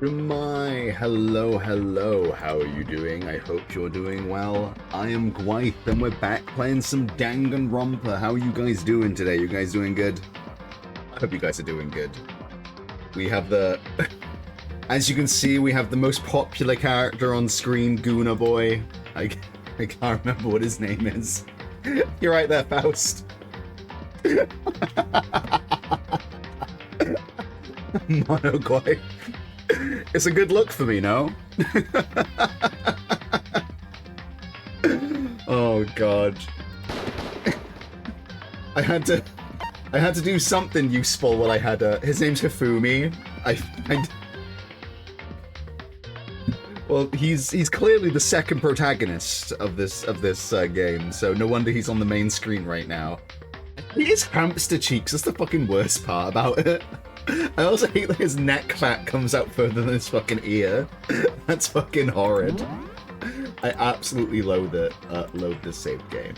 Hello, how are you doing? I hope you're doing well. I am GWAITH, and we're back playing some Danganronpa. How are you guys doing today? You guys doing good? I hope you guys are doing good. We have the... As you can see, we have the most popular character on screen, Guna Boy. I can't remember what his name is. You're right there, Faust. Monogoy. It's a good look for me, no? Oh god. I had to do something useful while I had his name's Hifumi. Well, he's clearly the second protagonist of this game, so no wonder he's on the main screen right now. He is hamster cheeks. That's the fucking worst part about it. I also hate that his neck fat comes out further than his fucking ear. That's fucking horrid. I absolutely loathe it. Loathe this save game.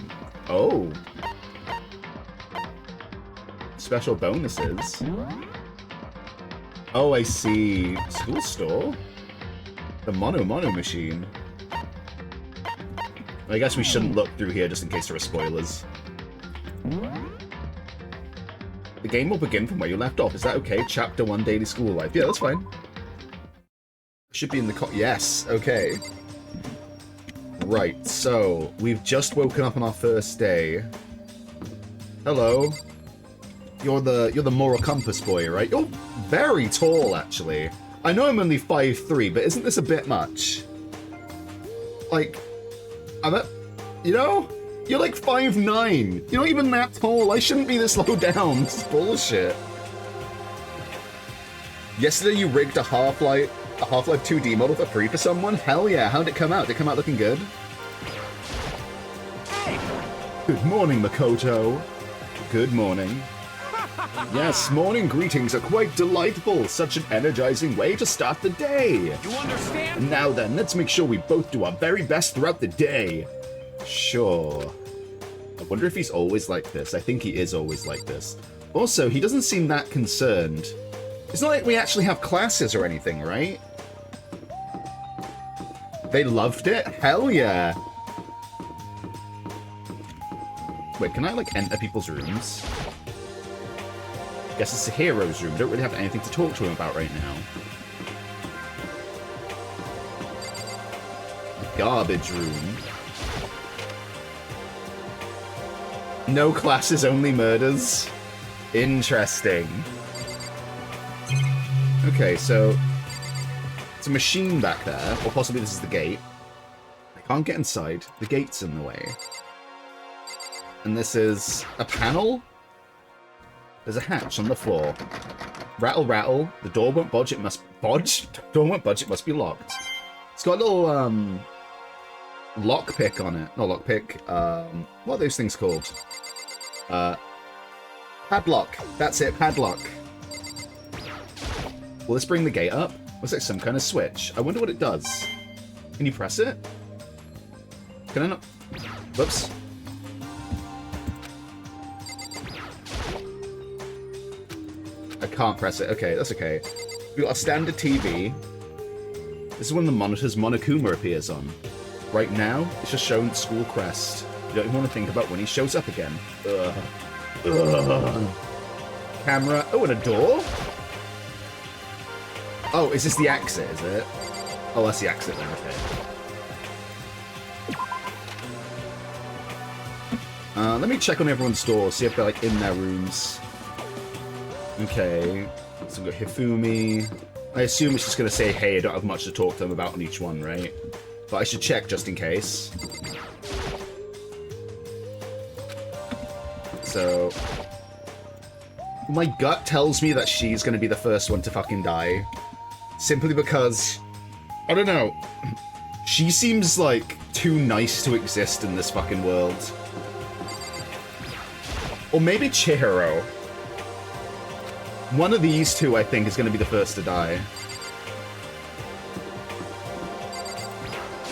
Oh. Special bonuses. Oh, I see. School store? The Mono machine. I guess we shouldn't look through here just in case there are spoilers. The game will begin from where you left off. Is that okay? Chapter 1, Daily School Life. Yeah, that's fine. Should be in the yes, okay. Right, so we've just woken up on our first day. Hello. You're the moral compass boy, right? You're very tall, actually. I know I'm only 5'3", but isn't this a bit much? Like, you know? You're like 5'9". You're not even that tall. I shouldn't be this low down. This is bullshit. Yesterday you rigged a Half-Life 2D model for free for someone? Hell yeah. How'd it come out? Did it come out looking good? Hey. Good morning, Makoto. Good morning. Yes, morning greetings are quite delightful. Such an energizing way to start the day. You understand? Now then, let's make sure we both do our very best throughout the day. Sure. I wonder if he's always like this. I think he is always like this. Also, he doesn't seem that concerned. It's not like we actually have classes or anything, right? They loved it? Hell yeah. Wait, can I, like, enter people's rooms? Guess it's a hero's room. Don't really have anything to talk to him about right now. Garbage room. No classes, only murders. Interesting. Okay, so it's a machine back there, or possibly this is the gate. I can't get inside. The gate's in the way. And this is a panel? There's a hatch on the floor. Rattle, rattle. The door won't budge. It must budge. The door won't budge. It must be locked. It's got a little lockpick on it. Not lockpick. What are those things called? Padlock. That's it. Padlock. Will this bring the gate up? Looks like some kind of switch. I wonder what it does. Can you press it? Can I not? Whoops. I can't press it. Okay, that's okay. We've got a standard TV. This is when the monitor's Monokuma appears on. Right now, it's just showing school crest. You don't even want to think about when he shows up again. Ugh. Ugh. Camera. Oh, and a door? Oh, is this the exit, is it? Oh, that's the exit then, okay. Let me check on everyone's doors, see if they're, like, in their rooms. Okay, so we've got Hifumi. I assume it's just going to say, hey, I don't have much to talk to them about on each one, right? But I should check just in case. So... my gut tells me that she's going to be the first one to fucking die. Simply because... I don't know. She seems, like, too nice to exist in this fucking world. Or maybe Chihiro. One of these two, I think, is going to be the first to die.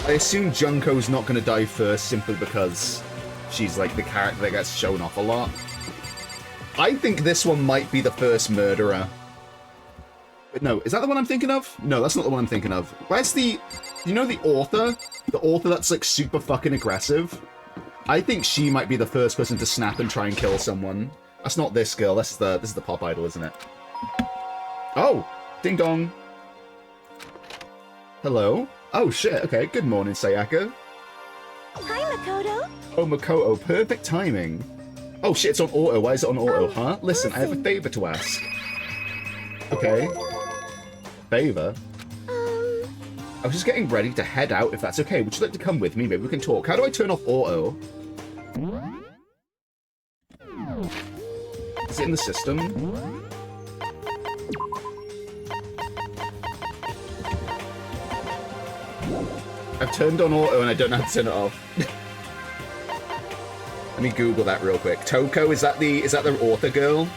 I assume Junko's not going to die first simply because she's, like, the character that gets shown off a lot. I think this one might be the first murderer. Wait, no, is that the one I'm thinking of? No, that's not the one I'm thinking of. Where's the... You know the author? The author that's, like, super fucking aggressive? I think she might be the first person to snap and try and kill someone. That's not this girl. This is the pop idol, isn't it? Oh! Ding dong. Hello? Oh, shit. Okay, good morning, Sayaka. Hi, Makoto. Oh, Makoto. Perfect timing. Oh, shit, it's on auto. Why is it on auto, huh? Listen, I have a favor to ask. Okay. Favor? I was just getting ready to head out, if that's okay. Would you like to come with me? Maybe we can talk. How do I turn off auto? Is it in the system? I've turned on auto and I don't know how to turn it off. Let me Google that real quick. Toko, is that the author girl?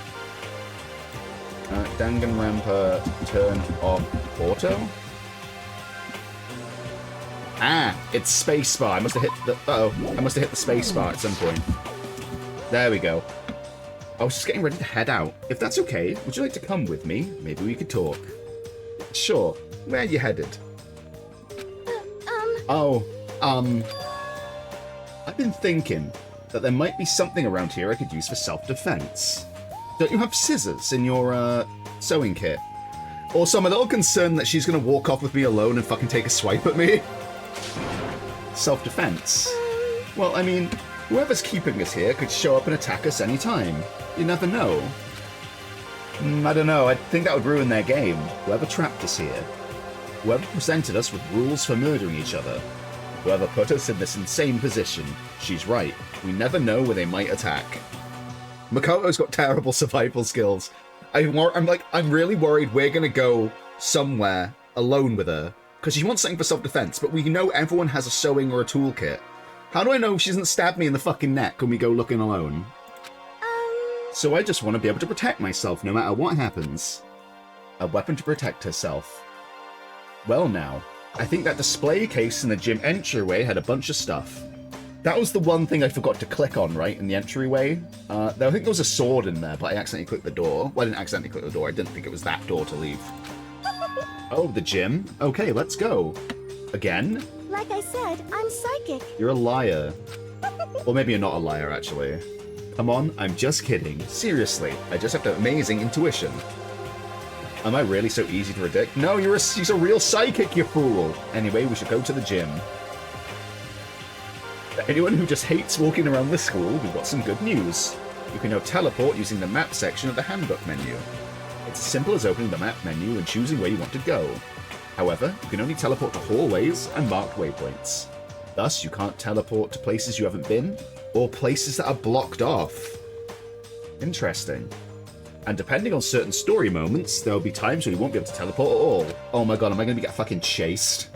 Danganronpa turn off auto? Ah, it's spacebar. I must have hit the... I must have hit the spacebar at some point. There we go. I was just getting ready to head out. If that's okay, would you like to come with me? Maybe we could talk. Sure. Where are you headed? I've been thinking that there might be something around here I could use for self-defense. Don't you have scissors in your, sewing kit? Also, I'm a little concerned that she's gonna walk off with me alone and fucking take a swipe at me. Self-defense. Well, I mean, whoever's keeping us here could show up and attack us anytime. You never know. I don't know, I think that would ruin their game. Whoever trapped us here. Whoever presented us with rules for murdering each other. Whoever put us in this insane position. She's right. We never know where they might attack. Makoto's got terrible survival skills. I'm really worried we're gonna go somewhere alone with her. Because she wants something for self-defense, but we know everyone has a sewing or a toolkit. How do I know she doesn't stab me in the fucking neck when we go looking alone? So I just want to be able to protect myself no matter what happens. A weapon to protect herself. Well now, I think that display case in the gym entryway had a bunch of stuff. That was the one thing I forgot to click on, right, in the entryway. I think there was a sword in there, but I accidentally clicked the door. Well, I didn't accidentally click the door, I didn't think it was that door to leave. Oh, the gym? Okay, let's go. Again? Like I said, I'm psychic. You're a liar. Or maybe you're not a liar, actually. Come on, I'm just kidding. Seriously, I just have amazing intuition. Am I really so easy to predict? No, she's a real psychic, you fool! Anyway, we should go to the gym. For anyone who just hates walking around the school, we've got some good news. You can now teleport using the map section of the handbook menu. It's as simple as opening the map menu and choosing where you want to go. However, you can only teleport to hallways and marked waypoints. Thus, you can't teleport to places you haven't been, or places that are blocked off. Interesting. And depending on certain story moments, there will be times when you won't be able to teleport at all. Oh my god, am I going to get fucking chased?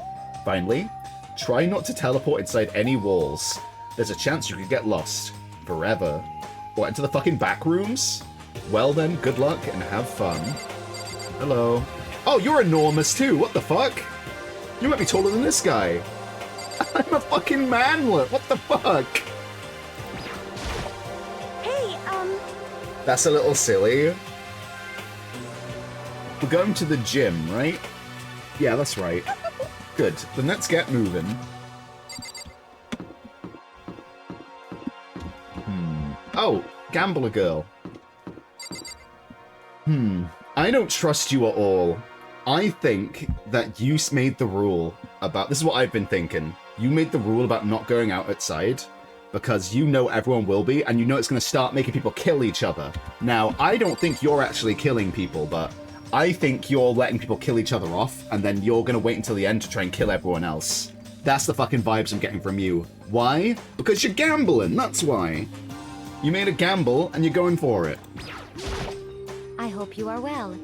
Finally, try not to teleport inside any walls. There's a chance you could get lost. Forever. What, into the fucking back rooms? Well then, good luck and have fun. Hello. Oh, you're enormous too, what the fuck? You might be taller than this guy. I'm a fucking manlet, what the fuck? Hey, That's a little silly. We're going to the gym, right? Yeah, that's right. Good, then let's get moving. Oh, gambler girl. I don't trust you at all. I think that you made the rule about... This is what I've been thinking. You made the rule about not going out outside because you know everyone will be, and you know it's going to start making people kill each other. Now, I don't think you're actually killing people, but I think you're letting people kill each other off, and then you're going to wait until the end to try and kill everyone else. That's the fucking vibes I'm getting from you. Why? Because you're gambling, that's why. You made a gamble, and you're going for it. I hope you are well.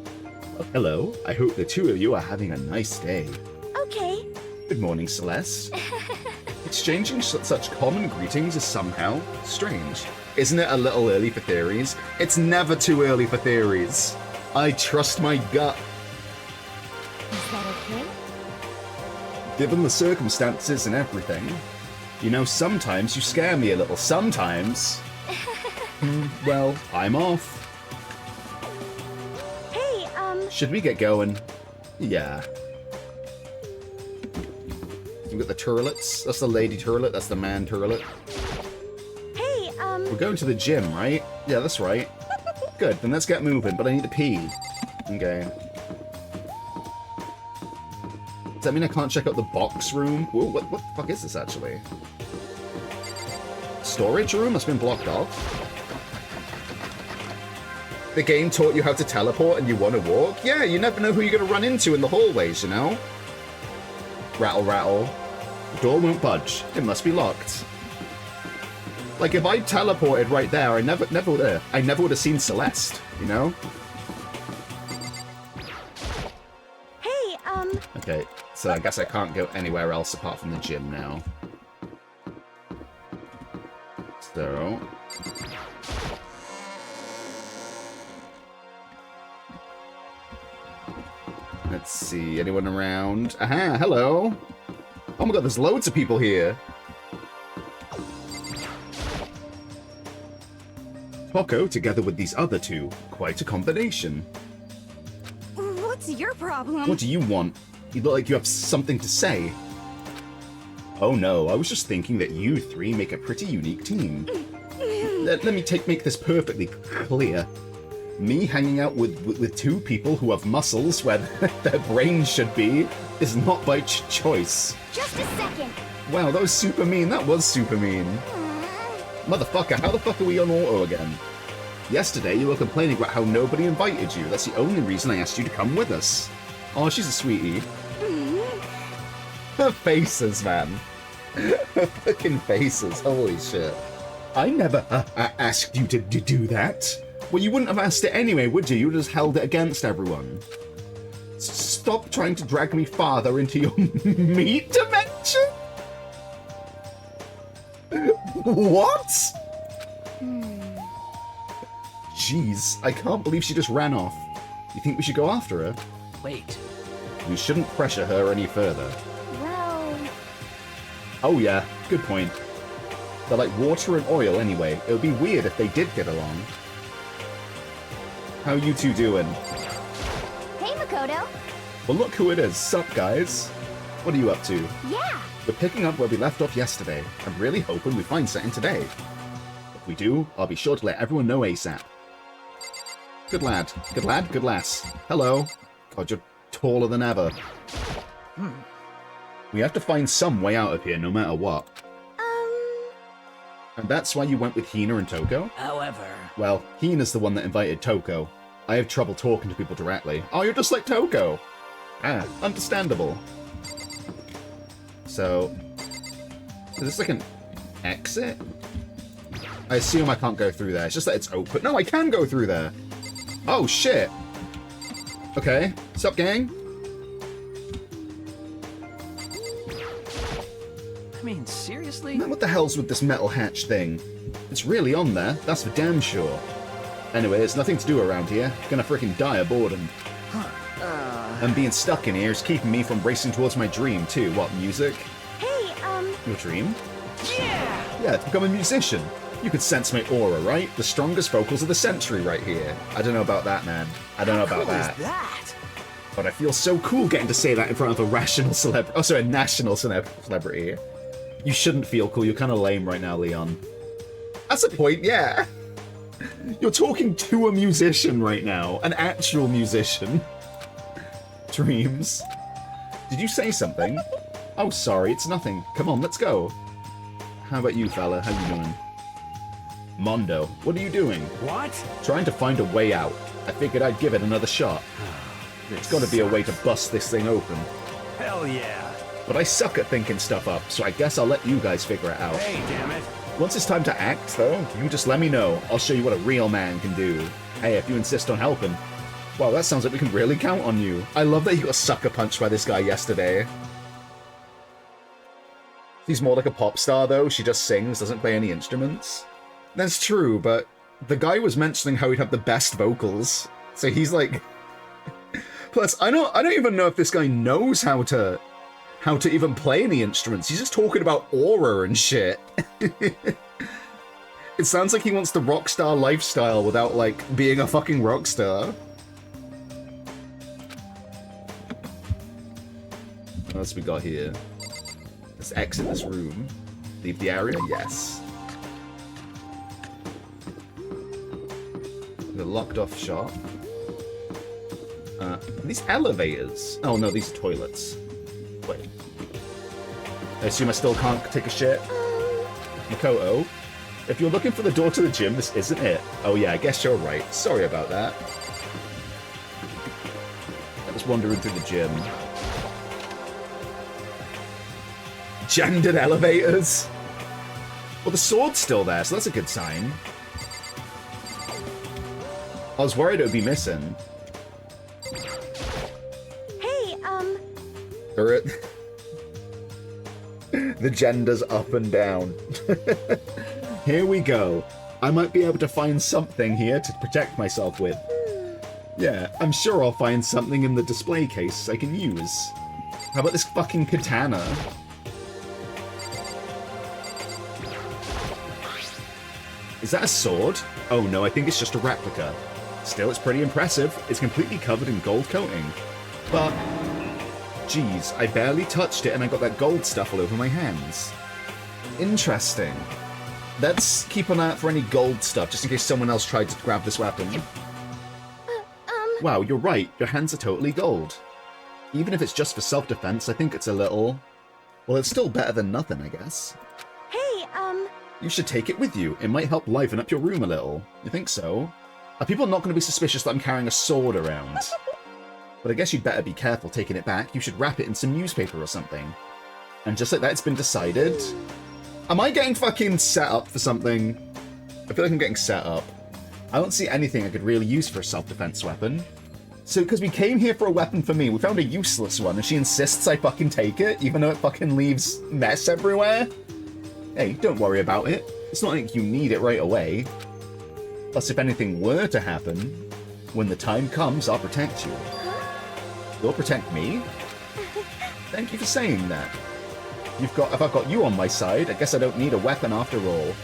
Hello. I hope the two of you are having a nice day. Okay. Good morning, Celeste. Exchanging such common greetings is somehow strange. Isn't it a little early for theories? It's never too early for theories. I trust my gut. Is that okay? Given the circumstances and everything. You know, sometimes you scare me a little. Sometimes. Well, I'm off. Hey, Should we get going? Yeah. We've got the turlets. That's the lady turlet. That's the man turlet. Hey, We're going to the gym, right? Yeah, that's right. Good, then let's get moving, but I need to pee. Okay. Does that mean I can't check out the box room? Whoa, what the fuck is this, actually? Storage room that's been blocked off? The game taught you how to teleport and you want to walk? Yeah, you never know who you're going to run into in the hallways, you know? Rattle, rattle. The door won't budge. It must be locked. Like, if I teleported right there, I never would have seen Celeste, you know? hey, Okay, so I guess I can't go anywhere else apart from the gym now. So... let's see, anyone around? Aha, hello! Oh my god, there's loads of people here! Poco together with these other two. Quite a combination. what's your problem? What do you want? You look like you have something to say. Oh no, I was just thinking that you three make a pretty unique team. Let me make this perfectly clear. Me hanging out with two people who have muscles where their brains should be is not by choice. Just a second. Wow, that was super mean. That was super mean. Motherfucker, how the fuck are we on auto again? Yesterday, you were complaining about how nobody invited you. That's the only reason I asked you to come with us. Oh, she's a sweetie. Her faces, man. Her fucking faces. Holy shit. I never asked you to do that. Well, you wouldn't have asked it anyway, would you? You would have just held it against everyone. Stop trying to drag me farther into your meat dimension. What? Jeez, I can't believe she just ran off. You think we should go after her? Wait. We shouldn't pressure her any further. Well... Oh yeah, good point. They're like water and oil anyway. It would be weird if they did get along. How you two doing? Hey, Makoto. Well, look who it is. Sup, guys? What are you up to? Yeah. We're picking up where we left off yesterday. I'm really hoping we find something today. If we do, I'll be sure to let everyone know ASAP. Good lad. Good lad, good lass. Hello. God, you're taller than ever. We have to find some way out of here, no matter what. And that's why you went with Hina and Toko? However... Well, Hina's the one that invited Toko. I have trouble talking to people directly. Oh, you're just like Toko. Ah, understandable. So... is this like an exit? I assume I can't go through there. It's just that it's open. No, I can go through there! Oh, shit! Okay. Sup, gang? I mean, seriously? Man, what the hell's with this metal hatch thing? It's really on there, that's for damn sure. Anyway, there's nothing to do around here. Gonna frickin' die of boredom. And being stuck in here is keeping me from racing towards my dream, too. What, music? Hey, Your dream? Yeah! Yeah, to become a musician. You could sense my aura, right? The strongest vocals of the century right here. I don't know about that, man. I don't know about Cool that. is that? But I feel so cool getting to say that in front of a rational celebrity. Oh, sorry, a national celebrity. You shouldn't feel cool. You're kind of lame right now, Leon. That's a point, yeah. You're talking to a musician right now. An actual musician. Dreams. Did you say something? Oh, sorry, it's nothing. Come on, let's go. How about you, fella? How you doing? Mondo, what are you doing? What? Trying to find a way out. I figured I'd give it another shot. It's gotta be a way to bust this thing open. Hell yeah. But I suck at thinking stuff up, so I guess I'll let you guys figure it out. Hey, damn it. Once it's time to act, though, you just let me know. I'll show you what a real man can do. Hey, if you insist on helping. Wow, that sounds like we can really count on you. I love that you got sucker punched by this guy yesterday. She's more like a pop star, though. She just sings, doesn't play any instruments. That's true, but the guy was mentioning how he'd have the best vocals. So he's like... Plus, I don't even know if this guy knows how to even play any instruments. He's just talking about aura and shit. It sounds like he wants the rock star lifestyle without, like, being a fucking rock star. else we got here? Let's exit this room. Leave the area? Yes. The locked off shop. These elevators. Oh no, these are toilets. Wait. I assume I still can't take a shit? Makoto, if you're looking for the door to the gym, this isn't it. Oh yeah, I guess you're right. Sorry about that. I was wandering through the gym. Gendered elevators? Well, the sword's still there, so that's a good sign. I was worried it would be missing. Hey, The gender's up and down. Here we go. I might be able to find something here to protect myself with. Yeah, I'm sure I'll find something in the display case I can use. How about this fucking katana? Is that a sword? Oh no, I think it's just a replica. Still, it's pretty impressive. It's completely covered in gold coating. But, geez, I barely touched it and I got that gold stuff all over my hands. Interesting. Let's keep an eye out for any gold stuff, just in case someone else tried to grab this weapon. Wow, you're right. Your hands are totally gold. Even if it's just for self-defense, I think it's a little... Well, it's still better than nothing, I guess. hey, You should take it with you. It might help liven up your room a little. You think so? Are people not going to be suspicious that I'm carrying a sword around? But I guess you'd better be careful taking it back. You should wrap it in some newspaper or something. And just like that, it's been decided. Am I getting fucking set up for something? I feel like I'm getting set up. I don't see anything I could really use for a self-defense weapon. So, because we came here for a weapon for me, we found a useless one, and she insists I fucking take it, even though it fucking leaves mess everywhere? Hey, don't worry about it. It's not like you need it right away. Plus, if anything were to happen, when the time comes, I'll protect you. You'll protect me? Thank you for saying that. If I've got you on my side, I guess I don't need a weapon after all.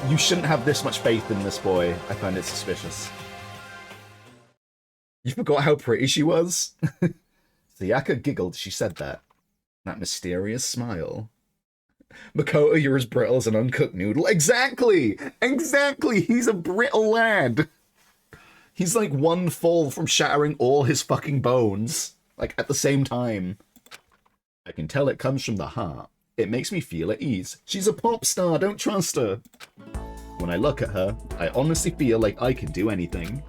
You shouldn't have this much faith in this boy. I find it suspicious. You forgot how pretty she was? Sayaka giggled as she said that. That mysterious smile. Makoto, you're as brittle as an uncooked noodle. Exactly! Exactly! He's a brittle lad! He's like one fall from shattering all his fucking bones. Like, at the same time. I can tell it comes from the heart. It makes me feel at ease. She's a pop star, don't trust her. When I look at her, I honestly feel like I can do anything.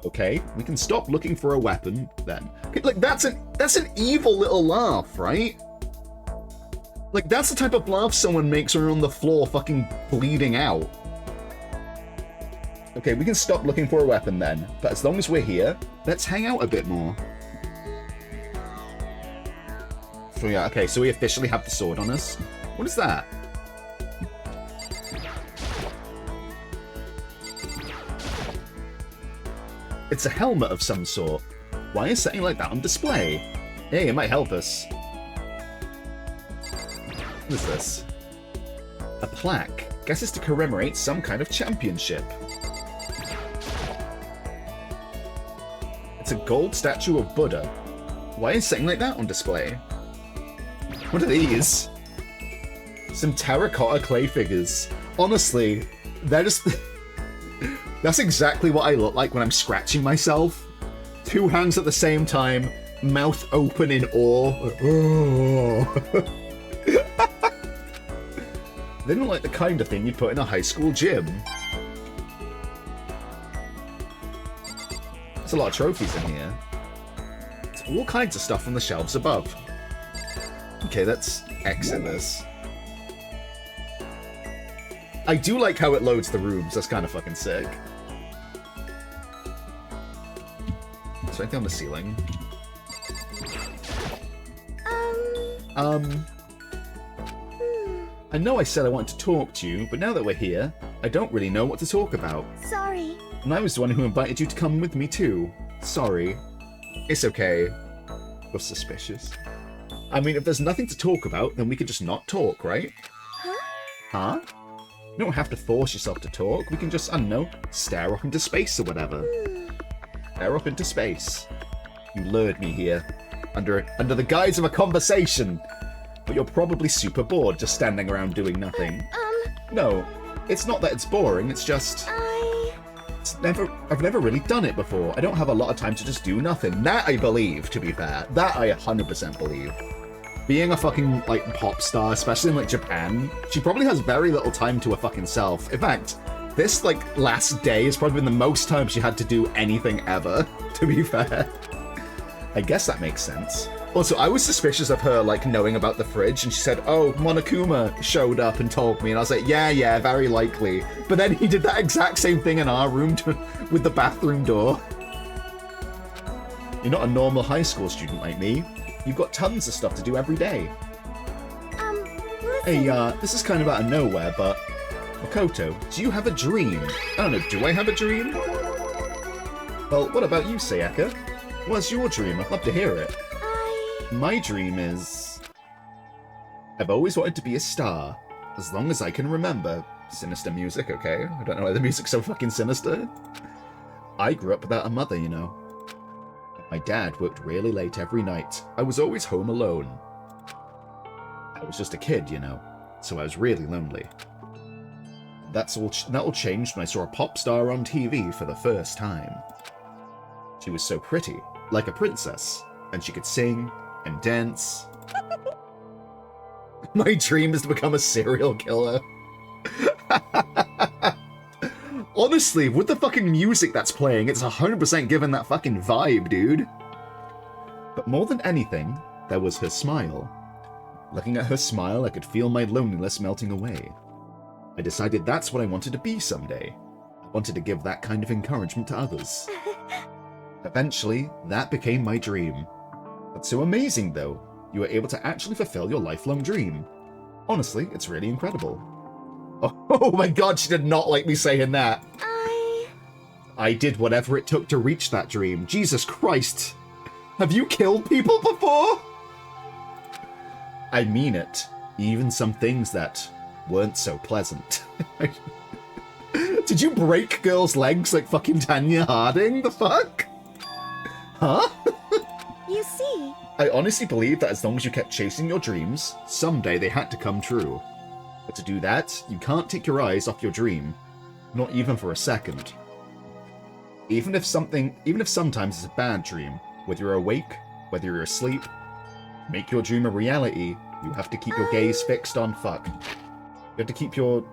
Okay, we can stop looking for a weapon, then. Like, that's an evil little laugh, right? Like, that's the type of laugh someone makes when you're on the floor fucking bleeding out. Okay, we can stop looking for a weapon then, but as long as we're here, let's hang out a bit more. So yeah, okay, so we officially have the sword on us. What is that? It's a helmet of some sort. Why is something like that on display? Hey, it might help us. What is this? A plaque. Guess it's to commemorate some kind of championship. It's a gold statue of Buddha. Why is something like that on display? What are these? Some terracotta clay figures. Honestly, they're just... That's exactly what I look like when I'm scratching myself. Two hands at the same time, mouth open in awe. Oh. They look like the kind of thing you'd put in a high school gym. There's a lot of trophies in here. There's all kinds of stuff on the shelves above. Okay, let's exit this. I do like how it loads the rooms. That's kind of fucking sick. Is there anything on the ceiling? I know I said I wanted to talk to you, but now that we're here, I don't really know what to talk about. Sorry. And I was the one who invited you to come with me too. Sorry. It's okay. You're suspicious. I mean, if there's nothing to talk about, then we could just not talk, right? Huh? Huh? You don't have to force yourself to talk. We can just, I don't know, stare off into space or whatever. Stare off into space. You lured me here. Under the guise of a conversation. But you're probably super bored just standing around doing nothing. No, it's not that it's boring, it's just... I've never really done it before. I don't have a lot of time to just do nothing. That I believe, to be fair. That I 100% believe. Being a fucking, like, pop star, especially in, like, Japan, she probably has very little time to her fucking self. In fact, this, like, last day has probably been the most time she had to do anything ever, to be fair. I guess that makes sense. Also, I was suspicious of her, like, knowing about the fridge, and she said, oh, Monokuma showed up and told me, and I was like, yeah, very likely. But then he did that exact same thing in our room with the bathroom door. You're not a normal high school student like me. You've got tons of stuff to do every day. Listen. Hey, this is kind of out of nowhere, but... Makoto, do you have a dream? I don't know, do I have a dream? Well, what about you, Sayaka? What's your dream? I'd love to hear it. My dream is... I've always wanted to be a star, as long as I can remember. Sinister music, okay? I don't know why the music's so fucking sinister. I grew up without a mother, you know. My dad worked really late every night. I was always home alone. I was just a kid, you know, so I was really lonely. That all changed when I saw a pop star on TV for the first time. She was so pretty, like a princess, and she could sing and dance. My dream is to become a serial killer. Honestly, with the fucking music that's playing, it's 100% given that fucking vibe, dude. But more than anything, there was her smile. Looking at her smile, I could feel my loneliness melting away. I decided that's what I wanted to be someday. I wanted to give that kind of encouragement to others. Eventually, that became my dream. That's so amazing, though. You were able to actually fulfill your lifelong dream. Honestly, it's really incredible. Oh my god, she did not like me saying that. I did whatever it took to reach that dream. Jesus Christ. Have you killed people before? I mean it. Even some things that weren't so pleasant. Did you break girls' legs like fucking Tanya Harding? The fuck? Huh? You see... I honestly believe that as long as you kept chasing your dreams, someday they had to come true. But to do that, you can't take your eyes off your dream. Not even for a second. Even if sometimes it's a bad dream, whether you're awake, whether you're asleep, make your dream a reality, you have to keep your gaze fixed on fuck. You have to keep your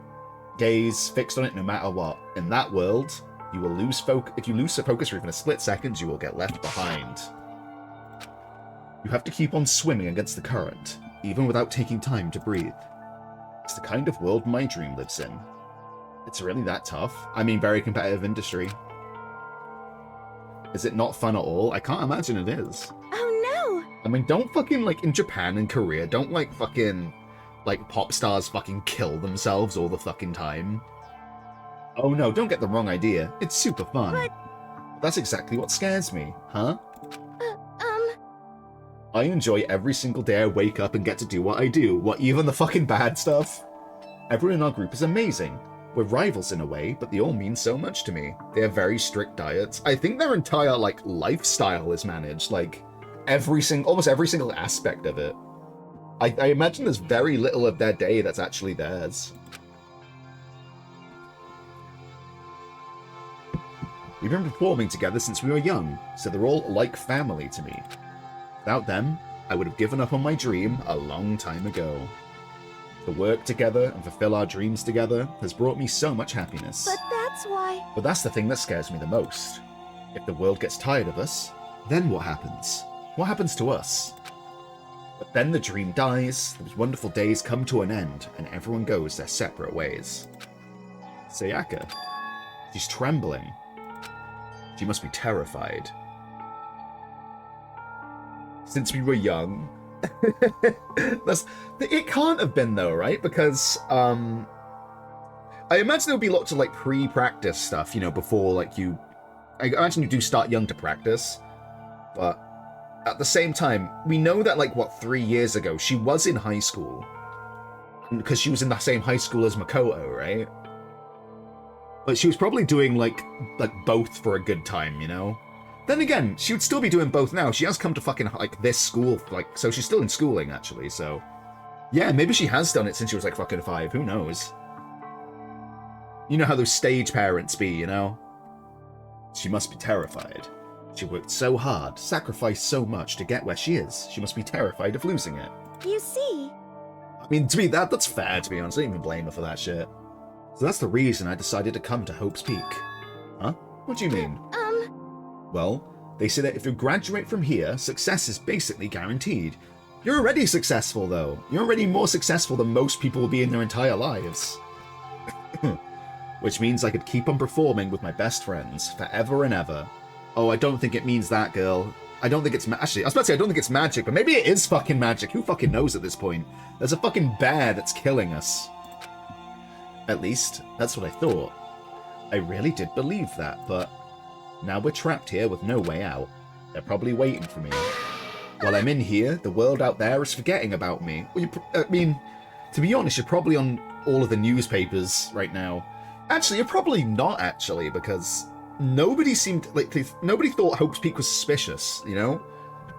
gaze fixed on it no matter what. In that world, you will lose focus. If you lose focus for even a split second, you will get left behind. You have to keep on swimming against the current, even without taking time to breathe. It's the kind of world my dream lives in. It's really that tough. I mean, very competitive industry. Is it not fun at all? I can't imagine it is. Oh no! I mean, don't fucking, like, in Japan and Korea, don't, like, fucking, like, pop stars fucking kill themselves all the fucking time. Oh no, don't get the wrong idea. It's super fun. But... That's exactly what scares me, huh? I enjoy every single day I wake up and get to do what I do. What, even the fucking bad stuff? Everyone in our group is amazing. We're rivals in a way, but they all mean so much to me. They have very strict diets. I think their entire, like, lifestyle is managed. Like, almost every single aspect of it. I imagine there's very little of their day that's actually theirs. We've been performing together since we were young, so they're all like family to me. Without them, I would have given up on my dream a long time ago. To work together and fulfill our dreams together has brought me so much happiness. But that's why... But that's the thing that scares me the most. If the world gets tired of us, then what happens? What happens to us? But then the dream dies, those wonderful days come to an end, and everyone goes their separate ways. Sayaka. She's trembling. She must be terrified. Since we were young. It can't have been though, right? Because I imagine there'll be lots of like pre-practice stuff, you know, before like I imagine you do start young to practice, but at the same time, we know that like 3 years ago she was in high school because she was in the same high school as Makoto, right? But she was probably doing like both for a good time, you know? Then again, she would still be doing both now. She has come to fucking, like, this school, like, so she's still in schooling, actually, so... Yeah, maybe she has done it since she was, like, fucking 5. Who knows? You know how those stage parents be, you know? She must be terrified. She worked so hard, sacrificed so much to get where she is. She must be terrified of losing it. You see? I mean, to me, that's fair, to be honest. I don't even blame her for that shit. So that's the reason I decided to come to Hope's Peak. Huh? What do you mean? Well, they say that if you graduate from here, success is basically guaranteed. You're already successful, though. You're already more successful than most people will be in their entire lives. Which means I could keep on performing with my best friends, forever and ever. Oh, I don't think it means that, girl. I don't think it's actually, I was about to say I don't think it's magic, but maybe it is fucking magic. Who fucking knows at this point? There's a fucking bear that's killing us. At least, that's what I thought. I really did believe that, but... Now we're trapped here with no way out. They're probably waiting for me. While I'm in here, the world out there is forgetting about me. Well, I mean, to be honest, you're probably on all of the newspapers right now. Actually, you're probably not, actually, because nobody seemed like nobody thought Hope's Peak was suspicious, you know?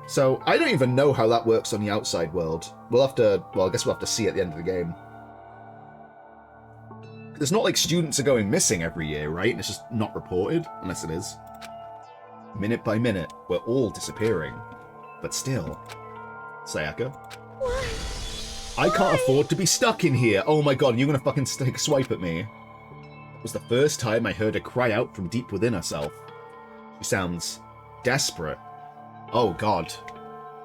So I don't even know how that works on the outside world. We'll have to, well, I guess we'll have to see at the end of the game. It's not like students are going missing every year, right? It's just not reported, unless it is. Minute by minute, we're all disappearing. But still. Sayaka? I can't afford to be stuck in here. Oh my god, you're gonna fucking take a swipe at me. It was the first time I heard her cry out from deep within herself. She sounds desperate. Oh god.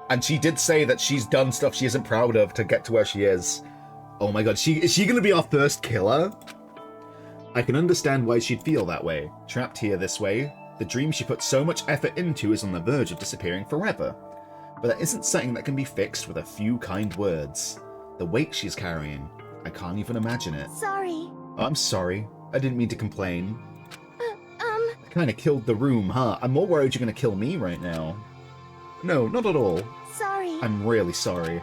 And she did say that she's done stuff she isn't proud of to get to where she is. Oh my god, is she gonna be our first killer? I can understand why she'd feel that way. Trapped here this way, the dream she put so much effort into is on the verge of disappearing forever. But that isn't something that can be fixed with a few kind words. The weight she's carrying, I can't even imagine it. Sorry. Oh, I'm sorry. I didn't mean to complain. I kinda killed the room, huh? I'm more worried you're gonna kill me right now. No, not at all. Sorry. I'm really sorry.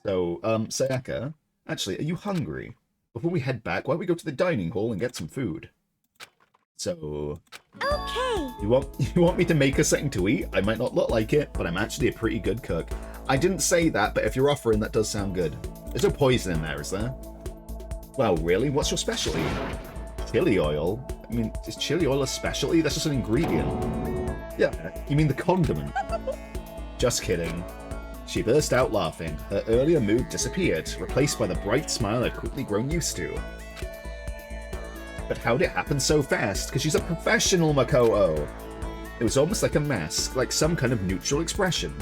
So, Sayaka, actually, are you hungry? Before we head back, why don't we go to the dining hall and get some food? So... Okay. You want me to make us something to eat? I might not look like it, but I'm actually a pretty good cook. I didn't say that, but if you're offering, that does sound good. There's no poison in there, is there? Well, really? What's your specialty? Chili oil? I mean, is chili oil a specialty? That's just an ingredient. Yeah, you mean the condiment. Just kidding. She burst out laughing. Her earlier mood disappeared, replaced by the bright smile I'd quickly grown used to. But how'd it happen so fast? Because she's a professional, Makoto. It was almost like a mask, like some kind of neutral expression.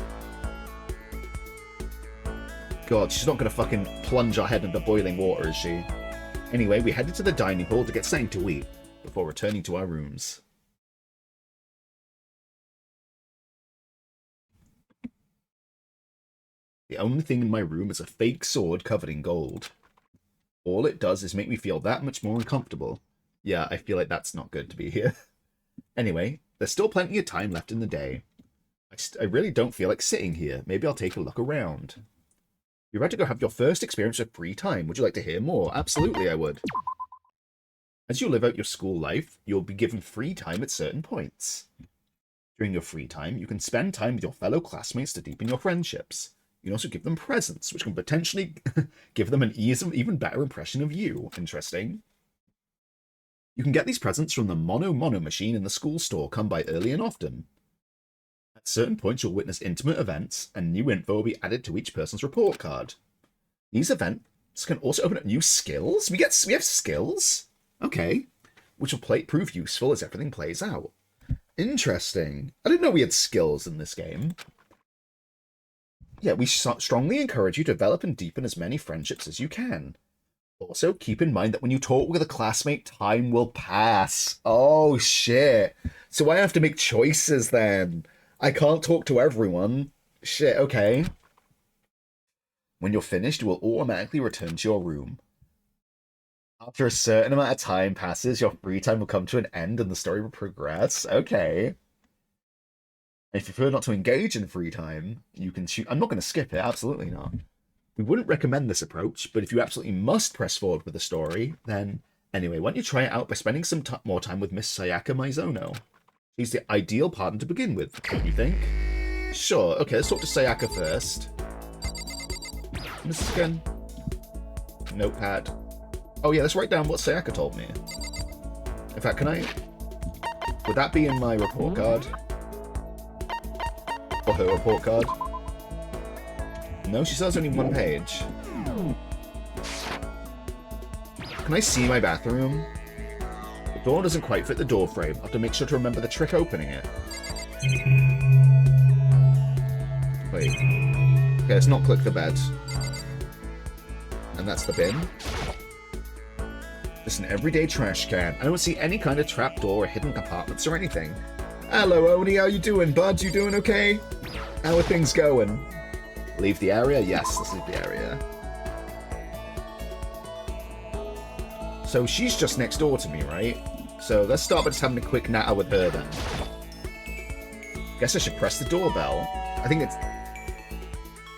God, she's not gonna fucking plunge our head into boiling water, is she? Anyway, we headed to the dining hall to get something to eat, before returning to our rooms. The only thing in my room is a fake sword covered in gold. All it does is make me feel that much more uncomfortable. Yeah, I feel like that's not good to be here. Anyway, there's still plenty of time left in the day. I really don't feel like sitting here. Maybe I'll take a look around. You're about to go have your first experience of free time. Would you like to hear more? Absolutely, I would. As you live out your school life, you'll be given free time at certain points. During your free time, you can spend time with your fellow classmates to deepen your friendships. You can also give them presents, which can potentially give them an even better impression of you. Interesting. You can get these presents from the Mono machine in the school store, come by early and often. At certain points, you'll witness intimate events, and new info will be added to each person's report card. These events can also open up new skills. We have skills? Okay. Which will prove useful as everything plays out. Interesting. I didn't know we had skills in this game. Yeah, we strongly encourage you to develop and deepen as many friendships as you can. Also, keep in mind that when you talk with a classmate, time will pass. Oh, shit. So I have to make choices then. I can't talk to everyone. Shit, okay. When you're finished, you will automatically return to your room. After a certain amount of time passes, your free time will come to an end and the story will progress. Okay. If you prefer not to engage in free time, you can choose. I'm not going to skip it, absolutely not. We wouldn't recommend this approach, but if you absolutely must press forward with the story, then anyway, why don't you try it out by spending some more time with Miss Sayaka Maizono? She's the ideal partner to begin with, don't you think? Sure, okay, let's talk to Sayaka first. This is again. Notepad. Oh yeah, let's write down what Sayaka told me. In fact, can I... Would that be in my report card? Or her report card? No, she says only one page. Can I see my bathroom? The door doesn't quite fit the door frame. I have to make sure to remember the trick opening it. Wait. Okay, let's not click the bed. And that's the bin. Just an everyday trash can. I don't see any kind of trapdoor or hidden compartments or anything. Hello, Oni. How you doing, bud? You doing okay? How are things going? Leave the area? Yes, let's leave the area. So she's just next door to me, right? So let's start by just having a quick natter with her then. Guess I should press the doorbell. I think it's...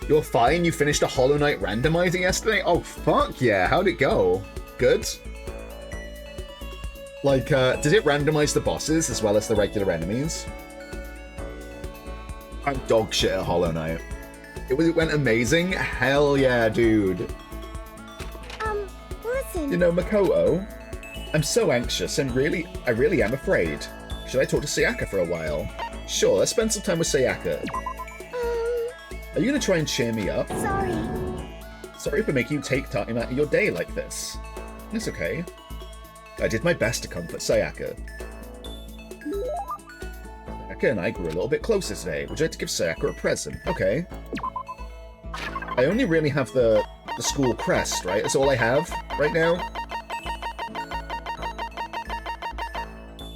You're fine? You finished a Hollow Knight randomizer yesterday? Oh, fuck yeah. How'd it go? Good? Like, did it randomize the bosses as well as the regular enemies? I'm dog shit at Hollow Knight. It went amazing? Hell yeah, dude. Listen. You know, Makoto, I'm so anxious and I really am afraid. Should I talk to Sayaka for a while? Sure, let's spend some time with Sayaka. Are you gonna try and cheer me up? Sorry. Sorry for making you take time out of your day like this. It's okay. I did my best to comfort Sayaka. Sayaka and I grew a little bit closer today. Would you like to give Sayaka a present? Okay. I only really have the school crest, right? That's all I have right now.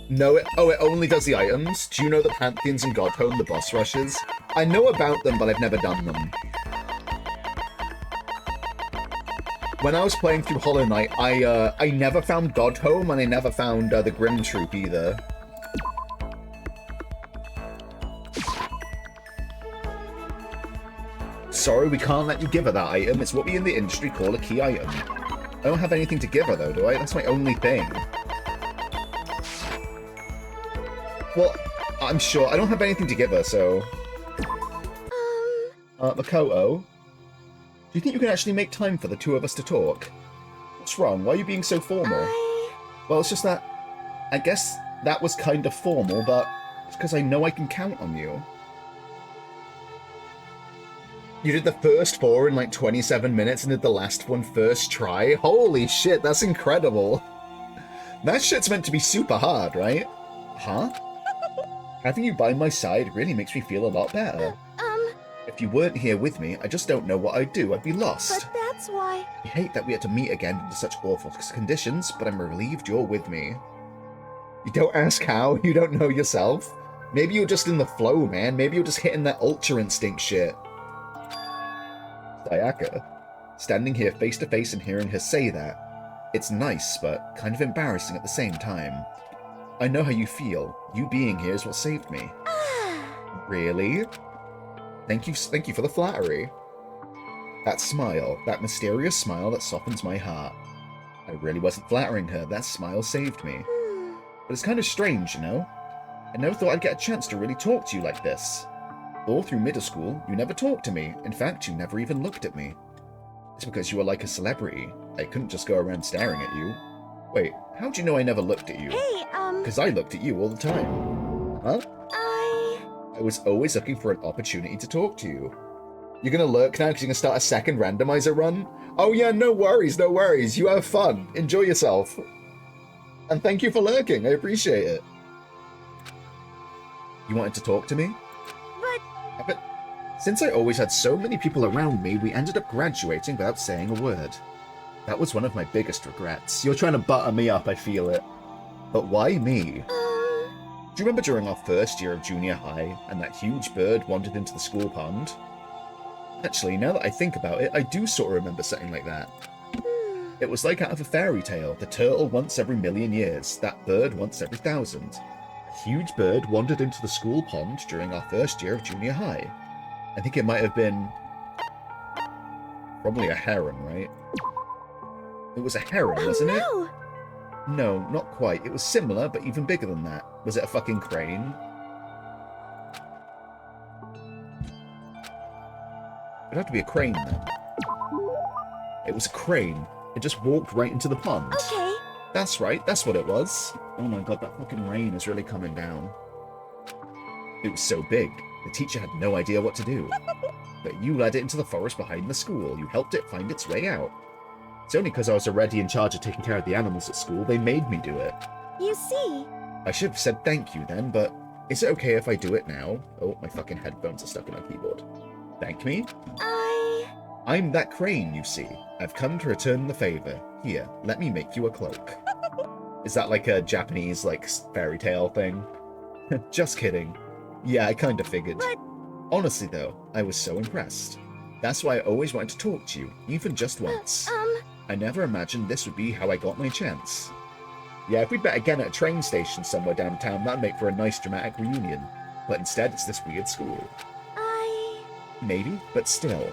No, it only does the items. Do you know the Pantheons and Godhome, the boss rushes? I know about them, but I've never done them. When I was playing through Hollow Knight, I never found Godhome, and I never found the Grim Troop either. Sorry, we can't let you give her that item. It's what we in the industry call a key item. I don't have anything to give her, though, do I? That's my only thing. Well, I'm sure. I don't have anything to give her, so... Makoto? Do you think you can actually make time for the two of us to talk? What's wrong? Why are you being so formal? Well, it's just that... I guess that was kind of formal, but it's because I know I can count on you. You did the first 4 in like 27 minutes and did the last one first try? Holy shit, that's incredible. That shit's meant to be super hard, right? Huh? Having you by my side really makes me feel a lot better. If you weren't here with me, I just don't know what I'd do. I'd be lost. But that's why... I hate that we had to meet again under such awful conditions, but I'm relieved you're with me. You don't ask how? You don't know yourself? Maybe you're just in the flow, man. Maybe you're just hitting that Ultra Instinct shit. Sayaka, standing here face to face and hearing her say that. It's nice, but kind of embarrassing at the same time. I know how you feel. You being here is what saved me. Really? Thank you for the flattery. That smile, that mysterious smile that softens my heart. I really wasn't flattering her. That smile saved me. But it's kind of strange, you know? I never thought I'd get a chance to really talk to you like this. All through middle school, you never talked to me. In fact, you never even looked at me. It's because you were like a celebrity. I couldn't just go around staring at you. Wait, how'd you know I never looked at you? Hey, Because I looked at you all the time. Huh? I was always looking for an opportunity to talk to you. You're gonna lurk now because you're gonna start a second randomizer run? Oh yeah, no worries, no worries. You have fun. Enjoy yourself. And thank you for lurking. I appreciate it. You wanted to talk to me? But since I always had so many people around me, we ended up graduating without saying a word. That was one of my biggest regrets. You're trying to butter me up, I feel it. But why me? Do you remember during our first year of junior high, and that huge bird wandered into the school pond? Actually, now that I think about it, I do sort of remember something like that. It was like out of a fairy tale. The turtle once every 1,000,000 years, that bird once every 1,000. A huge bird wandered into the school pond during our first year of junior high. I think it might have been... probably a heron, right? It was a heron, wasn't it? No, not quite. It was similar, but even bigger than that. Was it a fucking crane? It'd have to be a crane, then. It was a crane. It just walked right into the pond. Okay. That's right, that's what it was. Oh my god, that fucking rain is really coming down. It was so big, the teacher had no idea what to do. But you led it into the forest behind the school. You helped it find its way out. It's only because I was already in charge of taking care of the animals at school they made me do it. You see. I should have said thank you then, but is it okay if I do it now? Oh, my fucking headphones are stuck in my keyboard. Thank me? I'm that crane, you see. I've come to return the favor. Here, let me make you a cloak. Is that like a Japanese, like, fairy tale thing? Just kidding. Yeah, I kind of figured. But... Honestly, though, I was so impressed. That's why I always wanted to talk to you, even just once. I never imagined this would be how I got my chance. Yeah, if we'd met again at a train station somewhere downtown, that'd make for a nice dramatic reunion. But instead, it's this weird school. Maybe, but still.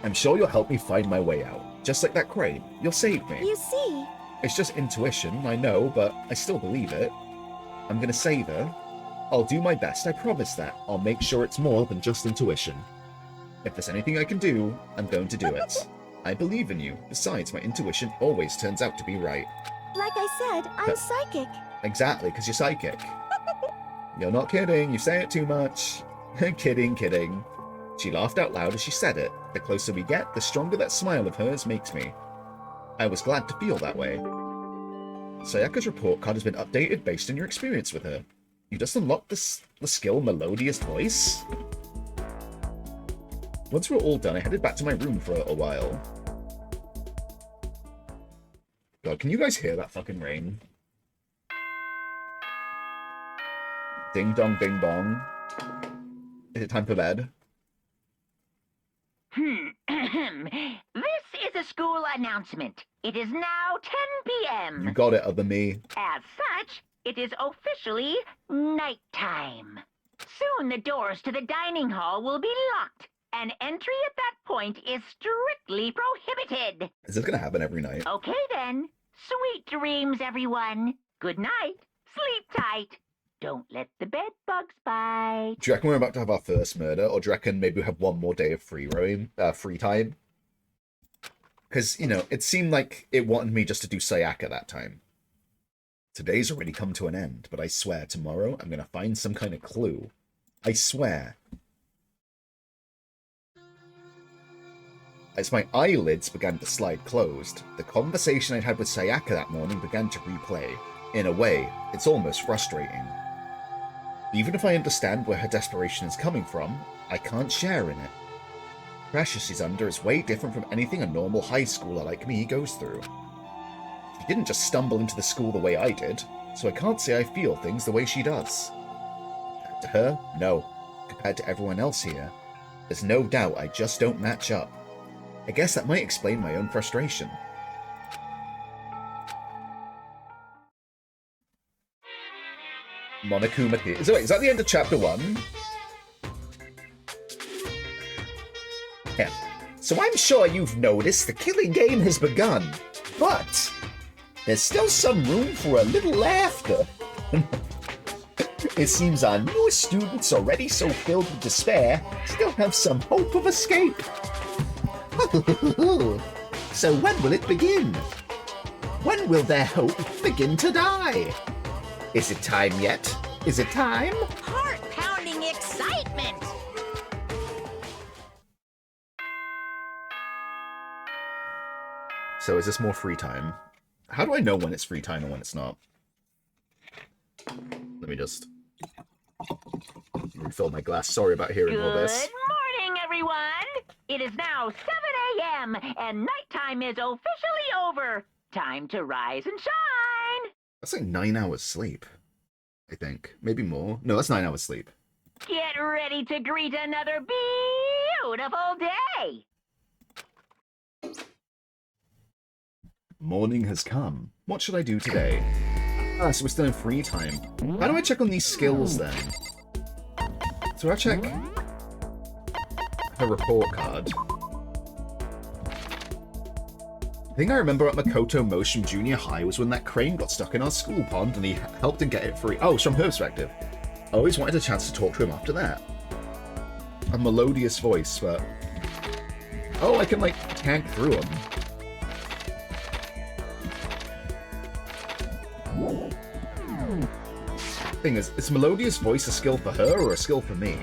I'm sure you'll help me find my way out. Just like that crane. You'll save me. You see. It's just intuition, I know, but I still believe it. I'm gonna save her. I'll do my best, I promise that. I'll make sure it's more than just intuition. If there's anything I can do, I'm going to do it. I believe in you. Besides, my intuition always turns out to be right. Like I said, I'm psychic. Exactly, because you're psychic. You're not kidding, you say it too much. Kidding, kidding. She laughed out loud as she said it. The closer we get, the stronger that smile of hers makes me. I was glad to feel that way. Sayaka's report card has been updated based on your experience with her. You just unlocked the skill Melodious Voice? Once we're all done, I headed back to my room for a while. God, can you guys hear that fucking rain? Ding dong ding bong. Is it time for bed? This is a school announcement. It is now 10 p.m. You got it, other me. As such, it is officially nighttime. Soon the doors to the dining hall will be locked, and entry at that point is strictly prohibited. Is this gonna happen every night? Okay then. Sweet dreams, everyone. Good night. Sleep tight. Don't let the bed bugs bite. Do you reckon we're about to have our first murder, or do you reckon maybe we'll have one more day of free time? Because, you know, it seemed like it wanted me just to do Sayaka that time. Today's already come to an end, but I swear tomorrow I'm gonna find some kind of clue. I swear. As my eyelids began to slide closed, the conversation I'd had with Sayaka that morning began to replay. In a way, it's almost frustrating. Even if I understand where her desperation is coming from, I can't share in it. Pressure she's under is way different from anything a normal high schooler like me goes through. She didn't just stumble into the school the way I did, so I can't say I feel things the way she does. Compared to her, no. Compared to everyone else here, there's no doubt I just don't match up. I guess that might explain my own frustration. Monokuma here. So wait, is that the end of chapter 1? Yeah. So I'm sure you've noticed the killing game has begun, but there's still some room for a little laughter. It seems our newest students, already so filled with despair, still have some hope of escape. So when will it begin? When will their hope begin to die? Is it time yet? Is it time? Heart-pounding excitement! So is this more free time? How do I know when it's free time and when it's not? Let me just refill my glass. Sorry about hearing all this. Good morning, everyone! It is now 7 a.m. and nighttime is officially over. Time to rise and shine! That's like 9 hours sleep, I think. Maybe more. No, that's 9 hours sleep. Get ready to greet another beautiful day! Morning has come. What should I do today? Ah, so we're still in free time. How do I check on these skills then? So I check her report card. I think I remember at Makoto Motion Junior High was when that crane got stuck in our school pond and he helped him get it free. Oh, it's from her perspective. I always wanted a chance to talk to him after that. A melodious voice, but... Oh, I can, like, tank through him. Thing is melodious voice a skill for her or a skill for me?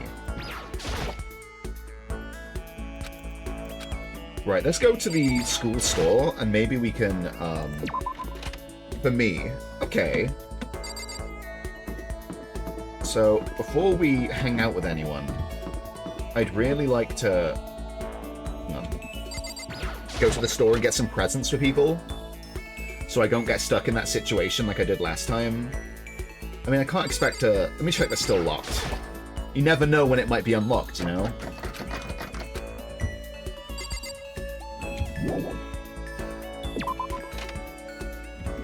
Right, let's go to the school store, and maybe we can, for me. Okay. So, before we hang out with anyone, I'd really like to go to the store and get some presents for people, so I don't get stuck in that situation like I did last time. I mean, I can't expect to... Let me check that's still locked. You never know when it might be unlocked, you know?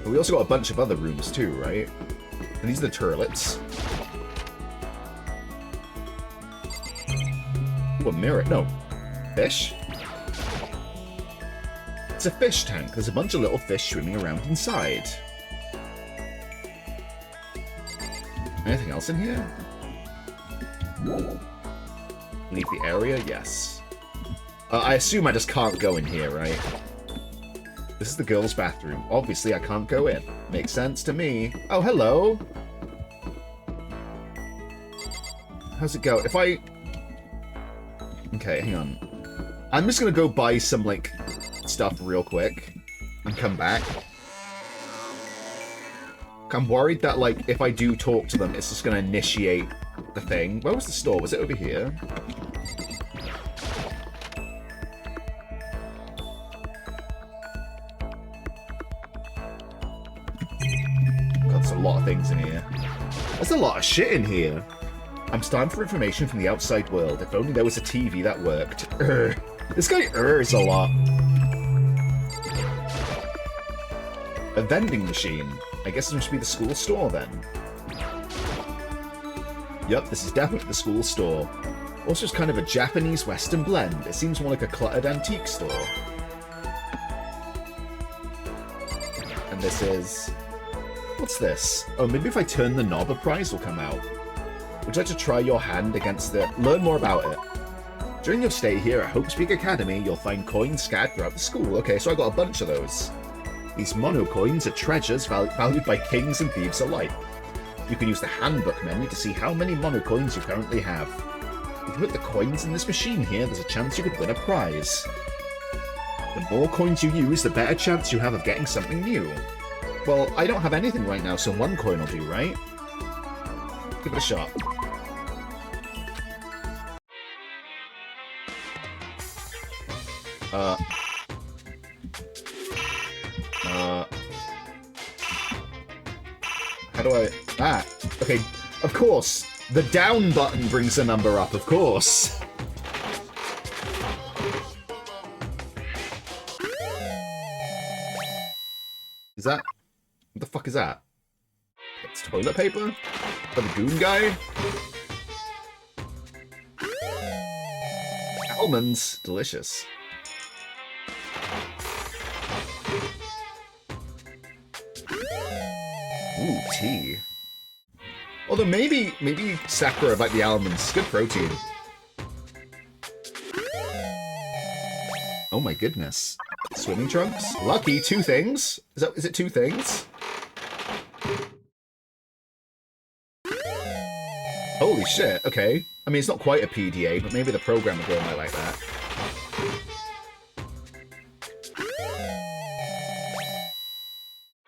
But we also got a bunch of other rooms too, right? And these are the turrets. Ooh, a mirror. No. Fish? It's a fish tank. There's a bunch of little fish swimming around inside. Anything else in here? Leave the area? Yes. I assume I just can't go in here, right? This is the girls' bathroom. Obviously, I can't go in. Makes sense to me. Oh, hello! How's it go? If I... Okay, hang on. I'm just gonna go buy some, like, stuff real quick and come back. I'm worried that, like, if I do talk to them, it's just gonna initiate the thing. Where was the store? Was it over here? God, there's a lot of things in here. There's a lot of shit in here. I'm starving for information from the outside world. If only there was a TV that worked. This guy errs a lot. A vending machine. I guess it must be the school store, then. Yup, this is definitely the school store. Also, it's kind of a Japanese-Western blend. It seems more like a cluttered antique store. And this is... What's this? Oh, maybe if I turn the knob, a prize will come out. Would you like to try your hand against it? Learn more about it. During your stay here at Hope Speak Academy, you'll find coins scattered throughout the school. Okay, so I got a bunch of those. These mono coins are treasures valued by kings and thieves alike. You can use the handbook menu to see how many mono coins you currently have. If you put the coins in this machine here, there's a chance you could win a prize. The more coins you use, the better chance you have of getting something new. Well, I don't have anything right now, so one coin will do, right? Give it a shot. How do I... Ah, okay. Of course. The down button brings the number up, of course. Is that... What the fuck is that? It's toilet paper? For the goon guy? Almonds. Delicious. Ooh, tea. Although maybe Sakura about the almonds. Good protein. Oh my goodness. Swimming trunks? Lucky, 2 things? Is it 2 things? Holy shit, okay. I mean, it's not quite a PDA, but maybe the programmer girl might like that.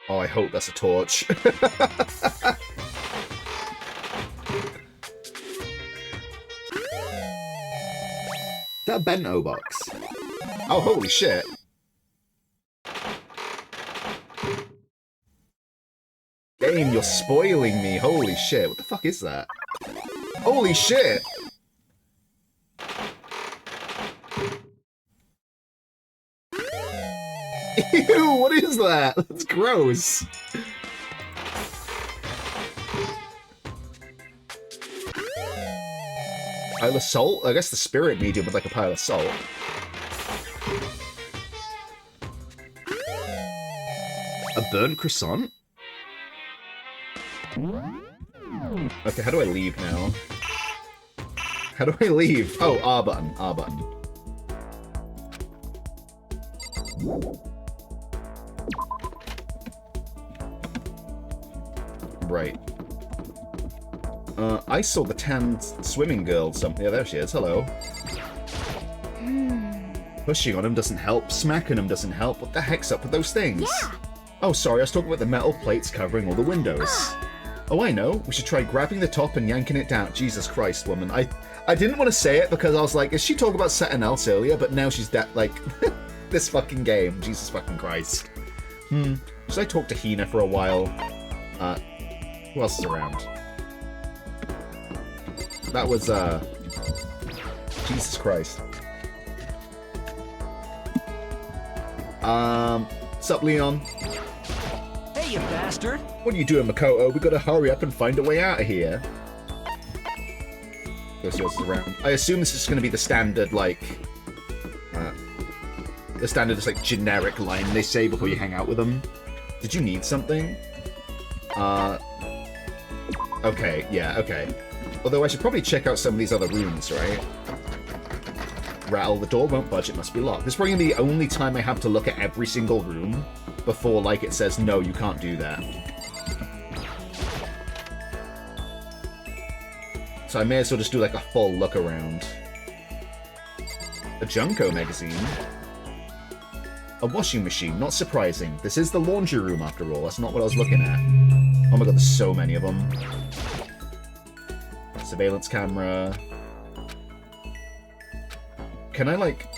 Oh, I hope that's a torch. That bento box. Oh, holy shit. Game, you're spoiling me. Holy shit. What the fuck is that? Holy shit! Ew, what is that? That's gross. Pile of salt? I guess the spirit medium would like a pile of salt. A burnt croissant? Okay, how do I leave now? How do I leave? Oh, R button, R button. Right. I saw the tan swimming girl something. Yeah, there she is. Hello. Pushing on him doesn't help. Smacking him doesn't help. What the heck's up with those things? Yeah. Oh, sorry. I was talking about the metal plates covering all the windows. Oh, I know. We should try grabbing the top and yanking it down. Jesus Christ, woman. I didn't want to say it because I was like, is she talking about something else earlier? But now she's like, this fucking game. Jesus fucking Christ. Should I talk to Hina for a while? Who else is around? That was, Jesus Christ. Sup, Leon? Hey, you bastard! What are you doing, Makoto? We gotta hurry up and find a way out of here. Go see what's around. I assume this is gonna be the standard, like... the standard, just, like, generic line they say before you hang out with them. Did you need something? Okay, yeah, okay. Although I should probably check out some of these other rooms, right? Rattle, the door won't budge, it must be locked. This is probably the only time I have to look at every single room before, like, it says, no, you can't do that. So I may as well just do, like, a full look around. A Junko magazine? A washing machine, not surprising. This is the laundry room, after all. That's not what I was looking at. Oh my god, there's so many of them. Surveillance camera. Can I, like...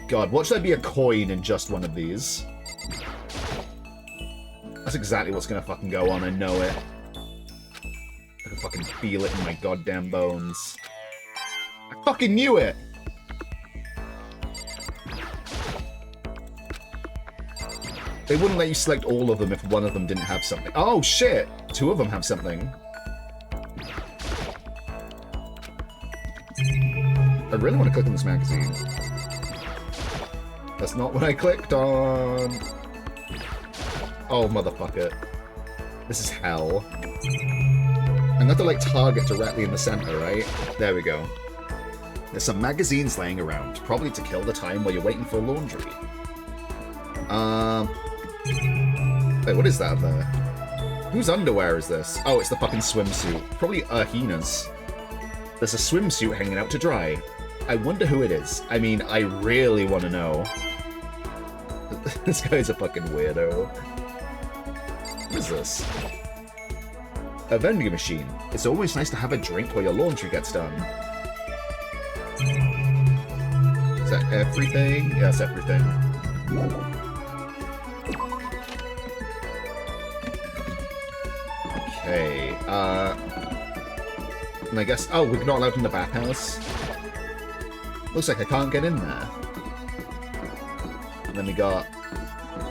God, what should I be a coin in just one of these? That's exactly what's gonna fucking go on, I know it. I can fucking feel it in my goddamn bones. I fucking knew it! They wouldn't let you select all of them if one of them didn't have something. Oh, shit! Two of them have something. I really want to click on this magazine. That's not what I clicked on. Oh, motherfucker. This is hell. I'm going to, like, target directly in the center, right? There we go. There's some magazines laying around, probably to kill the time while you're waiting for laundry. Wait, what is that up there? Whose underwear is this? Oh, it's the fucking swimsuit. Probably Hina's. There's a swimsuit hanging out to dry. I wonder who it is. I mean, I really want to know. This guy's a fucking weirdo. What is this? A vending machine. It's always nice to have a drink while your laundry gets done. Is that everything? Yeah, that's everything. Okay, and I guess... Oh, we're not allowed in the bathhouse? Looks like I can't get in there. And then we got...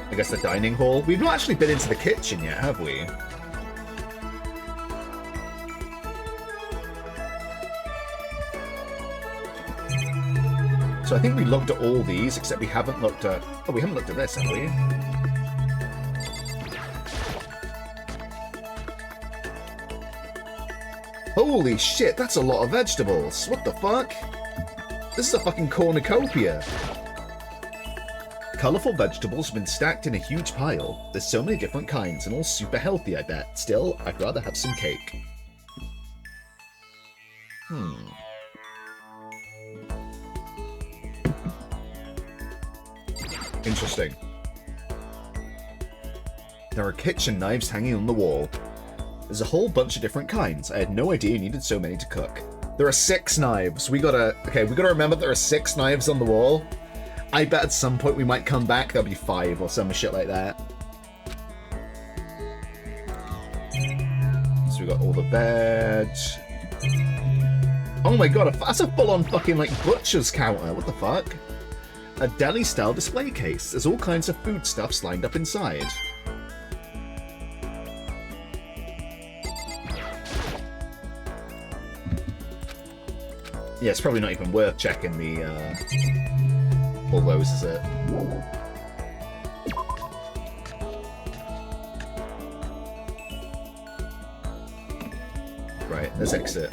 I guess the dining hall. We've not actually been into the kitchen yet, have we? So I think we looked at all these, except we haven't looked at... Oh, we haven't looked at this, have we? Holy shit, that's a lot of vegetables. What the fuck? This is a fucking cornucopia. Colourful vegetables have been stacked in a huge pile. There's so many different kinds, and all super healthy, I bet. Still, I'd rather have some cake. Interesting. There are kitchen knives hanging on the wall. There's a whole bunch of different kinds. I had no idea you needed so many to cook. There are 6 knives. We gotta remember there are 6 knives on the wall. I bet at some point we might come back, there'll be 5 or some shit like that. So we got all the veg. Oh my god, that's a full-on fucking, like, butcher's counter. What the fuck? A deli-style display case. There's all kinds of foodstuffs lined up inside. Yeah, it's probably not even worth checking the, all those, is it? Right, let's exit.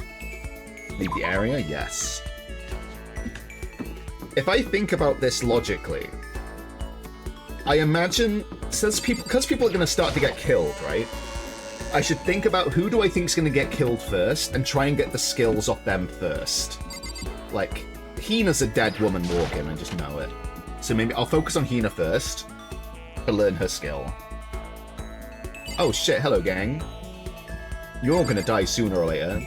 Leave the area? Yes. If I think about this logically, I imagine, because people are going to start to get killed, right? I should think about who do I think is going to get killed first and try and get the skills off them first. Like, Hina's a dead woman walking, I just know it. So maybe I'll focus on Hina first to learn her skill. Oh shit, hello gang. You're all going to die sooner or later.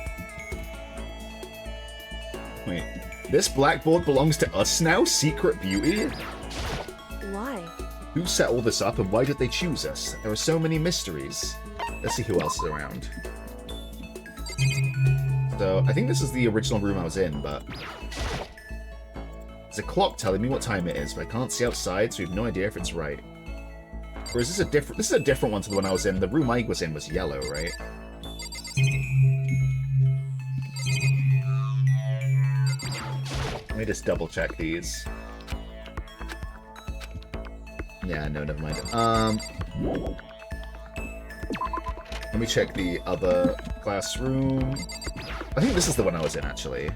Wait, this blackboard belongs to us now? Secret Beauty? Why? Who set all this up and why did they choose us? There are so many mysteries. Let's see who else is around. So, I think this is the original room I was in, but... There's a clock telling me what time it is, but I can't see outside, so we have no idea if it's right. Or is this a different... This is a different one to the one I was in. The room I was in was yellow, right? Let me just double check these. Yeah, no, never mind. Let me check the other classroom. I think this is the one I was in, actually.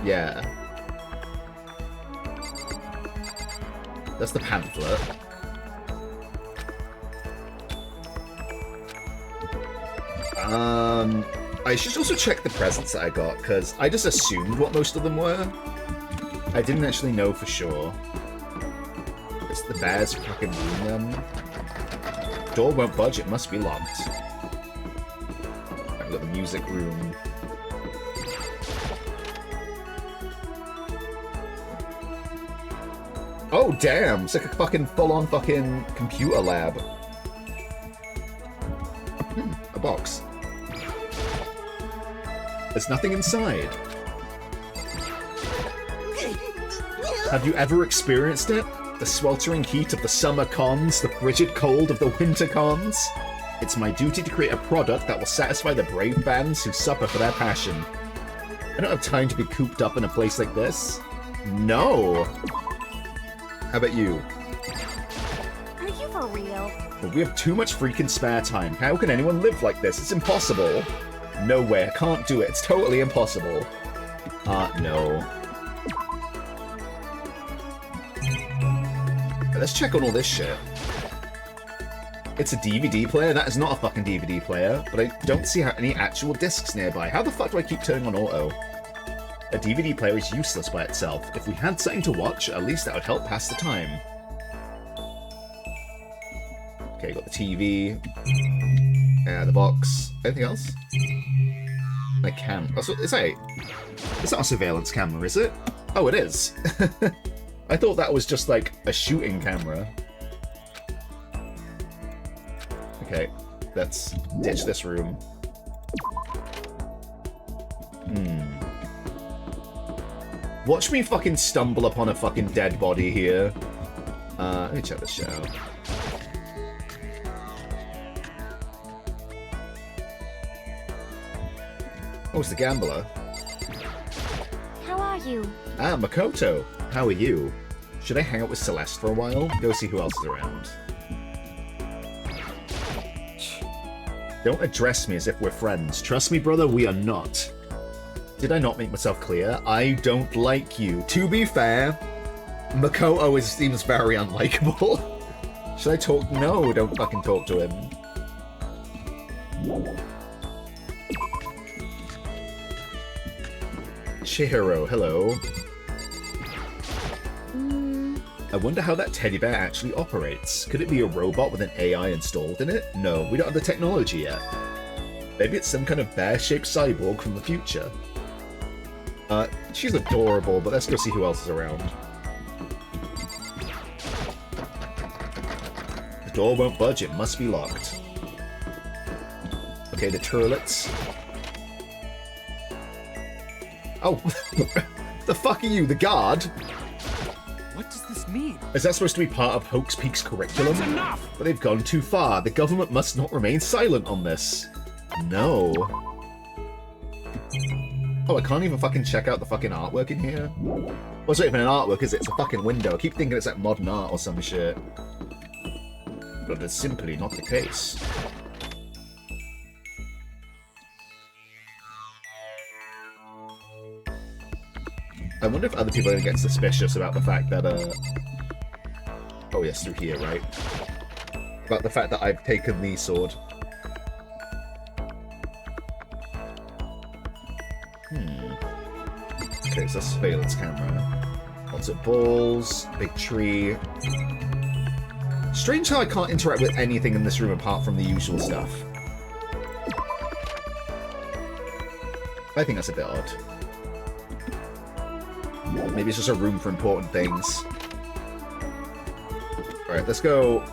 Yeah. That's the pamphlet. I should also check the presents that I got, because I just assumed what most of them were. I didn't actually know for sure. It's the bears fucking room then. Door won't budge, it must be locked. I've got the music room. Oh damn! It's like a fucking full-on fucking computer lab. A box. There's nothing inside. Have you ever experienced it? The sweltering heat of the summer cons, the frigid cold of the winter cons? It's my duty to create a product that will satisfy the brave fans who suffer for their passion. I don't have time to be cooped up in a place like this. No! How about you? Are you for real? But we have too much freaking spare time. How can anyone live like this? It's impossible. No way, I can't do it. It's totally impossible. No. Let's check on all this shit. It's a DVD player? That is not a fucking DVD player, but I don't see any actual discs nearby. How the fuck do I keep turning on auto? A DVD player is useless by itself. If we had something to watch, at least that would help pass the time. Okay, got the TV. The box. Anything else? A cam. That's what, it's not a surveillance camera, is it? Oh, it is. I thought that was just like a shooting camera. Okay, let's ditch this room. Watch me fucking stumble upon a fucking dead body here. Let me check this shit out. Oh, it's the gambler. How are you? Ah, Makoto. How are you? Should I hang out with Celeste for a while? Go see who else is around. Don't address me as if we're friends. Trust me, brother, we are not. Did I not make myself clear? I don't like you. To be fair, Makoto seems very unlikable. Should I talk? No, don't fucking talk to him. Chihiro, hello. I wonder how that teddy bear actually operates. Could it be a robot with an AI installed in it? No, we don't have the technology yet. Maybe it's some kind of bear-shaped cyborg from the future. She's adorable, but let's go see who else is around. The door won't budge, it must be locked. Okay, the turlets. Oh, the fuck are you, the guard? What does this mean? Is that supposed to be part of Hoax Peak's curriculum? That's enough! But they've gone too far. The government must not remain silent on this. No. Oh, I can't even fucking check out the fucking artwork in here. Well, it's not even an artwork, is it? It's a fucking window. I keep thinking it's like modern art or some shit. But it's simply not the case. I wonder if other people are gonna get suspicious about the fact that, oh yes, through here, right? About the fact that I've taken the sword. Okay, so surveillance camera. Lots of balls, big tree. Strange how I can't interact with anything in this room apart from the usual stuff. I think that's a bit odd. Maybe it's just a room for important things. Alright, let's go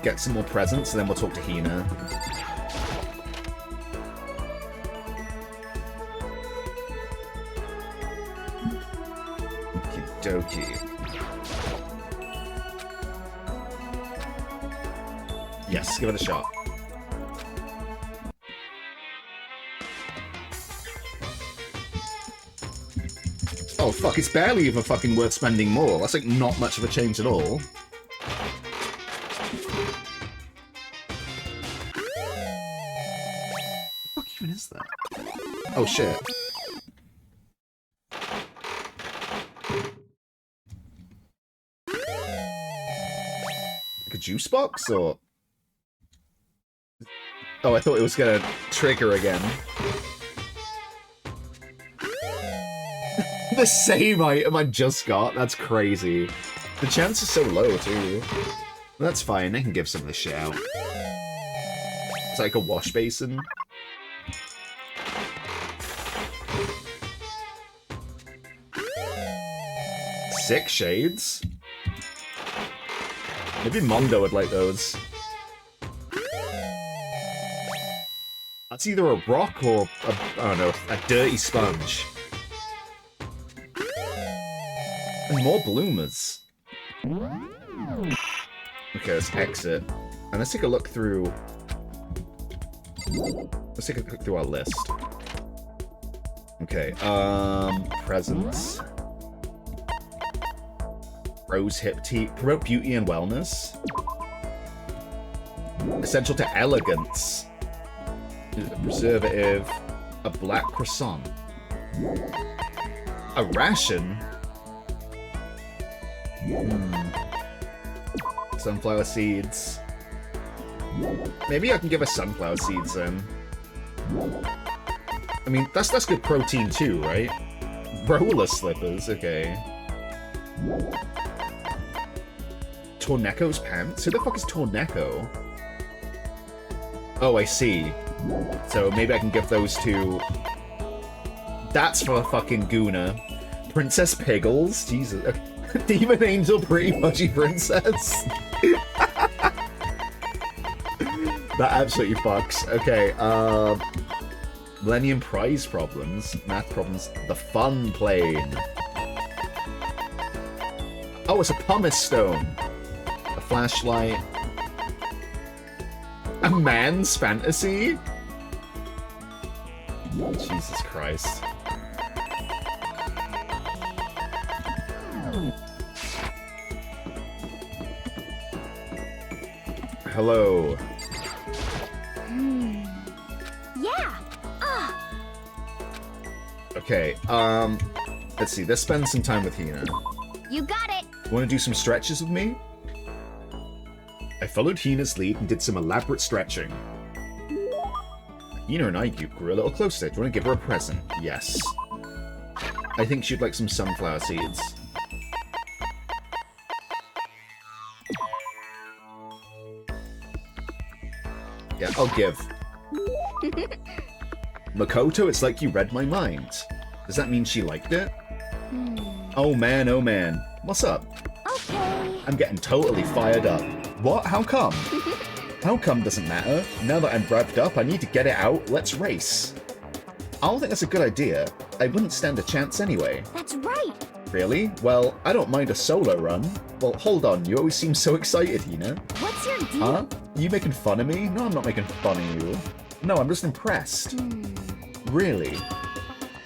get some more presents, and then we'll talk to Hina. Okie dokie. Yes, give it a shot. Oh fuck, it's barely even fucking worth spending more. That's like not much of a change at all. What the fuck even is that? Oh shit. Like a juice box, or...? Oh, I thought it was gonna trigger again. The same item I just got? That's crazy. The chance is so low, too. That's fine, I can give some of this shit out. It's like a wash basin. Six shades? Maybe Mondo would like those. That's either a rock or I don't know, a dirty sponge. And more bloomers. Okay, let's exit. And let's take a look through... Let's take a look through our list. Okay, presents. Rose hip tea. Promote beauty and wellness. Essential to elegance. A preservative. A black croissant. A ration? Sunflower seeds. Maybe I can give her sunflower seeds then. I mean, that's good protein too, right? Roller slippers, okay. Torneco's pants? Who the fuck is Torneco? Oh, I see. So maybe I can give those to... That's for fucking Guna. Princess Piggles? Jesus. Okay. Demon Angel Pretty Pudgy Princess? That absolutely fucks. Okay, Millennium Prize problems. Math problems. The fun plane. Oh, it's a pumice stone. A flashlight. A man's fantasy? Jesus Christ. Hello. Yeah. Okay, let's see. Let's spend some time with Hina. You got it. Want to do some stretches with me? I followed Hina's lead and did some elaborate stretching. Hina and I grew a little closer. Do you want to give her a present? Yes. I think she'd like some sunflower seeds. Yeah, I'll give. Makoto, it's like you read my mind. Does that mean she liked it? Oh man, oh man. What's up? Okay. I'm getting totally fired up. What? How come? How come doesn't matter. Now that I'm revved up, I need to get it out. Let's race. I don't think that's a good idea. I wouldn't stand a chance anyway. That's right. Really? Well, I don't mind a solo run. Well, hold on. You always seem so excited, Hina. What's your deal? Huh? You making fun of me? No, I'm not making fun of you. No, I'm just impressed. Really?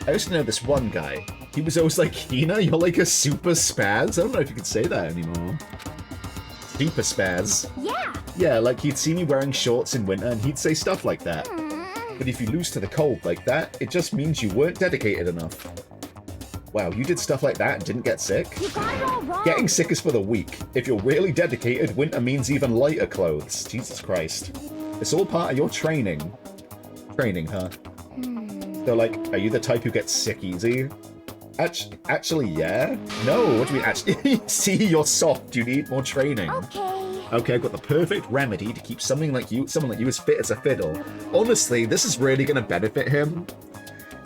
I used to know this one guy. He was always like, Hina, you're like a super spaz? I don't know if you could say that anymore. Super spaz. Yeah. Yeah, like he'd see me wearing shorts in winter and he'd say stuff like that. But if you lose to the cold like that, it just means you weren't dedicated enough. Wow, you did stuff like that and didn't get sick? You got it all wrong. Getting sick is for the weak. If you're really dedicated, winter means even lighter clothes. Jesus Christ. It's all part of your training. Training, huh? So, like, are you the type who gets sick easy? Actually, yeah? No, what do you mean, actually? See, you're soft. You need more training. Okay. Okay, I've got the perfect remedy to keep someone like you as fit as a fiddle. Honestly, this is really going to benefit him.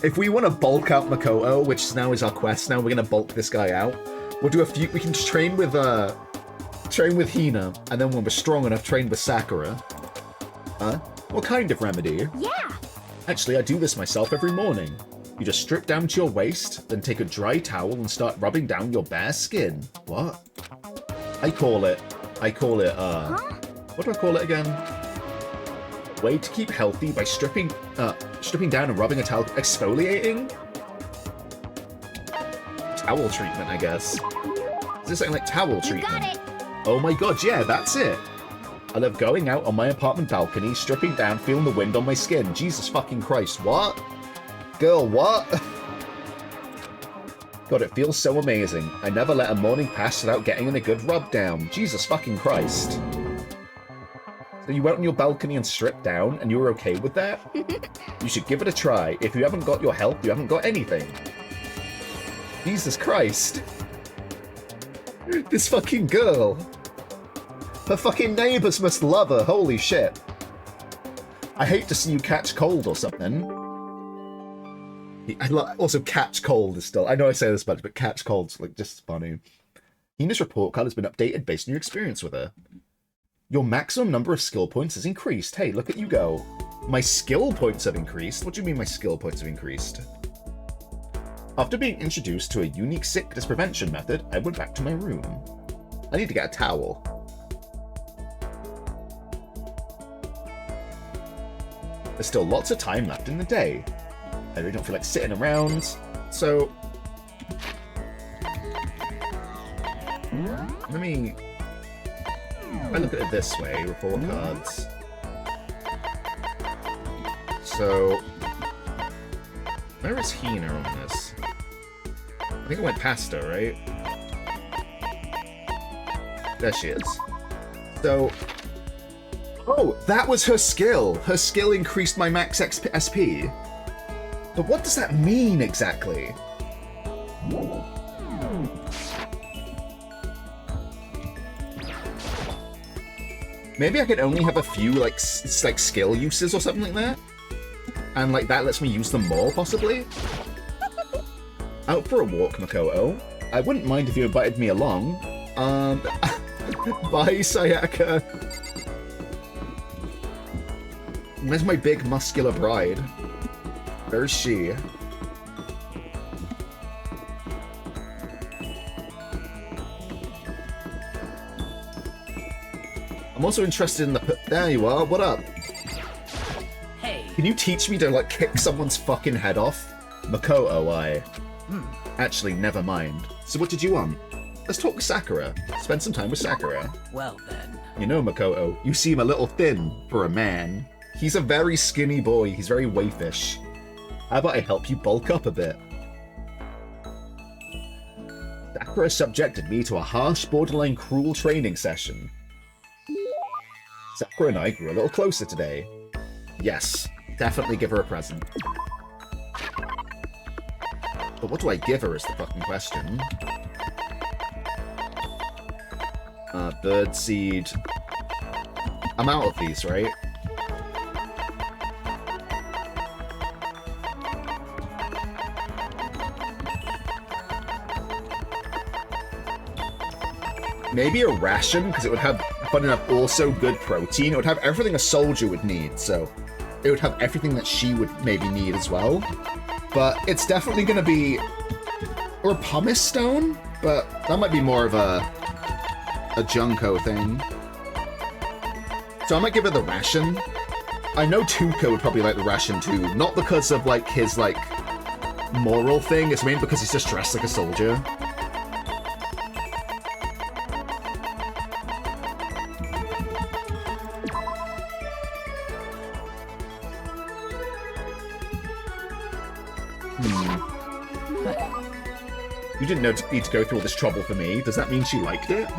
If we want to bulk out Makoto, which now is our quest now, we're going to bulk this guy out. We'll do a few, we can train with Hina, and then when we're strong enough, train with Sakura. Huh? What kind of remedy? Yeah. Actually, I do this myself every morning. You just strip down to your waist, then take a dry towel and start rubbing down your bare skin. What? I call it, what do I call it again? Way to keep healthy by stripping down and rubbing a towel. Exfoliating? Towel treatment, I guess. Is this something like towel treatment? You got it. Oh my god, yeah, that's it. I love going out on my apartment balcony, stripping down, feeling the wind on my skin. Jesus fucking Christ, what? Girl, what? God, it feels so amazing. I never let a morning pass without getting in a good rub down. Jesus fucking Christ. So you went on your balcony and stripped down, and you were okay with that? You should give it a try. If you haven't got your help, you haven't got anything. Jesus Christ. This fucking girl. Her fucking neighbors must love her, holy shit. I hate to see you catch cold or something. Also, catch cold is still... I know I say this much, but catch cold's like just funny. Hina's report card has been updated based on your experience with her. Your maximum number of skill points has increased. Hey, look at you go. My skill points have increased? What do you mean my skill points have increased? After being introduced to a unique sickness prevention method, I went back to my room. I need to get a towel. There's still lots of time left in the day. I really don't feel like sitting around, so... Let me... I look at it this way, report cards. So... Where is Hina on this? I think I went past her, right? There she is. So... Oh, that was her skill! Her skill increased my max SP. But what does that mean exactly? Maybe I could only have a few like skill uses or something like that, and like that lets me use them more possibly. Out for a walk, Makoto. I wouldn't mind if you invited me along. Bye, Sayaka. Where's my big muscular bride? Where's she? I'm also interested in the... There you are, what up? Hey. Can you teach me to, like, kick someone's fucking head off? Makoto, Actually, never mind. So what did you want? Let's talk with Sakura. Spend some time with Sakura. Well then. You know, Makoto, you seem a little thin for a man. He's a very skinny boy. He's very waifish. How about I help you bulk up a bit? Sakura subjected me to a harsh, borderline cruel training session. Sakura and I grew a little closer today. Yes, definitely give her a present. But what do I give her is the fucking question. Birdseed. I'm out of these, right? Maybe a ration, because it would have, fun enough, also good protein. It would have everything a soldier would need, so it would have everything that she would maybe need as well. But it's definitely going to be... Or a pumice stone? But that might be more of a Junko thing. So I might give her the ration. I know Tuco would probably like the ration too. Not because of, like, his, like, moral thing. It's mainly because he's just dressed like a soldier. You didn't need to go through all this trouble for me. Does that mean she liked it?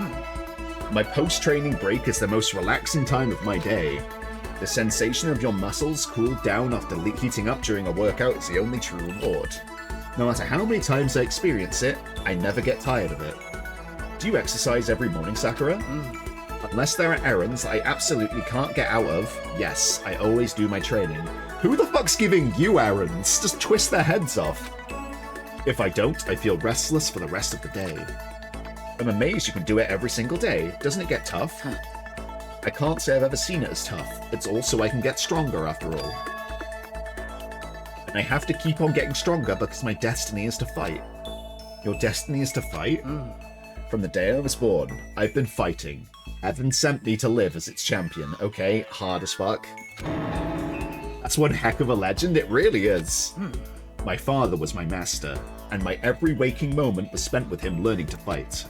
My post-training break is the most relaxing time of my day. The sensation of your muscles cooled down after heating up during a workout is the only true reward. No matter how many times I experience it, I never get tired of it. Do you exercise every morning, Sakura? Unless there are errands I absolutely can't get out of, yes, I always do my training. Who the fuck's giving you errands? Just twist their heads off. If I don't, I feel restless for the rest of the day. I'm amazed you can do it every single day. Doesn't it get tough? I can't say I've ever seen it as tough. It's also I can get stronger after all. And I have to keep on getting stronger because my destiny is to fight. Your destiny is to fight? From the day I was born, I've been fighting. Heaven sent me to live as its champion, okay? Hard as fuck. That's one heck of a legend, it really is. My father was my master, and my every waking moment was spent with him learning to fight.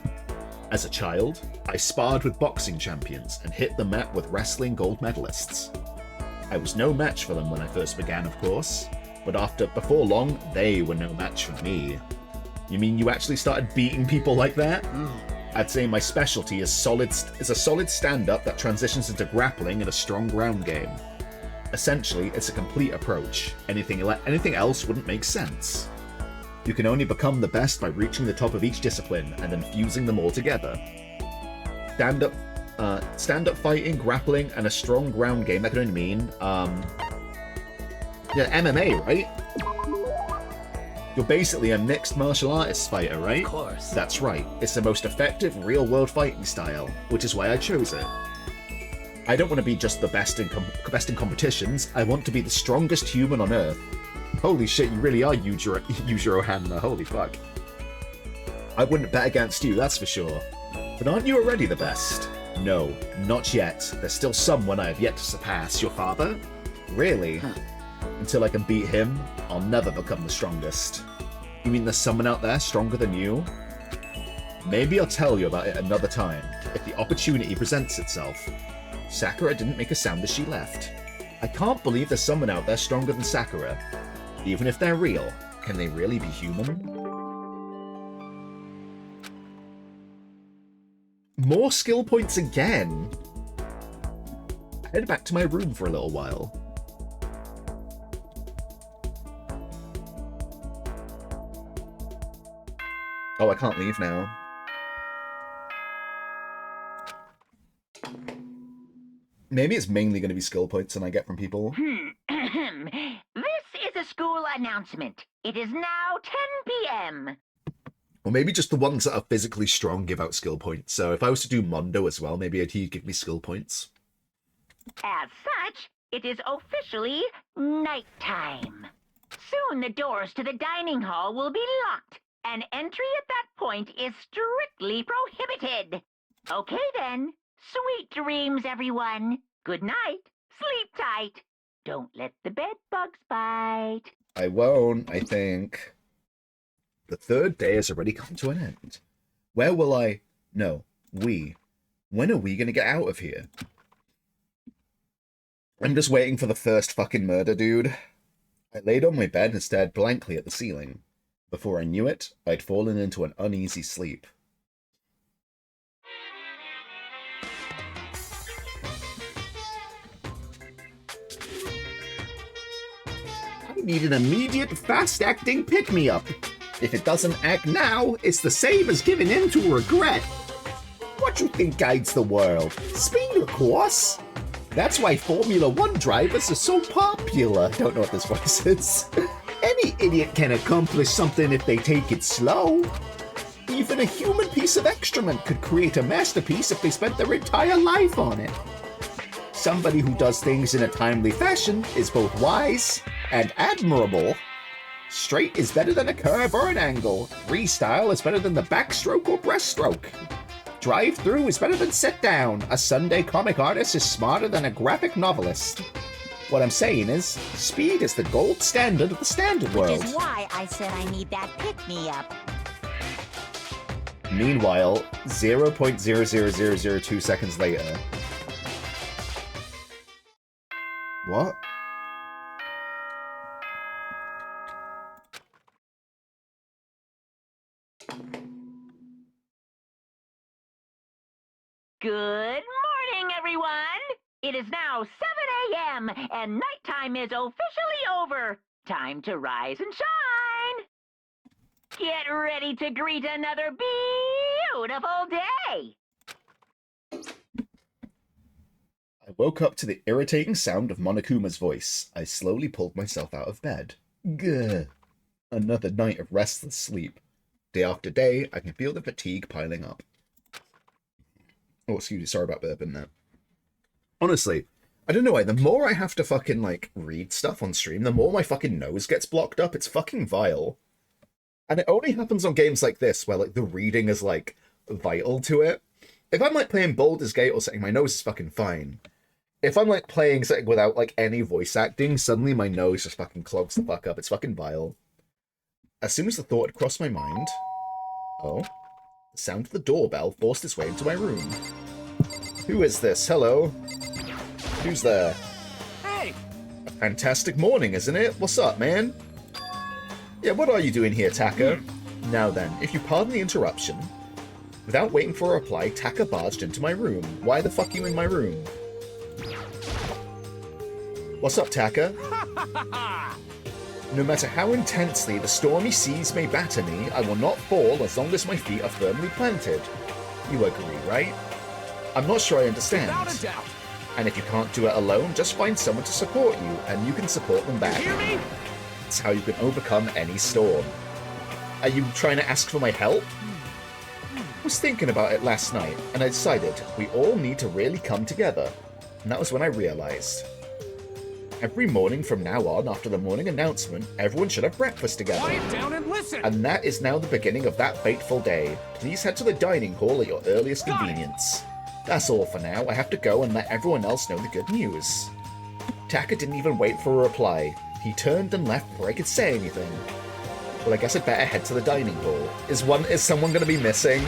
As a child, I sparred with boxing champions and hit the mat with wrestling gold medalists. I was no match for them when I first began, of course, but before long, they were no match for me. You mean you actually started beating people like that? I'd say my specialty is a solid stand-up that transitions into grappling and a strong ground game. Essentially, it's a complete approach. Anything else wouldn't make sense. You can only become the best by reaching the top of each discipline and then fusing them all together. Stand-up fighting, grappling, and a strong ground game, that could only mean, MMA, right? You're basically a mixed martial artist fighter, right? Of course. That's right. It's the most effective real-world fighting style, which is why I chose it. I don't want to be just the best in competitions. I want to be the strongest human on Earth. Holy shit, you really are Yujiro Hanma. Holy fuck. I wouldn't bet against you, that's for sure. But aren't you already the best? No, not yet. There's still someone I have yet to surpass. Your father? Really? Until I can beat him, I'll never become the strongest. You mean there's someone out there stronger than you? Maybe I'll tell you about it another time, if the opportunity presents itself. Sakura didn't make a sound as she left. I can't believe there's someone out there stronger than Sakura. Even if they're real, can they really be human? More skill points again! I head back to my room for a little while. Oh, I can't leave now. Maybe it's mainly going to be skill points and I get from people. This is a school announcement. It is now 10 p.m. Or maybe just the ones that are physically strong give out skill points. So if I was to do Mondo as well, maybe he'd give me skill points. As such, it is officially nighttime. Soon the doors to the dining hall will be locked, and entry at that point is strictly prohibited. Okay then. Sweet dreams, everyone. Good night. Sleep tight. Don't let the bed bugs bite. I won't, I think. The third day has already come to an end. Where will I... No, we. When are we going to get out of here? I'm just waiting for the first fucking murder, dude. I laid on my bed and stared blankly at the ceiling. Before I knew it, I'd fallen into an uneasy sleep. I need an immediate, fast-acting pick-me-up. If it doesn't act now, it's the same as giving in to regret. What you think guides the world? Speed, of course. That's why Formula 1 drivers are so popular. Don't know what this voice is. Any idiot can accomplish something if they take it slow. Even a human piece of excrement could create a masterpiece if they spent their entire life on it. Somebody who does things in a timely fashion is both wise and admirable. Straight is better than a curve or an angle. Freestyle is better than the backstroke or breaststroke. Drive-through is better than sit-down. A Sunday comic artist is smarter than a graphic novelist. What I'm saying is, speed is the gold standard of the standard world. Which is why I said I need that pick-me-up. Meanwhile, 0.00002 seconds later. What? Good morning, everyone! It is now 7 a.m., and nighttime is officially over. Time to rise and shine! Get ready to greet another beautiful day! I woke up to the irritating sound of Monokuma's voice. I slowly pulled myself out of bed. Gah. Another night of restless sleep. Day after day, I can feel the fatigue piling up. Oh, excuse me, sorry about burping there. Honestly, I don't know why, the more I have to fucking, like, read stuff on stream, the more my fucking nose gets blocked up. It's fucking vile. And it only happens on games like this, where, like, the reading is, like, vital to it. If I'm, like, playing Baldur's Gate or something, my nose is fucking fine. If I'm, like, playing something without, like, any voice acting, suddenly my nose just fucking clogs the fuck up. It's fucking vile. As soon as the thought had crossed my mind... Oh? The sound of the doorbell forced its way into my room. Who is this? Hello? Who's there? Hey! A fantastic morning, isn't it? What's up, man? Yeah, what are you doing here, Taka? Now then, if you pardon the interruption. Without waiting for a reply, Taka barged into my room. Why the fuck are you in my room? What's up, Taka? No matter how intensely the stormy seas may batter me, I will not fall as long as my feet are firmly planted. You agree, right? I'm not sure I understand. Without a doubt. And if you can't do it alone, just find someone to support you, and you can support them back. You hear me? It's how you can overcome any storm. Are you trying to ask for my help? I was thinking about it last night, and I decided we all need to really come together. And that was when I realized. Every morning from now on, after the morning announcement, everyone should have breakfast together. Quiet down and listen! And that is now the beginning of that fateful day. Please head to the dining hall at your earliest Got it. convenience. That's all for now. I have to go and let everyone else know the good news. Taka didn't even wait for a reply. He turned and left before I could say anything. Well, I guess I'd better head to the dining hall. Is someone gonna be missing?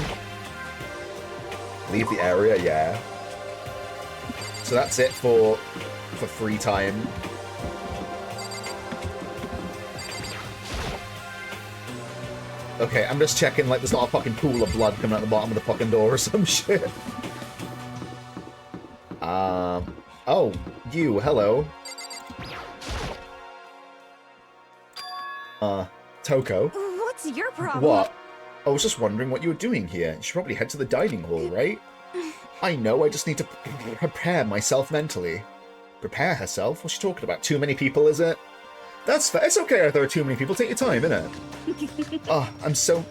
Leave the area, yeah. So that's it for free time. Okay, I'm just checking, like, there's not a fucking pool of blood coming out the bottom of the fucking door or some shit. Oh, you, hello. Toko. What's your problem? What? I was just wondering what you were doing here. You should probably head to the dining hall, right? I know, I just need to prepare myself mentally. Prepare herself? What's she talking about? Too many people, is it? That's fair. It's okay if there are too many people. Take your time, innit? Oh, I'm so...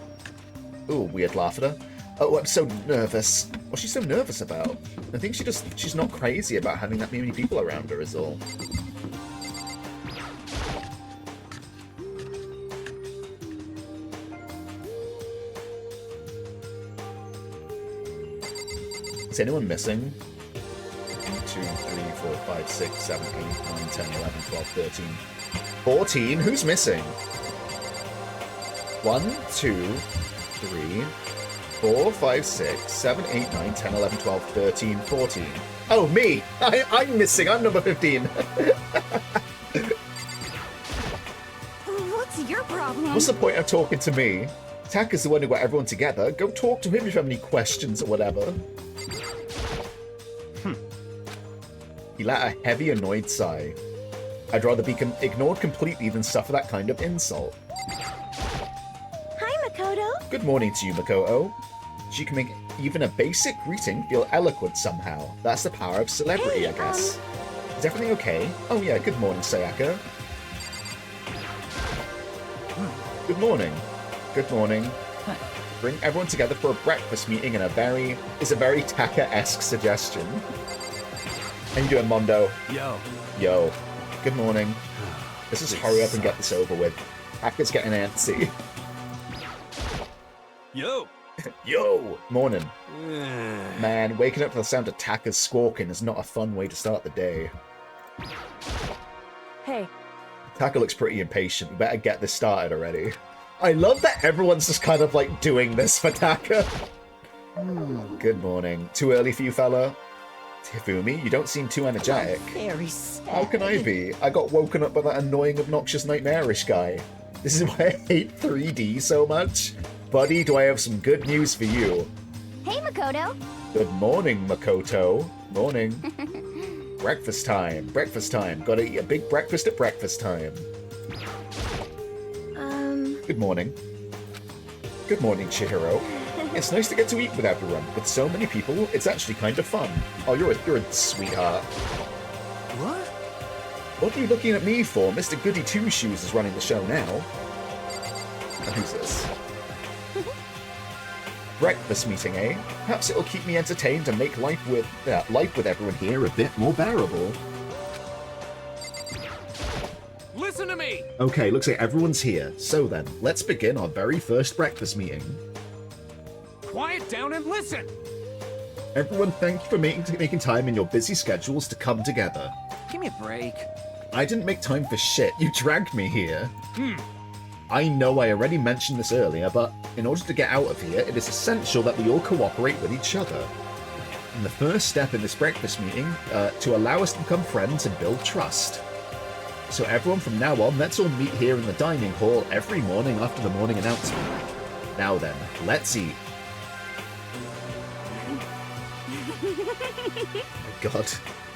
Ooh, weird laugh at her. Oh, I'm so nervous. What's she so nervous about? I think she's not crazy about having that many people around her is all. Is anyone missing? 2, 3, 4, 5, 6, 7, 8, 9, 10, 11, 12, 13. 14? Who's missing? 1, 2, 3, 4, 5, 6, 7, 8, 9, 10, 11, 12, 13, 14. Oh, me! I'm missing. I'm number 15. What's your problem? What's the point of talking to me? Taka's the one who got everyone together. Go talk to him if you have any questions or whatever. He let a heavy, annoyed sigh. I'd rather be ignored completely than suffer that kind of insult. Hi, Makoto. Good morning to you, Makoto. She can make even a basic greeting feel eloquent somehow. That's the power of celebrity, Hey, I guess. Is everything okay? Oh yeah, good morning, Sayaka. Good morning. Good morning. Bring everyone together for a breakfast meeting is a very Taka-esque suggestion. How you doing, Mondo? Yo. Yo. Good morning. Let's just hurry up and get this over with. Taka's getting antsy. Yo. Yo! Morning. Man, waking up to the sound of Taka's squawking is not a fun way to start the day. Hey. Taka looks pretty impatient. We better get this started already. I love that everyone's just kind of like doing this for Taka. Good morning. Too early for you, fella? Hifumi, you don't seem too energetic. Very sad. How can I be? I got woken up by that annoying, obnoxious, nightmarish guy. This is why I hate 3D so much. Buddy, do I have some good news for you? Hey, Makoto. Good morning, Makoto. Morning. Breakfast time. Breakfast time. Gotta eat a big breakfast at breakfast time. Good morning. Good morning, Chihiro. It's nice to get to eat with everyone. With so many people, it's actually kind of fun. Oh, you're a sweetheart. What? What are you looking at me for? Mr. Goody Two-Shoes is running the show now. Who's this? Breakfast meeting, eh? Perhaps it'll keep me entertained and make life with everyone here a bit more bearable. Listen to me! Okay, looks like everyone's here. So then, let's begin our very first breakfast meeting. Quiet down and listen! Everyone, thank you for making time in your busy schedules to come together. Give me a break. I didn't make time for shit. You dragged me here. I know I already mentioned this earlier, but in order to get out of here, it is essential that we all cooperate with each other. And the first step in this breakfast meeting, to allow us to become friends and build trust. So everyone from now on, let's all meet here in the dining hall every morning after the morning announcement. Now then, let's eat. God,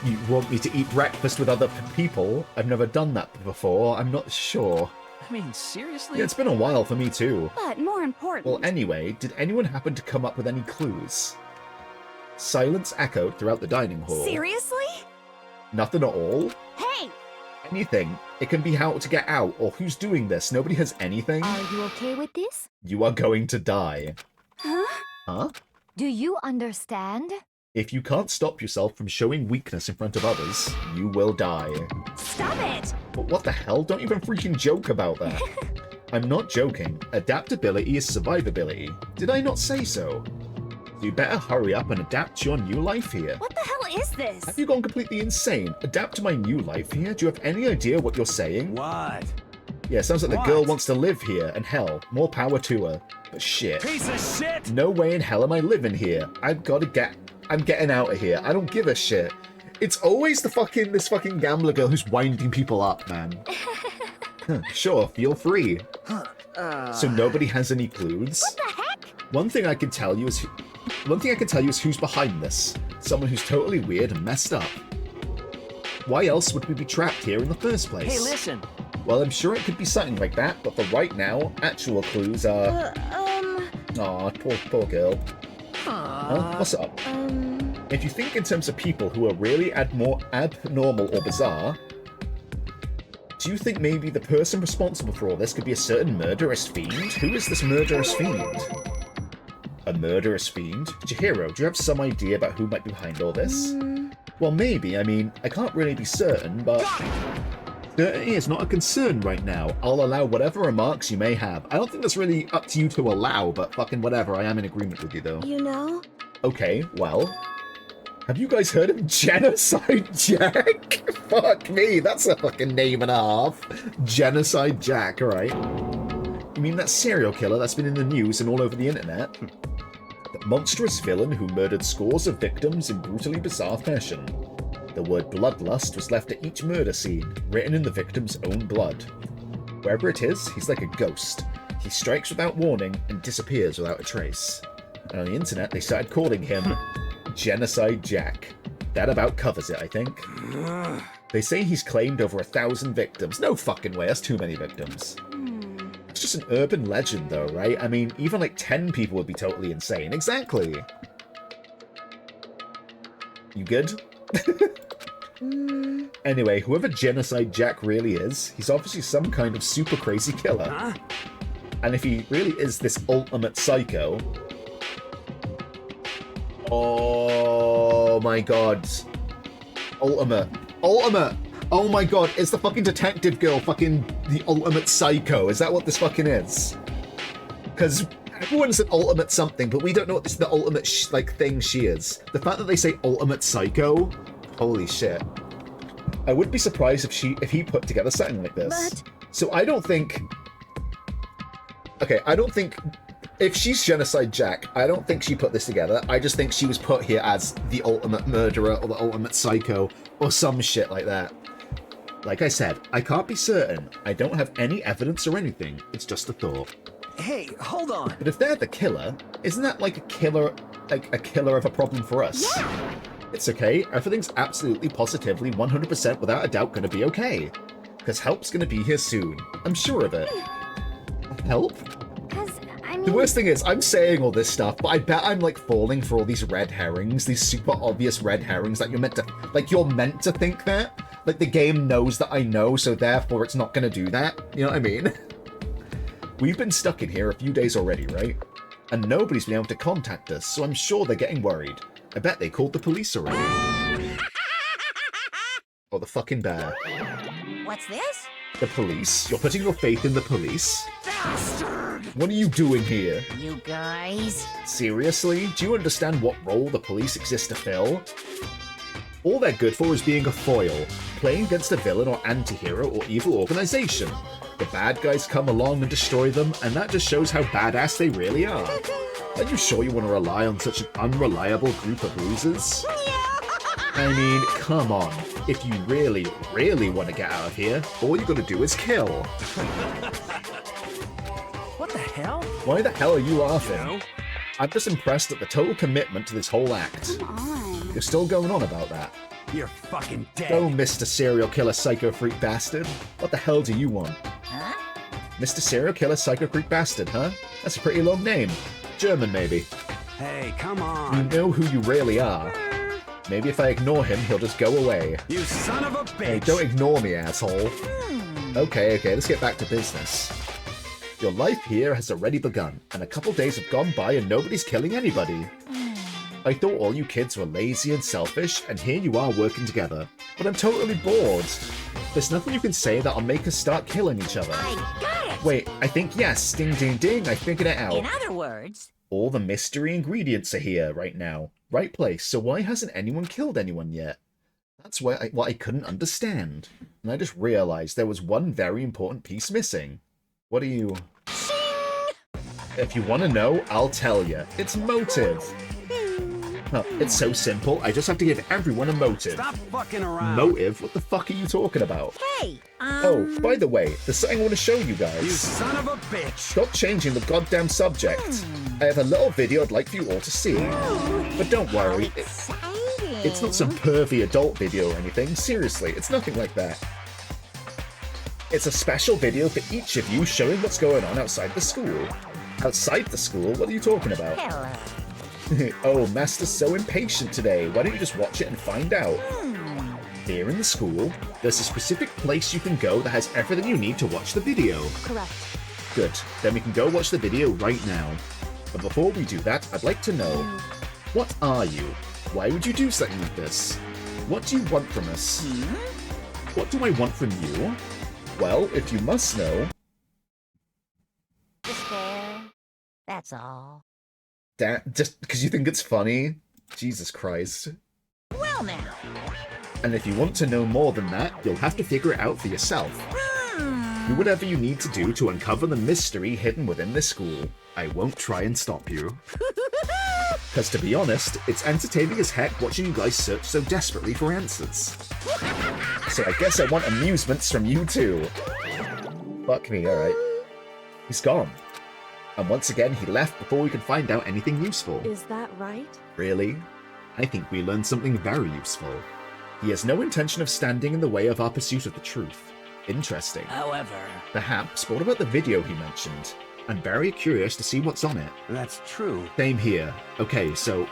you want me to eat breakfast with other people? I've never done that before. I'm not sure. I mean, seriously? Yeah, it's been a while for me too. But more important. Well, anyway, did anyone happen to come up with any clues? Silence echoed throughout the dining hall. Seriously? Nothing at all? Hey! Anything. It can be how to get out, or who's doing this. Nobody has anything. Are you okay with this? You are going to die. Huh? Huh? Do you understand? If you can't stop yourself from showing weakness in front of others, you will die. Stop it! But what the hell? Don't even freaking joke about that. I'm not joking. Adaptability is survivability. Did I not say so? You better hurry up and adapt to your new life here. What the hell is this? Have you gone completely insane? Adapt to my new life here? Do you have any idea what you're saying? What? Yeah, sounds like the What? girl wants to live here, and hell, more power to her. But shit. Piece of shit! No way in hell am I living here. I'm getting out of here. I don't give a shit. It's always this fucking gambler girl who's winding people up, man. Sure, feel free. So nobody has any clues? What the heck? One thing I can tell you is who's behind this. Someone who's totally weird and messed up. Why else would we be trapped here in the first place? Hey, listen! Well, I'm sure it could be something like that, but for right now, actual clues are... Aw, poor girl. Huh? What's up? If you think in terms of people who are really abnormal or bizarre, do you think maybe the person responsible for all this could be a certain murderous fiend? Who is this murderous fiend? A murderous fiend? Chihiro, do you have some idea about who might be behind all this? Well, maybe. I mean, I can't really be certain, but... certainty is not a concern right now. I'll allow whatever remarks you may have. I don't think that's really up to you to allow, but fucking whatever. I am in agreement with you, though. You know? Okay, well... have you guys heard of Genocide Jack? Fuck me, that's a fucking name and a half. Genocide Jack, alright. You mean that serial killer that's been in the news and all over the internet? The monstrous villain who murdered scores of victims in brutally bizarre fashion. The word bloodlust was left at each murder scene, written in the victim's own blood. Wherever it is, he's like a ghost. He strikes without warning and disappears without a trace. And on the internet, they started calling him Genocide Jack. That about covers it, I think. They say he's claimed over 1,000 victims. No fucking way, that's too many victims. It's just an urban legend though, right? I mean, even like 10 people would be totally insane. Exactly. You good? Anyway, whoever Genocide Jack really is, he's obviously some kind of super crazy killer. Huh? And if he really is this ultimate psycho... oh my god. Ultimate. Oh my god, is the fucking detective girl fucking the ultimate psycho? Is that what this fucking is? Because everyone's an ultimate something, but we don't know what the ultimate thing she is. The fact that they say ultimate psycho, holy shit. I wouldn't be surprised if he put together something like this. But... so I don't think... okay, I don't think... if she's Genocide Jack, I don't think she put this together. I just think she was put here as the ultimate murderer or the ultimate psycho or some shit like that. Like I said, I can't be certain. I don't have any evidence or anything. It's just a thought. Hey, hold on! But if they're the killer, isn't that like a killer like a killer of a problem for us. Yeah. It's okay. Everything's absolutely, positively, 100% without a doubt gonna be okay. Because help's gonna be here soon. I'm sure of it. Help? Because, I The mean... worst thing is, I'm saying all this stuff, but I bet I'm, like, falling for all these red herrings, these super obvious red herrings that you're meant to... Like, you're meant to think that. Like, the game knows that I know, so therefore it's not gonna do that. You know what I mean? We've been stuck in here a few days already, right? And nobody's been able to contact us, so I'm sure they're getting worried. I bet they called the police already. Or the fucking bear. What's this? The police? You're putting your faith in the police? Bastard! What are you doing here? You guys? Seriously? Do you understand what role the police exist to fill? All they're good for is being a foil, playing against a villain or anti-hero or evil organization. The bad guys come along and destroy them, and that just shows how badass they really are. Are you sure you want to rely on such an unreliable group of losers? I mean, come on. If you really, really want to get out of here, all you gotta do is kill. What the hell? Why the hell are you laughing? No. I'm just impressed at the total commitment to this whole act. Come on. You're still going on about that. You're fucking dead. Oh, Mr. Serial Killer Psycho Freak Bastard. What the hell do you want? Huh? Mr. Serial Killer Psycho Freak Bastard, huh? That's a pretty long name. German, maybe. Hey, come You on. know who you really are. Maybe if I ignore him, he'll just go away. You son of a bitch. Hey, don't ignore me, asshole. Okay, let's get back to business. Your life here has already begun, and a couple days have gone by and nobody's killing anybody. I thought all you kids were lazy and selfish, and here you are working together. But I'm totally bored. There's nothing you can say that'll make us start killing each other. I got it! Wait, I think yes. Ding, ding, ding. I figured it out. In other words, All the mystery ingredients are here right now. Right place. So why hasn't anyone killed anyone yet? That's what I couldn't understand. And I just realized there was one very important piece missing. What are you... If you want to know, I'll tell you. It's motive. Huh, it's so simple. I just have to give everyone a motive. Stop fucking around. Motive? What the fuck are you talking about? hey, Oh, by the way, there's something I want to show you You guys. son of a bitch. Stop changing the goddamn subject. I have a little video I'd like for you all to see. But don't worry, exciting. it's not some pervy adult video or anything. Seriously, it's nothing like that. It's a special video for each of you showing what's going on outside the school. Outside the school? What are you talking about? Hello. Oh, Master's so impatient today. Why don't you just watch it and find out? Here in the school, there's a specific place you can go that has everything you need to watch the video. Correct. Good, then we can go watch the video right now. But before we do that, I'd like to know, what are you? Why would you do something like this? What do you want from us? What do I want from you? Well, if you must know... Just there. That's all. Just because you think it's funny? Jesus Christ. Well now. And if you want to know more than that, you'll have to figure it out for yourself. Do whatever you need to do to uncover the mystery hidden within this school. I won't try and stop you. Because to be honest, it's entertaining as heck watching you guys search so desperately for answers. So I guess I want amusements from you too. Fuck me, alright. He's gone. And once again, he left before we could find out anything useful. Is that right? Really? I think we learned something very useful. He has no intention of standing in the way of our pursuit of the truth. Interesting. However, Perhaps, what about the video he mentioned? I'm very curious to see what's on it. that's true. Same here. Okay, so...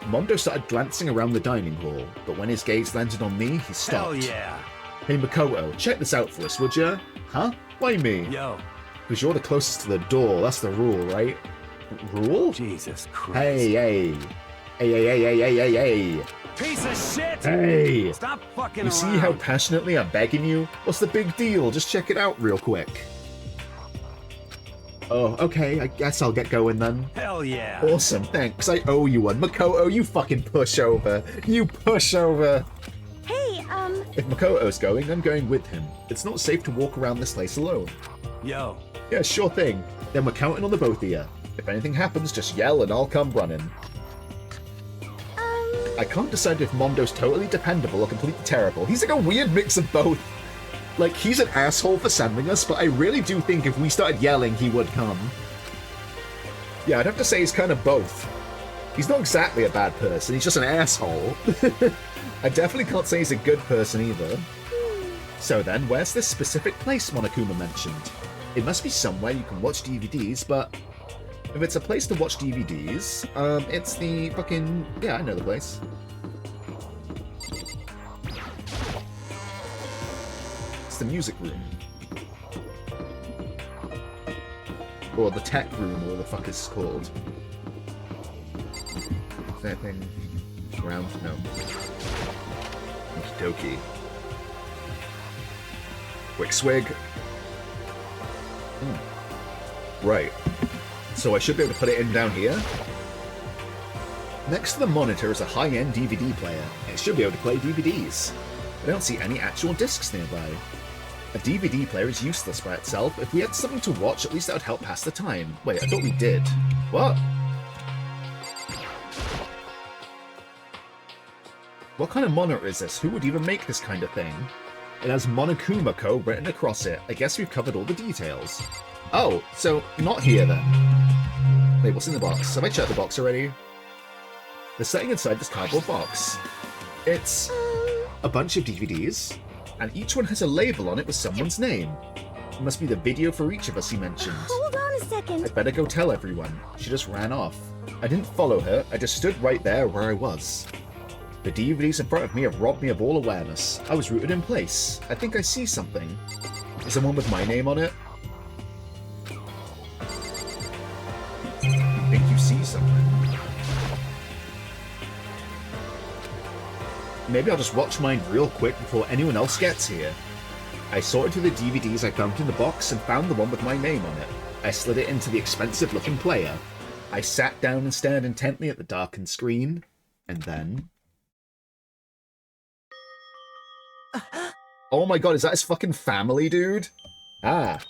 Mondo started glancing around the dining hall, but when his gaze landed on me, he stopped. Hell yeah. Hey Makoto, check this out for us, would ya? Huh? Why me? Yo, Because you're the closest to the door, that's the rule, right? Rule? Jesus Christ. Hey. Hey. Piece of shit! Hey! Stop fucking You around. see how passionately I'm begging you? What's the big deal? Just check it out real quick. Oh, okay, I guess I'll get going then. Hell yeah. Awesome, thanks. I owe you one. Makoto, you fucking pushover. You pushover. Hey, If Makoto's going, I'm going with him. It's not safe to walk around this place alone. Yo, Yeah, sure thing. Then we're counting on the both of you. If anything happens, just yell and I'll come running. I can't decide if Mondo's totally dependable or completely terrible. He's like a weird mix of both. Like, he's an asshole for sending us, but I really do think if we started yelling, he would come. Yeah, I'd have to say he's kind of both. He's not exactly a bad person, he's just an asshole. I definitely can't say he's a good person either. So then, where's this specific place Monokuma mentioned? It must be somewhere you can watch DVDs, but if it's a place to watch DVDs, it's the fucking... Yeah, I know the place. It's the music room. Or the tech room, or what the fuck it's called. Is that thing round? No. Okie dokie. Quick swig. Right. So I should be able to put it in down here. Next to the monitor is a high-end DVD player. It should be able to play DVDs. I don't see any actual discs nearby. A DVD player is useless by itself. If we had something to watch, at least that would help pass the time. Wait, I thought we did. What? What kind of monitor is this? Who would even make this kind of thing? It has Monokuma Co. written across it. I guess we've covered all the details. Oh, so not here then. Wait, what's in the box? Have I checked the box already? There's something inside this cardboard box. It's a bunch of DVDs, and each one has a label on it with someone's name. It must be the video for each of us he mentioned. Hold on a second. I'd better go tell everyone. She just ran off. I didn't follow her, I just stood right there where I was. The DVDs in front of me have robbed me of all awareness. I was rooted in place. I think I see something. Is there one with my name on it? I think you see something. Maybe I'll just watch mine real quick before anyone else gets here. I sorted through the DVDs I found in the box and found the one with my name on it. I slid it into the expensive-looking player. I sat down and stared intently at the darkened screen, and then... Oh my god, is that his fucking family, dude? Ah.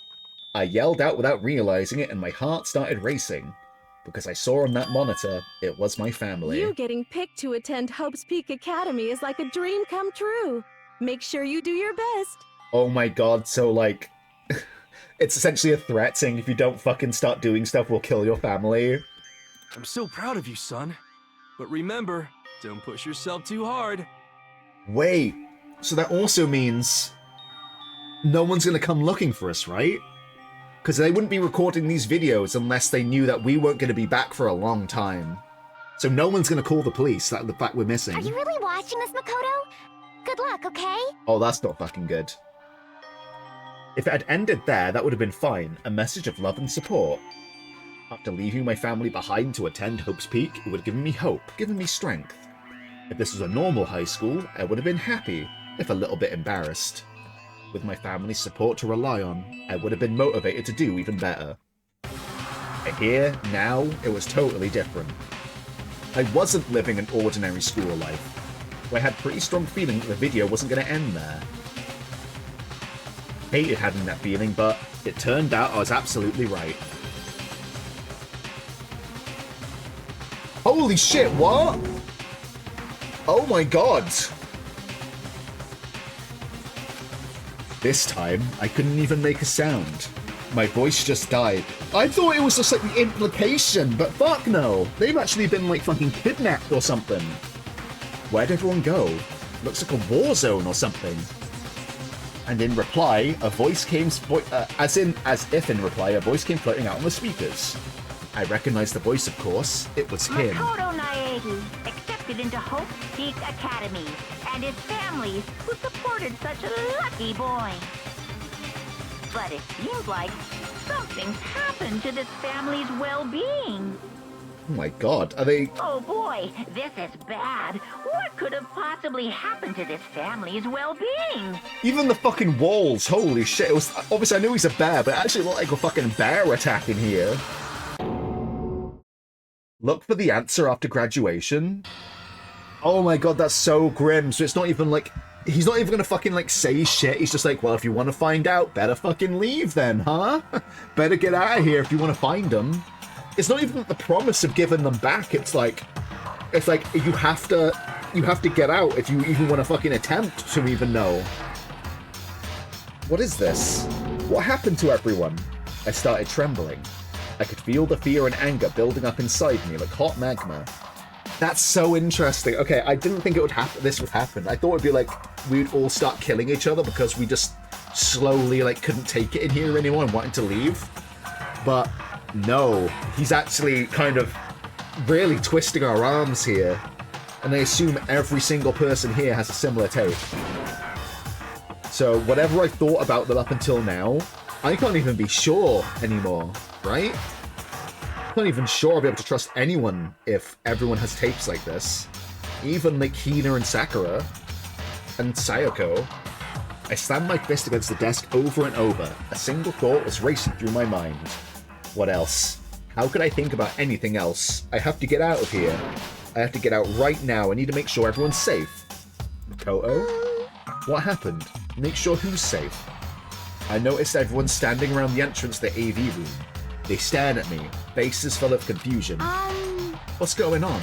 I yelled out without realizing it, and my heart started racing. Because I saw on that monitor, it was my family. You getting picked to attend Hope's Peak Academy is like a dream come true. Make sure you do your best. Oh my god, so like... it's essentially a threat saying if you don't fucking start doing stuff, we'll kill your family. I'm so proud of you, son. But remember, don't push yourself too hard. Wait, so that also means no one's gonna come looking for us, right? Because they wouldn't be recording these videos unless they knew that we weren't going to be back for a long time. So no one's going to call the police that the fact we're missing. Are you really watching this, Makoto? Good luck, okay? Oh, that's not fucking good. If it had ended there, that would have been fine. A message of love and support. After leaving my family behind to attend Hope's Peak, it would have given me hope, given me strength. If this was a normal high school, I would have been happy, if a little bit embarrassed. With my family's support to rely on, I would have been motivated to do even better. But here, now, it was totally different. I wasn't living an ordinary school life. I had pretty strong feeling that the video wasn't going to end there. Hated having that feeling, but it turned out I was absolutely right. Holy shit, what? Oh my god! This time, I couldn't even make a sound. My voice just died. I thought it was just like the implication, but fuck no. They've actually been like fucking kidnapped or something. Where'd everyone go? Looks like a war zone or something. And in reply, a voice came, as if in reply, a voice came floating out on the speakers. I recognized the voice, of course. It was him. Makoto Naegi, accepted into Hope Peak Academy, and his family, who supported such a lucky boy. But it seems like something's happened to this family's well-being. Oh my god, are they... Oh boy, this is bad. What could have possibly happened to this family's well-being? Even the fucking walls, holy shit. It was, obviously I knew he's a bear, but it actually looked like a fucking bear attacking here. Look for the answer after graduation. Oh my god, that's so grim. So it's not even like... He's not even gonna fucking like say shit. He's just like, well, if you want to find out, better fucking leave then, huh? Better get out of here if you want to find them. It's not even the promise of giving them back. It's like you have to get out if you even want to fucking attempt to even know. What is this? What happened to everyone? I started trembling. I could feel the fear and anger building up inside me like hot magma. That's so interesting. Okay, I didn't think it would happen. This would happen. I thought it'd be like we'd all start killing each other because we just slowly like couldn't take it in here anymore and wanted to leave. But no, he's actually kind of really twisting our arms here, and I assume every single person here has a similar take. So whatever I thought about them up until now, I can't even be sure anymore, right? I'm not even sure I'll be able to trust anyone if everyone has tapes like this. Even like Hina and Sakura and Sayoko. I slammed my fist against the desk over and over. A single thought was racing through my mind. What else? How could I think about anything else? I have to get out of here. I have to get out right now. I need to make sure everyone's safe. Makoto? What happened? Make sure who's safe? I noticed everyone standing around the entrance to the AV room. They stared at me, faces full of confusion. What's going on?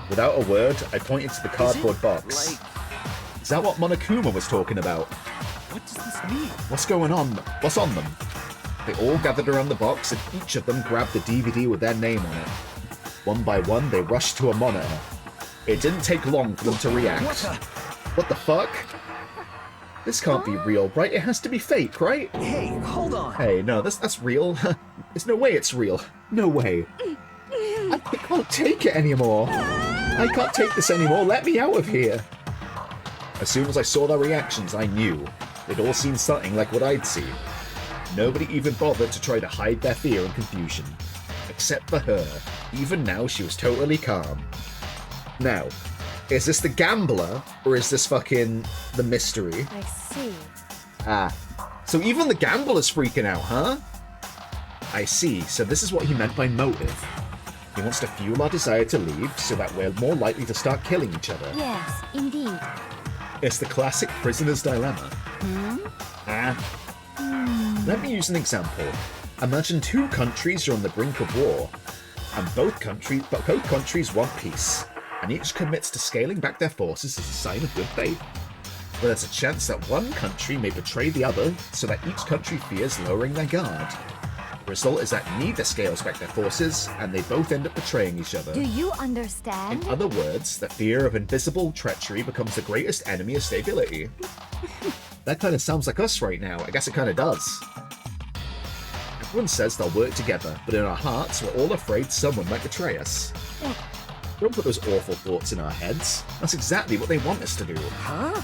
Without a word, I pointed to the cardboard box. Is that what Monokuma was talking about? What does this mean? What's going on? What's on them? They all gathered around the box, and each of them grabbed the DVD with their name on it. One by one, they rushed to a monitor. It didn't take long for them to react. What the fuck? This can't be real, right? It has to be fake, right? Hey, hold on. Hey, no, that's real. There's no way it's real. No way. I can't take it anymore. I can't take this anymore. Let me out of here. As soon as I saw their reactions, I knew. They'd all seen something like what I'd seen. Nobody even bothered to try to hide their fear and confusion. Except for her. Even now, she was totally calm. Now, is this the gambler, or is this fucking the mystery? I see. Ah. So even the gambler's freaking out, huh? I see. So this is what he meant by motive. He wants to fuel our desire to leave so that we're more likely to start killing each other. Yes, indeed. It's the classic prisoner's dilemma. Let me use an example. Imagine two countries are on the brink of war, and both countries want peace, and each commits to scaling back their forces as a sign of good faith. But there's a chance that one country may betray the other, so that each country fears lowering their guard. The result is that neither scales back their forces, and they both end up betraying each other. Do you understand? In other words, the fear of invisible treachery becomes the greatest enemy of stability. That kind of sounds like us right now. I guess it kind of does. Everyone says they'll work together, but in our hearts, we're all afraid someone might betray us. Don't put those awful thoughts in our heads. That's exactly what they want us to do. Huh?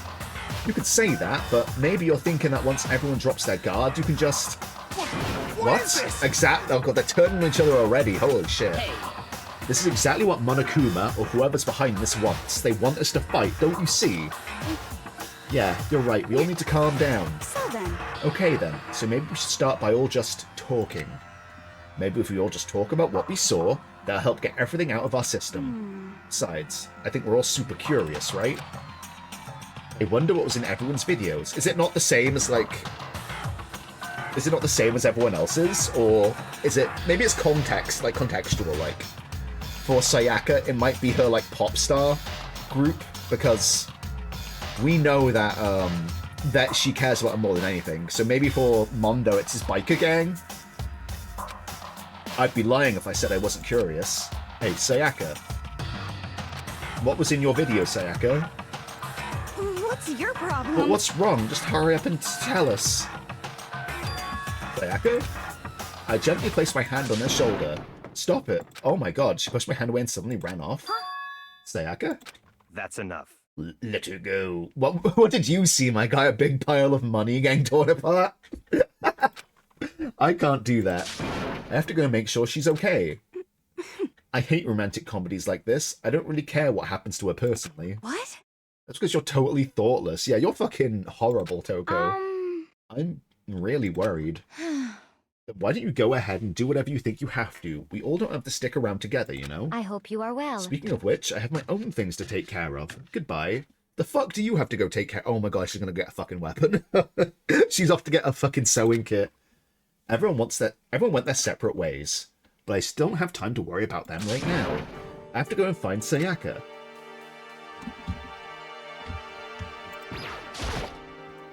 You could say that, but maybe you're thinking that once everyone drops their guard, you can just... What is this? Exactly. Oh god, they're turning on each other already. Holy shit. This is exactly what Monokuma, or whoever's behind this, wants. They want us to fight, don't you see? Yeah, you're right. We all need to calm down. So then. Okay then, so maybe we should start by all just talking. Maybe if we all just talk about what we saw, that'll help get everything out of our system. Besides, I think we're all super curious, right? I wonder what was in everyone's videos. Is it not the same as, like... Is it not the same as everyone else's? Or is it... Maybe it's context, like, contextual, like... For Sayaka, it might be her, like, pop star group, because we know that, that she cares about him more than anything. So maybe for Mondo, it's his biker gang? I'd be lying if I said I wasn't curious. Hey, Sayaka. What was in your video, Sayaka? What's your problem? But what's wrong? Just hurry up and tell us. Sayaka? I gently placed my hand on her shoulder. Stop it. Oh my god, she pushed my hand away and suddenly ran off. Sayaka? That's enough. Let her go. What did you see, my guy? A big pile of money getting torn apart? I can't do that. I have to go and make sure she's okay. I hate romantic comedies like this. I don't really care what happens to her personally. What? That's because you're totally thoughtless. Yeah, you're fucking horrible, Toko. I'm really worried. Why don't you go ahead and do whatever you think you have to? We all don't have to stick around together, you know? I hope you are well. Speaking of which, I have my own things to take care of. Goodbye. The fuck do you have to go take care? Oh my god, she's gonna get a fucking weapon. She's off to get a fucking sewing kit. Everyone went their separate ways. But I still don't have time to worry about them right now. I have to go and find Sayaka.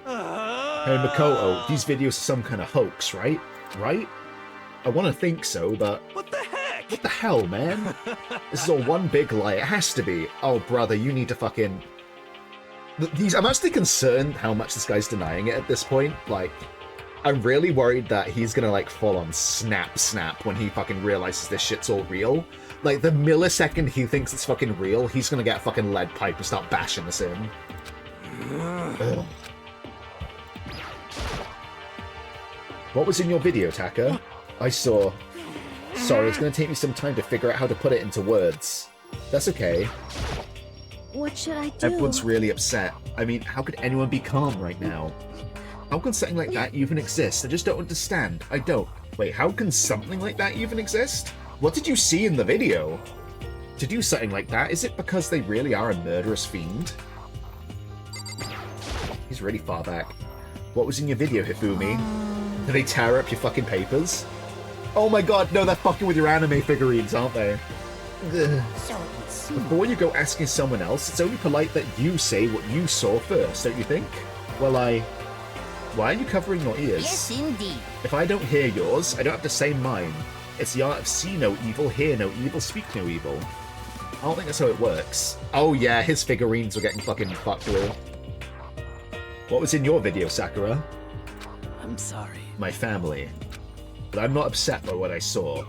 Hey Makoto, these videos are some kind of hoax, right? Right? I want to think so, but... What the heck? What the hell, man? This is all one big lie. It has to be. Oh, brother, you need to fucking... I'm actually concerned how much this guy's denying it at this point. Like, I'm really worried that he's gonna, like, full on snap when he fucking realizes this shit's all real. Like, the millisecond he thinks it's fucking real, he's gonna get a fucking lead pipe and start bashing us in. Ugh. What was in your video, Taka? I saw... Sorry, it's gonna take me some time to figure out how to put it into words. That's okay. What should I do? Everyone's really upset. I mean, how could anyone be calm right now? How can something like that even exist? I just don't understand. I don't. Wait, how can something like that even exist? What did you see in the video? To do something like that, is it because they really are a murderous fiend? He's really far back. What was in your video, Hifumi? Did they tear up your fucking papers? Oh my god, no, they're fucking with your anime figurines, aren't they? Ugh. Before you go asking someone else, it's only polite that you say what you saw first, don't you think? Well, why are you covering your ears? Yes, indeed. If I don't hear yours, I don't have to say mine. It's the art of see no evil, hear no evil, speak no evil. I don't think that's how it works. Oh yeah, his figurines were getting fucking fucked with. What was in your video, Sakura? I'm sorry. My family. But I'm not upset by what I saw.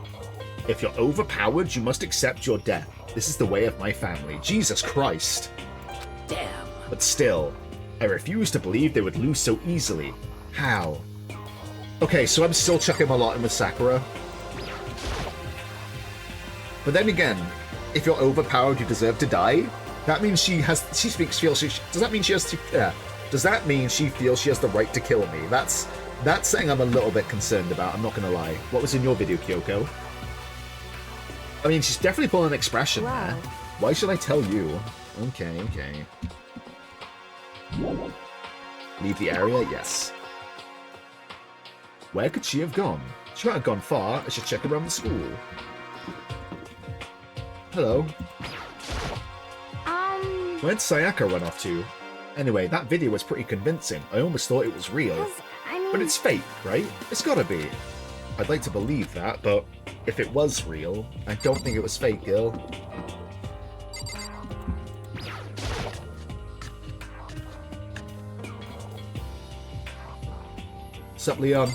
If you're overpowered, you must accept your death. This is the way of my family. Jesus Christ. Damn. But still, I refuse to believe they would lose so easily. How? Okay, so I'm still chucking my lot in with Sakura. But then again, if you're overpowered, you deserve to die. That means does that mean she has to, does that mean she feels she has the right to kill me? That's something I'm a little bit concerned about, I'm not gonna lie. What was in your video, Kyoko? I mean, she's definitely pulling an expression there. Why should I tell you? Okay. Leave the area? Yes. Where could she have gone? She might have gone far. I should check around the school. Hello. Where'd Sayaka run off to? Anyway, that video was pretty convincing. I almost thought it was real. But it's fake, right? It's gotta be. I'd like to believe that, but if it was real, I don't think it was fake, girl. Sup, Leon?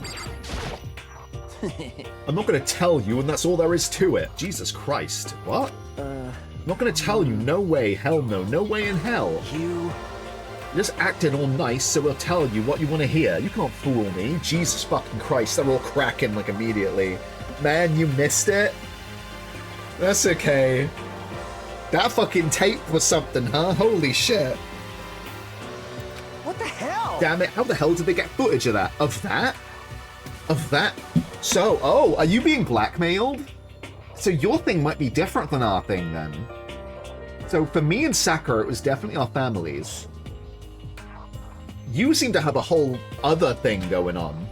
I'm not gonna tell you, and that's all there is to it. Jesus Christ. What? I'm not gonna tell you. No way. Hell no. No way in hell. You're just acting all nice, so we'll tell you what you want to hear. You can't fool me. Jesus fucking Christ. They're all cracking, like, immediately. Man, you missed it? That's okay. That fucking tape was something, huh? Holy shit. What the hell? Damn it. How the hell did they get footage of that? Of that? Of that? So, oh, are you being blackmailed? So your thing might be different than our thing, then. So for me and Sakura, it was definitely our families. You seem to have a whole other thing going on.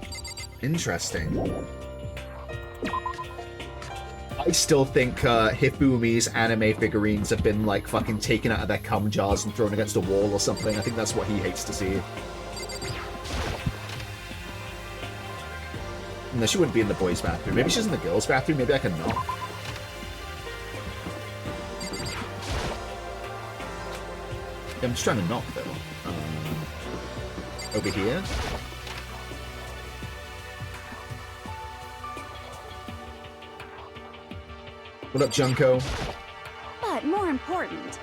Interesting. I still think Hifumi's anime figurines have been, like, fucking taken out of their cum jars and thrown against a wall or something. I think that's what he hates to see. No, she wouldn't be in the boys' bathroom. Maybe she's in the girls' bathroom. Maybe I can knock. I'm just trying to knock, though. Over here. What up, Junko? But more important.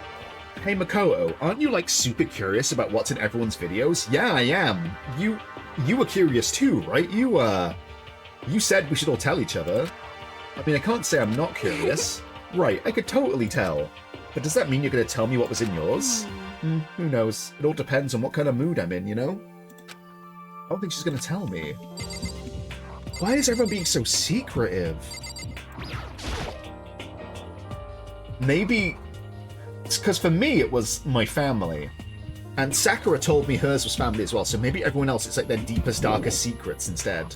Hey, Makoto, aren't you, like, super curious about what's in everyone's videos? Yeah, I am. You were curious too, right? You said we should all tell each other. I mean, I can't say I'm not curious. Right, I could totally tell. But does that mean you're gonna tell me what was in yours? Who knows? It all depends on what kind of mood I'm in, you know? I don't think she's gonna tell me. Why is everyone being so secretive? Maybe it's because for me it was my family. And Sakura told me hers was family as well, so maybe everyone else, it's like their deepest, darkest secrets instead.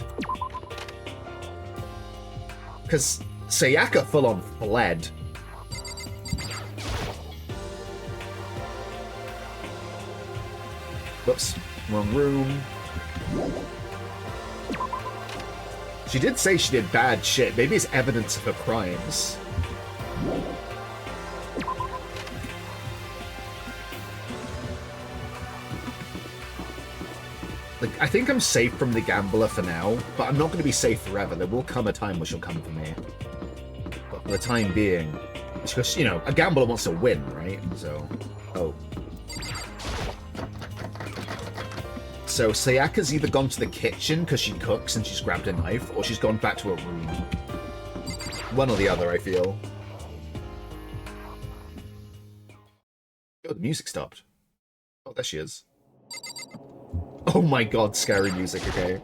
Because Sayaka full-on fled. Whoops, wrong room. She did say she did bad shit. Maybe it's evidence of her crimes. Like, I think I'm safe from the gambler for now, but I'm not going to be safe forever. There will come a time where she'll come for me. But for the time being, it's because, you know, a gambler wants to win, right? So, oh. So Sayaka's either gone to the kitchen because she cooks and she's grabbed a knife, or she's gone back to her room. One or the other, I feel. Oh, the music stopped. Oh, there she is. Oh my god, scary music, okay.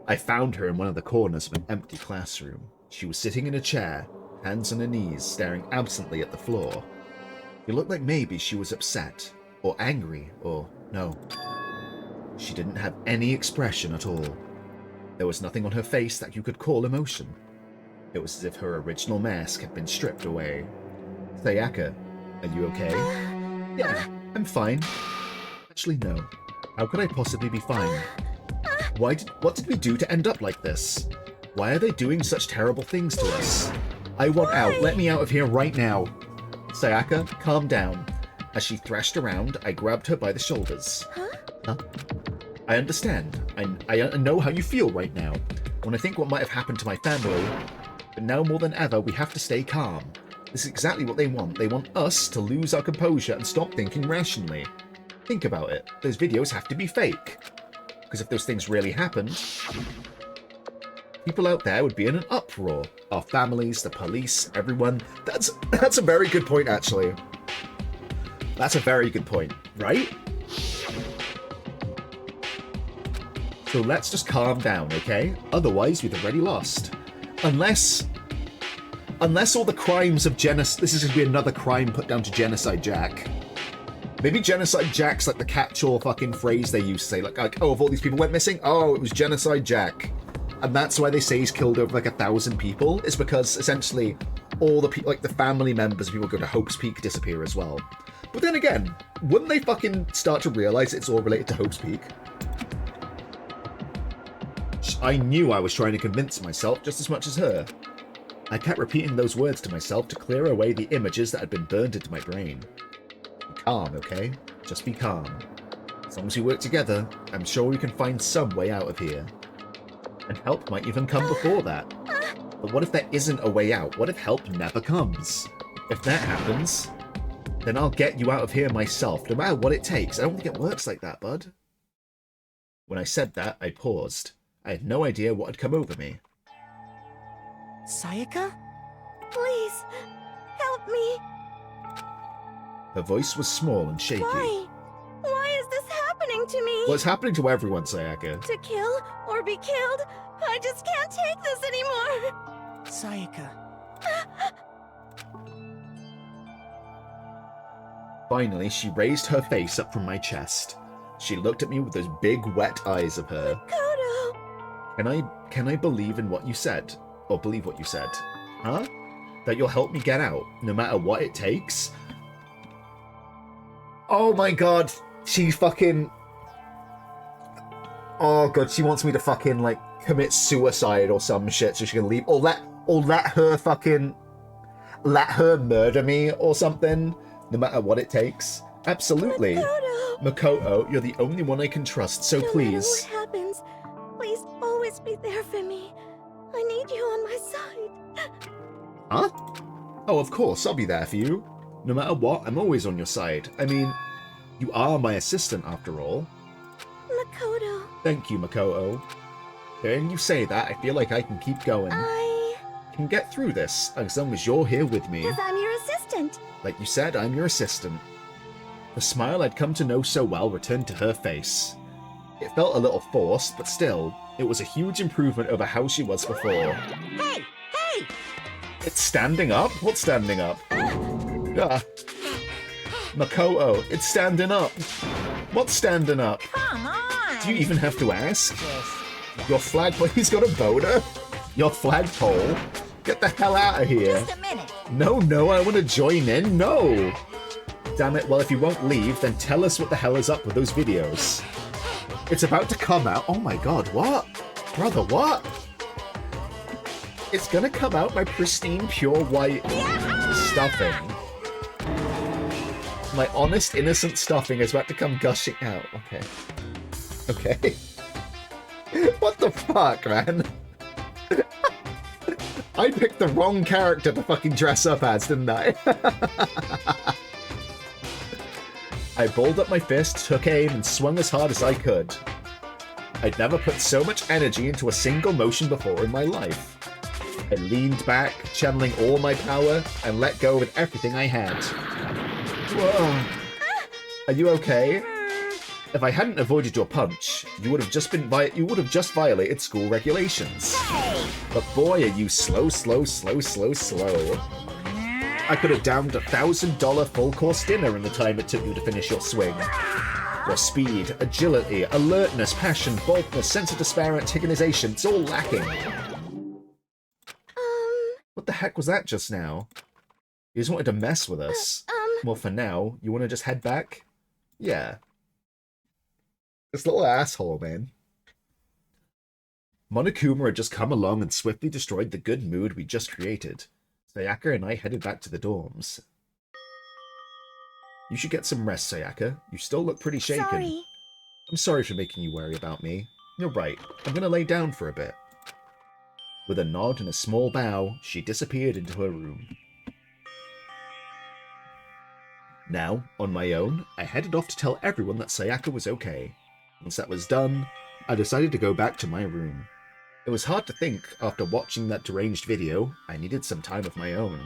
I found her in one of the corners of an empty classroom. She was sitting in a chair, hands on her knees, staring absently at the floor. It looked like maybe she was upset, or angry, or no. She didn't have any expression at all. There was nothing on her face that you could call emotion. It was as if her original mask had been stripped away. Sayaka, are you okay? Yeah, I'm fine. Actually, no. How could I possibly be fine? What did we do to end up like this? Why are they doing such terrible things to us? I want out. Let me out of here right now. Sayaka, calm down. As she thrashed around, I grabbed her by the shoulders. Huh? I understand. I know how you feel right now. When I think what might have happened to my family. But now more than ever, we have to stay calm. This is exactly what they want. They want us to lose our composure and stop thinking rationally. Think about it. Those videos have to be fake. Because if those things really happened, people out there would be in an uproar. Our families, the police, everyone. That's a very good point, actually. That's a very good point, right? So let's just calm down, okay? Otherwise, we've already lost. Unless all the crimes of genocide... This is going to be another crime put down to Genocide Jack. Maybe Genocide Jack's like the catch-all fucking phrase they used to say. Like, oh, if all these people went missing, oh, it was Genocide Jack. And that's why they say he's killed over like 1,000 people. It's because, essentially, all the people, like the family members of people who go to Hope's Peak disappear as well. But then again, wouldn't they fucking start to realize it's all related to Hope's Peak? I knew I was trying to convince myself just as much as her. I kept repeating those words to myself to clear away the images that had been burned into my brain. Be calm, okay? Just be calm. As long as we work together, I'm sure we can find some way out of here. And help might even come before that. But what if there isn't a way out? What if help never comes? If that happens, then I'll get you out of here myself, no matter what it takes. I don't think it works like that, bud. When I said that, I paused. I had no idea what had come over me. Sayaka? Please, help me. Her voice was small and shaky. Why? Why is this happening to me? Well, it's happening to everyone, Sayaka. To kill or be killed? I just can't take this anymore. Sayaka. Finally, she raised her face up from my chest. She looked at me with those big, wet eyes of her. Kodo! Can I believe in what you said? Or believe what you said? Huh? That you'll help me get out, no matter what it takes? Oh my god, she fucking... Oh god, she wants me to fucking, like, commit suicide or some shit so she can leave. Or let her fucking... Let her murder me or something, no matter what it takes. Absolutely. Makoto! Makoto, you're the only one I can trust, so please. No matter what happens, please always be there for me. I need you on my side. Huh? Oh, of course, I'll be there for you. No matter what, I'm always on your side. I mean, you are my assistant after all. Makoto. Thank you, Makoto. Hearing you say that, I feel like I can keep going. I can get through this, as long as you're here with me. Because I'm your assistant. Like you said, I'm your assistant. The smile I'd come to know so well returned to her face. It felt a little forced, but still, it was a huge improvement over how she was before. Hey! Hey! It's standing up? What's standing up? Ah. Makoto, it's standing up. What's standing up? Come on! Do you even have to ask? Your flagpole, he's got a boner? Your flagpole? Get the hell out of here. Just a minute. No, I want to join in. No. Damn it, well, if you won't leave, then tell us what the hell is up with those videos. It's about to come out. Oh my god, what? Brother, what? It's gonna come out, my pristine, pure white stuffing. My honest, innocent stuffing is about to come gushing out. Okay. Okay. What the fuck, man? I picked the wrong character to fucking dress up as, didn't I? I balled up my fist, took aim, and swung as hard as I could. I'd never put so much energy into a single motion before in my life. I leaned back, channeling all my power, and let go with everything I had. Whoa. Are you okay? If I hadn't avoided your punch, you would have just violated school regulations. But boy, are you slow. I could have downed $1,000 full-course dinner in the time it took you to finish your swing. Your speed, agility, alertness, passion, boldness, sense of despair, antagonization, it's all lacking. What the heck was that just now? You just wanted to mess with us. Well, for now, you want to just head back? Yeah. This little asshole, man. Monokuma had just come along and swiftly destroyed the good mood we just created. Sayaka and I headed back to the dorms. You should get some rest, Sayaka. You still look pretty shaken. Sorry. I'm sorry for making you worry about me. You're right. I'm gonna lay down for a bit. With a nod and a small bow, she disappeared into her room. Now, on my own, I headed off to tell everyone that Sayaka was okay. Once that was done, I decided to go back to my room. It was hard to think, after watching that deranged video, I needed some time of my own.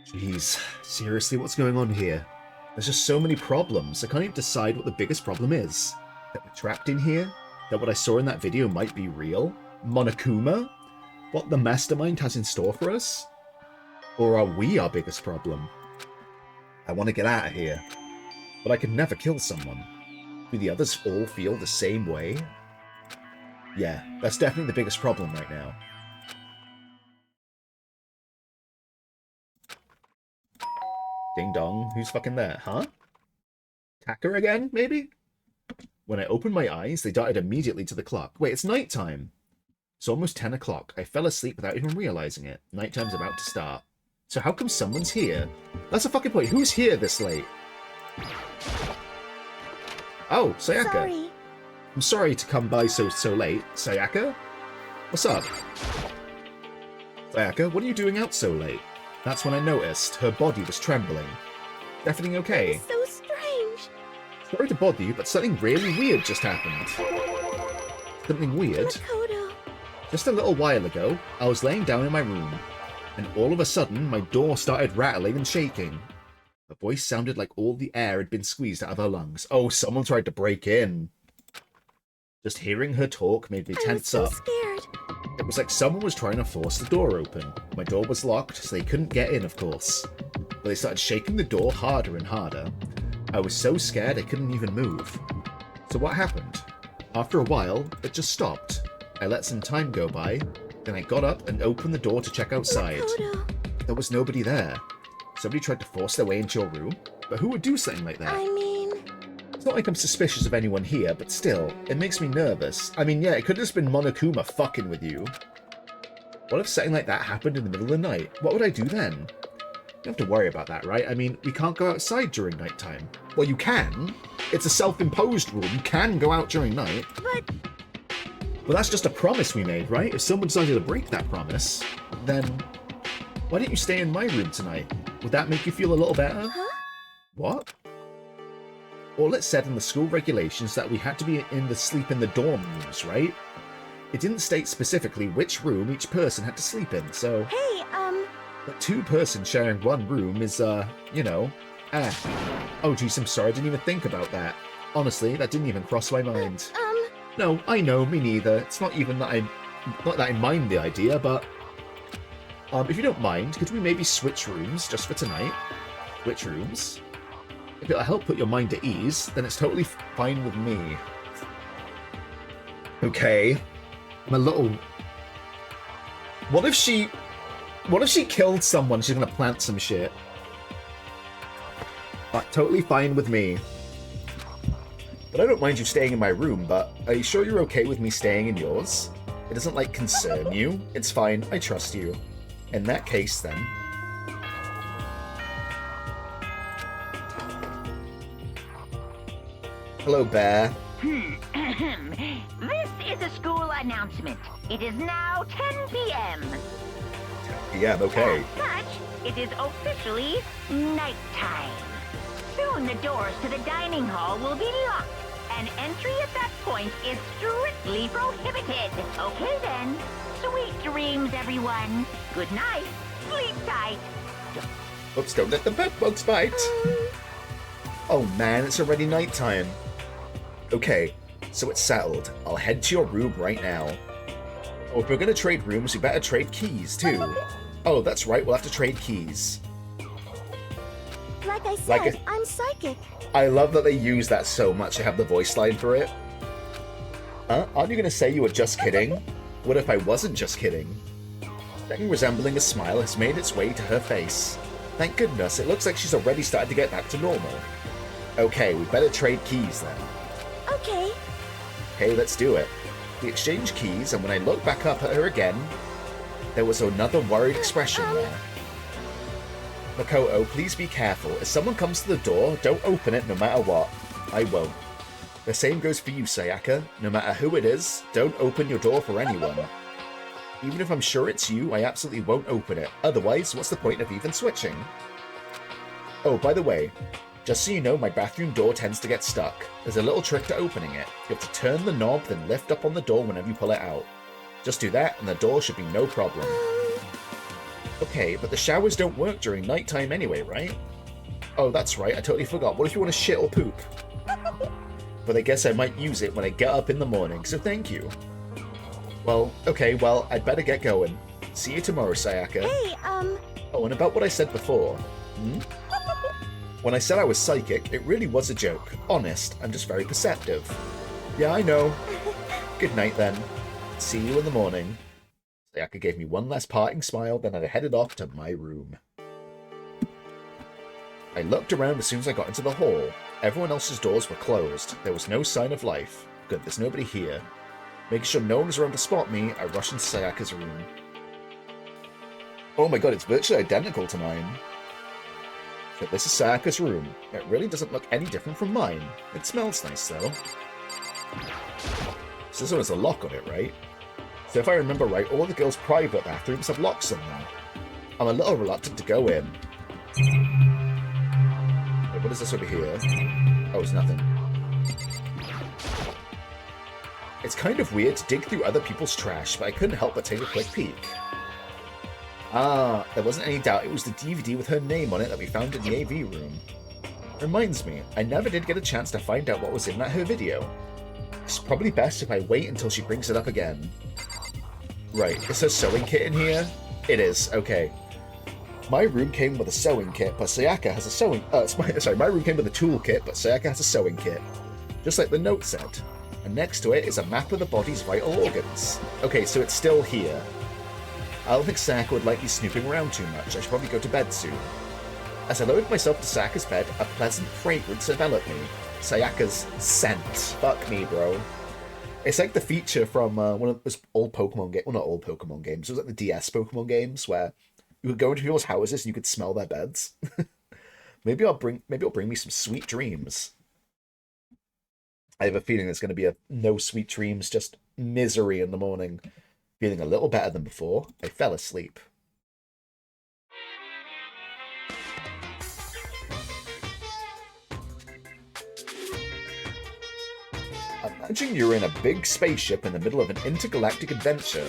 Jeez, seriously, what's going on here? There's just so many problems, I can't even decide what the biggest problem is. That we're trapped in here? That what I saw in that video might be real? Monokuma? What the mastermind has in store for us? Or are we our biggest problem? I want to get out of here, but I can never kill someone. Do the others all feel the same way? Yeah, that's definitely the biggest problem right now. Ding dong, who's fucking there, huh? Taka again, maybe? When I opened my eyes, they darted immediately to the clock. Wait, it's nighttime! It's almost 10 o'clock. I fell asleep without even realizing it. Nighttime's about to start. So how come someone's here? That's a fucking point. Who's here this late? Oh, Sayaka. Sorry. I'm sorry to come by so late. Sayaka? What's up? Sayaka, what are you doing out so late? That's when I noticed her body was trembling. Everything okay? It's so strange. Sorry to bother you, but something really weird just happened. Something weird? Makoto. Just a little while ago, I was laying down in my room, and all of a sudden, my door started rattling and shaking. Her voice sounded like all the air had been squeezed out of her lungs. Oh, someone tried to break in. Just hearing her talk made me tense I up. was so scared. It was like someone was trying to force the door open. My door was locked, so they couldn't get in, of course. But they started shaking the door harder and harder. I was so scared I couldn't even move. So what happened? After a while, it just stopped. I let some time go by, then I got up and opened the door to check outside. Makoto. There was nobody there. Somebody tried to force their way into your room? But who would do something like that? I mean... It's not like I'm suspicious of anyone here, but still, it makes me nervous. I mean, yeah, it could have just been Monokuma fucking with you. What if something like that happened in the middle of the night? What would I do then? You don't have to worry about that, right? I mean, we can't go outside during nighttime. Well, you can. It's a self-imposed rule. You can go out during night. But... Well, that's just a promise we made, right? If someone decided to break that promise, then why didn't you stay in my room tonight? Would that make you feel a little better? Huh? What? All it said in the school regulations that we had to be sleep in the dorm rooms, right? It didn't state specifically which room each person had to sleep in, so... Hey, But two persons sharing one room is, you know... Oh, geez, I'm sorry, I didn't even think about that. Honestly, that didn't even cross my mind. No, I know, me neither. It's not even that I mind the idea, but... if you don't mind, could we maybe switch rooms just for tonight? Switch rooms? If it'll help put your mind at ease, then it's totally fine with me. Okay. I'm a little... What if she killed someone? She's gonna plant some shit. But totally fine with me. But I don't mind you staying in my room, but are you sure you're okay with me staying in yours? It doesn't, like, concern you. It's fine. I trust you. In that case, then... Hello, Bear. This is a school announcement. It is now 10 p.m. PM, okay. As such, it is officially nighttime. Soon the doors to the dining hall will be locked, and entry at that point is strictly prohibited. Okay then. Sweet dreams, everyone. Good night. Sleep tight. Oops, don't let the bed bugs bite. Oh man, it's already nighttime. Okay, so it's settled. I'll head to your room right now. Oh, if we're gonna trade rooms, we better trade keys too. Oh, that's right, we'll have to trade keys. Like I said, I'm psychic. I love that they use that so much. I have the voice line for it. Aren't you gonna say you were just kidding? What if I wasn't just kidding? Something resembling a smile has made its way to her face. Thank goodness, it looks like she's already started to get back to normal. Okay, we better trade keys then. Okay. Okay, let's do it. We exchange keys, and when I look back up at her again, there was another worried expression there. Makoto, please be careful. If someone comes to the door, don't open it no matter what. I won't. The same goes for you, Sayaka. No matter who it is, don't open your door for anyone. Even if I'm sure it's you, I absolutely won't open it. Otherwise, what's the point of even switching? Oh, by the way, just so you know, my bathroom door tends to get stuck. There's a little trick to opening it. You have to turn the knob, then lift up on the door whenever you pull it out. Just do that, and the door should be no problem. Okay, but the showers don't work during nighttime anyway, right? Oh, that's right, I totally forgot. What if you want to shit or poop? But I guess I might use it when I get up in the morning, so thank you. Well, okay, well, I'd better get going. See you tomorrow, Sayaka. Hey, Oh, and about what I said before. When I said I was psychic, it really was a joke. Honest, I'm just very perceptive. Yeah, I know. Good night, then. See you in the morning. Sayaka gave me one last parting smile, then I headed off to my room. I looked around as soon as I got into the hall. Everyone else's doors were closed. There was no sign of life. Good, there's nobody here. Making sure no one was around to spot me, I rushed into Sayaka's room. Oh my god, it's virtually identical to mine. So this is Sayaka's room. It really doesn't look any different from mine. It smells nice, though. So this one has a lock on it, right? So if I remember right, all the girls' private bathrooms have locks on them. I'm a little reluctant to go in. Wait, what is this over here? Oh, it's nothing. It's kind of weird to dig through other people's trash, but I couldn't help but take a quick peek. Ah, there wasn't any doubt it was the DVD with her name on it that we found in the AV room. Reminds me, I never did get a chance to find out what was in that her video. It's probably best if I wait until she brings it up again. Right, is her sewing kit in here? It is, okay. My room came with a sewing kit, but Sayaka has a sewing... my room came with a tool kit, but Sayaka has a sewing kit. Just like the note said. And next to it is a map of the body's vital organs. Okay, so it's still here. I don't think Sayaka would like me snooping around too much. I should probably go to bed soon. As I lowered myself to Sayaka's bed, a pleasant fragrance enveloped me. Sayaka's scent. Fuck me, bro. It's like the feature from one of those old Pokemon games. Well, not old Pokemon games. It was like the DS Pokemon games where you would go into people's houses and you could smell their beds. Maybe it'll bring me some sweet dreams. I have a feeling there's going to be no sweet dreams, just misery in the morning. Feeling a little better than before, I fell asleep. Imagine you're in a big spaceship in the middle of an intergalactic adventure.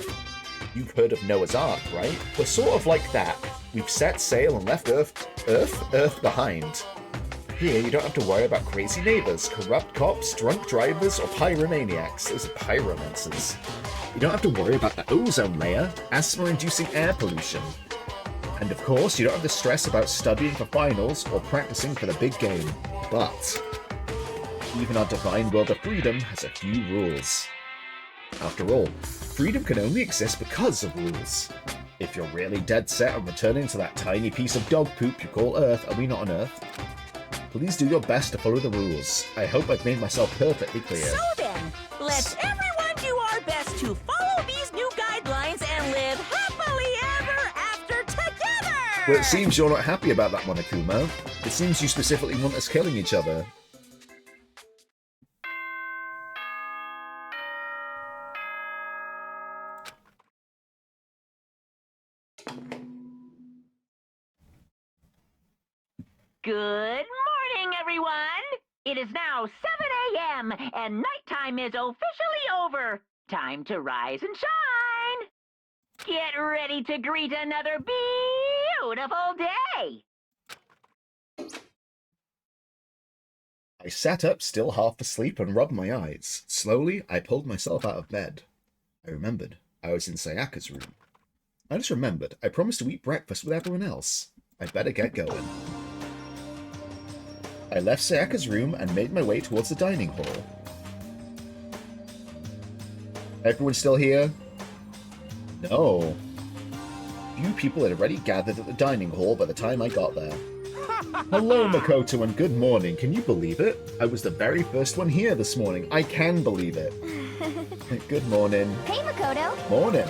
You've heard of Noah's Ark, right? We're sort of like that. We've set sail and left Earth behind. Here, you don't have to worry about crazy neighbors, corrupt cops, drunk drivers, or pyromaniacs. Those are pyromancers. You don't have to worry about the ozone layer, asthma-inducing air pollution. And of course, you don't have to stress about studying for finals or practicing for the big game. But even our divine world of freedom has a few rules. After all, freedom can only exist because of rules. If you're really dead set on returning to that tiny piece of dog poop you call Earth, are we not on Earth? Please do your best to follow the rules. I hope I've made myself perfectly clear. So then, let's everyone do our best to follow these new guidelines and live happily ever after together! Well, it seems you're not happy about that one, Akuma. It seems you specifically want us killing each other. Good morning, everyone! It is now 7 a.m., and nighttime is officially over. Time to rise and shine! Get ready to greet another beautiful day! I sat up, still half asleep, and rubbed my eyes. Slowly, I pulled myself out of bed. I remembered I was in Sayaka's room. I just remembered I promised to eat breakfast with everyone else. I'd better get going. I left Sayaka's room and made my way towards the dining hall. Everyone still here? No. Few people had already gathered at the dining hall by the time I got there. Hello, Makoto, and good morning. Can you believe it? I was the very first one here this morning. I can believe it. Good morning. Hey, Makoto. Morning.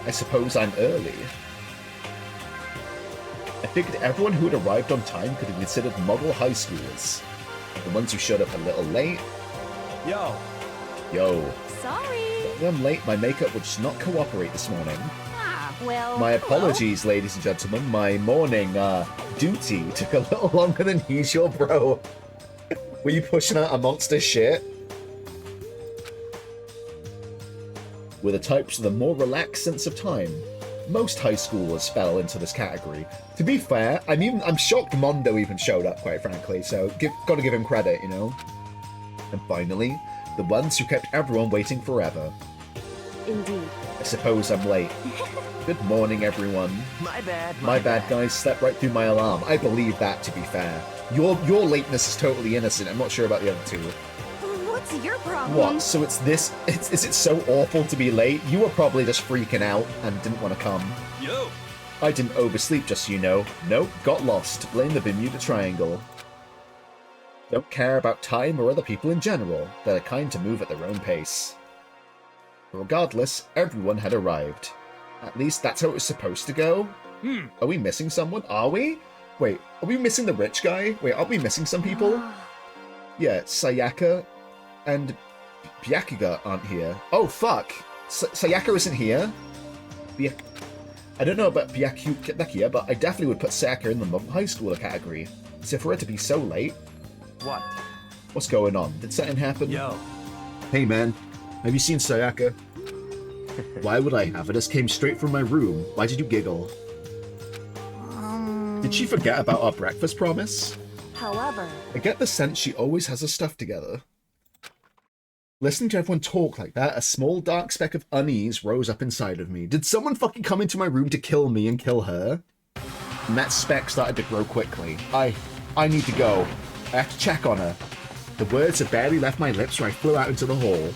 I suppose I'm early. I figured everyone who had arrived on time could be considered Muggle high schoolers. The ones who showed up a little late. Yo. Yo. Sorry. When I'm late, my makeup would just not cooperate this morning. Well, My apologies, ladies and gentlemen. My morning, duty took a little longer than usual, bro. Were you pushing out a monster shit? Were the types with a more relaxed sense of time. Most high schoolers fell into this category. To be fair, I'm shocked Mondo even showed up, quite frankly, so gotta give him credit, you know? And finally, the ones who kept everyone waiting forever. Indeed. I suppose I'm late. Good morning, everyone. My bad. My bad, guys. Slept right through my alarm. I believe that, to be fair. Your lateness is totally innocent. I'm not sure about the other two. What's your problem? What? So it's this... Is it so awful to be late? You were probably just freaking out and didn't want to come. Yo. I didn't oversleep, just so you know. Nope, got lost. Blame the Bermuda Triangle. Don't care about time or other people in general. They're kind to move at their own pace. Regardless, everyone had arrived. At least that's how it was supposed to go. Are we missing someone? Are we? Wait, are we missing the rich guy? Wait, aren't we missing some people? Yeah, Sayaka and Byakuga aren't here. Oh, fuck! Sayaka isn't here? I don't know about Byakuga, but I definitely would put Sayaka in the Muggle High Schooler category. So for her to be so late... What? What's going on? Did something happen? Yo. Hey, man. Have you seen Sayaka? Why would I have? It just came straight from my room. Why did you giggle? Did she forget about our breakfast promise? However, I get the sense she always has her stuff together. Listening to everyone talk like that, a small dark speck of unease rose up inside of me. Did someone fucking come into my room to kill me and kill her? And that speck started to grow quickly. I need to go. I have to check on her. The words had barely left my lips when I flew out into the hall.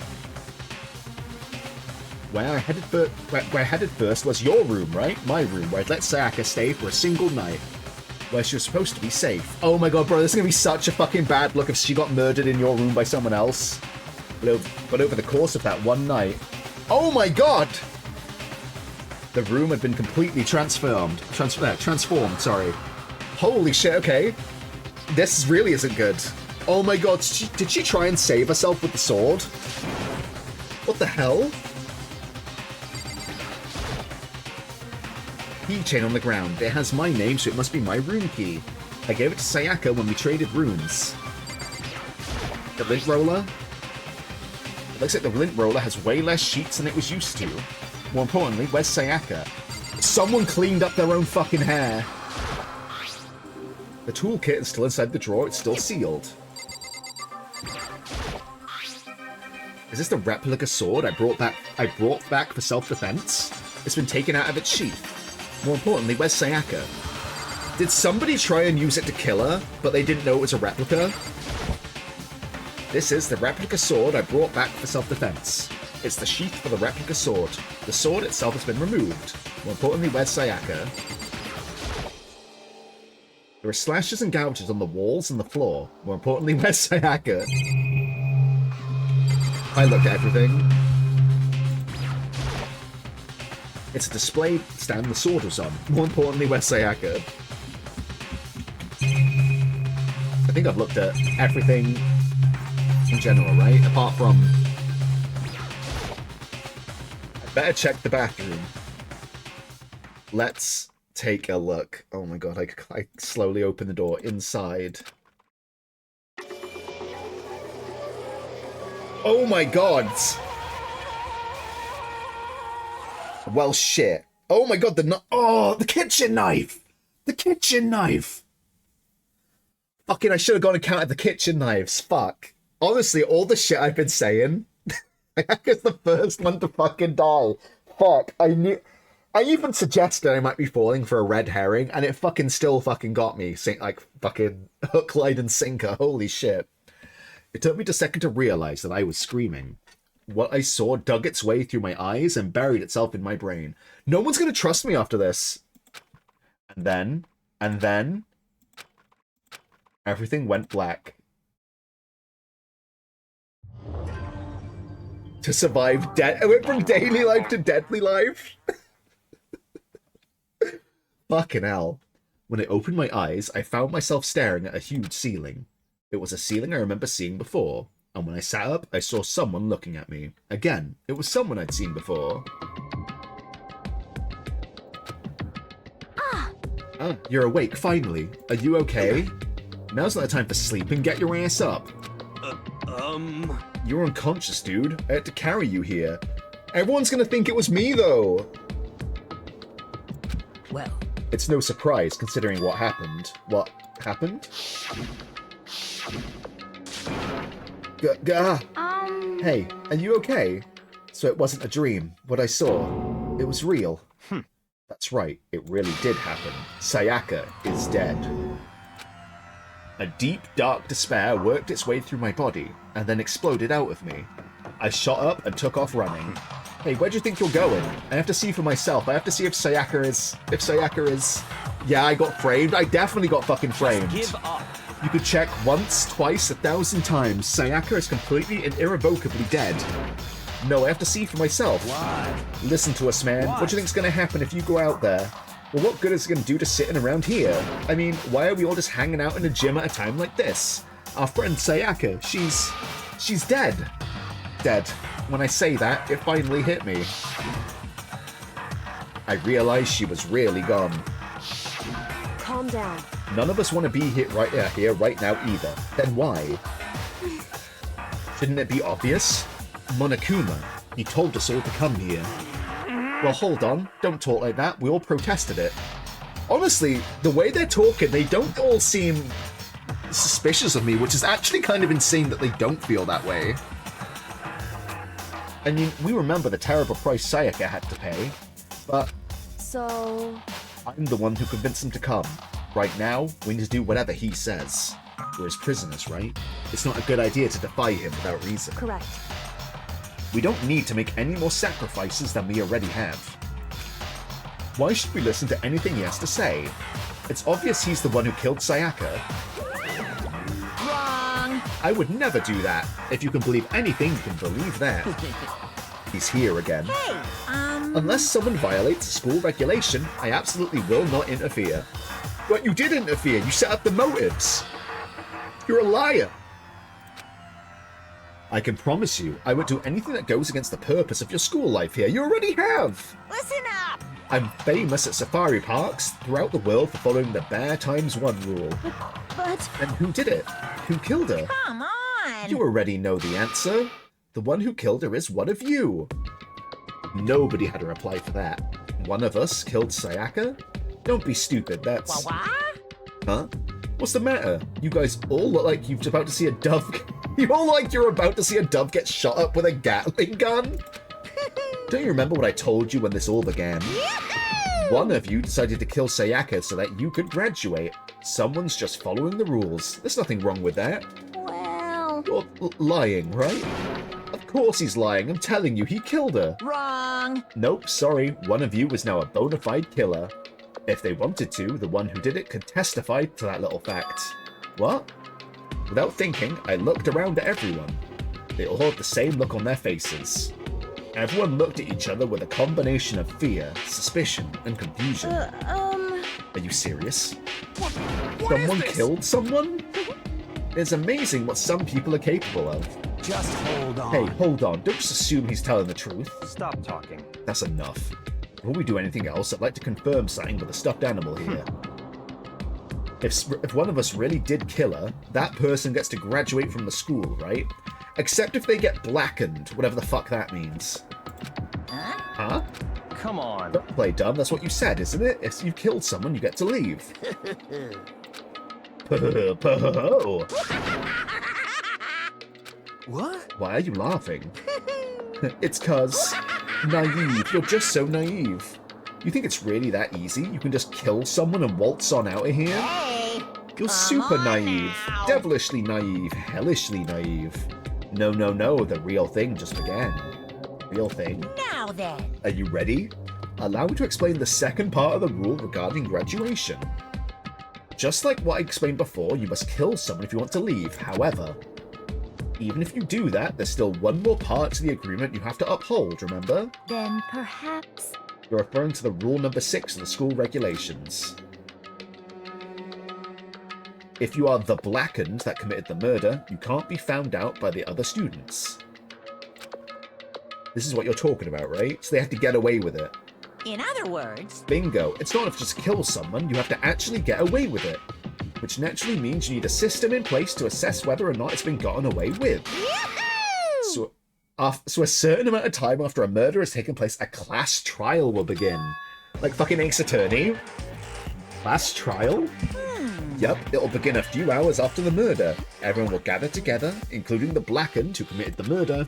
Where I headed first was your room, right? My room, where I'd let Sayaka stay for a single night. Where she was supposed to be safe. Oh my god, bro, this is gonna be such a fucking bad look if she got murdered in your room by someone else. But over the course of that one night... Oh my god! The room had been completely transformed, sorry. Holy shit, okay. This really isn't good. Oh my god, did she try and save herself with the sword? What the hell? Keychain on the ground. It has my name, so it must be my room key. I gave it to Sayaka when we traded runes. The lint roller? It looks like the lint roller has way less sheets than it was used to. More importantly, where's Sayaka? Someone cleaned up their own fucking hair. The toolkit is still inside the drawer. It's still sealed. Is this the replica sword I brought back for self-defense? It's been taken out of its sheath. More importantly, where's Sayaka? Did somebody try and use it to kill her, but they didn't know it was a replica? This is the replica sword I brought back for self-defense. It's the sheath for the replica sword. The sword itself has been removed. More importantly, where's Sayaka? There are slashes and gouges on the walls and the floor. More importantly, where's Sayaka? I looked at everything. It's a display stand the sword was on. More importantly, where's Sayaka? I think I've looked at everything in general, right? Apart from... I better check the bathroom. Let's take a look. Oh my god, I slowly open the door inside. Oh my god! Well, shit. Oh my god, the kitchen knife! The kitchen knife! Fucking, I should have gone and counted the kitchen knives. Fuck. Honestly, all the shit I've been saying, I was the first one to fucking die. Fuck, I even suggested I might be falling for a red herring, and it fucking still fucking got me. Like, fucking hook, line, and sinker. Holy shit. It took me a second to realize that I was screaming. What I saw dug its way through my eyes and buried itself in my brain. No one's gonna trust me after this. And then, everything went black. To survive I went from daily life to deadly life. Fucking hell. When I opened my eyes, I found myself staring at a huge ceiling. It was a ceiling I remember seeing before, and when I sat up, I saw someone looking at me. Again, it was someone I'd seen before. Ah, you're awake, finally. Are you okay? Now's not the time for sleeping, get your ass up. You're unconscious, dude. I had to carry you here. Everyone's gonna think it was me, though. Well, it's no surprise, considering what happened. What happened? Hey, are you okay? So it wasn't a dream. What I saw, it was real. That's right, it really did happen. Sayaka is dead. A deep, dark despair worked its way through my body, and then exploded out of me. I shot up and took off running. Hey, where do you think you're going? I have to see for myself. I have to see if Sayaka is... Yeah, I got framed. I definitely got fucking framed. Give up. You could check once, twice, 1,000 times. Sayaka is completely and irrevocably dead. No, I have to see for myself. Why? Listen to us, man. What do you think's gonna happen if you go out there? Well, what good is it gonna do to sitting around here? I mean, why are we all just hanging out in a gym at a time like this? Our friend Sayaka, she's dead. Dead. When I say that, it finally hit me. I realized she was really gone. Calm down. None of us want to be here right now either. Then why? Shouldn't it be obvious? Monokuma, he told us all to come here. Well, hold on. Don't talk like that. We all protested it. Honestly, the way they're talking, they don't all seem suspicious of me, which is actually kind of insane that they don't feel that way. I mean, we remember the terrible price Sayaka had to pay, but... So... I'm the one who convinced him to come. Right now, we need to do whatever he says. We're his prisoners, right? It's not a good idea to defy him without reason. Correct. We don't need to make any more sacrifices than we already have. Why should we listen to anything he has to say? It's obvious he's the one who killed Sayaka. wrong. I would never do that. If you can believe anything, you can believe that. He's here again. Hey, Unless someone violates a school regulation, I absolutely will not interfere. But you did interfere. You set up the motives. You're a liar. I can promise you, I would do anything that goes against the purpose of your school life here. You already have. listen up. I'm famous at safari parks throughout the world for following the Bear Times 1 rule. But... And who did it? Who killed her? Come on. You already know the answer. The one who killed her is one of you. Nobody had a reply for that. One of us killed Sayaka? Don't be stupid, that's... What? Huh? What's the matter? You guys all look like you're about to see a dove... You all look like you're about to see a dove get shot up with a Gatling gun? Don't you remember what I told you when this all began? One of you decided to kill Sayaka so that you could graduate. Someone's just following the rules. There's nothing wrong with that. Well... You're lying, right? Of course he's lying. I'm telling you, he killed her. Wrong. Nope, sorry. One of you is now a bona fide killer. If they wanted to, the one who did it could testify to that little fact. What? Without thinking, I looked around at everyone. They all had the same look on their faces. Everyone looked at each other with a combination of fear, suspicion, and confusion. Are you serious? Someone killed someone? It's amazing what some people are capable of. Just hold on. Hey, hold on. Don't just assume he's telling the truth. Stop talking. That's enough. Before we do anything else, I'd like to confirm something with a stuffed animal here. If one of us really did kill her, that person gets to graduate from the school, right? Except if they get blackened, whatever the fuck that means. Huh? Come on. Don't play dumb, that's what you said, isn't it? If you killed someone, you get to leave. What? Why are you laughing? It's 'cause... naive. You're just so naive. You think it's really that easy? You can just kill someone and waltz on out of here? Hey, You're come super on naive. now. Devilishly naive. Hellishly naive. No, no, no. The real thing just began. Real thing. Now then. Are you ready? Allow me to explain the second part of the rule regarding graduation. Just like what I explained before, you must kill someone if you want to leave. However, even if you do that, there's still one more part to the agreement you have to uphold, remember? Then perhaps... You're referring to the rule number 6 of the school regulations. If you are the blackened that committed the murder, you can't be found out by the other students. This is what you're talking about, right? So they have to get away with it. In other words, Bingo. It's not enough to just kill someone, you have to actually get away with it. Which naturally means you need a system in place to assess whether or not it's been gotten away with. yahoo! So a certain amount of time after a murder has taken place, a class trial will begin. Like fucking Ace Attorney. Class trial? Yep, it'll begin a few hours after the murder. Everyone will gather together, including the blackened who committed the murder,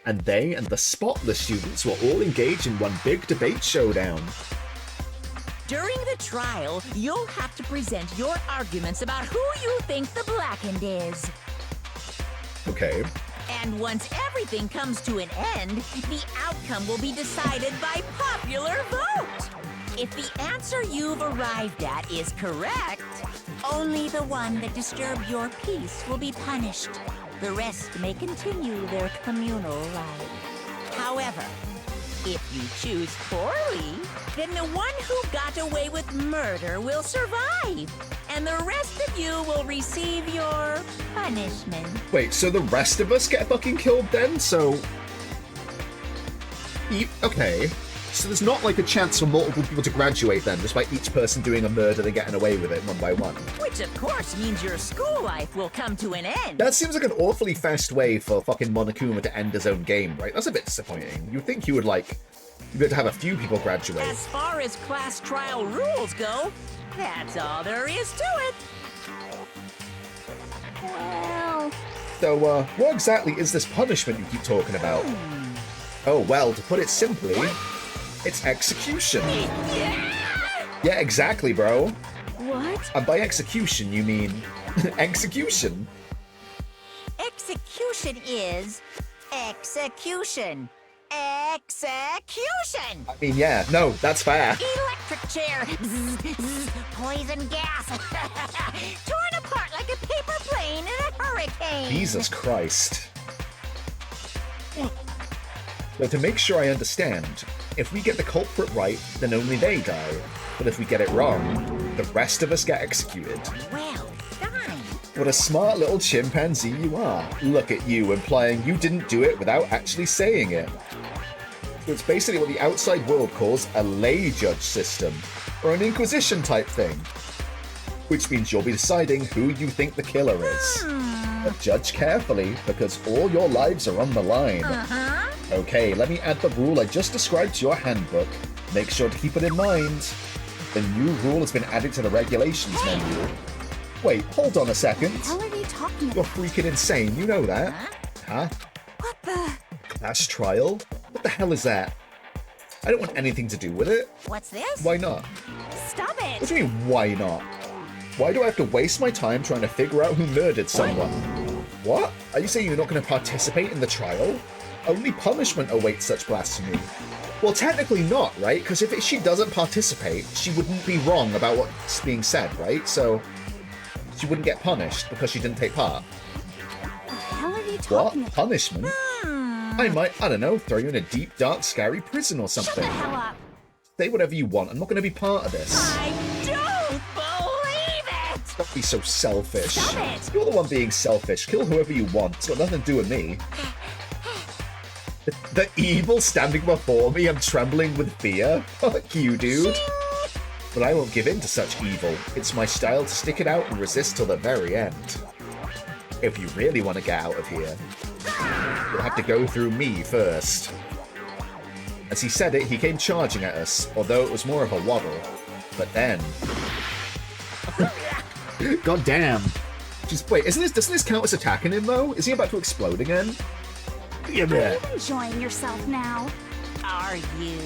and they and the spotless students will all engage in one big debate showdown. During the trial, you'll have to present your arguments about who you think the blackened is. Okay. And once everything comes to an end, the outcome will be decided by popular vote. If the answer you've arrived at is correct, only the one that disturbed your peace will be punished. The rest may continue their communal life. However, if you choose poorly, then the one who got away with murder will survive, and the rest of you will receive your punishment. Wait, so the rest of us get fucking killed then? So... Okay. So there's not like a chance for multiple people to graduate then, just by each person doing a murder and getting away with it one by one. Which of course means your school life will come to an end. That seems like an awfully fast way for fucking Monokuma to end his own game, right? That's a bit disappointing. You'd think you would you'd have to have a few people graduate. As far as class trial rules go, that's all there is to it. Well... So, what exactly is this punishment you keep talking about? Oh, well, to put it simply, it's execution. Yeah, exactly, bro. What? And by execution, you mean execution. Execution is execution. Execution! I mean, yeah, no, that's fair. Electric chair. Zzz, zzz, poison gas. Torn apart like a paper plane in a hurricane. Jesus Christ. So to make sure I understand, if we get the culprit right, then only they die. But if we get it wrong, the rest of us get executed. Well done. What a smart little chimpanzee you are. Look at you, implying you didn't do it without actually saying it. So it's basically what the outside world calls a lay judge system, or an inquisition type thing. Which means you'll be deciding who you think the killer is. But judge carefully, because all your lives are on the line. Okay, let me add the rule I just described to your handbook. Make sure to keep it in mind. The new rule has been added to the regulations menu. Wait, hold on a second. What are you talking You're about? freaking insane, you know that. Huh? What the... Class trial? What the hell is that? I don't want anything to do with it. What's this? Why not? Stop it! What do you mean, why not? Why do I have to waste my time trying to figure out who murdered someone? What? Are you saying you're not going to participate in the trial? Only punishment awaits such blasphemy. Well, technically not, right? Because if she doesn't participate, she wouldn't be wrong about what's being said, right? So she wouldn't get punished because she didn't take part. What the hell are you What? talking about? Punishment? I might, I don't know, throw you in a deep, dark, scary prison or Shut something. the hell up! Say whatever you want. I'm not going to be part of this. I don't believe it! Don't be so selfish. Stop it! You're the one being selfish. Kill whoever you want. It's got nothing to do with me. The evil standing before me, I'm trembling with fear. Fuck you, dude. But I won't give in to such evil. It's my style to stick it out and resist till the very end. If you really want to get out of here, you'll have to go through me first. As he said it, he came charging at us, although it was more of a waddle. But then... God damn. Just wait, doesn't this count as attacking him, though? Is he about to explode again? Yeah, Are you enjoying yourself now? Are you?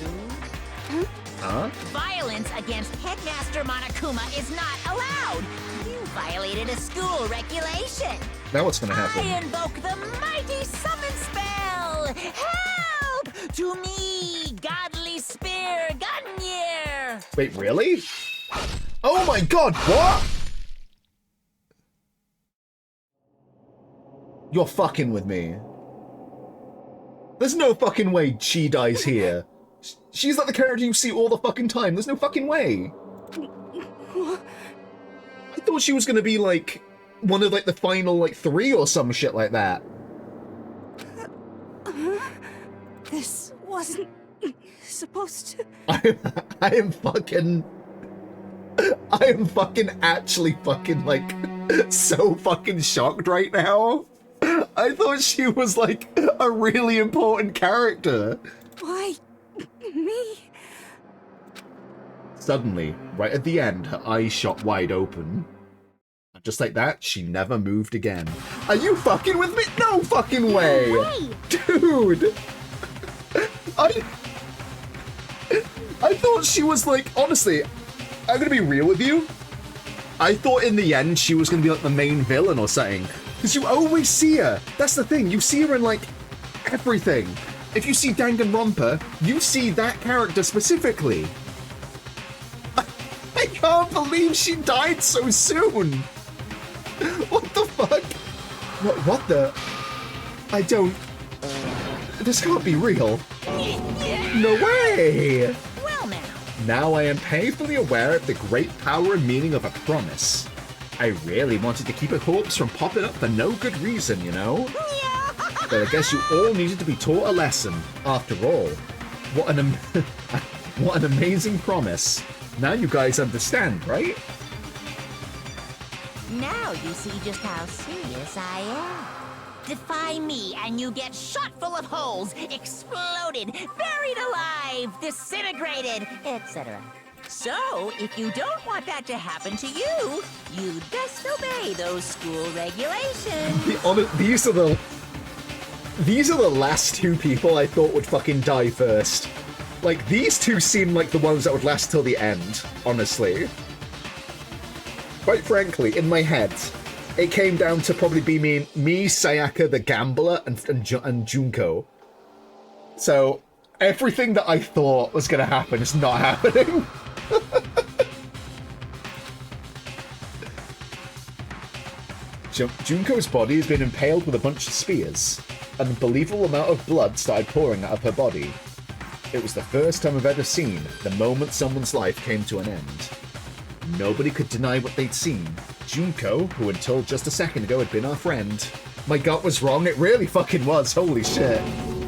Huh? Violence against Headmaster Monokuma is not allowed. You violated a school regulation. Now what's gonna happen? I invoke the mighty summon spell. Help! To me, godly spear, Gunyear. Wait, really? Oh my god, what? You're fucking with me. There's no fucking way she dies here. She's like the character you see all the fucking time. There's no fucking way. I thought she was gonna be like one of like the final like 3 or some shit like that. This wasn't supposed to... I am fucking actually fucking like so fucking shocked right now. I thought she was like a really important character. Why me? Suddenly, right at the end, her eyes shot wide open. And just like that, she never moved again. Are you fucking with me? No fucking way! No way. Dude! I thought she was like, honestly, I'm gonna be real with you. I thought in the end she was gonna be like the main villain or something. Because you always see her. That's the thing. You see her in, like, everything. If you see Danganronpa, you see that character specifically. I can't believe she died so soon. What the fuck? What the? I don't... This can't be real. No way! Well now. Now I am painfully aware of the great power and meaning of a promise. I really wanted to keep a corpse from popping up for no good reason, you know? But I guess you all needed to be taught a lesson. After all, what an amazing promise. Now you guys understand, right? Now you see just how serious I am. Defy me and you get shot full of holes, exploded, buried alive, disintegrated, etc. So, if you don't want that to happen to you, you'd best obey those school regulations. These are the last 2 people I thought would fucking die first. Like, these 2 seem like the ones that would last till the end, honestly. Quite frankly, in my head, it came down to probably be me, Sayaka the gambler, and Junko. So, everything that I thought was gonna happen is not happening. Junko's body has been impaled with a bunch of spears. An unbelievable amount of blood started pouring out of her body. It was the first time I've ever seen the moment someone's life came to an end. Nobody could deny what they'd seen. Junko, who until just a second ago had been our friend, my gut was wrong, it really fucking was, holy shit,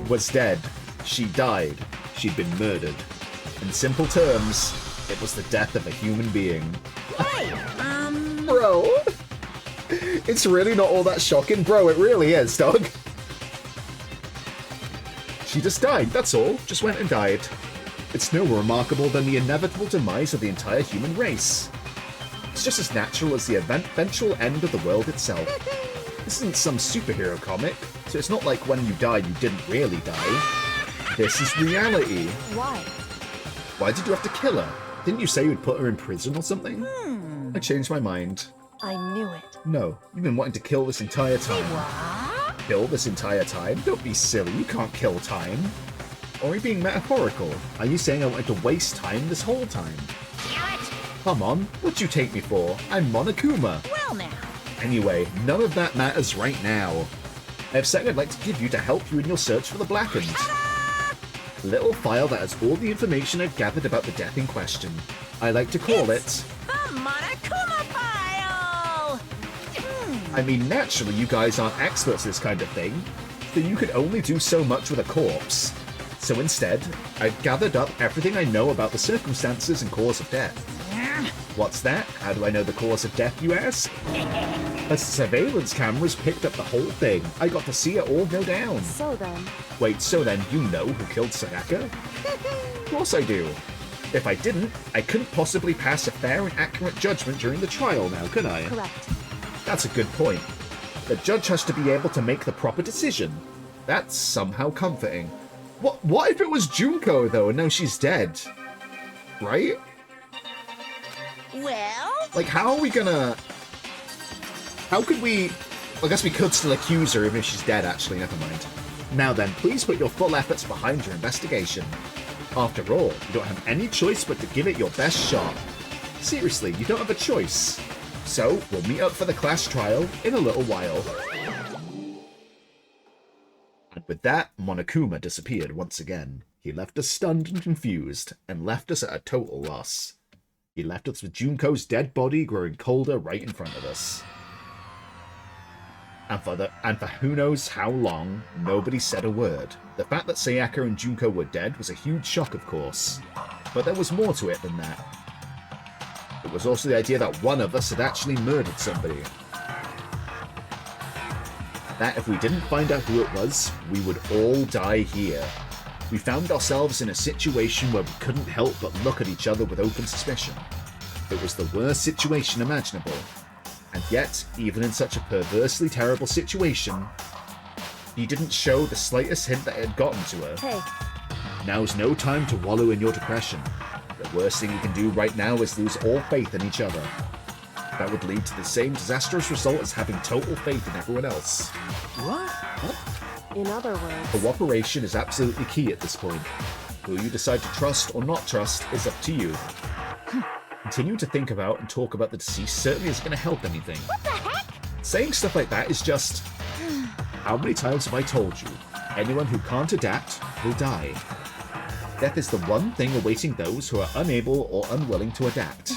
was dead. She died. She'd been murdered. In simple terms, it was the death of a human being. Bro, it's really not all that shocking. Bro, it really is, dog. She just died, that's all. Just went and died. It's no more remarkable than the inevitable demise of the entire human race. It's just as natural as the eventual end of the world itself. This isn't some superhero comic, so it's not like when you die, you didn't really die. This is reality. Why? Why did you have to kill her? Didn't you say you'd put her in prison or something? I changed my mind. I knew it. No, you've been wanting to kill this entire time. What? Kill this entire time? Don't be silly, you can't kill time. Or are you being metaphorical? Are you saying I wanted to waste time this whole time? Damn it! Come on, what'd you take me for? I'm Monokuma. Well now. Anyway, none of that matters right now. I have something I'd like to give you to help you in your search for the Blackened. A little file that has all the information I've gathered about the death in question. I like to call it... The Monokuma File! I mean, naturally, you guys aren't experts at this kind of thing. that you could only do so much with a corpse. So instead, I've gathered up everything I know about the circumstances and cause of death. What's that? How do I know the cause of death, you ask? A surveillance camera's picked up the whole thing. I got to see it all go down. So then... Wait, so then you know who killed Sayaka? Of course I do. If I didn't, I couldn't possibly pass a fair and accurate judgment during the trial now, could I? Correct. That's a good point. The judge has to be able to make the proper decision. That's somehow comforting. What if it was Junko, though, and now she's dead? Right? Well, Like, how are we gonna... How could we... I guess we could still accuse her even if she's dead, actually, never mind. Now then, please put your full efforts behind your investigation. After all, you don't have any choice but to give it your best shot. Seriously, you don't have a choice. So, we'll meet up for the class trial in a little while. And with that, Monokuma disappeared once again. He left us stunned and confused, and left us at a total loss. He left us with Junko's dead body growing colder right in front of us. And for who knows how long, nobody said a word. The fact that Sayaka and Junko were dead was a huge shock, of course. But there was more to it than that. It was also the idea that one of us had actually murdered somebody. That if we didn't find out who it was, we would all die here. We found ourselves in a situation where we couldn't help but look at each other with open suspicion. It was the worst situation imaginable. And yet, even in such a perversely terrible situation, he didn't show the slightest hint that it had gotten to her. Hey. Now's no time to wallow in your depression. The worst thing you can do right now is lose all faith in each other. That would lead to the same disastrous result as having total faith in everyone else. What? In other words... Cooperation is absolutely key at this point. Who you decide to trust or not trust is up to you. Continue to think about and talk about the deceased certainly isn't going to help anything. What the heck? Saying stuff like that is just... How many times have I told you? Anyone who can't adapt will die. Death is the one thing awaiting those who are unable or unwilling to adapt.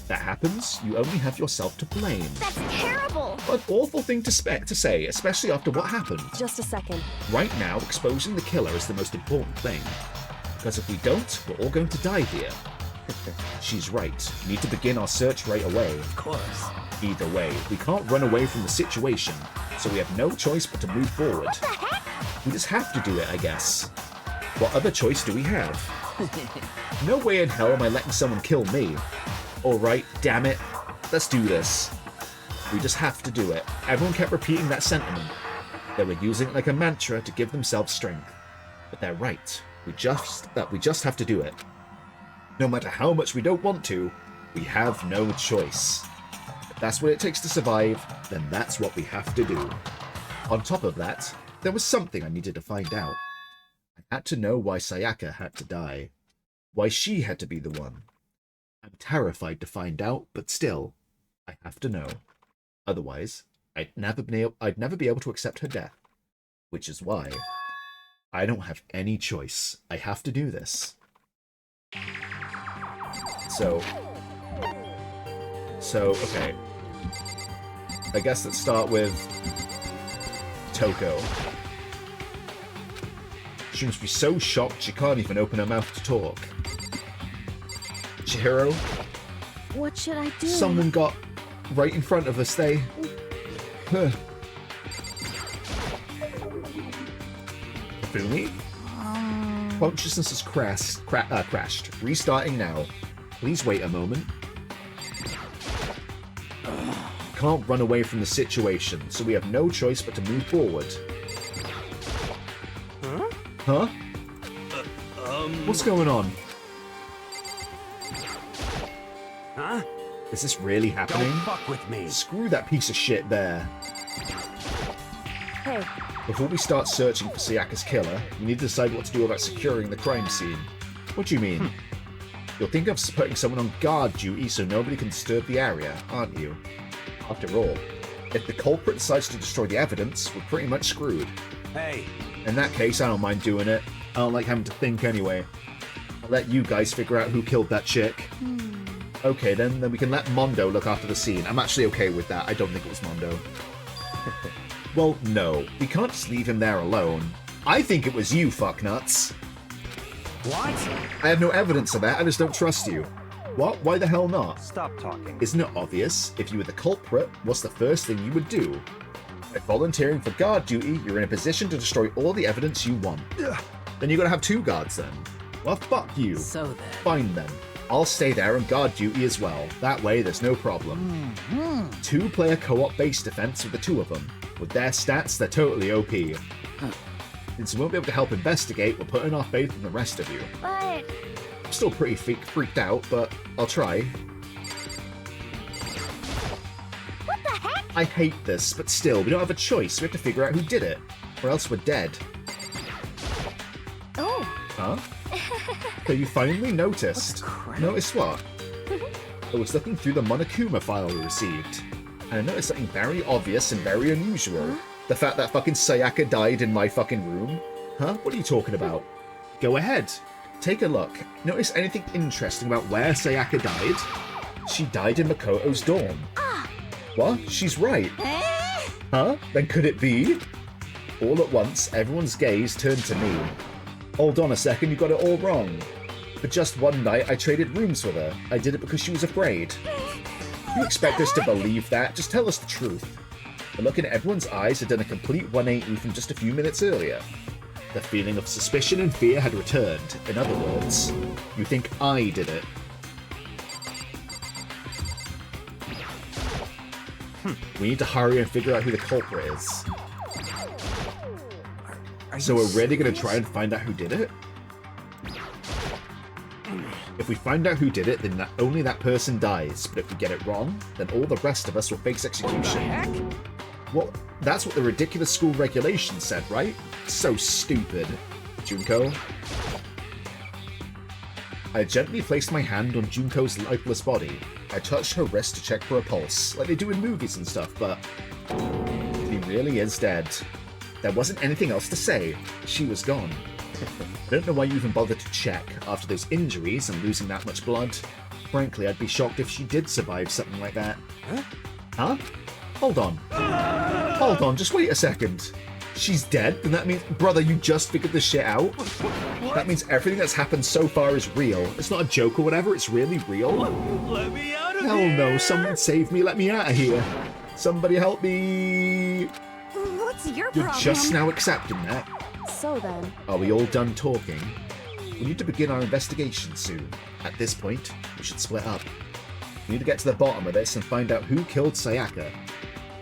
That happens, you only have yourself to blame. That's terrible! An awful thing to say, especially after what happened. Just a second. Right now, exposing the killer is the most important thing. Because if we don't, we're all going to die here. She's right. We need to begin our search right away. Of course. Either way, we can't run away from the situation, so we have no choice but to move forward. What the heck? We just have to do it, I guess. What other choice do we have? No way in hell am I letting someone kill me. Alright, damn it. Let's do this. We just have to do it. Everyone kept repeating that sentiment. They were using it like a mantra to give themselves strength. But they're right. We just have to do it. No matter how much we don't want to, we have no choice. If that's what it takes to survive, then that's what we have to do. On top of that, there was something I needed to find out. I had to know why Sayaka had to die. Why she had to be the one. I'm terrified to find out, but still, I have to know. Otherwise, I'd never be able to accept her death. Which is why I don't have any choice. I have to do this. So, okay. I guess let's start with Toko. She must be so shocked she can't even open her mouth to talk. Chihiro? What should I do? Someone got right in front of us, they... Huh. Fumi? Consciousness has crashed. Restarting now. Please wait a moment. Can't run away from the situation, so we have no choice but to move forward. Huh? What's going on? Huh? Is this really happening? Don't fuck with me. Screw that piece of shit there. Hey. Before we start searching for Sayaka's killer, we need to decide what to do about securing the crime scene. What do you mean? You'll think of putting someone on guard duty so nobody can disturb the area, aren't you? After all, if the culprit decides to destroy the evidence, we're pretty much screwed. Hey. In that case, I don't mind doing it. I don't like having to think anyway. I'll let you guys figure out who killed that chick. Okay, then we can let Mondo look after the scene. I'm actually okay with that. I don't think it was Mondo. Well, no. We can't just leave him there alone. I think it was you, fucknuts. What? I have no evidence of that, I just don't trust you. What? Why the hell not? Stop talking. Isn't it obvious? If you were the culprit, what's the first thing you would do? By volunteering for guard duty, you're in a position to destroy all the evidence you want. Then you're gonna have 2 guards then. Well, fuck you. So then. Fine then. I'll stay there on guard duty as well. That way, there's no problem. 2-player co-op base defense with the 2 of them. With their stats, they're totally OP. Since we won't be able to help investigate, we're putting our faith in the rest of you. But I'm still pretty freaked out, but I'll try. what the heck? I hate this, but still, we don't have a choice. We have to figure out who did it, or else we're dead. Oh, Huh? So you finally noticed. Notice what? I was looking through the Monokuma file we received, and I noticed something very obvious and very unusual. The fact that fucking Sayaka died in my fucking room. Huh? What are you talking about? Go ahead. Take a look. Notice anything interesting about where Sayaka died? She died in Makoto's dorm. What? She's right. Huh? Then could it be? All at once, everyone's gaze turned to me. Hold on a second, you got it all wrong. For just one night, I traded rooms with her. I did it because she was afraid. You expect us to believe that? Just tell us the truth. The look in everyone's eyes had done a complete 180 from just a few minutes earlier. The feeling of suspicion and fear had returned. In other words, you think I did it. We need to hurry and figure out who the culprit is. So we're really going to try and find out who did it? If we find out who did it, then only that person dies. But if we get it wrong, then all the rest of us will face execution. Well, that's what the ridiculous school regulations said, right? So stupid. Junko? I gently placed my hand on Junko's lifeless body. I touched her wrist to check for a pulse, like they do in movies and stuff, but he really is dead. There wasn't anything else to say. She was gone. I don't know why you even bothered to check after those injuries and losing that much blood. Frankly, I'd be shocked if she did survive something like that. Huh? Hold on. Hold on, just wait a second. She's dead? Then that means... Brother, you just figured this shit out? That means everything that's happened so far is real. It's not a joke or whatever, it's really real. Let me out of Hell here! no, someone save me, let me out of here. Somebody help me. what's your You're problem? just now accepting that. So then, Are we all done talking? We need to begin our investigation soon. At this point, we should split up. We need to get to the bottom of this and find out who killed Sayaka.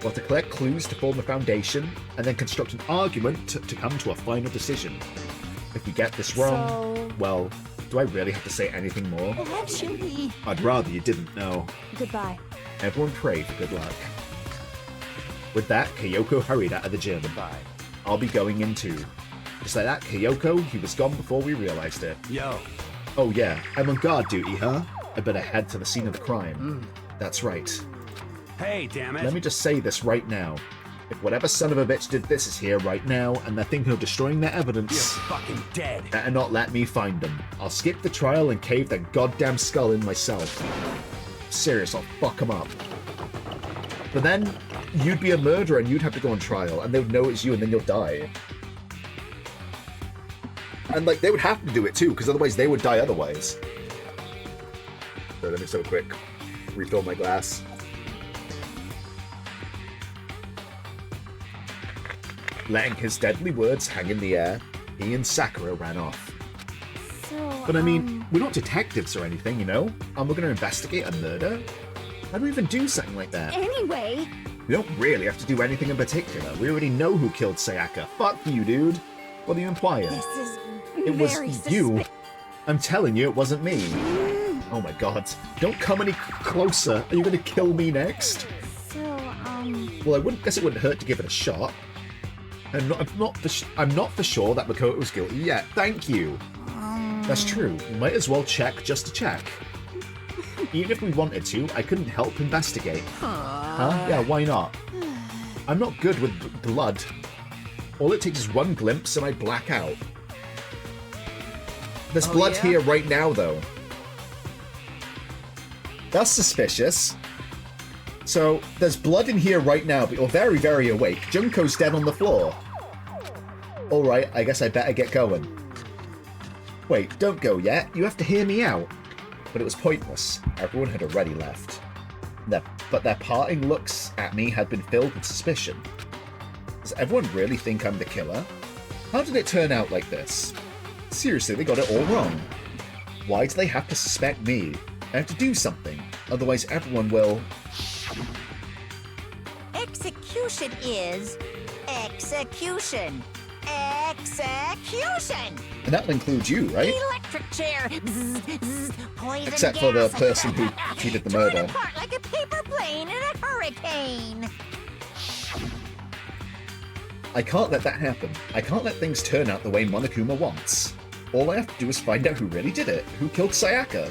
We'll have to collect clues to form a foundation, and then construct an argument to come to a final decision. If we get this wrong, so well, do I really have to say anything more? Actually, I'd rather you didn't know. goodbye. Everyone pray for good luck. With that, Kyoko hurried out of the gym. Bye. I'll be going in too. Just like that, Kyoko, he was gone before we realized it. Yo, Oh yeah, I'm on guard duty, huh? I better head to the scene of the crime. That's right. Hey, damn it. Let me just say this right now. If whatever son of a bitch did this is here right now, and they're thinking of destroying their You're evidence, fucking dead. better not let me find them. I'll skip the trial and cave their goddamn skull in myself. Serious, I'll fuck them up. But then, you'd be a murderer and you'd have to go on trial, and they would know it's you and then you'll die. And like, they would have to do it too, because otherwise they would die otherwise. So let me so quick refill my glass. Letting his deadly words hang in the air, he and Sakura ran off. so, But I mean, we're not detectives or anything, you know? And we're gonna investigate a murder? How do we even do something like that? anyway, We don't really have to do anything in particular. We already know who killed Sayaka. Fuck you, dude. What are you implying? this is It was very you. I'm telling you, it wasn't me. Oh my god. Don't come any closer. Are you gonna kill me next? So, Well, I guess it wouldn't hurt to give it a shot. I'm not for sure that Makoto was guilty yet. Thank you. That's true. We might as well check just to check. Even if we wanted to, I couldn't help investigate. Huh? Yeah, why not? I'm not good with blood. All it takes is one glimpse and I black out. There's blood yeah? here right now, though. That's suspicious. So, there's blood in here right now, but you're very, very awake. Junko's dead on the floor. Alright, I guess I better get going. Wait, don't go yet. You have to hear me out. But it was pointless. Everyone had already left. But their parting looks at me had been filled with suspicion. Does everyone really think I'm the killer? How did it turn out like this? Seriously, they got it all wrong. Why do they have to suspect me? I have to do something, otherwise everyone will... Execution is execution. Execution! And that includes you, right? Electric chair. Bzz, bzz, poison Except for the gas. person who committed the murder. Torn apart like a paper plane in a hurricane. I can't let that happen. I can't let things turn out the way Monokuma wants. All I have to do is find out who really did it. Who killed Sayaka?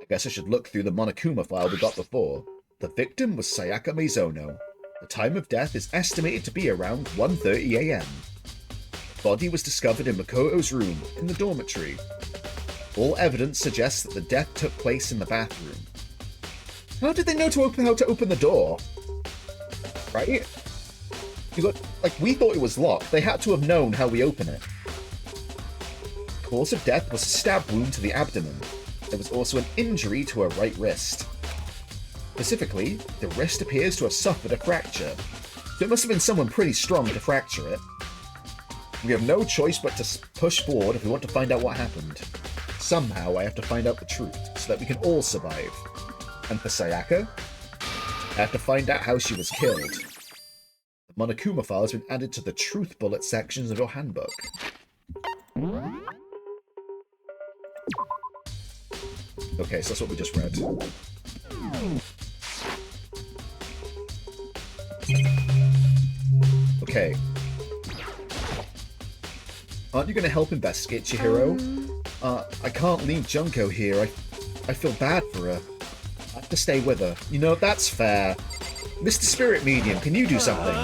I guess I should look through the Monokuma file we got before. The victim was Sayaka Mizono. The time of death is estimated to be around 1:30 AM. The body was discovered in Makoto's room, in the dormitory. All evidence suggests that the death took place in the bathroom. How did they know how to open the door? Right? We thought it was locked. They had to have known how we open it. The cause of death was a stab wound to the abdomen. There was also an injury to her right wrist. Specifically, the wrist appears to have suffered a fracture. So it must have been someone pretty strong to fracture it. We have no choice but to push forward if we want to find out what happened. Somehow I have to find out the truth, so that we can all survive. And for Sayaka, I have to find out how she was killed. The Monokuma file has been added to the truth bullet sections of your handbook. Okay, so that's what we just read. Okay. Aren't you going to help investigate, Chihiro? I can't leave Junko here. I feel bad for her. I have to stay with her. You know, that's fair. Mr. Spirit Medium, can you do something?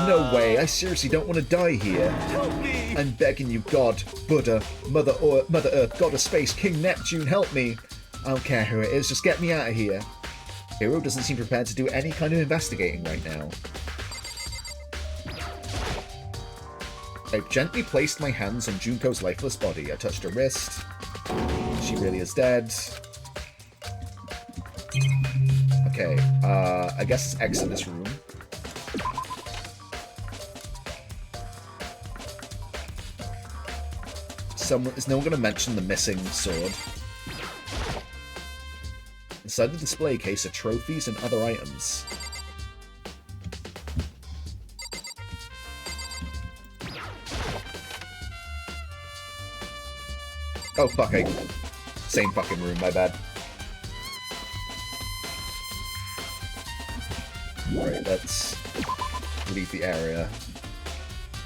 No way, I seriously don't want to die here. Help me! I'm begging you, God, Buddha, Mother Earth, God of Space, King Neptune, help me. I don't care who it is, just get me out of here. Hiro doesn't seem prepared to do any kind of investigating right now. I gently placed my hands on Junko's lifeless body. I touched her wrist. She really is dead. Okay, I guess let's exit this room. Is no one going to mention the missing sword? Inside the display case are trophies and other items. Oh fuck, same fucking room, my bad. Alright, let's leave the area.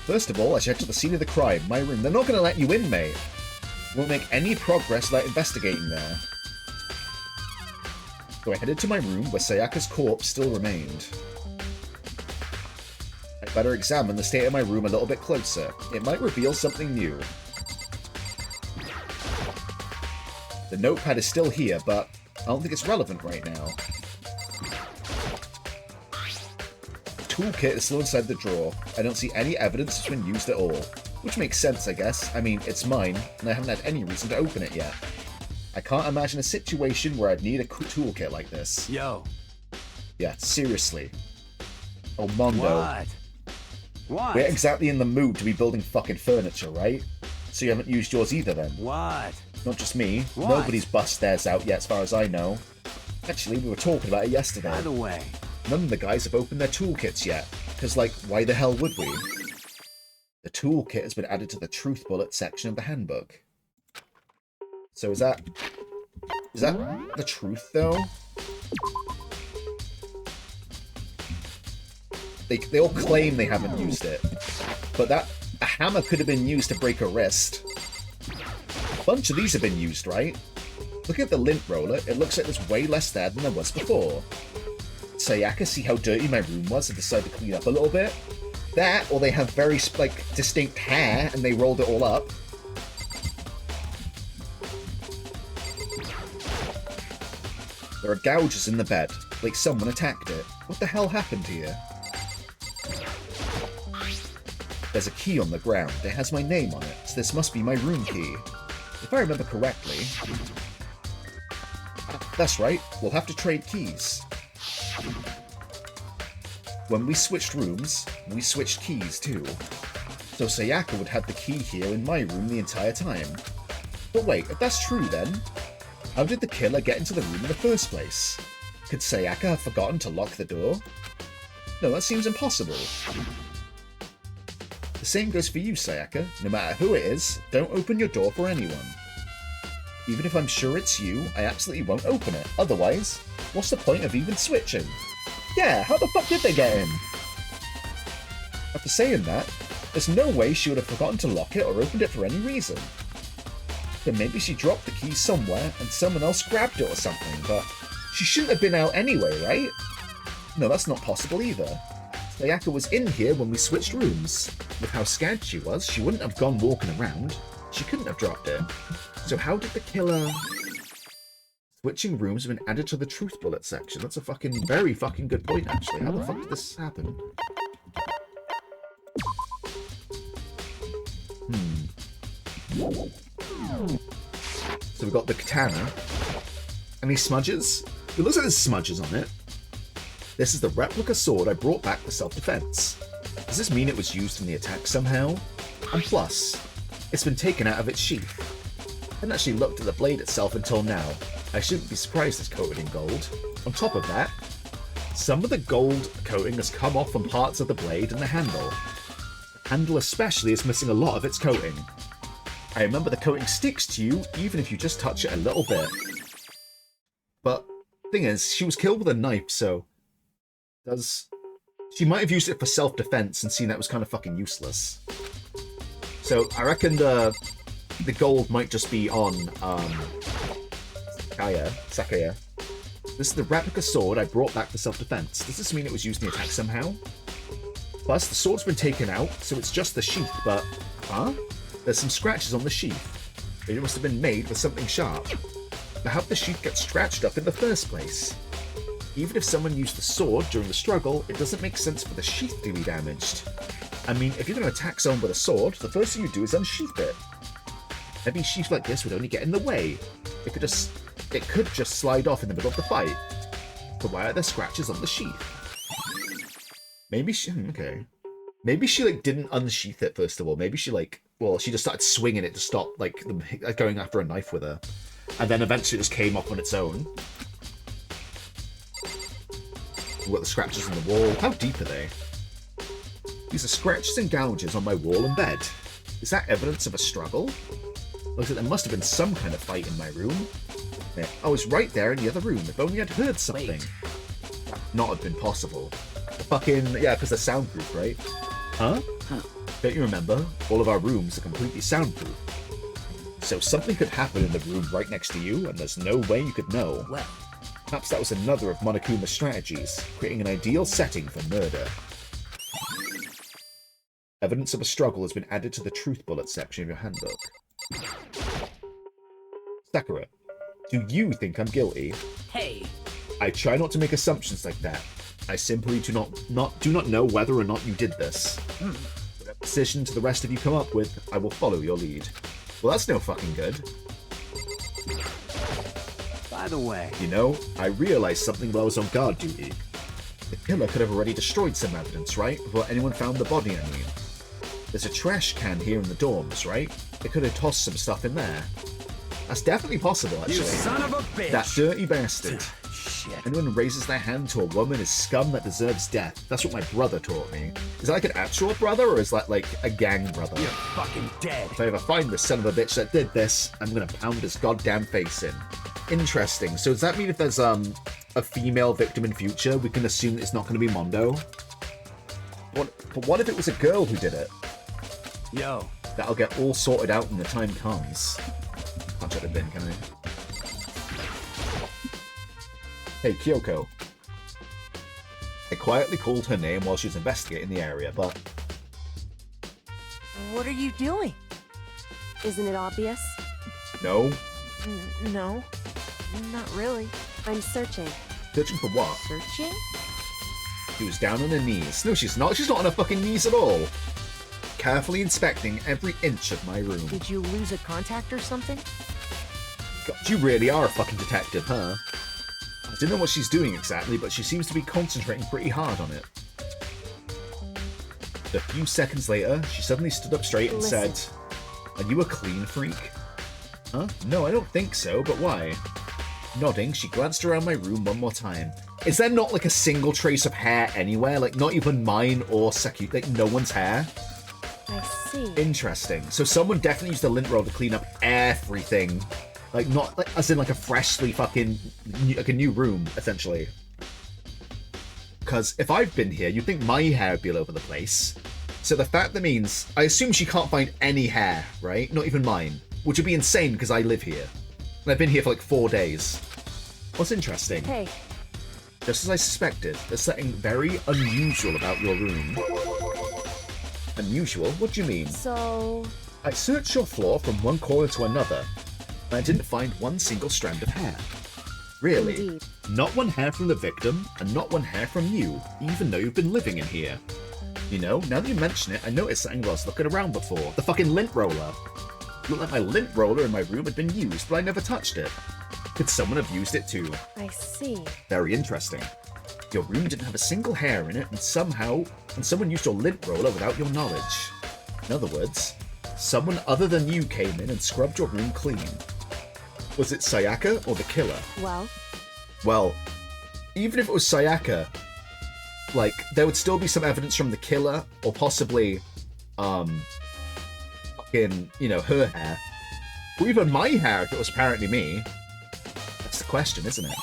First of all, I checked to the scene of the crime, my room. They're not going to let you in, mate. You won't make any progress without investigating there. So I headed to my room, where Sayaka's corpse still remained. I'd better examine the state of my room a little bit closer. It might reveal something new. The notepad is still here, but I don't think it's relevant right now. The toolkit is still inside the drawer. I don't see any evidence it's been used at all. Which makes sense, I guess. I mean, it's mine, and I haven't had any reason to open it yet. I can't imagine a situation where I'd need a toolkit like this. Yo. Yeah, seriously. Oh, Mondo. What? We're exactly in the mood to be building fucking furniture, right? So you haven't used yours either, then? What? Not just me. What? Nobody's bust theirs out yet, as far as I know. Actually, we were talking about it yesterday. By the way. None of the guys have opened their toolkits yet. Because, like, why the hell would we? The toolkit has been added to the truth bullet section of the handbook. So is that the truth, though? They all claim they haven't used it. But a hammer could have been used to break a wrist. A bunch of these have been used, right? Looking at the lint roller, it looks like there's way less there than there was before. Sayaka see how dirty my room was and decided to clean up a little bit? That, or they have very, like, distinct hair and they rolled it all up. There are gouges in the bed, like someone attacked it. What the hell happened here? There's a key on the ground. It has my name on it, so this must be my room key. If I remember correctly... That's right, we'll have to trade keys. When we switched rooms, we switched keys too. So Sayaka would have the key here in my room the entire time. But wait, if that's true then, how did the killer get into the room in the first place? Could Sayaka have forgotten to lock the door? No, that seems impossible. The same goes for you, Sayaka. No matter who it is, don't open your door for anyone. Even if I'm sure it's you, I absolutely won't open it. Otherwise, what's the point of even switching? Yeah, how the fuck did they get in? After saying that, there's no way she would have forgotten to lock it or opened it for any reason. Then maybe she dropped the key somewhere and someone else grabbed it or something, but she shouldn't have been out anyway, right? No, that's not possible either. Sayaka was in here when we switched rooms. With how scared she was, she wouldn't have gone walking around. She couldn't have dropped it. So how did the killer... Switching rooms have been added to the truth bullet section. That's a fucking, very fucking good point, actually. How the fuck did this happen? So we've got the katana. Any smudges? It looks like there's smudges on it. This is the replica sword I brought back for self-defense. Does this mean it was used in the attack somehow? And plus, it's been taken out of its sheath. I hadn't actually looked at the blade itself until now. I shouldn't be surprised it's coated in gold. On top of that, some of the gold coating has come off from parts of the blade and the handle. The handle especially is missing a lot of its coating. I remember the coating sticks to you even if you just touch it a little bit. But thing is, she was killed with a knife, so... She might have used it for self-defense and seen that was kind of fucking useless. So I reckon the gold might just be on Sakaya. This is the replica sword I brought back for self-defense. Does this mean it was used in the attack somehow? Plus, the sword's been taken out, so it's just the sheath, but... Huh? There's some scratches on the sheath. It must have been made with something sharp. But how did the sheath get scratched up in the first place? Even if someone used the sword during the struggle, it doesn't make sense for the sheath to be damaged. I mean, if you're going to attack someone with a sword, the first thing you do is unsheath it. A heavy sheath like this would only get in the way. It could just slide off in the middle of the fight. But why are there scratches on the sheath? Maybe she... Okay. Maybe she, like, didn't unsheath it, first of all. Maybe she, like... Well, she just started swinging it to stop, like, them going after a knife with her. And then eventually it just came off on its own. We've got the scratches on the wall. How deep are they? These are scratches and gouges on my wall and bed. Is that evidence of a struggle? Looks like there must have been some kind of fight in my room. I was right there in the other room. If only I'd heard something. Wait. That would not have been possible. Yeah, because they're soundproof, right? Huh? Don't you remember? All of our rooms are completely soundproof. So something could happen in the room right next to you, and there's no way you could know. Well, perhaps that was another of Monokuma's strategies, creating an ideal setting for murder. Evidence of a struggle has been added to the truth bullet section of your handbook. Sakura, do you think I'm guilty? hey, I try not to make assumptions like that. I simply do not know whether or not you did this. Whatever decision to the rest of you come up with, I will follow your lead. Well, that's no fucking good. By the way, You know, I realized something while I was on guard duty. The killer could have already destroyed some evidence, right? Before anyone found the body, I mean. There's a trash can here in the dorms, right? They could have tossed some stuff in there. That's definitely possible, actually. you son of a bitch! That dirty bastard. Shit. Anyone who raises their hand to a woman is scum that deserves death. That's what my brother taught me. Is that like an actual brother, or is that like a gang brother? You're fucking dead. If I ever find this son of a bitch that did this, I'm gonna pound his goddamn face in. Interesting. So does that mean if there's a female victim in future, we can assume that it's not gonna be Mondo? But what if it was a girl who did it? Yo. That'll get all sorted out when the time comes. Can't check the bin, can I? Hey, Kyoko. I quietly called her name while she was investigating the area, but... What are you doing? Isn't it obvious? No. No, not really. I'm searching. Searching for what? Searching? She was down on her knees. No, she's not. She's not on her fucking knees at all. Carefully inspecting every inch of my room. Did you lose a contact or something? God, you really are a fucking detective, huh? I don't know what she's doing exactly, but she seems to be concentrating pretty hard on it. A few seconds later, she suddenly stood up straight and said, "Are you a clean freak?" Huh? No, I don't think so, but why? Nodding, she glanced around my room one more time. Is there not like a single trace of hair anywhere? Like not even mine or Saki, like no one's hair? I see. Interesting. So someone definitely used a lint roll to clean up everything. Like not like as in like a freshly fucking like a new room, essentially. Because if I've been here, you'd think my hair would be all over the place. So the fact that means I assume she can't find any hair, right? Not even mine. Which would be insane because I live here. And I've been here for like 4 days. What's interesting? Hey. Just as I suspected, there's something very unusual about your room. Unusual? What do you mean? So... I searched your floor from one corner to another, and I didn't find one single strand of hair. Really? Indeed. Not one hair from the victim, and not one hair from you, even though you've been living in here. You know, now that you mention it, I noticed something while I was looking around before. The fucking lint roller. It looked like my lint roller in my room had been used, but I never touched it. Could someone have used it too? I see. Very interesting. Your room didn't have a single hair in it, and someone used your lint roller without your knowledge. In other words, someone other than you came in and scrubbed your room clean. Was it Sayaka or the killer? Well, even if it was Sayaka, like, there would still be some evidence from the killer, or possibly, fucking, you know, her hair. Or even my hair if it was apparently me. That's the question, isn't it?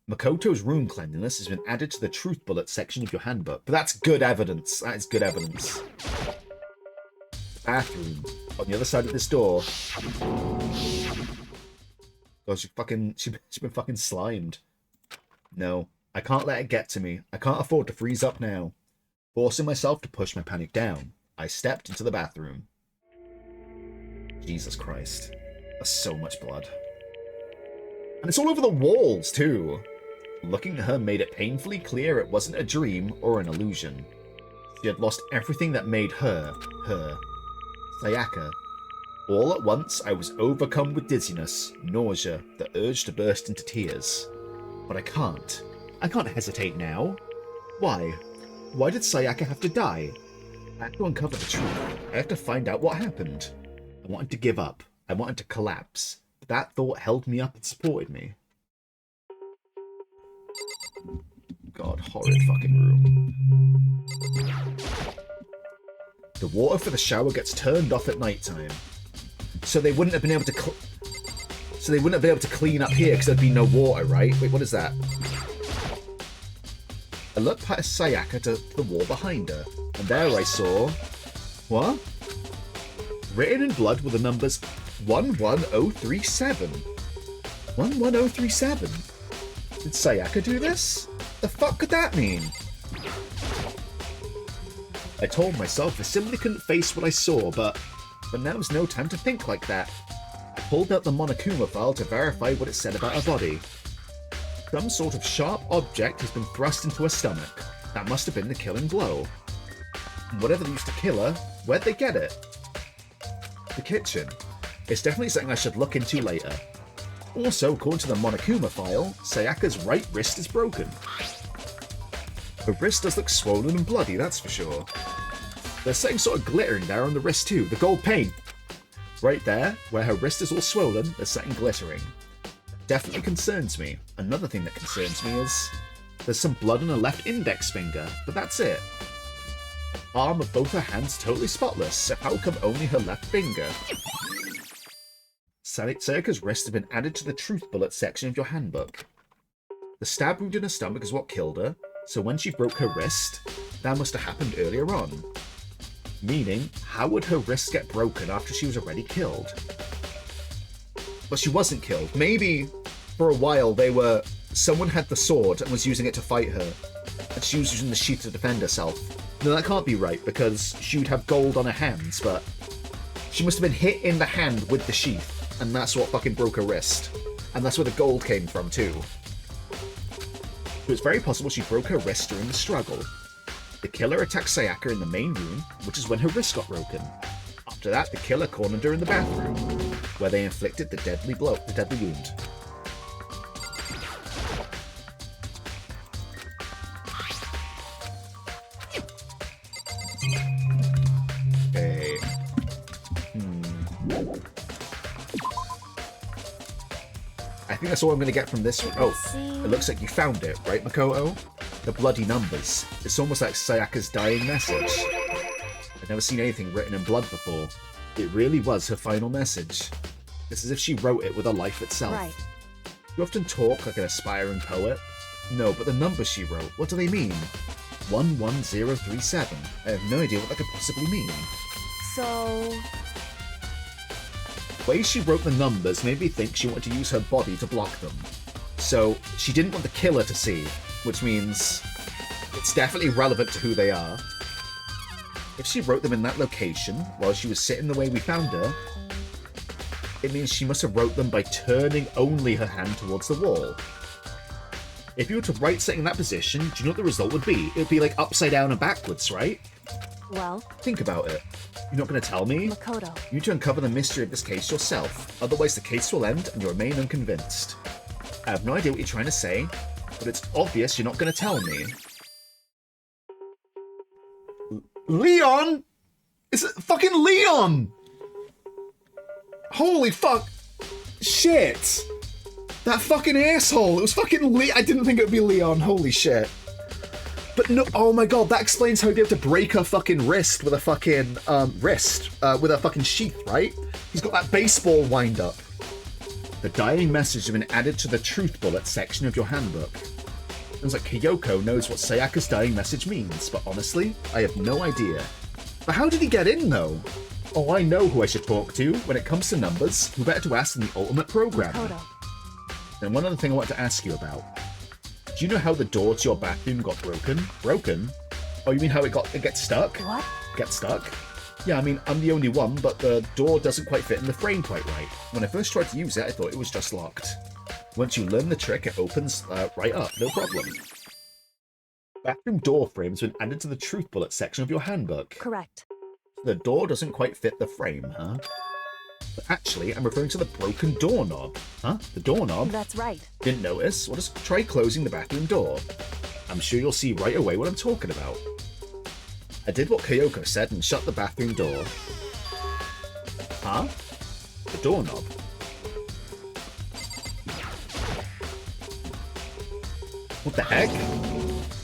Makoto's room cleanliness has been added to the truth bullet section of your handbook. But that's good evidence. That is good evidence. Bathroom. On the other side of this door. Oh, she's been fucking slimed. No, I can't let it get to me. I can't afford to freeze up now. Forcing myself to push my panic down, I stepped into the bathroom. Jesus Christ. That's so much blood. And it's all over the walls, too. Looking at her made it painfully clear it wasn't a dream or an illusion. She had lost everything that made her, her. Sayaka. All at once, I was overcome with dizziness, nausea, the urge to burst into tears. But I can't. I can't hesitate now. Why? Why did Sayaka have to die? I have to uncover the truth. I have to find out what happened. I wanted to give up. I wanted to collapse. But that thought held me up and supported me. God, horrid fucking room. The water for the shower gets turned off at nighttime. So they wouldn't have been able to clean up here because there'd be no water, right? Wait, what is that? I looked past Sayaka to the wall behind her, and there I saw... What? Written in blood were the numbers 11037. 11037? Did Sayaka do this? The fuck could that mean? I told myself I simply couldn't face what I saw, but now was no time to think like that. I pulled out the Monokuma file to verify what it said about her body. Some sort of sharp object has been thrust into her stomach. That must have been the killing blow. And whatever they used to kill her, where'd they get it? The kitchen. It's definitely something I should look into later. Also, according to the Monokuma file, Sayaka's right wrist is broken. Her wrist does look swollen and bloody, that's for sure. There's something sort of glittering there on the wrist too, the gold paint. Right there, where her wrist is all swollen, there's something glittering. Definitely concerns me. Another thing that concerns me is there's some blood on her left index finger, but that's it. Arm of both her hands totally spotless, so how come only her left finger? Sayaka's wrist has been added to the truth bullet section of your handbook. The stab wound in her stomach is what killed her, so when she broke her wrist, that must have happened earlier on. Meaning, how would her wrist get broken after she was already killed? But she wasn't killed. Maybe, for a while, someone had the sword and was using it to fight her, and she was using the sheath to defend herself. No, that can't be right, because she would have gold on her hands, but she must have been hit in the hand with the sheath, and that's what fucking broke her wrist. And that's where the gold came from, too. So it's very possible she broke her wrist during the struggle. The killer attacked Sayaka in the main room, which is when her wrist got broken. After that, the killer cornered her in the bathroom, where they inflicted the deadly wound. Okay. I think that's all I'm going to get from this one. Oh, it looks like you found it, right, Makoto? The bloody numbers. It's almost like Sayaka's dying message. I've never seen anything written in blood before. It really was her final message. It's as if she wrote it with her life itself. Right. You often talk like an aspiring poet. No, but the numbers she wrote, what do they mean? 11037. I have no idea what that could possibly mean. So... The way she wrote the numbers made me think she wanted to use her body to block them. So, she didn't want the killer to see, which means it's definitely relevant to who they are. If she wrote them in that location, while she was sitting the way we found her, it means she must have wrote them by turning only her hand towards the wall. If you were to write something in that position, do you know what the result would be? It would be like upside down and backwards, right? Well... Think about it. You're not going to tell me? Makoto. You need to uncover the mystery of this case yourself, otherwise the case will end and you remain unconvinced. I have no idea what you're trying to say, but it's obvious you're not going to tell me. Leon? It's fucking Leon! Holy fuck! Shit! That fucking asshole! It was fucking I didn't think it would be Leon, holy shit. But no, oh my god, that explains how he'd be able to break her fucking wrist with a fucking, with a fucking sheath, right? He's got that baseball wind-up. The dying message has been added to the truth bullet section of your handbook. Sounds like Kyoko knows what Sayaka's dying message means, but honestly, I have no idea. But how did he get in, though? Oh, I know who I should talk to. When it comes to numbers, who better to ask than the ultimate programmer? Makoto. And one other thing I want to ask you about. Do you know how the door to your bathroom got broken? Broken? Oh, you mean how it gets stuck? What? Get stuck? Yeah, I mean, I'm the only one, but the door doesn't quite fit in the frame quite right. When I first tried to use it, I thought it was just locked. Once you learn the trick, it opens right up, no problem. Bathroom door frames have been added to the truth bullet section of your handbook. Correct. The door doesn't quite fit the frame, huh? But actually, I'm referring to the broken doorknob. Huh? The doorknob? That's right. Didn't notice? Well, just try closing the bathroom door. I'm sure you'll see right away what I'm talking about. I did what Kyoko said and shut the bathroom door. Huh? The doorknob. What the heck?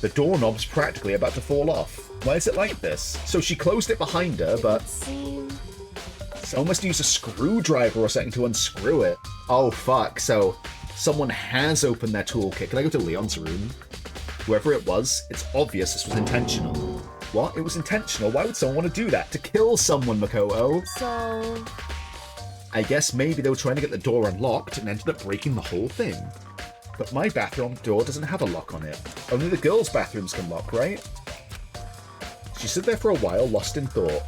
The doorknob's practically about to fall off. Why is it like this? So she closed it behind her, but... Someone must use a screwdriver or something to unscrew it. Oh, fuck. So, someone has opened their toolkit. Can I go to Leon's room? Whoever it was, it's obvious this was intentional. What? It was intentional? Why would someone want to do that? To kill someone, Makoto? So... I guess maybe they were trying to get the door unlocked and ended up breaking the whole thing. But my bathroom door doesn't have a lock on it. Only the girls' bathrooms can lock, right? She stood there for a while, lost in thought.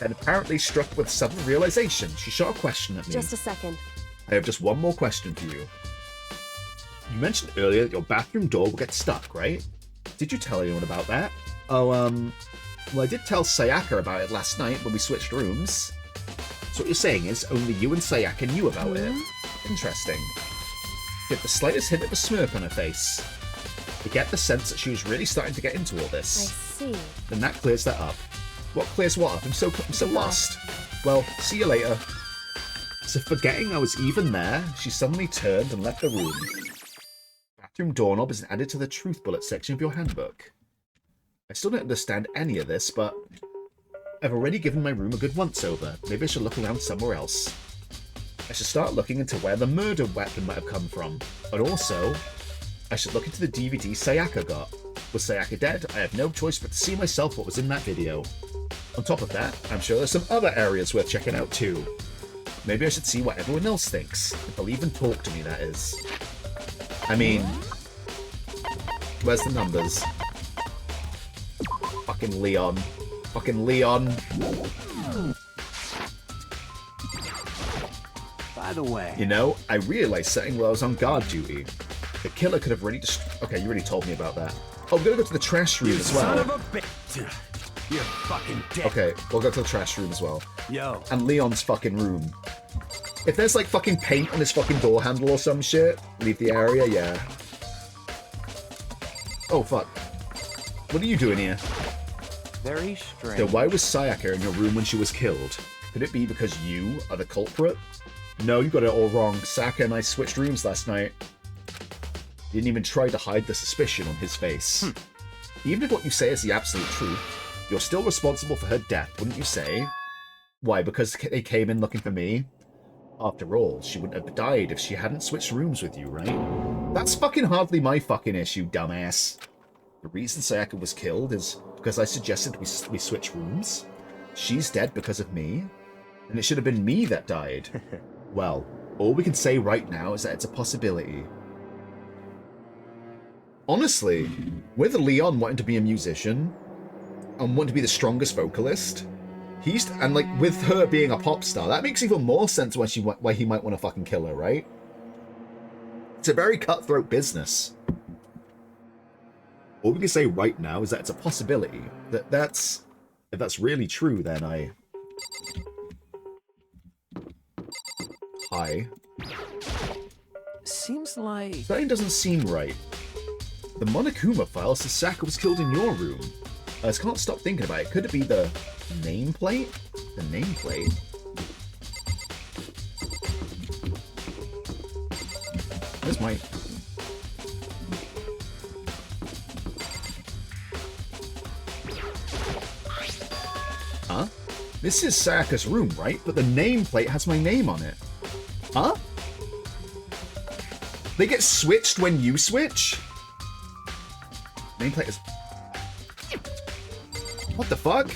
And apparently struck with sudden realization. She shot a question at me. Just a second. I have just one more question for you. You mentioned earlier that your bathroom door will get stuck, right? Did you tell anyone about that? Oh, well, I did tell Sayaka about it last night when we switched rooms. So what you're saying is only you and Sayaka knew about it. Interesting. She had the slightest hint of a smirk on her face. I get the sense that she was really starting to get into all I this. see. Then that clears that up. What clears what up? I'm so lost. Well, see you later. So forgetting I was even there, she suddenly turned and left the room. Bathroom doorknob is added to the truth bullet section of your handbook. I still don't understand any of this, but I've already given my room a good once-over. Maybe I should look around somewhere else. I should start looking into where the murder weapon might have come from. But also, I should look into the DVD Sayaka got. Was Sayaka dead? I have no choice but to see myself what was in that video. On top of that, I'm sure there's some other areas worth checking out too. Maybe I should see what everyone else thinks, if they'll even talk to me, that is. I mean, where's the numbers? Fucking Leon. Fucking Leon. By the way. You know, I realized setting while I was on guard duty. The killer could have really okay, you already told me about that. Oh, we're gonna go to the trash room as well. Son of a bitch. You're fucking dead. Okay, we'll go to the trash room as well. Yo. And Leon's fucking room. If there's like fucking paint on his fucking door handle or some shit, leave the area, yeah. Oh, fuck. What are you doing here? Very strange. So why was Sayaka in your room when she was killed? Could it be because you are the culprit? No, you got it all wrong. Sayaka and I switched rooms last night. You didn't even try to hide the suspicion on his face. Even if what you say is the absolute truth, you're still responsible for her death, wouldn't you say? Why, because they came in looking for me? After all, she wouldn't have died if she hadn't switched rooms with you, right? That's fucking hardly my fucking issue, dumbass. The reason Sayaka was killed is because I suggested we switch rooms. She's dead because of me, and it should have been me that died. Well, all we can say right now is that it's a possibility. Honestly, with Leon wanting to be a musician and wanting to be the strongest vocalist, and like with her being a pop star, that makes even more sense why he might want to fucking kill her, right? It's a very cutthroat business. All we can say right now is that it's a possibility. If that's really true, then Hi. Seems like... Something doesn't seem right. The Monokuma file says Sayaka was killed in your room. I just can't stop thinking about it. Could it be the nameplate? The nameplate? Where's my... Huh? This is Sayaka's room, right? But the nameplate has my name on it. Huh? They get switched when you switch? Nameplate is... What the fuck?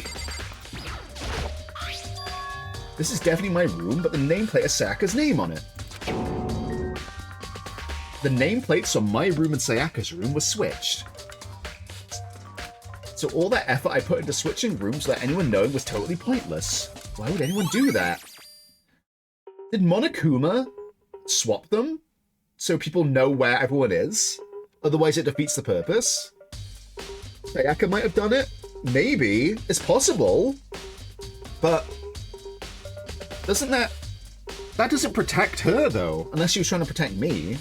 This is definitely my room, but the nameplate has Sayaka's name on it. The nameplates on my room and Sayaka's room were switched. So all that effort I put into switching rooms without anyone knowing was totally pointless. Why would anyone do that? Did Monokuma swap them so people know where everyone is? Otherwise it defeats the purpose? Sayaka might have done it? Maybe. It's possible. But doesn't that doesn't protect her, though, unless she was trying to protect me.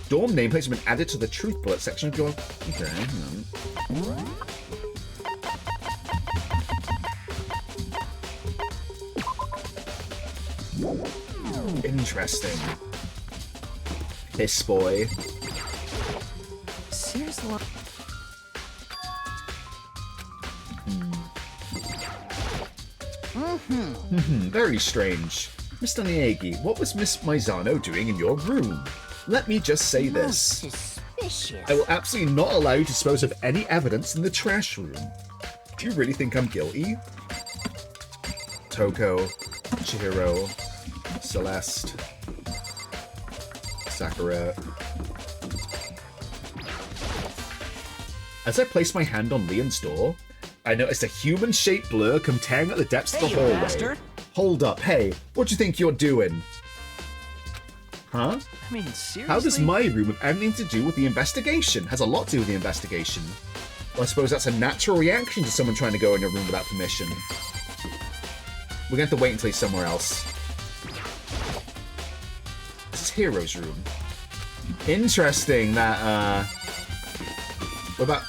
Dorm nameplates have been added to the truth bullet section of your... Okay, hang on. Interesting. This boy. Seriously? Very strange. Mr. Niegi, what was Miss Maizano doing in your room? Let me just say this. Suspicious. I will absolutely not allow you to dispose of any evidence in the trash room. Do you really think I'm guilty? Toko, Chihiro, Celeste, Sakura. As I placed my hand on Leon's door, I noticed a human-shaped blur come tearing at the depths of the hallway. Bastard. Hold up, hey, what do you think you're doing? Huh? I mean, seriously? How does my room have anything to do with the investigation? Has a lot to do with the investigation. Well, I suppose that's a natural reaction to someone trying to go in your room without permission. We're going to have to wait until he's somewhere else. This is Hero's room. Interesting that, what about...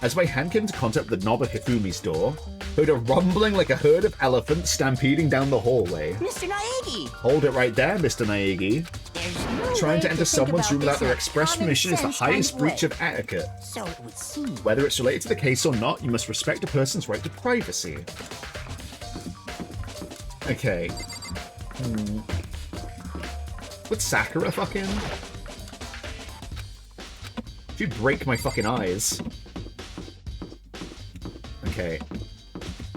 As my hand came into contact with the knob of Hifumi's door, heard a rumbling like a herd of elephants stampeding down the hallway. Mr. Naegi! Hold it right there, Mr. Naegi. There's no Trying way to enter think someone's about room without this their in a express common permission is the sense kind highest of breach way. of etiquette. So it would seem. Whether it's related to the case or not, you must respect a person's right to privacy. Okay. What's Sakura fucking? She'd break my fucking eyes. Okay.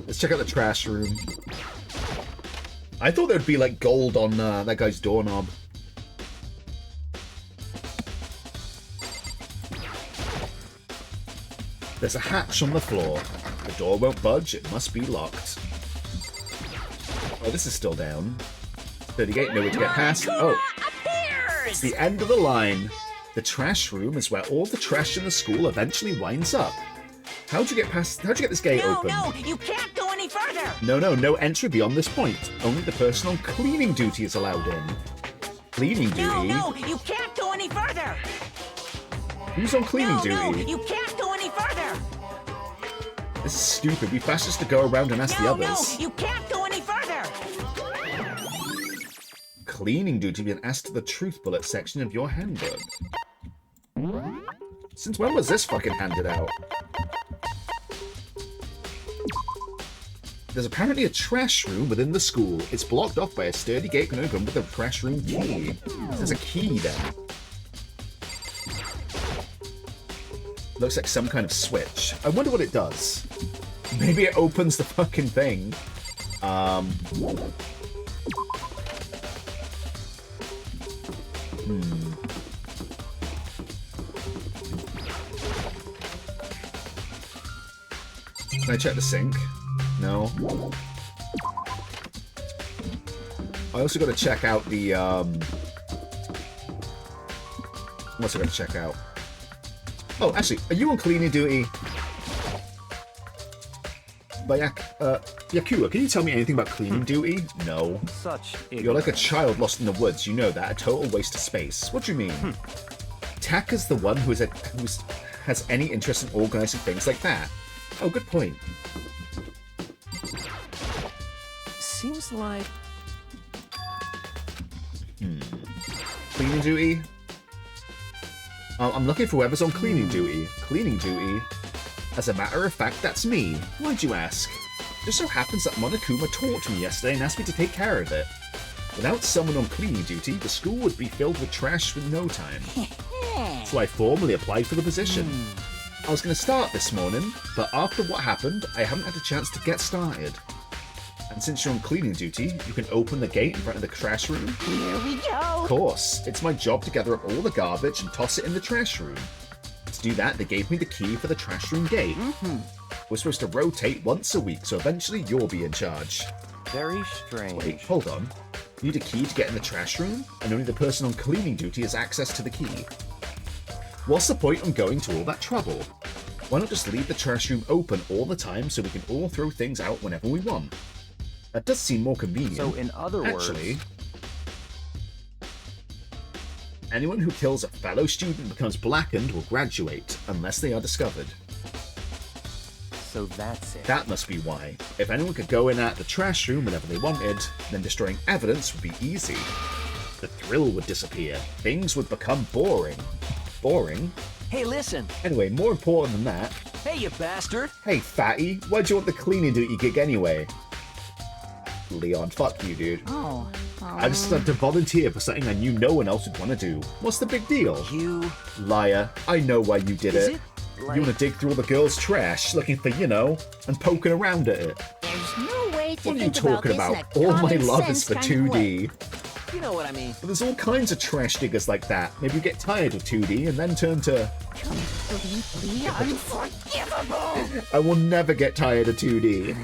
Let's check out the trash room. I thought there'd be like gold on that guy's doorknob. There's a hatch on the floor. The door won't budge, it must be locked. Oh, this is still down. 30 gate, nowhere to get past. Oh, Appears! it's the end of the line. The trash room is where all the trash in the school eventually winds up. How'd you get this gate open? No, you can't go any further! No entry beyond this point. Only the person on cleaning duty is allowed in. Cleaning duty? No, you can't go any further! Who's on cleaning duty? No, you can't go any further! This is stupid. We've asked us to go around and ask the others. No, you can't go any further! Cleaning duty being asked to the truth bullet section of your handbook. Since when was this fucking handed out? There's apparently a trash room within the school. It's blocked off by a sturdy gate can open with a trash room key. There's a key there. Looks like some kind of switch. I wonder what it does. Maybe it opens the fucking thing. Can I check the sink? No. I also got to check out the, what's I got to check out? Oh, actually, are you on cleaning duty? Yakua, can you tell me anything about cleaning duty? No. Such You're like a child lost in the woods, you know that. A total waste of space. What do you mean? Taka's the one who has any interest in organizing things like that. Oh, good point. seems like... Cleaning duty? I'm looking for whoever's on cleaning duty. Cleaning duty? As a matter of fact, that's me. Why'd you ask? Just so happens that Monokuma talked to me yesterday and asked me to take care of it. Without someone on cleaning duty, the school would be filled with trash in no time. So I formally applied for the position. I was going to start this morning, but after what happened, I haven't had a chance to get started. And since you're on cleaning duty, you can open the gate in front of the trash room. Here we go. Of course, it's my job to gather up all the garbage and toss it in the trash room. To do that, they gave me the key for the trash room gate. We're supposed to rotate once a week, so eventually you'll be in charge. very strange. Wait, hold on. You need a key to get in the trash room, and only the person on cleaning duty has access to the key. What's the point in going to all that trouble? Why not just leave the trash room open all the time so we can all throw things out whenever we want? That does seem more convenient. So in other Actually, words... anyone who kills a fellow student and becomes blackened will graduate, unless they are discovered. So that's it. That must be why. If anyone could go in at the trash room whenever they wanted, then destroying evidence would be easy. The thrill would disappear. Things would become boring. Boring? Hey, listen! Anyway, more important than that... Hey, you bastard! Hey, fatty, why'd you want the cleaning duty gig anyway? Leon, fuck you, dude. I just had to volunteer for something I knew no one else would want to do. What's the big deal? You... Liar, I know why you did Is it. it like... You want to dig through all the girls' trash, looking for, you know, and poking around at it. There's no way to What are you think about talking this in about? a All my common love sense is for kind of way. 2D. You know what I mean. But there's all kinds of trash diggers like that. Maybe you get tired of 2D and then turn to... Completely unforgivable. I will never get tired of 2D.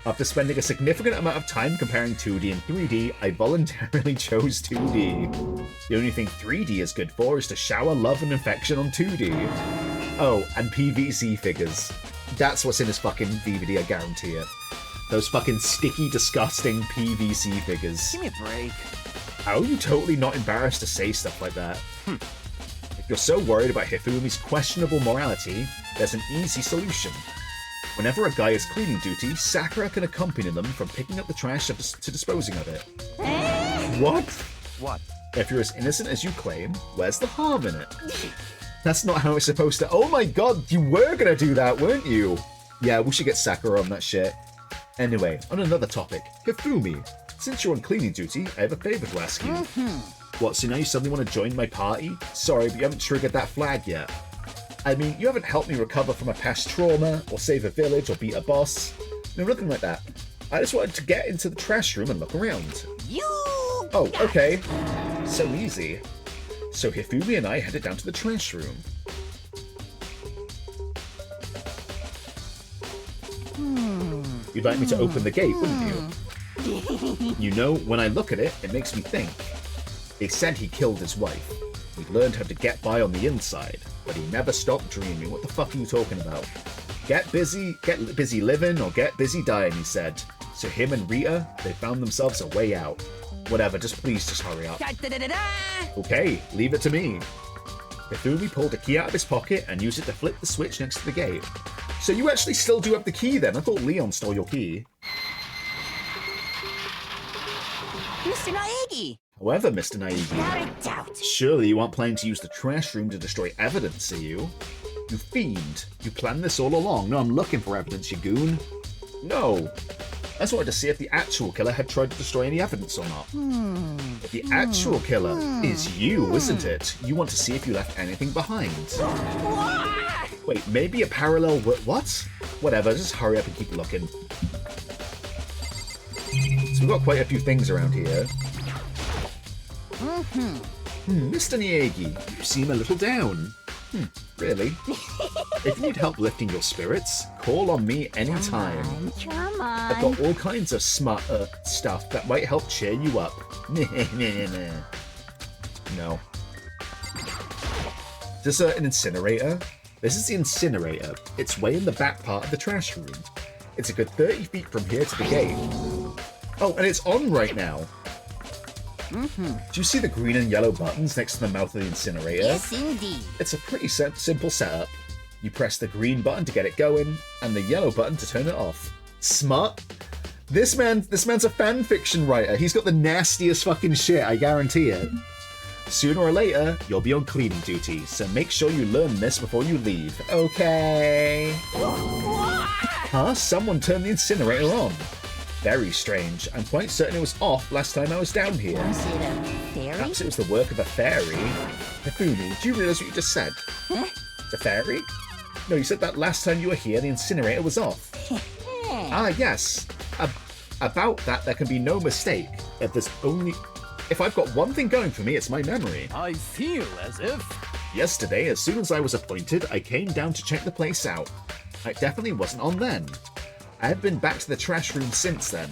After spending a significant amount of time comparing 2D and 3D, I voluntarily chose 2D. The only thing 3D is good for is to shower love and affection on 2D. Oh, and PVC figures. That's what's in this fucking DVD, I guarantee it. Those fucking sticky, disgusting PVC figures. Give me a break. How are you totally not embarrassed to say stuff like that? If you're so worried about Hifumi's questionable morality, there's an easy solution. Whenever a guy is cleaning duty, Sakura can accompany them from picking up the trash to disposing of it. What? What? If you're as innocent as you claim, where's the harm in it? That's not how it's supposed to... Oh my god, you were gonna do that, weren't you? Yeah, we should get Sakura on that shit. Anyway, on another topic, Hifumi. Since you're on cleaning duty, I have a favor to ask you. What, so now you suddenly want to join my party? Sorry, but you haven't triggered that flag yet. I mean, you haven't helped me recover from a past trauma, or save a village, or beat a boss. No, nothing like that. I just wanted to get into the trash room and look around. Oh, okay. So easy. So Hifumi and I headed down to the trash room. You'd like me to open the gate, wouldn't you? You know, when I look at it, it makes me think. They said he killed his wife. He learned how to get by on the inside, but he never stopped dreaming. What the fuck are you talking about? Get busy living, or get busy dying, he said. So him and Rita, they found themselves a way out. Whatever, please just hurry up. Okay, leave it to me. Hifumi pulled a key out of his pocket and used it to flip the switch next to the gate. So you actually still do have the key then? I thought Leon stole your key. Mr. Naegi! However, Mr. Naegi, Not a doubt. surely you aren't planning to use the trash room to destroy evidence, are you? You fiend. You planned this all along. No, I'm looking for evidence, you goon. No. I just wanted to see if the actual killer had tried to destroy any evidence or not. But the actual killer is you, isn't it? You want to see if you left anything behind. Wait, maybe a parallel what? Whatever, just hurry up and keep looking. So we've got quite a few things around here. Mr. Niegi, you seem a little down. Really? If you need help lifting your spirits, call on me anytime. Come I've on. got all kinds of smart stuff that might help cheer you up. No. Is this an incinerator? This is the incinerator. It's way in the back part of the trash room. It's a good 30 feet from here to the gate. Oh, and it's on right now. Do you see the green and yellow buttons next to the mouth of the incinerator? Yes, indeed. It's a pretty simple setup. You press the green button to get it going, and the yellow button to turn it off. Smart. This man's a fan fiction writer. He's got the nastiest fucking shit, I guarantee it. Sooner or later, you'll be on cleaning duty, so make sure you learn this before you leave. Okay. Huh? Someone turned the incinerator on. Very strange. I'm quite certain it was off last time I was down here. Was it a fairy? Perhaps it was the work of a fairy. Hifumi, do you realize what you just said? Huh? The fairy? No, you said that last time you were here, the incinerator was off. Ah, yes. About that, there can be no mistake. If I've got one thing going for me, it's my memory. I feel as if... Yesterday, as soon as I was appointed, I came down to check the place out. I definitely wasn't on then. I have been back to the trash room since then.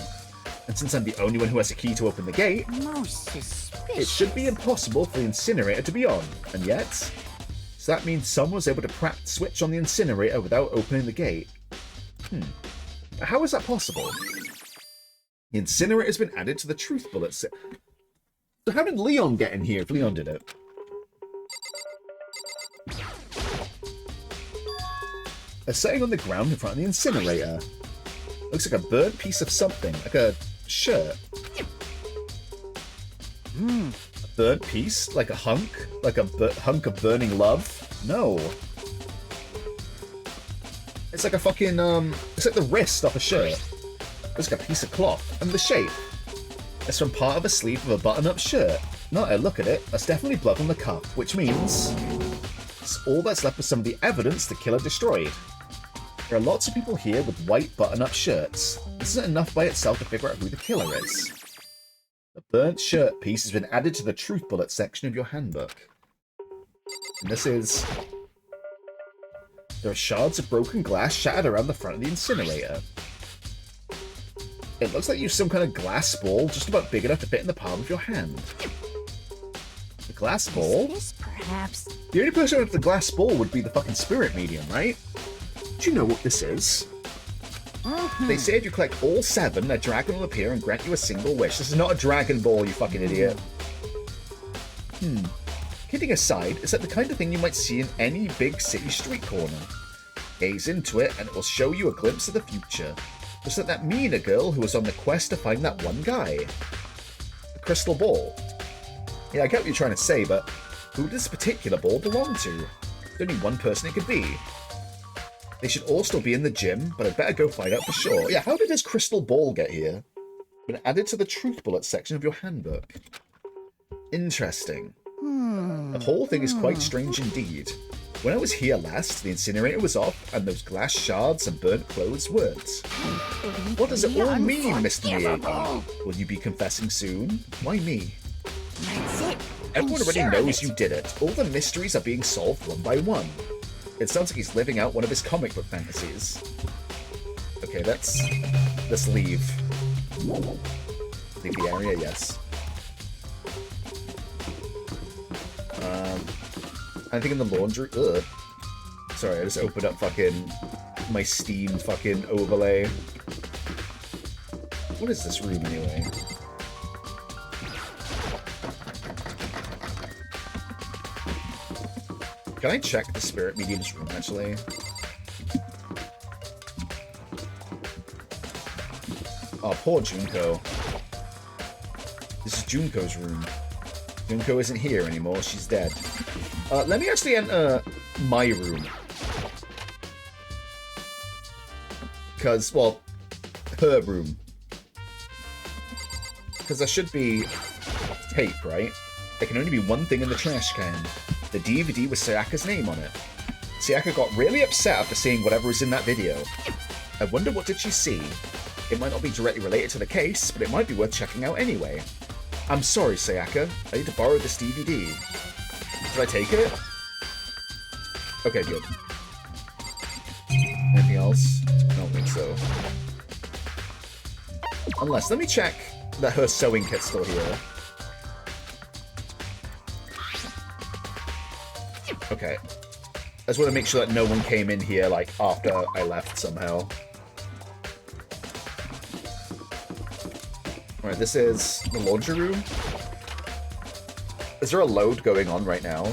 And since I'm the only one who has a key to open the gate, Most suspicious. it should be impossible for the incinerator to be on. And yet... So that means someone was able to switch on the incinerator without opening the gate. How is that possible? The incinerator has been added to the truth bullet set. So how did Leon get in here if Leon did it? They're sitting on the ground in front of the incinerator. Looks like a burnt piece of something, like a shirt. A burnt piece? Like a hunk? Like a hunk of burning love? No. It's like a fucking, it's like the wrist off a shirt. It's like a piece of cloth. And the shape. It's from part of a sleeve of a button-up shirt. Now I look at it, that's definitely blood on the cuff, which means it's all that's left of some of the evidence the killer destroyed. There are lots of people here with white button-up shirts. This isn't enough by itself to figure out who the killer is. The burnt shirt piece has been added to the truth bullet section of your handbook. And this is... There are shards of broken glass shattered around the front of the incinerator. It looks like you used some kind of glass ball just about big enough to fit in the palm of your hand. The glass ball? Is this perhaps? The only person with the glass ball would be the fucking spirit medium, right? Do you know what this is? They say if you collect all 7, a dragon will appear and grant you a single wish. This is not a Dragon Ball, you fucking idiot. Kidding aside, it's like the kind of thing you might see in any big city street corner. Gaze into it and it will show you a glimpse of the future. Just like that Mina girl who was on the quest to find that one guy. The crystal ball. Yeah, I get what you're trying to say, but who does this particular ball belong to? There's only one person it could be. They should all still be in the gym, but I'd better go find out for sure. Yeah, how did this crystal ball get here? Been added to the truth bullet section of your handbook. Interesting. The whole thing is quite strange indeed. When I was here last, the incinerator was off, and those glass shards and burnt clothes weren't. What does it all mean, Mr. Miyagi? Will you be confessing soon? Why me? That's it. Everyone I'm already sure of knows it. you did it. All the mysteries are being solved one by one. It sounds like he's living out one of his comic book fantasies. Okay, let's leave. Sleepy area, yes. I think in the laundry. Ugh. Sorry, I just opened up fucking my Steam fucking overlay. What is this room anyway? Can I check the spirit medium's room actually? Oh, poor Junko. This is Junko's room. Junko isn't here anymore, she's dead. Let me actually enter my room. Because, well, her room. Because there should be tape, right? There can only be one thing in the trash can. The DVD with Sayaka's name on it. Sayaka got really upset after seeing whatever was in that video. I wonder what did she see? It might not be directly related to the case, but it might be worth checking out anyway. I'm sorry, Sayaka. I need to borrow this DVD. Should I take it? Okay, good. Anything else? I don't think so. Unless, let me check that her sewing kit's still here. Okay. I just want to make sure that no one came in here, like, after I left somehow. Alright, this is the laundry room. Is there a load going on right now?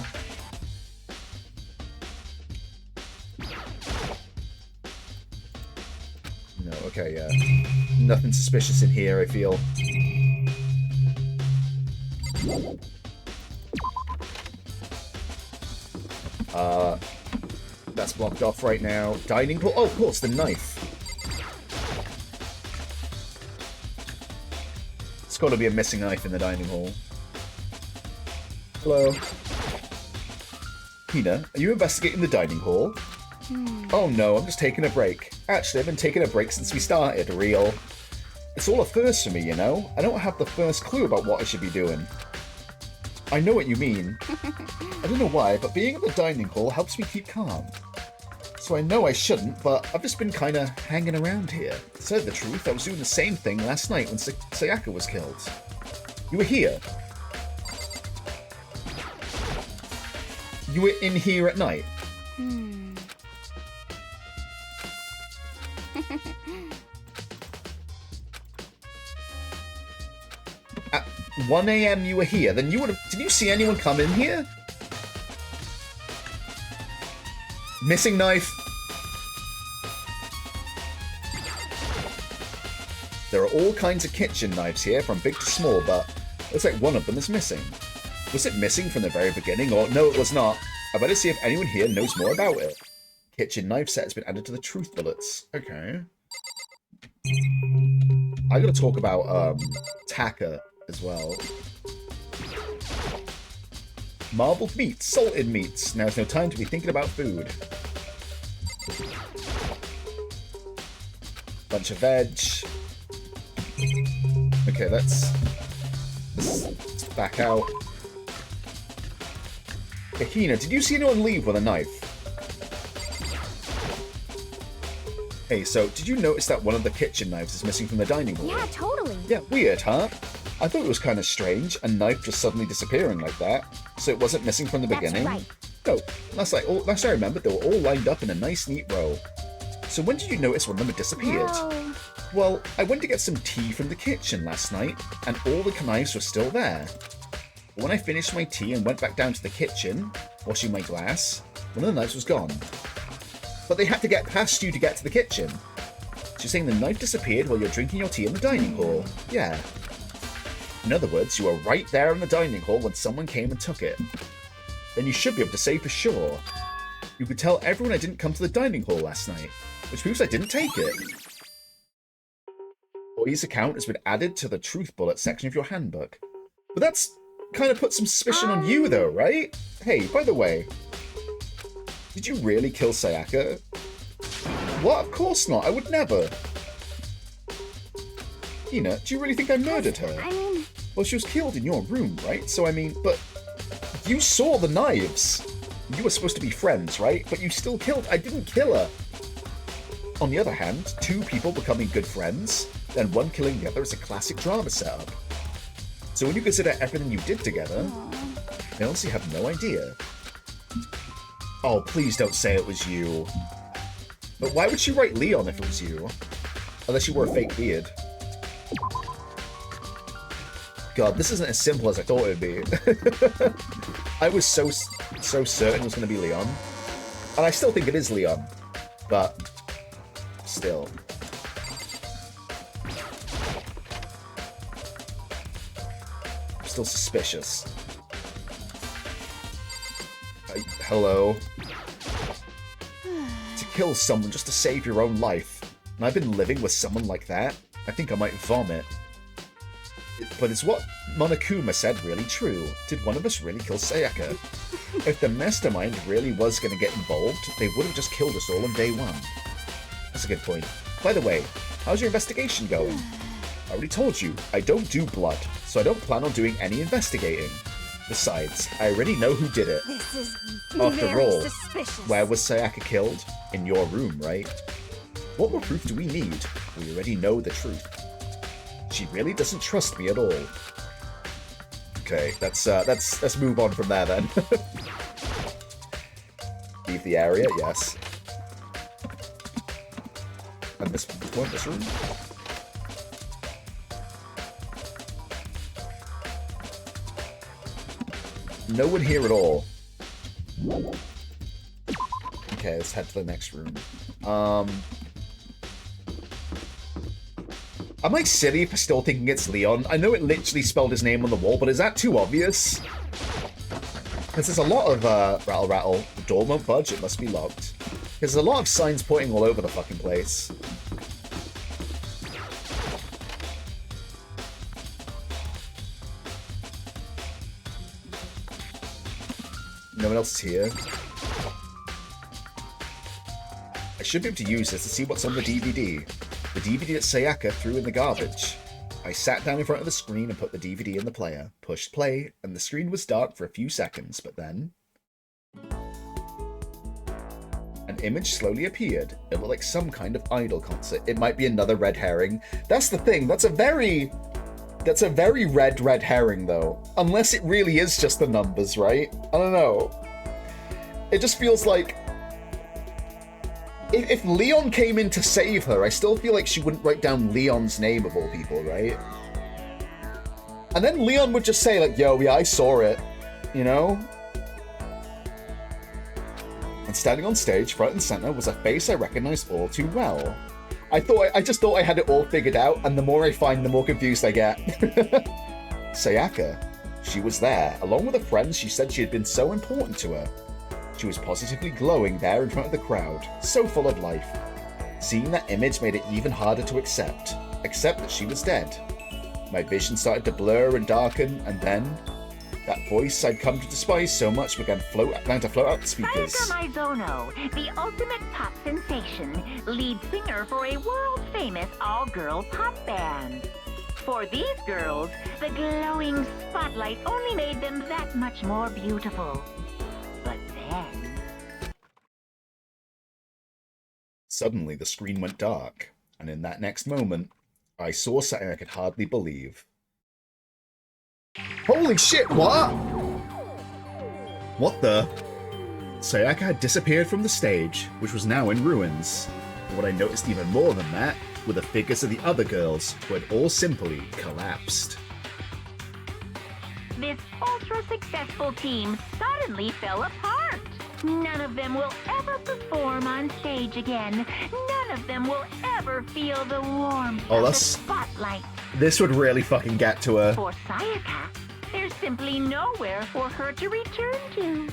No, okay, yeah. Nothing suspicious in here, I feel. That's blocked off right now. Dining hall. Oh, of course, the knife. It's got to be a missing knife in the dining hall. Hello. Hina, are you investigating the dining hall? Oh no, I'm just taking a break. Actually, I've been taking a break since we started, real. It's all a first for me, you know? I don't have the first clue about what I should be doing. I know what you mean. I don't know why, but being at the dining hall helps me keep calm. So I know I shouldn't, but I've just been kinda hanging around here. To tell you the truth, I was doing the same thing last night when Sayaka was killed. You were here. You were in here at night. At 1 AM you were here, then you would have... Did you see anyone come in here? Missing knife. There are all kinds of kitchen knives here, from big to small, but looks like one of them is missing. Was it missing from the very beginning, or... No, it was not. I better see if anyone here knows more about it. Kitchen knife set has been added to the truth bullets. Okay. I gotta talk about, Taka as well. Marbled meats, salted meats. Now's no time to be thinking about food. Bunch of veg. Okay, let's back out. Hina, did you see anyone leave with a knife? Hey, so did you notice that one of the kitchen knives is missing from the dining hall? Yeah, totally. Yeah, weird, huh? I thought it was kind of strange, a knife just suddenly disappearing like that. So it wasn't missing from the beginning? Right. No, last I remembered, they were all lined up in a nice, neat row. So when did you notice one of them had disappeared? No. Well, I went to get some tea from the kitchen last night, and all the knives were still there. But when I finished my tea and went back down to the kitchen, washing my glass, one of the knives was gone. But they had to get past you to get to the kitchen. So you're saying the knife disappeared while you're drinking your tea in the dining hall? Yeah. In other words, you were right there in the dining hall when someone came and took it. Then you should be able to say for sure. You could tell everyone I didn't come to the dining hall last night, which proves I didn't take it. Boy's account has been added to the truth bullet section of your handbook. But that's kind of put some suspicion on you though, right? Hey, by the way, did you really kill Sayaka? What? Of course not. I would never. Hina, do you really think I murdered her? I mean... Well, she was killed in your room, right? So, I mean, but... You saw the knives. You were supposed to be friends, right? But you still killed... I didn't kill her. On the other hand, two people becoming good friends, and one killing the other is a classic drama setup. So when you consider everything you did together, I honestly have no idea. Oh, please don't say it was you. But why would she write Leon if it was you? Unless you wore a fake beard. God, this isn't as simple as I thought it would be. I was so certain it was going to be Leon. And I still think it is Leon. But still. I'm still suspicious. Hello? To kill someone just to save your own life. And I've been living with someone like that. I think I might vomit. But is what Monokuma said really true? Did one of us really kill Sayaka? If the mastermind really was going to get involved, they would have just killed us all on day one. That's a good point. By the way, how's your investigation going? I already told you, I don't do blood, so I don't plan on doing any investigating. Besides, I already know who did it. This is After all, suspicious. where was Sayaka killed? In your room, right? What more proof do we need? We already know the truth. She really doesn't trust me at all. Okay, let's move on from there then. Leave the area, yes. And this room? No one here at all. Okay, let's head to the next room. Am I silly for still thinking it's Leon? I know it literally spelled his name on the wall, but is that too obvious? Because there's a lot of, rattle rattle, the door won't budge, it must be locked. There's a lot of signs pointing all over the fucking place. No one else is here. I should be able to use this to see what's on the DVD. The DVD that Sayaka threw in the garbage. I sat down in front of the screen and put the DVD in the player, pushed play, and the screen was dark for a few seconds, but then... an image slowly appeared. It looked like some kind of idol concert. It might be another red herring. That's the thing, that's a very red herring, though. Unless it really is just the numbers, right? I don't know. It just feels like... If Leon came in to save her, I still feel like she wouldn't write down Leon's name of all people, right? And then Leon would just say, like, yo, yeah, I saw it. You know? And standing on stage, front and center, was a face I recognized all too well. I just thought I had it all figured out, and the more I find, the more confused I get. Sayaka. She was there, along with a friend she said she had been so important to her. She was positively glowing there in front of the crowd, so full of life. Seeing that image made it even harder to accept that she was dead. My vision started to blur and darken, and then that voice I'd come to despise so much began to float out the speakers. Sayaka Maizono, the ultimate pop sensation, lead singer for a world-famous all-girl pop band. For these girls, the glowing spotlight only made them that much more beautiful. But then... Suddenly, the screen went dark, and in that next moment, I saw something I could hardly believe. Holy shit, what? What the? Sayaka had disappeared from the stage, which was now in ruins. But what I noticed even more than that were the figures of the other girls, who had all simply collapsed. This ultra-successful team suddenly fell apart. None of them will ever perform on stage again. None of them will ever feel the warmth of the spotlight. This would really fucking get to her. For Sayaka, there's simply nowhere for her to return to.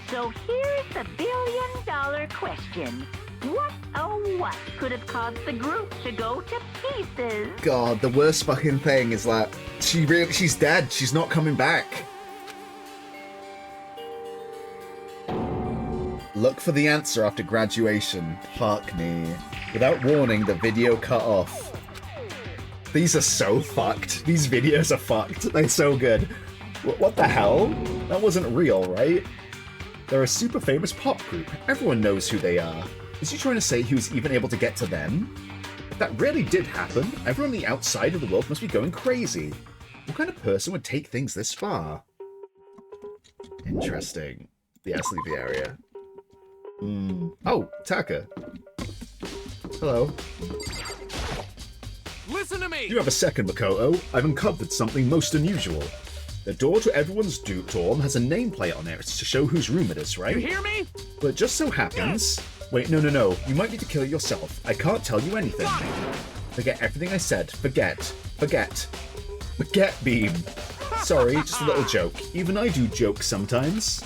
So here's the billion-dollar question. What, oh what, could have caused the group to go to pieces? God, the worst fucking thing is that she's dead. She's not coming back. Look for the answer after graduation. Fuck me. Without warning, the video cut off. These are so fucked. These videos are fucked. They're so good. What the hell? That wasn't real, right? They're a super famous pop group. Everyone knows who they are. Is he trying to say he was even able to get to them? That really did happen. Everyone on the outside of the world must be going crazy. What kind of person would take things this far? Interesting. Yeah, let's leave the area. Oh, Taka. Hello. Listen to me! You have a second, Makoto. I've uncovered something most unusual. The door to everyone's dorm has a nameplate on it to show whose room it is, right? You hear me? Well, it just so happens... Wait, no. You might need to kill yourself. I can't tell you anything. Forget everything I said. Forget. Forget, Beam. Sorry, just a little joke. Even I do jokes sometimes.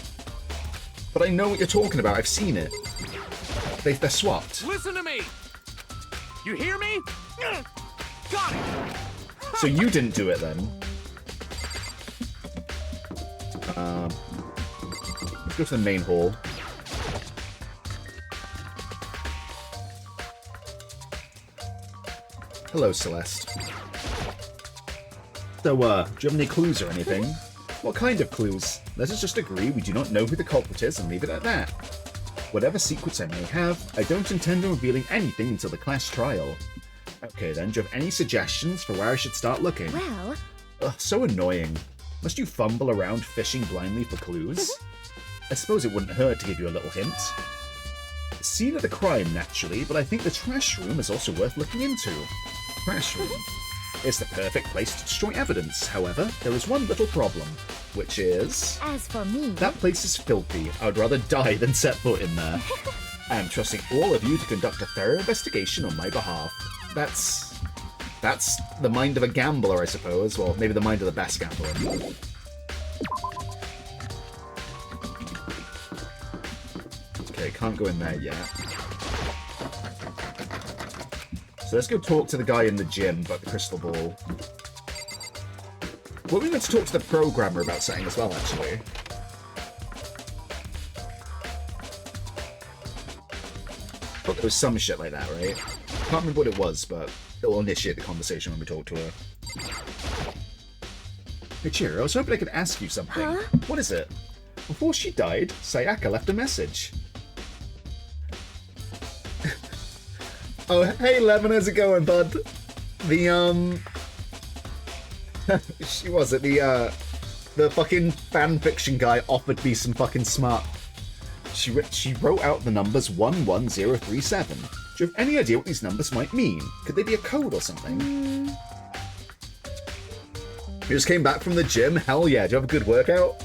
But I know what you're talking about. I've seen it. They're swapped. Listen to me! You hear me? Got it! So you didn't do it then? Let's go to the main hall. Hello, Celeste. So, do you have any clues or anything? What kind of clues? Let us just agree we do not know who the culprit is and leave it at that. Whatever secrets I may have, I don't intend on revealing anything until the class trial. Okay then, do you have any suggestions for where I should start looking? Well... Ugh, so annoying. Must you fumble around fishing blindly for clues? I suppose it wouldn't hurt to give you a little hint. The scene of the crime, naturally, but I think the trash room is also worth looking into. Trash room. It's the perfect place to destroy evidence. However, there is one little problem, which is... As for me... That place is filthy. I would rather die than set foot in there. I am trusting all of you to conduct a thorough investigation on my behalf. That's the mind of a gambler, I suppose. Well, maybe the mind of the best gambler. Okay, can't go in there yet. So let's go talk to the guy in the gym about the crystal ball. Well, we meant to talk to the programmer about something as well, actually. But there was some shit like that, right? Can't remember what it was, but it'll initiate the conversation when we talk to her. Hey, Chiro, I was hoping I could ask you something. Huh? What is it? Before she died, Sayaka left a message. Oh, hey, Lemon, how's it going, bud? The, she was it, the fucking fanfiction guy offered me some fucking smart. She wrote out the numbers 11037. Do you have any idea what these numbers might mean? Could they be a code or something? You just came back from the gym? Hell yeah, do you have a good workout?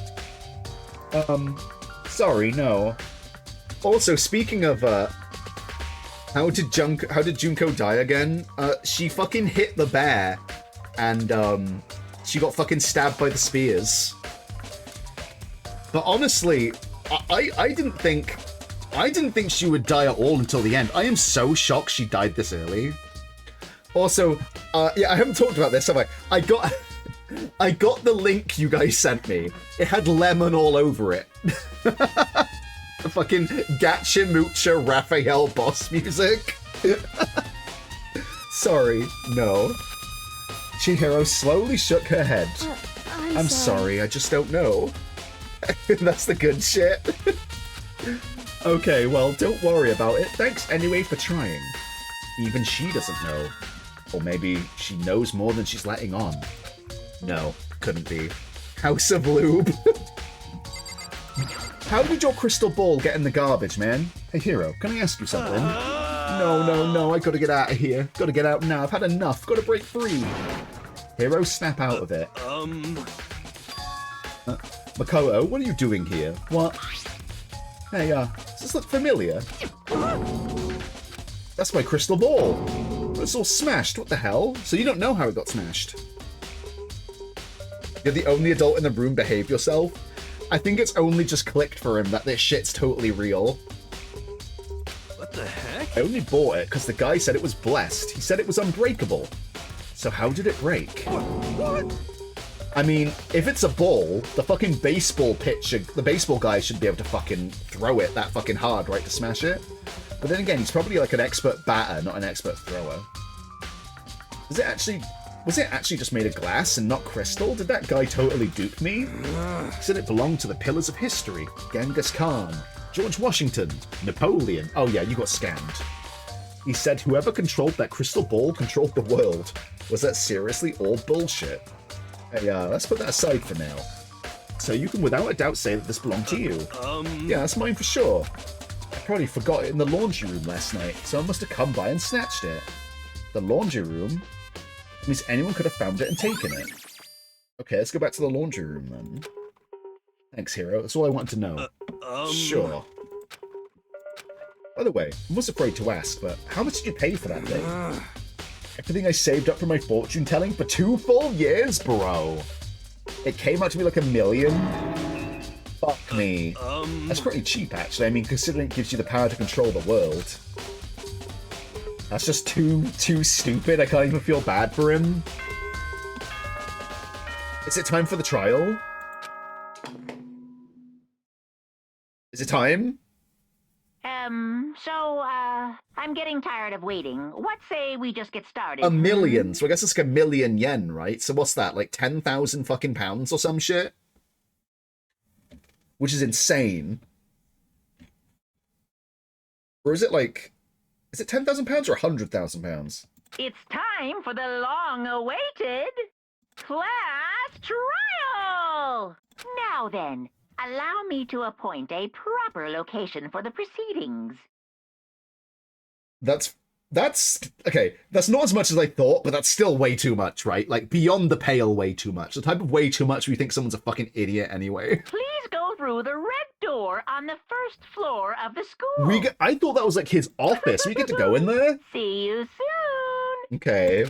Sorry, no. Also, speaking of, how did Junko die again? She fucking hit the bear, and, she got fucking stabbed by the spears. But honestly, I didn't think she would die at all until the end. I am so shocked she died this early. Also, yeah, I haven't talked about this, have I? I got the link you guys sent me. It had lemon all over it. The fucking Gacha Mucha Raphael boss music. Sorry, no. Chihiro slowly shook her head. I'm sorry, I just don't know. That's the good shit. Okay, well, don't worry about it. Thanks anyway for trying. Even she doesn't know. Or maybe she knows more than she's letting on. No, couldn't be. House of Lube. How did your crystal ball get in the garbage, man? Hey, Hero, can I ask you something? No, I gotta get out of here. Gotta get out now. I've had enough. Gotta break free. Hero, snap out of it. Makoto, what are you doing here? What? Hey, does this look familiar? That's my crystal ball. It's all smashed. What the hell? So you don't know how it got smashed? You're the only adult in the room. Behave yourself. I think it's only just clicked for him that this shit's totally real. What the heck? I only bought it because the guy said it was blessed. He said it was unbreakable. So how did it break? What? I mean, if it's a ball, the fucking baseball pitcher, the baseball guy should be able to fucking throw it that fucking hard, right, to smash it? But then again, he's probably like an expert batter, not an expert thrower. Was it actually just made of glass and not crystal? Did that guy totally dupe me? He said it belonged to the pillars of history. Genghis Khan, George Washington, Napoleon. Oh yeah, you got scammed. He said whoever controlled that crystal ball controlled the world. Was that seriously all bullshit? Hey, let's put that aside for now. So you can without a doubt say that this belonged to you. Yeah, that's mine for sure. I probably forgot it in the laundry room last night. Someone must have come by and snatched it. The laundry room? Means anyone could have found it and taken it. Okay, let's go back to the laundry room then. Thanks, Hero. That's all I wanted to know. Sure. By the way, I was afraid to ask, but how much did you pay for that thing? Everything I saved up for my fortune telling for 2 full years, bro. It came out to be like $1 million. Fuck me. That's pretty cheap, actually. I mean, considering it gives you the power to control the world. That's just too stupid. I can't even feel bad for him. Is it time for the trial? Is it time? I'm getting tired of waiting. What say we just get started? $1 million. So I guess it's like 1,000,000 yen, right? So what's that? Like 10,000 fucking pounds or some shit? Which is insane. Or is it like... Is it 10,000 pounds or 100,000 pounds? It's time for the long-awaited class trial! Now then, allow me to appoint a proper location for the proceedings. That's okay. That's not as much as I thought, but that's still way too much, right? Like beyond the pale, way too much. The type of way too much where you think someone's a fucking idiot anyway. Please go through the red door on the first floor of the school. I thought that was like his office. We get to go in there. See you soon. Okay.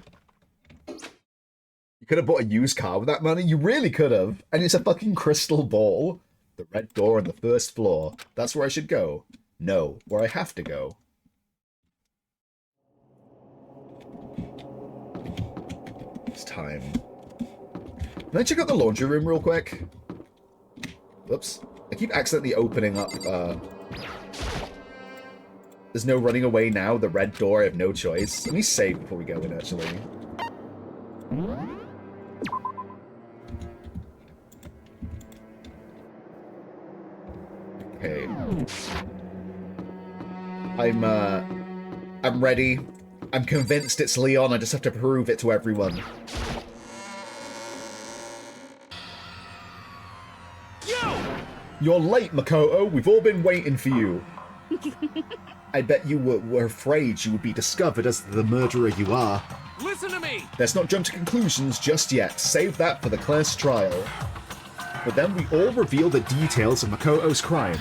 You could have bought a used car with that money. You really could have. And it's a fucking crystal ball. The red door on the first floor. That's where I should go. No, where I have to go. It's time. Can I check out the laundry room real quick? Whoops. I keep accidentally opening up, There's no running away now. The red door, I have no choice. Let me save before we go in, actually. Okay. I'm ready. I'm convinced it's Leon. I just have to prove it to everyone. You're late, Makoto. We've all been waiting for you. I bet you were afraid you would be discovered as the murderer you are. Listen to me! Let's not jump to conclusions just yet. Save that for the class trial. But then we all reveal the details of Makoto's crime.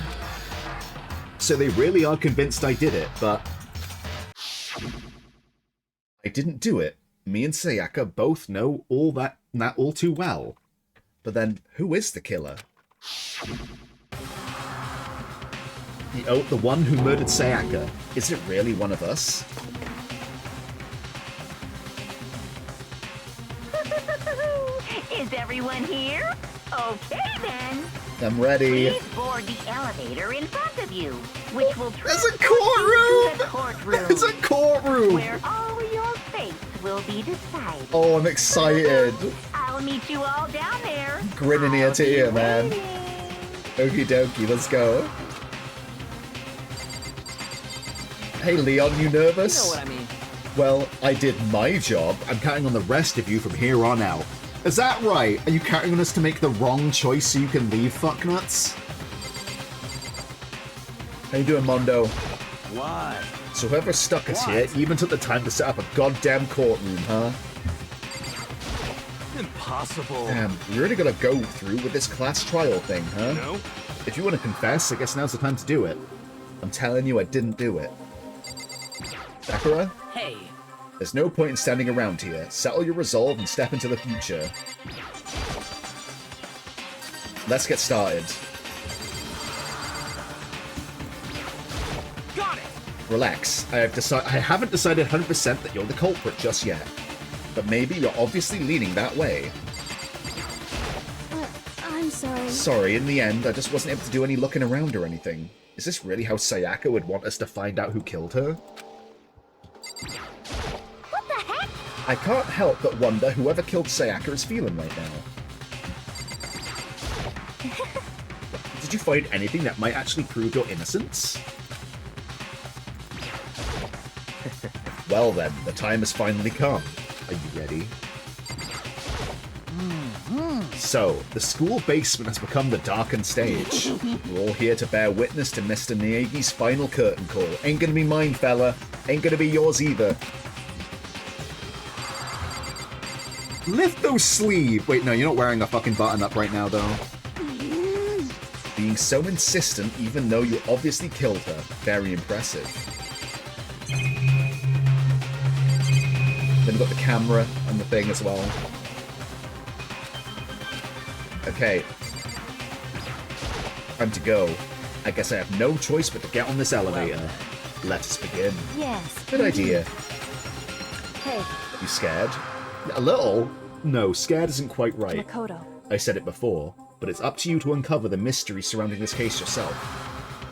So they really are convinced I did it, but... I didn't do it. Me and Sayaka both know all that all too well. But then, who is the killer? The one who murdered Sayaka. Is it really one of us? Is everyone here? Okay, then. I'm ready. Please board the elevator in front of you, which will There's a transport you to the courtroom! courtroom, There's a courtroom! where all your fates will be decided. Oh, I'm excited. I'll meet you all down there. Grinning ear to ear, man. Waiting. Okie dokie, let's go. Hey, Leon, you nervous? You know what I mean. Well, I did my job. I'm counting on the rest of you from here on out. Is that right? Are you counting on us to make the wrong choice so you can leave, fucknuts? How you doing, Mondo? Why? So whoever stuck us here even took the time to set up a goddamn courtroom, huh? Impossible. Damn, you really gotta go through with this class trial thing, huh? No? If you want to confess, I guess now's the time to do it. I'm telling you, I didn't do it. Sakura? Hey. There's no point in standing around here. Settle your resolve and step into the future. Let's get started. Got it! Relax. I haven't decided 100% that you're the culprit just yet. But maybe you're obviously leaning that way. I'm sorry. Sorry, in the end, I just wasn't able to do any looking around or anything. Is this really how Sayaka would want us to find out who killed her? What the heck? I can't help but wonder whoever killed Sayaka is feeling right now. Did you find anything that might actually prove your innocence? Well then, the time has finally come. Are you ready? So, the school basement has become the darkened stage. We're all here to bear witness to Mr. Naegi's final curtain call. Ain't gonna be mine, fella. Ain't gonna be yours either. Lift those sleeves! Wait, no, you're not wearing a fucking button-up right now, though. Being so insistent, even though you obviously killed her. Very impressive. Then we've got the camera and the thing as well. Okay. Time to go. I guess I have no choice but to get on this elevator. Let us begin. Yes. Good idea. Hey, You scared? A little? No, scared isn't quite right. Makoto. I said it before, but it's up to you to uncover the mystery surrounding this case yourself.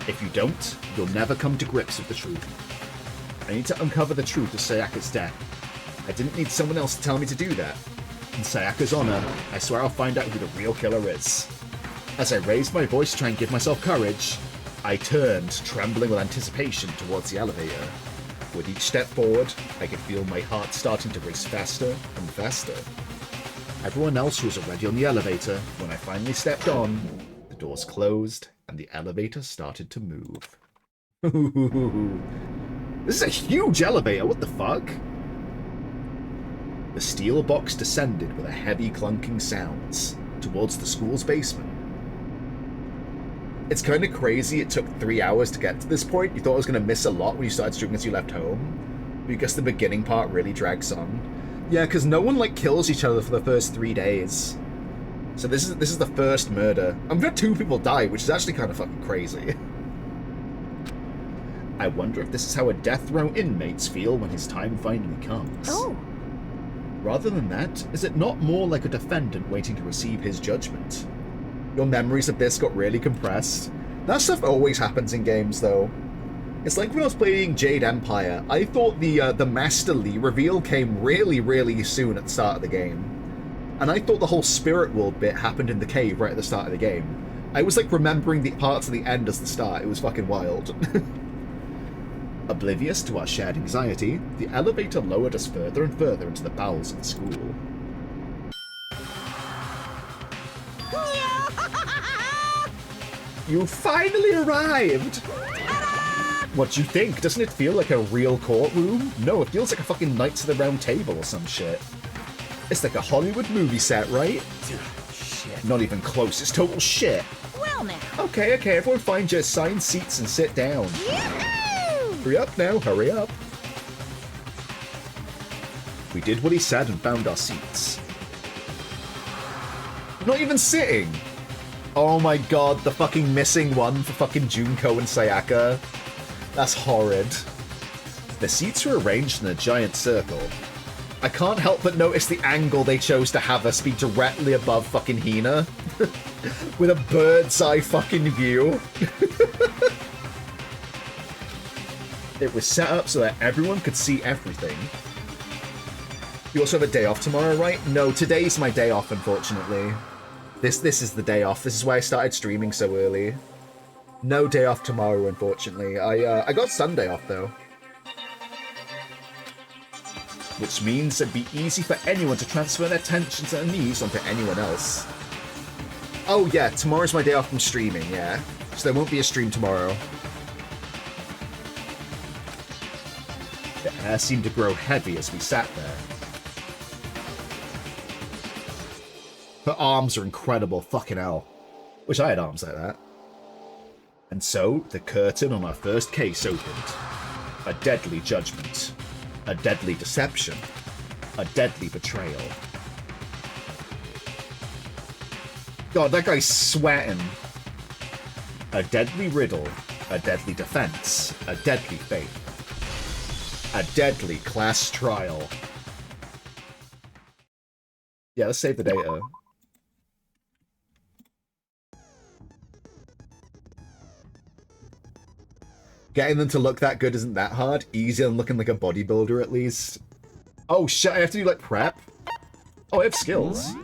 If you don't, you'll never come to grips with the truth. I need to uncover the truth of Sayaka's death. I didn't need someone else to tell me to do that. In Sayaka's honor, I swear I'll find out who the real killer is. As I raised my voice to try and give myself courage, I turned, trembling with anticipation, towards the elevator. With each step forward, I could feel my heart starting to race faster and faster. Everyone else was already on the elevator. When I finally stepped on, the doors closed and the elevator started to move. This is a huge elevator, what the fuck? The steel box descended with a heavy clunking sounds towards the school's basement. It's kind of crazy it took 3 hours to get to this point. You thought I was going to miss a lot when you started streaming as you left home. Because the beginning part really drags on. Yeah, because no one, like, kills each other for the first 3 days. So this is the first murder. I've had 2 people die, which is actually kind of fucking crazy. I wonder if this is how a death row inmates feel when his time finally comes. Oh. Rather than that, is it not more like a defendant waiting to receive his judgment? Your memories of this got really compressed. That stuff always happens in games, though. It's like when I was playing Jade Empire, I thought the Master Lee reveal came really, really soon at the start of the game. And I thought the whole Spirit World bit happened in the cave right at the start of the game. I was like remembering the parts of the end as the start. It was fucking wild. Oblivious to our shared anxiety, the elevator lowered us further and further into the bowels of the school. You finally arrived! What do you think? Doesn't it feel like a real courtroom? No, it feels like a fucking Knights of the Round Table or some shit. It's like a Hollywood movie set, right? Shit. Not even close, it's total shit. Well now. Okay, everyone find your assigned seats and sit down. Yahoo! Hurry up now, hurry up. We did what he said and found our seats. Not even sitting! Oh my god, the fucking missing one for fucking Junko and Sayaka. That's horrid. The seats were arranged in a giant circle. I can't help but notice the angle they chose to have us be directly above fucking Hina. With a bird's eye fucking view. It was set up so that everyone could see everything. You also have a day off tomorrow, right? No, today's my day off, unfortunately. This is the day off. This is why I started streaming so early. No day off tomorrow, unfortunately. I got Sunday off, though. Which means it'd be easy for anyone to transfer their tensions and needs onto anyone else. Oh yeah, tomorrow's my day off from streaming, yeah. So there won't be a stream tomorrow. The air seemed to grow heavy as we sat there. Her arms are incredible, fucking hell. Wish I had arms like that. And so, the curtain on our first case opened. A deadly judgment. A deadly deception. A deadly betrayal. God, that guy's sweating. A deadly riddle. A deadly defense. A deadly fate. A deadly class trial. Yeah, let's save the data. Getting them to look that good isn't that hard. Easier than looking like a bodybuilder, at least. Oh shit, I have to do, like, prep? Oh, I have skills.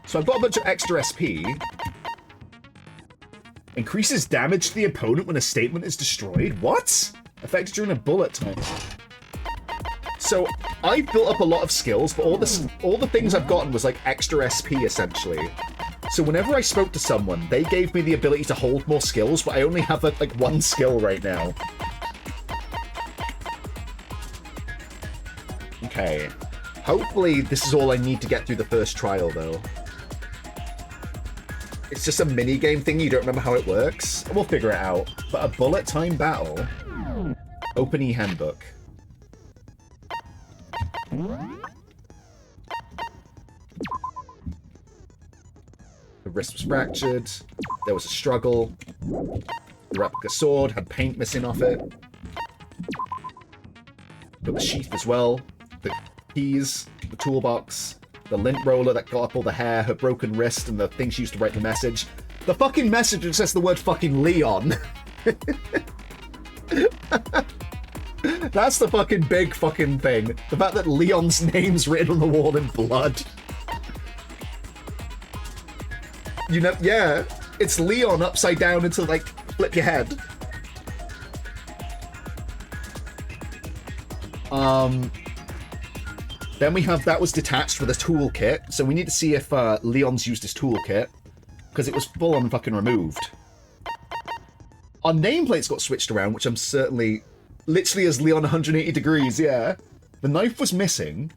So I've got a bunch of extra SP. Increases damage to the opponent when a statement is destroyed? What? Affected during a bullet time. So I've built up a lot of skills, but all the things I've gotten was like extra SP essentially. So whenever I spoke to someone, they gave me the ability to hold more skills, but I only have like one skill right now. Okay. Hopefully this is all I need to get through the first trial, though. It's just a mini-game thing, you don't remember how it works? We'll figure it out. But a bullet time battle? Open e-handbook. The wrist was fractured. There was a struggle. The replica sword had paint missing off it. Got the sheath as well. The keys, the toolbox, the lint roller that got up all the hair, her broken wrist, and the thing she used to write the message. The fucking message that says the word fucking Leon. That's the fucking big fucking thing. The fact that Leon's name's written on the wall in blood. You know, yeah, it's Leon upside down until, like, flip your head. Then we have that was detached with a toolkit, so we need to see if Leon's used his toolkit, because it was full on fucking removed. Our nameplates got switched around, which I'm certainly, literally as Leon 180 degrees, yeah. The knife was missing,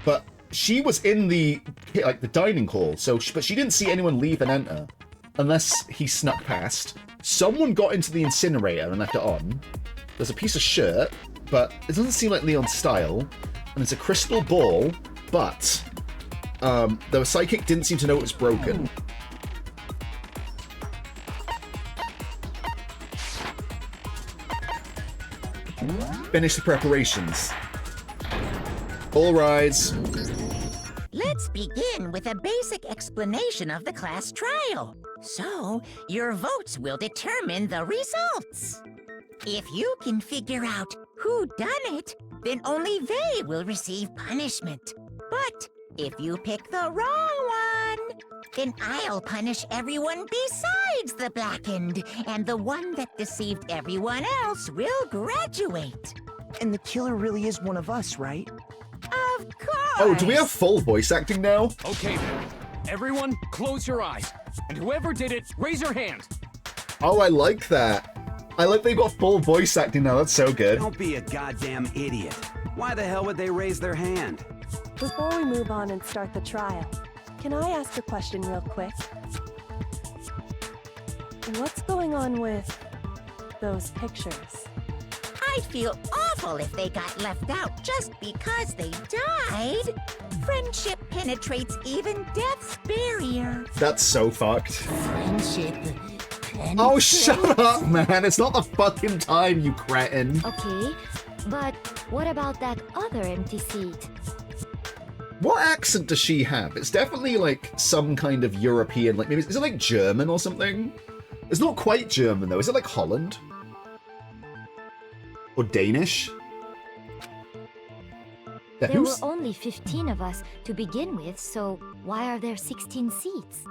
but she was in the, like, the dining hall, so, but she didn't see anyone leave and enter, unless he snuck past. Someone got into the incinerator and left it on. There's a piece of shirt, but it doesn't seem like Leon's style. And it's a crystal ball, but the psychic didn't seem to know it was broken. Finish the preparations. All rise. Let's begin with a basic explanation of the class trial. So, your votes will determine the results. If you can figure out who done it, then only they will receive punishment. But if you pick the wrong one, then I'll punish everyone besides the blackened, and the one that deceived everyone else will graduate. And the killer really is one of us, right? Of course! Oh, do we have full voice acting now? Okay then. Everyone, close your eyes. And whoever did it, raise your hand. Oh, I like that. I like they got full voice acting now. That's so good. Don't be a goddamn idiot. Why the hell would they raise their hand? Before we move on and start the trial, can I ask a question real quick? What's going on with those pictures? I'd feel awful if they got left out just because they died. Friendship penetrates even death's barrier. That's so fucked. Friendship penetrates... Oh, shut up, man. It's not the fucking time, you cretin. Okay, but what about that other empty seat? What accent does she have? It's definitely like some kind of European, like maybe, is it like German or something? It's not quite German though. Is it like Holland? Or Danish? Yeah, There were only 15 of us to begin with, so why are there 16 seats?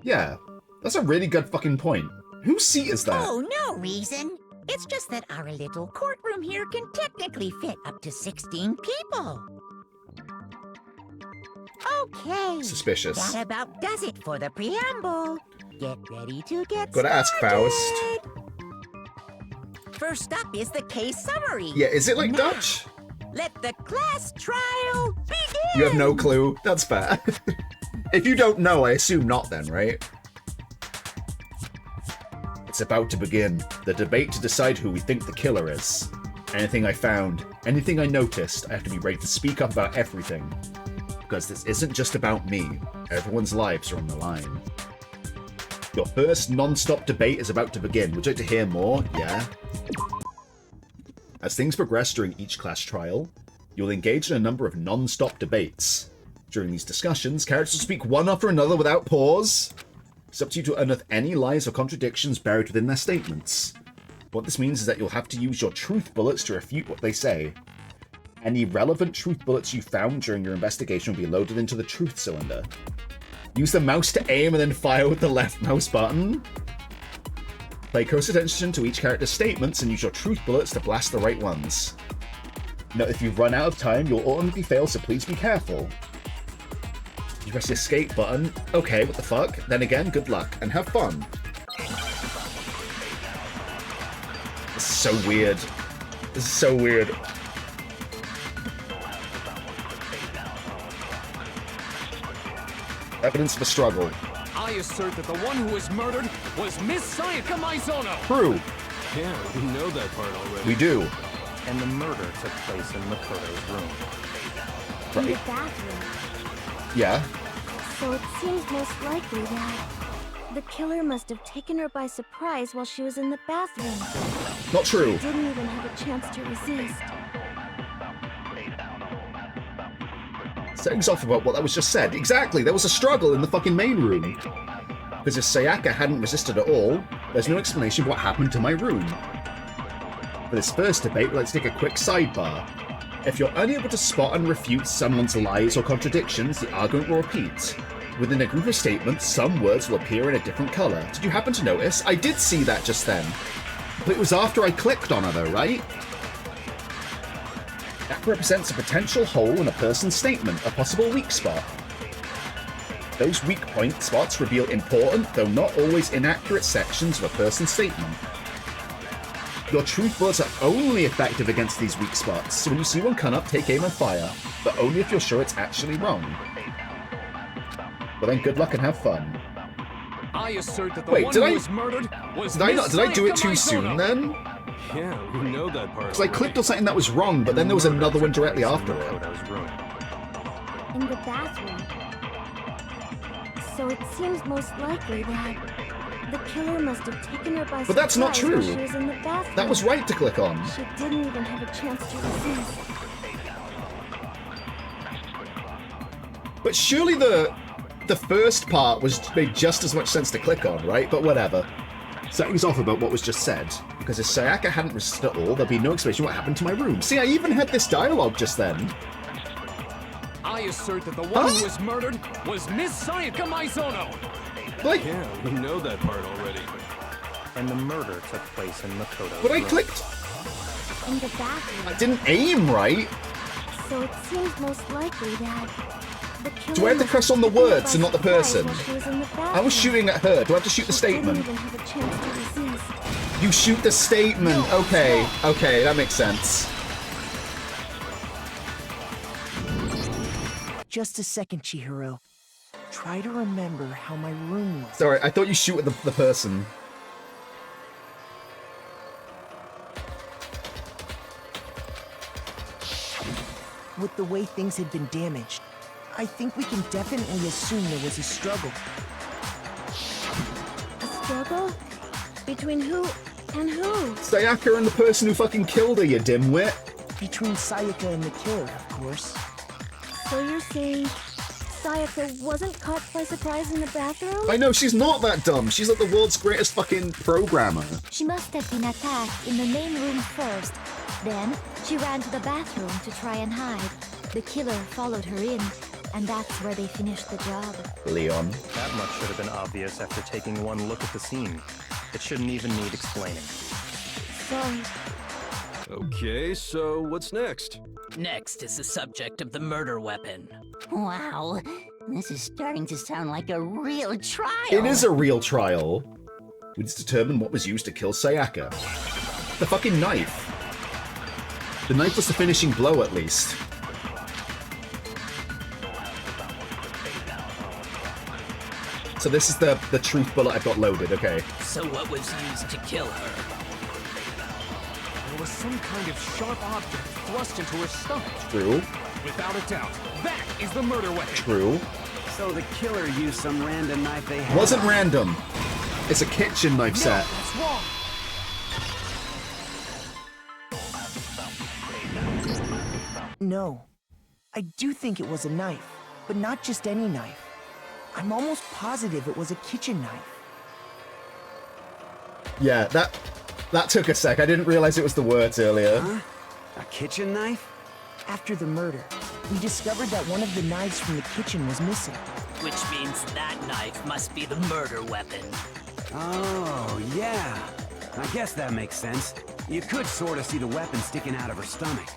Yeah, that's a really good fucking point. Whose seat is that? Oh, no reason. It's just that our little courtroom here can technically fit up to 16 people. Okay. Suspicious. That about does it for the preamble. Get ready to get Gotta ask Faust. First up is the case summary. Yeah, is it like Now, Dutch? let the class trial begin! You have no clue. That's fair. If you don't know, I assume not then, right? It's about to begin. The debate to decide who we think the killer is. Anything I found, anything I noticed, I have to be ready to speak up about everything. Because this isn't just about me. Everyone's lives are on the line. Your first non-stop debate is about to begin. Would you like to hear more? Yeah? As things progress during each class trial, you'll engage in a number of non-stop debates. During these discussions, characters will speak one after another without pause. It's up to you to unearth any lies or contradictions buried within their statements. What this means is that you'll have to use your truth bullets to refute what they say. Any relevant truth bullets you found during your investigation will be loaded into the truth cylinder. Use the mouse to aim and then fire with the left mouse button. Pay close attention to each character's statements and use your truth bullets to blast the right ones. No, if you run out of time, you'll ultimately fail, so please be careful. You press the escape button. Okay, what the fuck? Then again, good luck, and have fun. This is so weird. This is so weird. Evidence of a struggle. I assert that the one who was murdered was Miss Sayaka Maizono! True. Yeah, we know that part already. We do. And the murder took place in Makoto's room. In the Right. bathroom. Yeah. So it seems most likely that the killer must have taken her by surprise while she was in the bathroom. Not true. Didn't even have a chance to resist. Settings off about what that was just said. Exactly, there was a struggle in the fucking main room. Because if Sayaka hadn't resisted at all, there's no explanation of what happened to my room. For this first debate, let's take a quick sidebar. If you're unable to spot and refute someone's lies or contradictions, the argument will repeat. Within a group of statements, some words will appear in a different colour. Did you happen to notice? I did see that just then. But it was after I clicked on her though, right? That represents a potential hole in a person's statement, a possible weak spot. Those weak point spots reveal important, though not always inaccurate, sections of a person's statement. Your truth bullets are only effective against these weak spots, so when you see one come up, take aim and fire, but only if you're sure it's actually wrong. Well then, good luck and have fun. I assert that the Wait, one did who I- was murdered was Did I do it Miss too Sayaka soon Maizono! then? Yeah, we know that part Because I already. clicked on something that was wrong, but then there was another one directly after it. Makoto's room. In the bathroom. So it seems most likely that the killer must have taken her by surprise But that's not while true. she was in the bathroom. That was right to click on. She didn't even have a chance to resist. But surely the first part was made just as much sense to click on, right? But whatever. Settings off about what was just said, because if Sayaka hadn't resisted at all, there'd be no explanation what happened to my room. See, I even had this dialogue just then. I assert that the one who was murdered was Miss Sayaka Maizono! Like, Yeah, we know that part already. And the murder took place in Makoto's but I room. clicked. In the bathroom. I didn't aim right. So it seems most likely that the killer Do I have to must press on the taken her words by and not the surprise person? while she was in the I was bathroom. shooting at her. Do I have to shoot the She didn't statement? even have a chance to resist. You shoot the statement. Okay, okay, that makes sense. Just a second, Chihiro. Try to remember how my room was. Sorry, I thought you shoot at the person. With the way things had been damaged, I think we can definitely assume there was a struggle. A struggle? Between who and who? Sayaka and the person who fucking killed her, you dimwit. Between Sayaka and the killer, of course. So you're saying Sayaka wasn't caught by surprise in the bathroom? I know, she's not that dumb. She's like the world's greatest fucking programmer. She must have been attacked in the main room first. Then, she ran to the bathroom to try and hide. The killer followed her in, and that's where they finished the job. Leon. That much should have been obvious after taking one look at the scene. It shouldn't even need explaining. Sorry. Okay, so what's next? Next is the subject of the murder weapon. Wow, this is starting to sound like a real trial. It is a real trial. We just determined what was used to kill Sayaka. The fucking knife. The knife was the finishing blow, at least. So this is the truth bullet I've got loaded, okay. So what was used to kill her? There was some kind of sharp object thrust into her stomach. True, Without a doubt, that is the murder weapon. true. So the killer used some random knife they had. Wasn't random. It's a kitchen knife set. That's wrong. No. I do think it was a knife, but not just any knife. I'm almost positive it was a kitchen knife. Yeah, that took a sec. I didn't realize it was the words earlier. Huh? A kitchen knife? After the murder, we discovered that one of the knives from the kitchen was missing. Which means that knife must be the murder weapon. Oh, yeah. I guess that makes sense. You could sort of see the weapon sticking out of her stomach.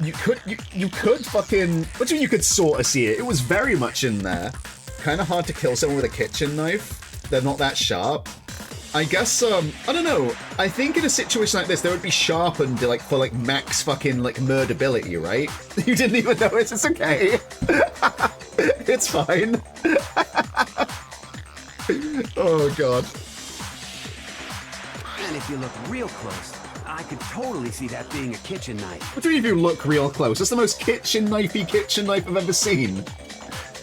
you could fucking... What do you mean you could sort of see it? It was very much in there. Kind of hard to kill someone with a kitchen knife. They're not that sharp. I guess, I don't know. I think in a situation like this, they would be sharpened, like, for, like, max fucking, like, murderability, right? You didn't even notice. It's okay. It's fine. Oh, God. And if you look real close, I could totally see that being a kitchen knife. What do you mean if you look real close? That's the most kitchen knifey kitchen knife I've ever seen.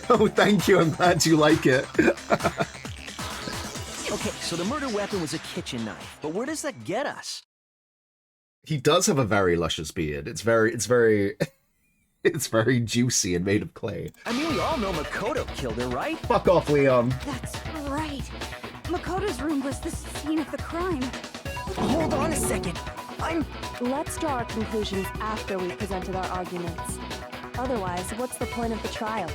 Oh, thank you. I'm glad you like it. Okay, so the murder weapon was a kitchen knife, but where does that get us? He does have a very luscious beard. It's very it's very juicy and made of clay. I mean, we all know Makoto killed her, right? Fuck off, Leon. That's right. Makoto's room was the scene of the crime. Hold on a second. Let's draw our conclusions after we've presented our arguments. Otherwise, what's the point of the trial?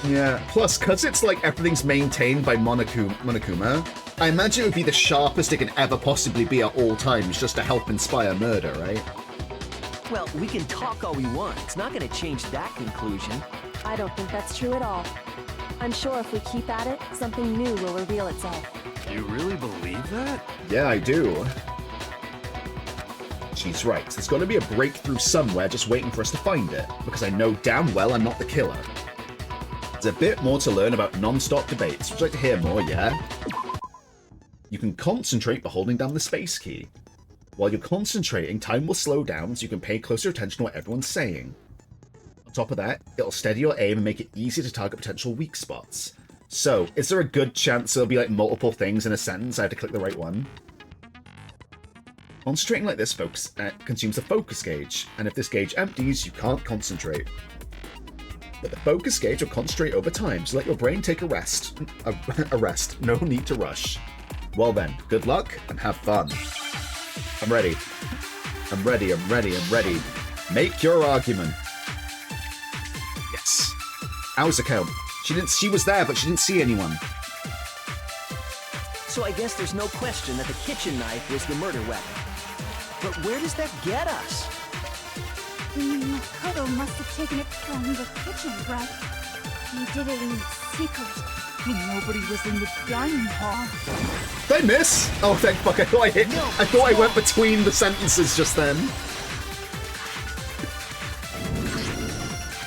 Yeah, plus, because it's like everything's maintained by Monokuma, I imagine it would be the sharpest it can ever possibly be at all times just to help inspire murder, right? Well, we can talk all we want. It's not going to change that conclusion. I don't think that's true at all. I'm sure if we keep at it, something new will reveal itself. You really believe that? Yeah, I do. She's right. There's got to be a breakthrough somewhere just waiting for us to find it, because I know damn well I'm not the killer. There's a bit more to learn about non-stop debates. Would you like to hear more, yeah? You can concentrate by holding down the space key. While you're concentrating, time will slow down so you can pay closer attention to what everyone's saying. On top of that, it'll steady your aim and make it easier to target potential weak spots. So, is there a good chance there'll be like multiple things in a sentence? I have to click the right one. Concentrating like this consumes a focus gauge, and if this gauge empties, you can't concentrate. But the focus gauge will concentrate over time, so let your brain take a rest. A rest. No need to rush. Well then, good luck and have fun. I'm ready. I'm ready, I'm ready, I'm ready. Make your argument. Yes. Hours account. She was there, but she didn't see anyone. So I guess there's no question that the kitchen knife was the murder weapon. But where does that get us? Makoto must have taken it from the kitchen, right? He did it in secret, when nobody was in the dining hall. Did I miss? Oh, thank fuck, I thought I hit. No, I thought I went between the sentences just then.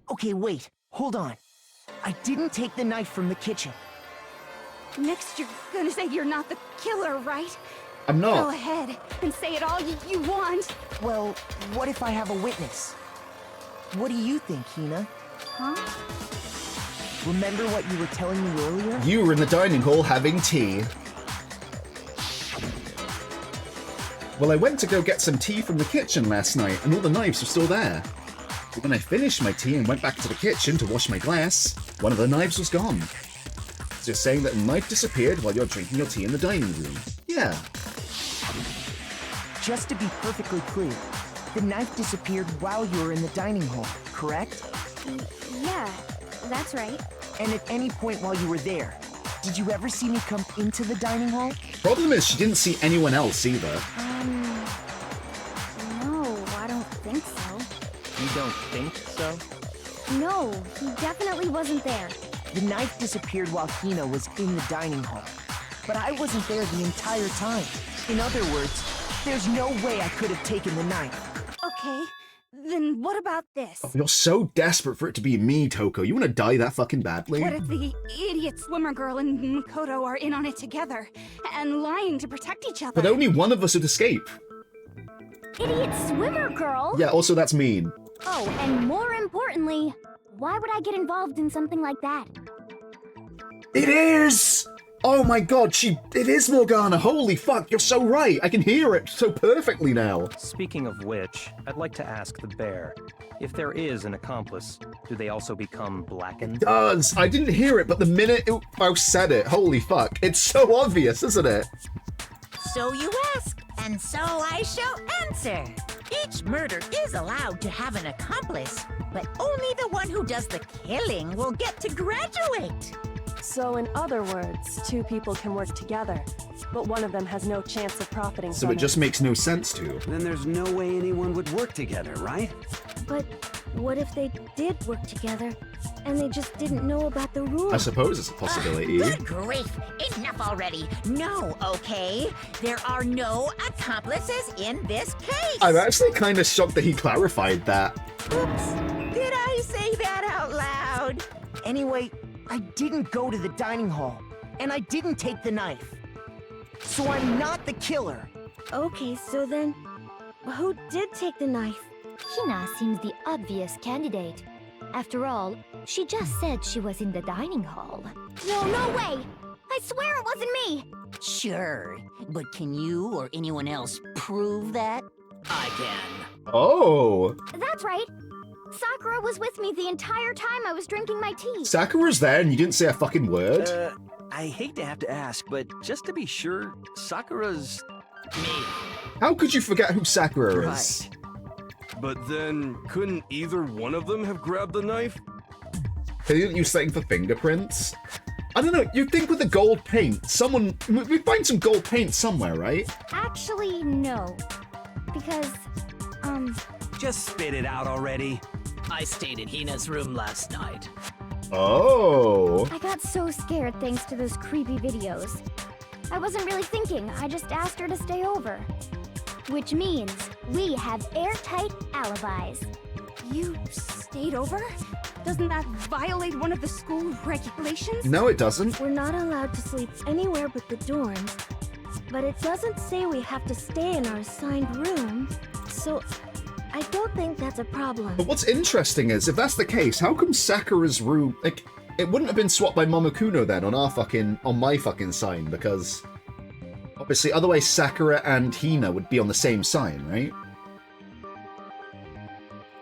Okay, wait. Hold on. I didn't take the knife from the kitchen. Next, you're gonna say you're not the killer, right? I'm not. Go ahead and say it all you want. Well, what if I have a witness? What do you think, Hina? Huh? Remember what you were telling me earlier? You were in the dining hall having tea. Well, I went to go get some tea from the kitchen last night, and all the knives were still there. But when I finished my tea and went back to the kitchen to wash my glass, one of the knives was gone. So you're saying that a knife disappeared while you're drinking your tea in the dining room? Yeah. Just to be perfectly clear, the knife disappeared while you were in the dining hall, correct? Yeah, that's right. And at any point while you were there, did you ever see me come into the dining hall? Problem is, she didn't see anyone else either. No, I don't think so. You don't think so? No, he definitely wasn't there. The knife disappeared while Hina was in the dining hall. But I wasn't there the entire time. In other words, there's no way I could have taken the knife. Okay, then what about this? Oh, you're so desperate for it to be me, Toko. You want to die that fucking badly? What if the idiot swimmer girl and Makoto are in on it together, and lying to protect each other? But only one of us would escape. Idiot swimmer girl? Yeah, also that's mean. Oh, and more importantly, why would I get involved in something like that? It is! Oh my god, it is Morgana! Holy fuck, you're so right! I can hear it so perfectly now! Speaking of which, I'd like to ask the bear, if there is an accomplice, do they also become blackened? It does! I didn't hear it, but the minute Mouse said it, holy fuck, it's so obvious, isn't it? So you ask, and so I shall answer. Each murder is allowed to have an accomplice, but only the one who does the killing will get to graduate. So in other words, two people can work together, but one of them has no chance of profiting So from it just makes no sense to. Then there's no way anyone would work together, right? But what if they did work together and they just didn't know about the rules? I suppose it's a possibility. Good grief! Enough already! No, okay? There are no accomplices in this case! I'm actually kind of shocked that he clarified that. Oops! Did I say that out loud? Anyway, I didn't go to the dining hall, and I didn't take the knife. So I'm not the killer. Okay, so then, who did take the knife? Hina seems the obvious candidate. After all, she just said she was in the dining hall. No way! I swear it wasn't me! Sure, but can you or anyone else prove that? I can. Oh! That's right. Sakura was with me the entire time I was drinking my tea. Sakura's there and you didn't say a fucking word? I hate to have to ask, but just to be sure, Sakura's... Me. How could you forget who Sakura is? But then, couldn't either one of them have grabbed the knife? Didn't you setting for fingerprints? I don't know, you'd think with the gold paint, we find some gold paint somewhere, right? Actually, no. Because, Just spit it out already. I stayed in Hina's room last night. Oh. I got so scared thanks to those creepy videos. I wasn't really thinking, I just asked her to stay over. Which means we have airtight alibis. You stayed over? Doesn't that violate one of the school regulations? No, it doesn't. We're not allowed to sleep anywhere but the dorms, but it doesn't say we have to stay in our assigned room, so I don't think that's a problem. But what's interesting is, if that's the case, how come Sakura's room, like, it wouldn't have been swapped by Momokuno then on my fucking sign, because obviously otherwise Sakura and Hina would be on the same sign, right?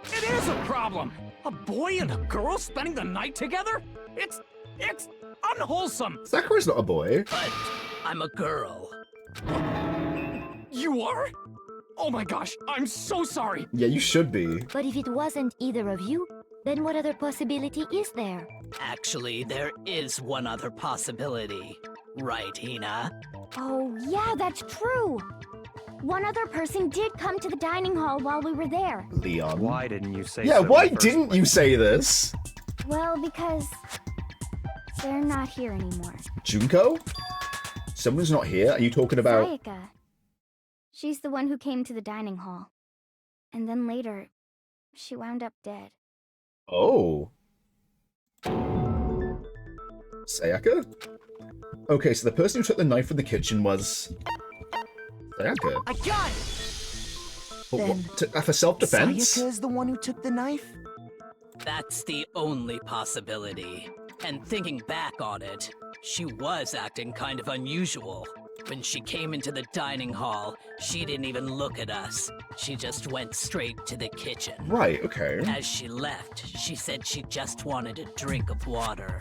It is a problem! A boy and a girl spending the night together? It's unwholesome! Sakura's not a boy. But I'm a girl. You are? Oh my gosh, I'm so sorry! Yeah, you should be. But if it wasn't either of you, then what other possibility is there? Actually, there is one other possibility. Right, Hina? Oh, yeah, that's true. One other person did come to the dining hall while we were there. Leon. Why didn't you say Yeah, so? why didn't you say this? Well, because they're not here anymore. Junko? Someone's not here? Are you talking about... Sayaka. She's the one who came to the dining hall. And then later, she wound up dead. Oh. Sayaka? Okay, so the person who took the knife from the kitchen was... Sayaka. I got it! What, for self-defense? Sayaka is the one who took the knife? That's the only possibility. And thinking back on it, she was acting kind of unusual. When she came into the dining hall, she didn't even look at us. She just went straight to the kitchen. Right, okay. As she left, she said she just wanted a drink of water.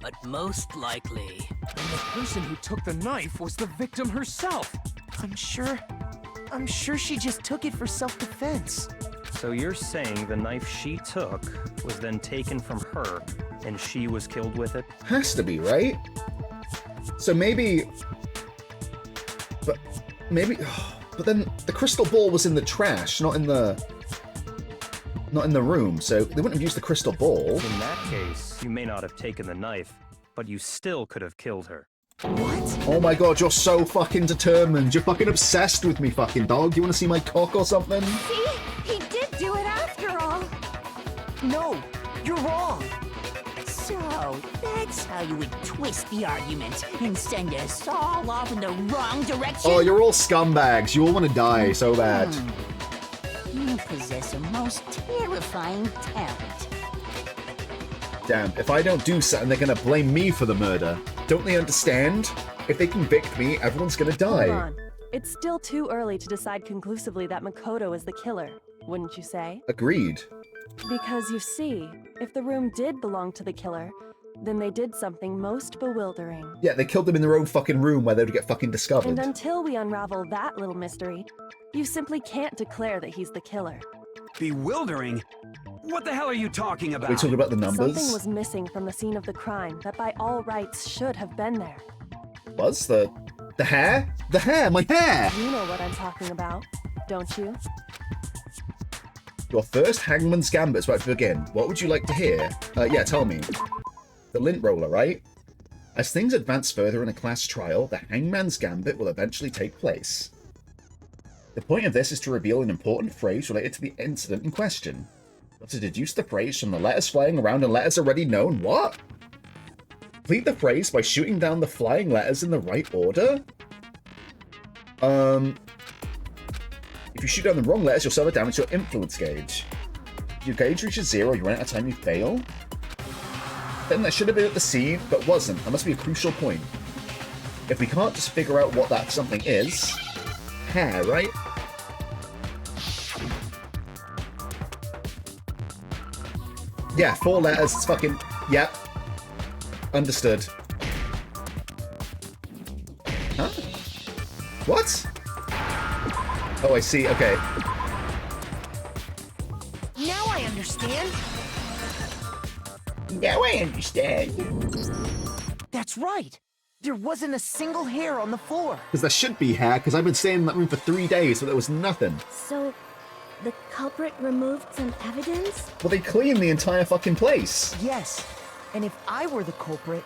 But most likely... And the person who took the knife was the victim herself! I'm sure she just took it for self-defense. So you're saying the knife she took was then taken from her, and she was killed with it? Has to be, right? So maybe... But then the crystal ball was in the trash, not in the room, so they wouldn't have used the crystal ball. In that case, you may not have taken the knife, but you still could have killed her. What? Oh my god, you're so fucking determined. You're fucking obsessed with me, fucking dog. You want to see my cock or something? See? He did do it after all. No, you're wrong. So, that's how you would twist the argument and send us all off in the wrong direction? Oh, you're all scumbags. You all want to die so bad. You possess a most terrifying talent. Damn, if I don't do something, they're gonna blame me for the murder. Don't they understand? If they convict me, everyone's gonna die. Hold on. It's still too early to decide conclusively that Makoto is the killer, wouldn't you say? Agreed. Because you see, if the room did belong to the killer, then they did something most bewildering. Yeah, they killed them in their own fucking room where they would get fucking discovered. And until we unravel that little mystery, you simply can't declare that he's the killer. Bewildering? What the hell are you talking about? Are we talking about the numbers? Something was missing from the scene of the crime that by all rights should have been there. Was the hair? The hair, my hair! You know what I'm talking about, don't you? Your first Hangman's Gambit is about to begin. What would you like to hear? Yeah, tell me. The lint roller, right? As things advance further in a class trial, the Hangman's Gambit will eventually take place. The point of this is to reveal an important phrase related to the incident in question. But to deduce the phrase from the letters flying around and letters already known, what? Complete the phrase by shooting down the flying letters in the right order? If you shoot down the wrong letters, you'll suffer damage to your influence gauge. If your gauge reaches 0, you run out of time, you fail. Then that should have been at the seed, but wasn't. That must be a crucial point. If we can't just figure out what that something is... Hair, right? Yeah, 4 letters, it's fucking... Yep. Understood. Huh? What? Oh, I see, okay. Now I understand. Now I understand. That's right. There wasn't a single hair on the floor. Because there should be hair, because I've been staying in that room for 3 days, so there was nothing. So, the culprit removed some evidence? Well, they cleaned the entire fucking place. Yes. And if I were the culprit,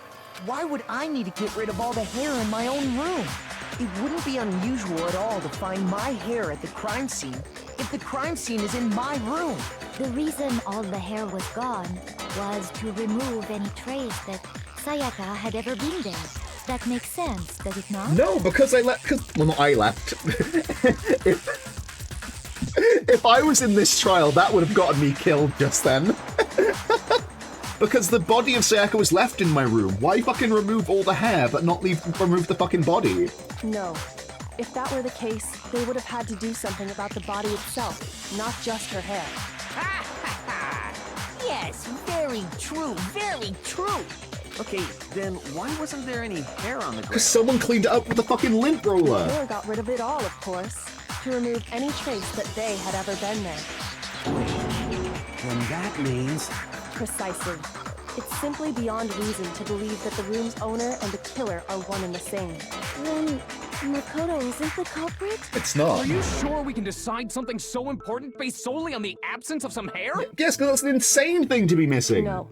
why would I need to get rid of all the hair in my own room? It wouldn't be unusual at all to find my hair at the crime scene if the crime scene is in my room. The reason all the hair was gone was to remove any trace that Sayaka had ever been there. That makes sense, does it not? No, because I left. Well, not I left. if I was in this trial, that would have gotten me killed just then. Because the body of Sayaka was left in my room. Why fucking remove all the hair, but not remove the fucking body? No. If that were the case, they would have had to do something about the body itself, not just her hair. Yes, very true, very true. Okay, then why wasn't there any hair on the ground? Because someone cleaned it up with a fucking lint The roller. killer got rid of it all, of course, to remove any trace that they had ever been there. Then that means... Precisely. It's simply beyond reason to believe that the room's owner and the killer are one and the same. Then, Makoto isn't the culprit? It's not. Are you sure we can decide something so important based solely on the absence of some hair? Yes, because that's an insane thing to be missing. No.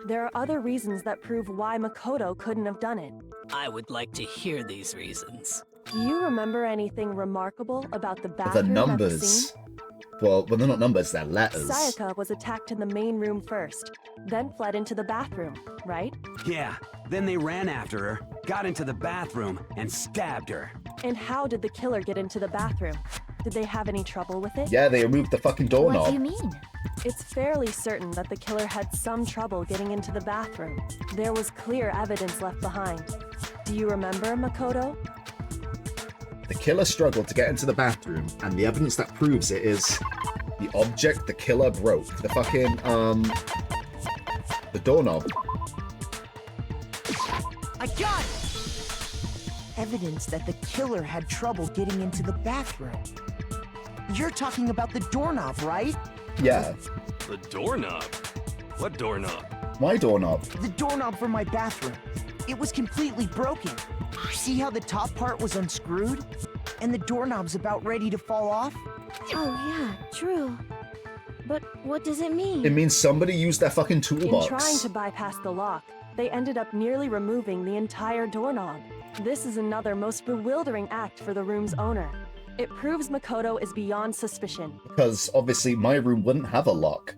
There are other reasons that prove why Makoto couldn't have done it. I would like to hear these reasons. Do you remember anything remarkable about the The bathroom at the numbers. scene? Well, they're not numbers, they're letters. Sayaka was attacked in the main room first, then fled into the bathroom, right? Yeah, then they ran after her, got into the bathroom, and stabbed her. And how did the killer get into the bathroom? Did they have any trouble with it? Yeah, they removed the fucking What do doorknob. you mean? It's fairly certain that the killer had some trouble getting into the bathroom. There was clear evidence left behind. Do you remember, Makoto? The killer struggled to get into the bathroom, and the evidence that proves it is the object the killer broke. The fucking, the doorknob. I got it! Evidence that the killer had trouble getting into the bathroom. You're talking about the doorknob, right? Yeah. The doorknob? What doorknob? My doorknob. The doorknob for my bathroom. It was completely broken. See how the top part was unscrewed? And the doorknob's about ready to fall off? Oh yeah, true. But what does it mean? It means somebody used their fucking toolbox. In trying to bypass the lock, they ended up nearly removing the entire doorknob. This is another most bewildering act for the room's owner. It proves Makoto is beyond suspicion. Because obviously my room wouldn't have a lock.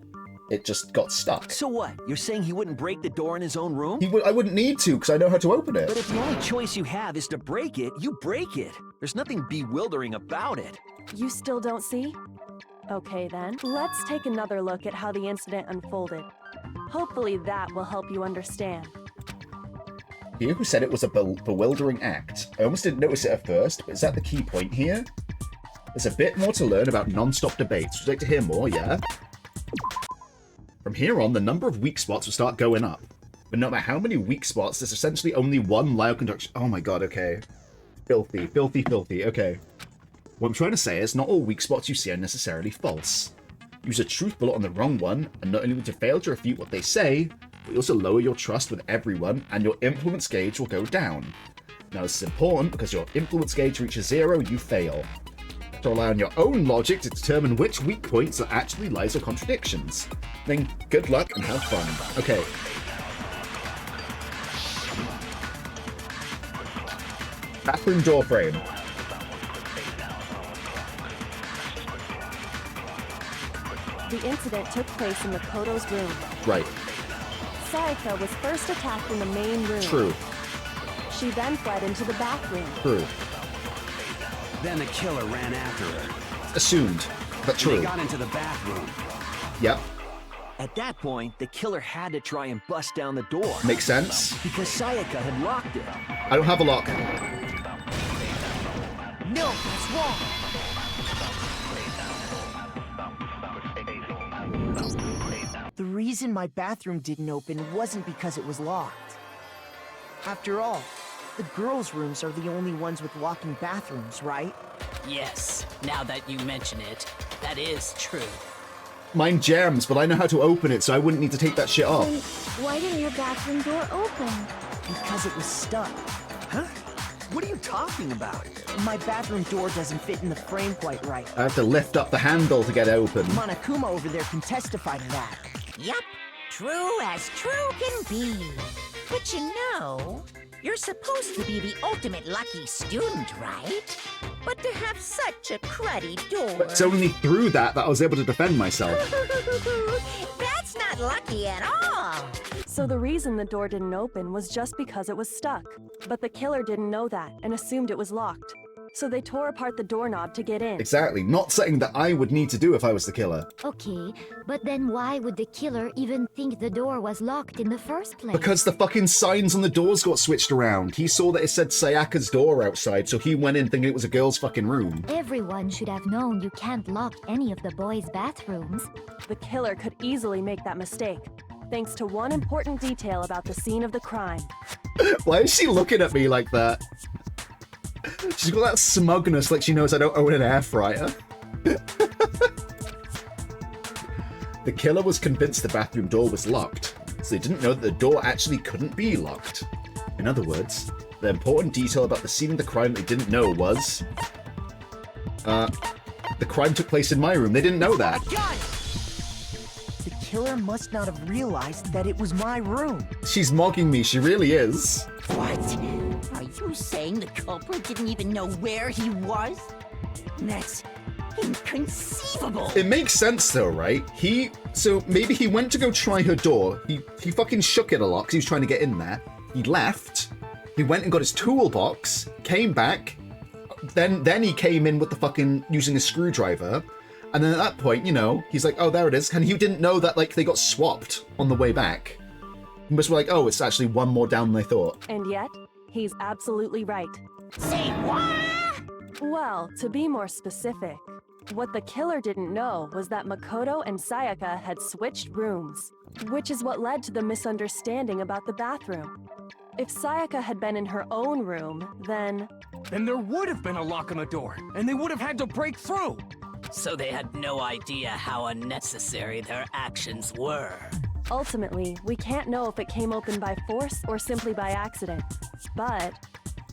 It just got stuck. So what? You're saying he wouldn't break the door in his own room? I wouldn't need to, because I know how to open it. But if the only choice you have is to break it, you break it. There's nothing bewildering about it. You still don't see? Okay then, let's take another look at how the incident unfolded. Hopefully that will help you understand. Here who said it was a bewildering act. I almost didn't notice it at first, but is that the key point here? There's a bit more to learn about non-stop debates. Would you like to hear more, yeah? From here on, the number of weak spots will start going up. But no matter how many weak spots, there's essentially only one loud conduction. Oh my god, okay. Filthy, filthy, filthy, okay. What I'm trying to say is, not all weak spots you see are necessarily false. Use a truth bullet on the wrong one, and not only would you fail to refute what they say, but you also lower your trust with everyone, and your influence gauge will go down. Now this is important because your influence gauge reaches 0, you fail. You have to rely on your own logic to determine which weak points are actually lies or contradictions. Then good luck and have fun. Okay. Bathroom door frame. The incident took place in Makoto's room. Right. Sayaka was first attacked in the main room. True. She then fled into the bathroom. True. Then the killer ran after her. Assumed, but true. They got into the bathroom. Yep. At that point, the killer had to try and bust down the door. Makes sense. Because Sayaka had locked it. I don't have a lock. No, that's wrong. The reason my bathroom didn't open wasn't because it was locked. After all, the girls' rooms are the only ones with locking bathrooms, right? Yes, now that you mention it, that is true. Mine jams, but I know how to open it, so I wouldn't need to take that shit off. Then why didn't your bathroom door open? Because it was stuck. Huh? What are you talking about? My bathroom door doesn't fit in the frame quite right. I have to lift up the handle to get it open. Monokuma over there can testify to that. Yup, true as true can be. But you know, you're supposed to be the ultimate lucky student, right? But to have such a cruddy door... But it's only through that I was able to defend myself. That's not lucky at all! So the reason the door didn't open was just because it was stuck. But the killer didn't know that and assumed it was locked. So they tore apart the doorknob to get in. Exactly, not something that I would need to do if I was the killer. Okay, but then why would the killer even think the door was locked in the first place? Because the fucking signs on the doors got switched around. He saw that it said Sayaka's door outside, so he went in thinking it was a girl's fucking room. Everyone should have known you can't lock any of the boys' bathrooms. The killer could easily make that mistake, thanks to one important detail about the scene of the crime. Why is she looking at me like that? She's got that smugness like she knows I don't own an air fryer. The killer was convinced the bathroom door was locked, so they didn't know that the door actually couldn't be locked. In other words, the important detail about the scene of the crime they didn't know was... the crime took place in my room. They didn't know that. The killer must not have realized that it was my room. She's mocking me. She really is. What? Are you saying the culprit didn't even know where he was? That's inconceivable. It makes sense though, right? So maybe he went to go try her door. He fucking shook it a lot because he was trying to get in there. He left. He went and got his toolbox, came back. Then he came in with the fucking using a screwdriver. And then at that point, you know, he's like, oh, there it is. And he didn't know that, like, they got swapped on the way back. He must be like, oh, it's actually one more down than I thought. And yet, he's absolutely right. Say what? Well, to be more specific, what the killer didn't know was that Makoto and Sayaka had switched rooms, which is what led to the misunderstanding about the bathroom. If Sayaka had been in her own room, then there would have been a lock on the door, and they would have had to break through. So they had no idea how unnecessary their actions were. Ultimately, we can't know if it came open by force or simply by accident. But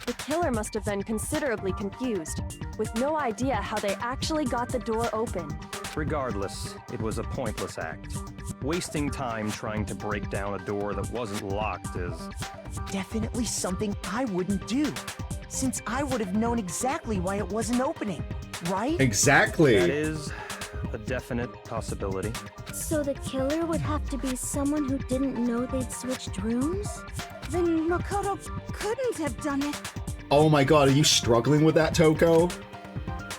the killer must have been considerably confused, with no idea how they actually got the door open. Regardless, it was a pointless act. Wasting time trying to break down a door that wasn't locked is... definitely something I wouldn't do, since I would have known exactly why it wasn't opening, right? Exactly. That is a definite possibility. So the killer would have to be someone who didn't know they'd switched rooms? Then Makoto couldn't have done it. Oh my god, are you struggling with that, Toko?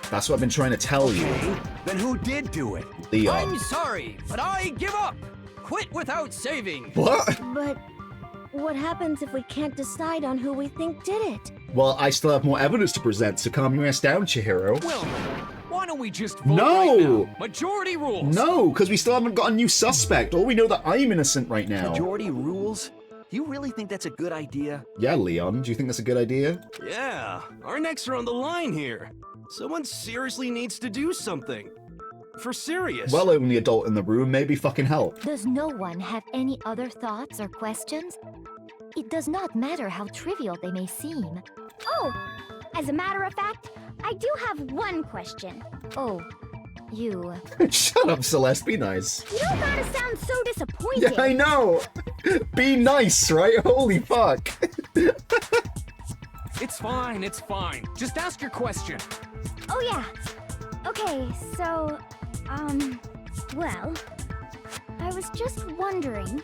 That's what I've been trying to tell you. Then who did do it? Leon. I'm sorry, but I give up. Quit without saving. What? But what happens if we can't decide on who we think did it? Well, I still have more evidence to present, so calm your ass down, Chihiro. Well, why don't we just vote No! right now? Majority rules. No, because we still haven't got a new suspect. Or we know that I'm innocent right now. Majority rules? You really think that's a good idea? Yeah, Leon, do you think that's a good idea? Yeah, our necks are on the line here. Someone seriously needs to do something. for serious. Well, only adult in the room, maybe fucking help. Does no one have any other thoughts or questions? It does not matter how trivial they may seem. Oh, as a matter of fact, I do have one question. Oh, you... Shut up, Celeste, be nice. You don't gotta sound so disappointed. Yeah, I know! Be nice, right? Holy fuck. It's fine, it's fine. Just ask your question. Oh yeah. Okay, so, well, I was just wondering,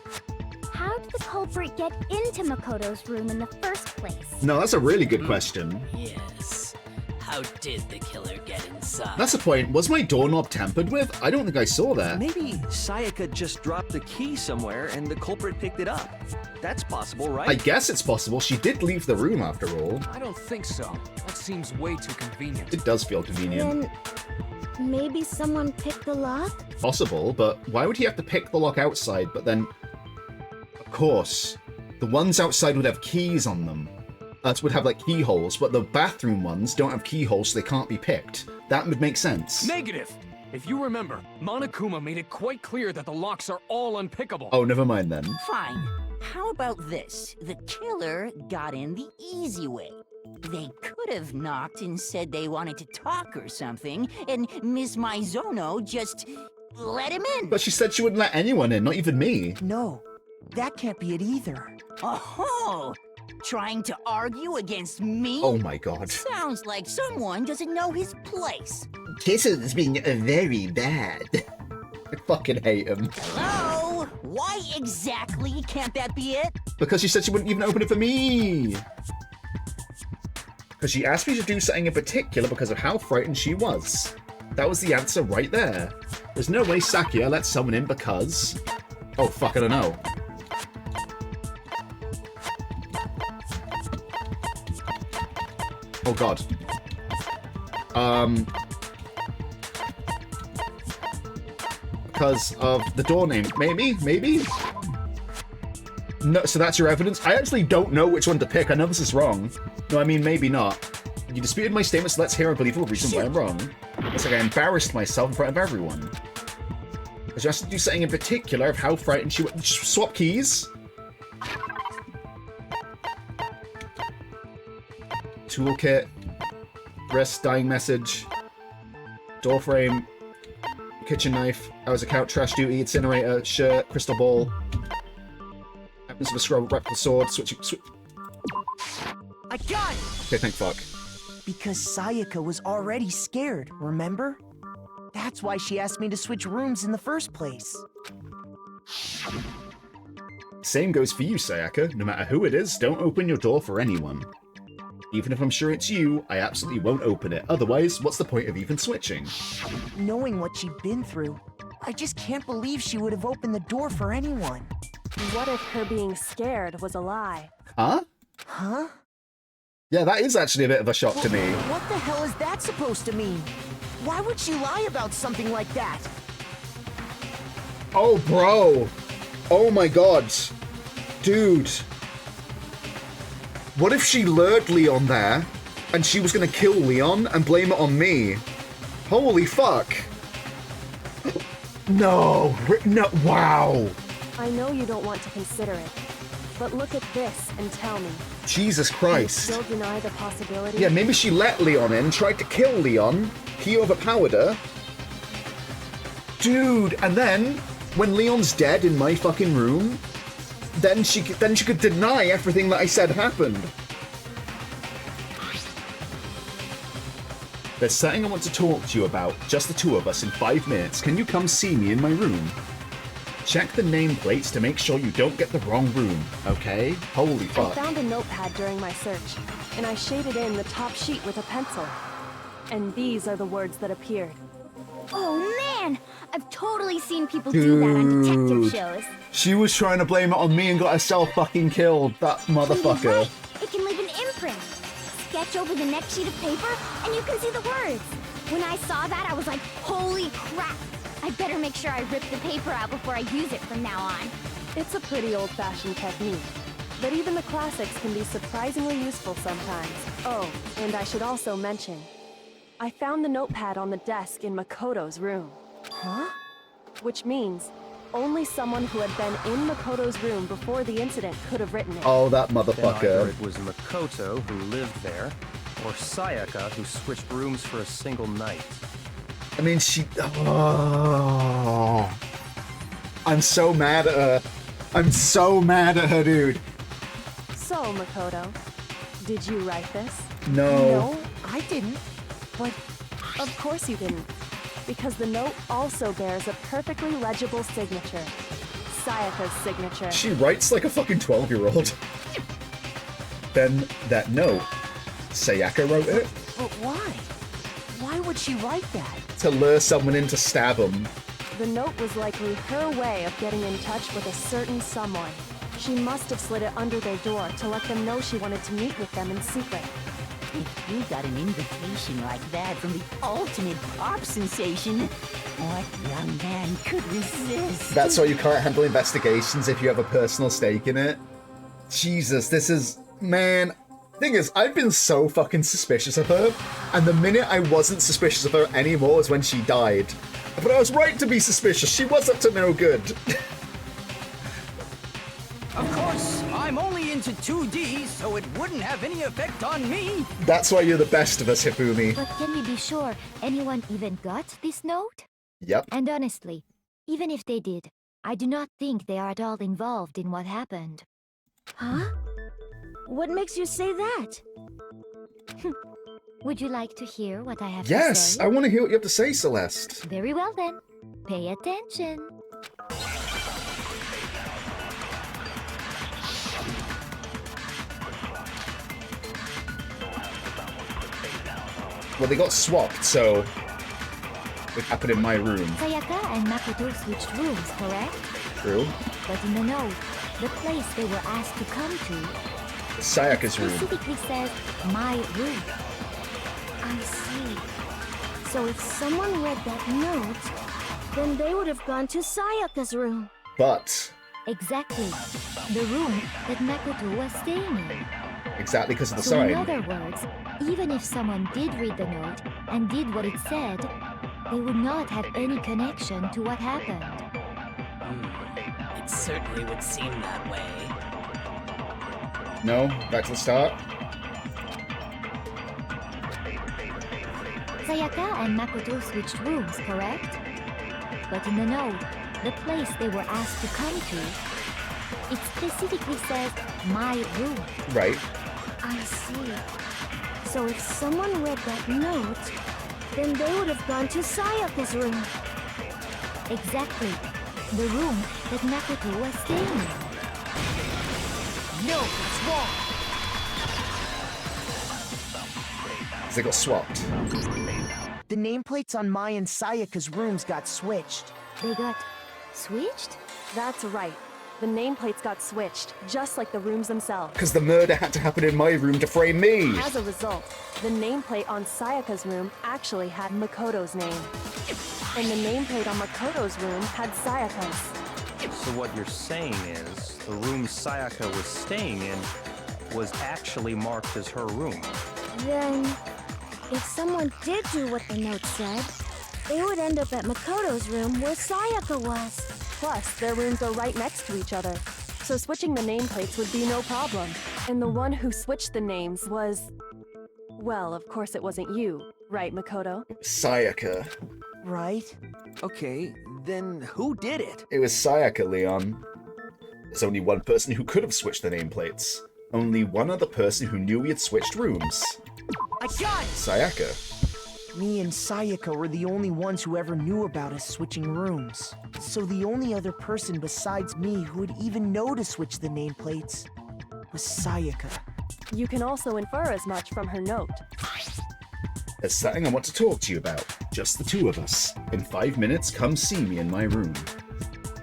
how did the culprit get into Makoto's room in the first place? No, that's a really good question. Yes. How did the killer get inside? That's the point. Was my doorknob tampered with? I don't think I saw that. Maybe Sayaka just dropped the key somewhere and the culprit picked it up. That's possible, right? I guess it's possible. She did leave the room after all. I don't think so. That seems way too convenient. It does feel convenient. Then maybe someone picked the lock? Possible, but why would he have to pick the lock outside? But then, of course, the ones outside would have keys on them. Would have like keyholes, but the bathroom ones don't have keyholes, so they can't be picked. That would make sense. Negative! If you remember, Monokuma made it quite clear that the locks are all unpickable. Oh, never mind then. Fine. How about this? The killer got in the easy way. They could have knocked and said they wanted to talk or something, and Miss Maizono just let him in. But she said she wouldn't let anyone in, not even me. No, that can't be it either. Oh, trying to argue against me? Oh my god. Sounds like someone doesn't know his place. Kisses being very bad. I fucking hate him. Hello? Why exactly can't that be it? Because she said she wouldn't even open it for me. Because she asked me to do something in particular because of how frightened she was. That was the answer right there. There's no way Sakia let someone in because... Oh fuck, I don't know. Oh god. Because of the door name. Maybe? No, so that's your evidence? I actually don't know which one to pick. I know this is wrong. No, I mean, maybe not. You disputed my statement, so let's hear a believable reason why I'm wrong. It's like I embarrassed myself in front of everyone. I just have to do something in particular of how frightened she was. Swap keys? Toolkit. Rest, dying message. Door frame. Kitchen knife. Hours of couch, trash duty, incinerator, shirt, crystal ball. Happens of a scroll, replica sword, switching. I got it! Okay, thank fuck. Because Sayaka was already scared, remember? That's why she asked me to switch rooms in the first place. Same goes for you, Sayaka. No matter who it is, don't open your door for anyone. Even if I'm sure it's you, I absolutely won't open it. Otherwise, what's the point of even switching? Knowing what she'd been through, I just can't believe she would have opened the door for anyone. What if her being scared was a lie? Huh? Huh? Yeah, that is actually a bit of a shock to me. What the hell is that supposed to mean? Why would she lie about something like that? Oh, bro. Oh my god. Dude. What if she lured Leon there, and she was gonna kill Leon and blame it on me? Holy fuck. No. No. Wow. I know you don't want to consider it, but look at this and tell me. Jesus Christ. You still deny the possibility? Yeah, maybe she let Leon in, tried to kill Leon. He overpowered her. Dude, and then, when Leon's dead in my fucking room, then she could deny everything that I said happened. There's something I want to talk to you about, just the two of us, in 5 minutes. Can you come see me in my room? Check the nameplates to make sure you don't get the wrong room, okay? Holy fuck. I found a notepad during my search, and I shaded in the top sheet with a pencil. And these are the words that appeared. Oh man! I've totally seen people do that on detective shows. She was trying to blame it on me and got herself fucking killed, that motherfucker. Right. It can leave an imprint. Sketch over the next sheet of paper, and you can see the words. When I saw that, I was like, holy crap! I better make sure I rip the paper out before I use it from now on. It's a pretty old-fashioned technique, but even the classics can be surprisingly useful sometimes. Oh, and I should also mention, I found the notepad on the desk in Makoto's room. Huh? Which means only someone who had been in Makoto's room before the incident could have written it. Oh, that Then either motherfucker. it was Makoto who lived there, or Sayaka who switched rooms for a single night. I mean, she... Oh. I'm so mad at her. I'm so mad at her, dude. So, Makoto, did you write this? No. No, I didn't. But Of course you didn't, because the note also bears a perfectly legible signature. Sayaka's signature. She writes like a fucking 12-year-old. Then that note, Sayaka wrote it but why? Why would she write that? to lure someone in to stab him. The note was likely her way of getting in touch with a certain someone. She must have slid it under their door to let them know she wanted to meet with them in secret. If you got an invitation like that from the ultimate pop sensation, what young man could resist? That's why you can't handle investigations if you have a personal stake in it. Jesus, this is... Man, thing is, I've been so fucking suspicious of her, and the minute I wasn't suspicious of her anymore was when she died. But I was right to be suspicious. She was up to no good. Of course, I'm only into 2D, so it wouldn't have any effect on me. That's why you're the best of us, Hifumi. But can we be sure anyone even got this note? Yep. And honestly, even if they did, I do not think they are at all involved in what happened. Huh? What makes you say that? Would you like to hear what I have to Yes, say? I want to hear what you have to say, Celeste. Very well then. Pay attention. Well, they got swapped, so it happened in my room. Sayaka and Makoto switched rooms, correct? True. But in the note, the place they were asked to come to Sayaka's room. specifically says my room. I see. So if someone read that note, then they would have gone to Sayaka's room. But Exactly. The room that Makoto was staying in. exactly because of the So in sign. other words, even if someone did read the note and did what it said, they would not have any connection to what happened. It certainly would seem that way. No? Back to the start? Sayaka and Makoto switched rooms, correct? But in the note, the place they were asked to come to, it specifically says my room. Right. I see. So if someone read that note, then they would have gone to Sayaka's room. Exactly. The room that Makoto was staying in. No, it's wrong. They got swapped. The nameplates on Mai and Sayaka's rooms got switched. They got switched? That's right. The nameplates got switched, just like the rooms themselves. Because the murder had to happen in my room to frame me. As a result, the nameplate on Sayaka's room actually had Makoto's name. And the nameplate on Makoto's room had Sayaka's. So what you're saying is, the room Sayaka was staying in was actually marked as her room. Then, if someone did do what the note said, they would end up at Makoto's room where Sayaka was. Plus, their rooms are right next to each other, so switching the nameplates would be no problem. And the one who switched the names was... Well, of course it wasn't you, right, Makoto? Sayaka. Right? Okay, then who did it? It was Sayaka, Leon. There's only one person who could have switched the nameplates. Only one other person who knew we had switched rooms. I got it! Sayaka. Me and Sayaka were the only ones who ever knew about us switching rooms. So the only other person besides me who would even know to switch the nameplates was Sayaka. You can also infer as much from her note. There's something I want to talk to you about. Just the two of us. In 5 minutes, come see me in my room.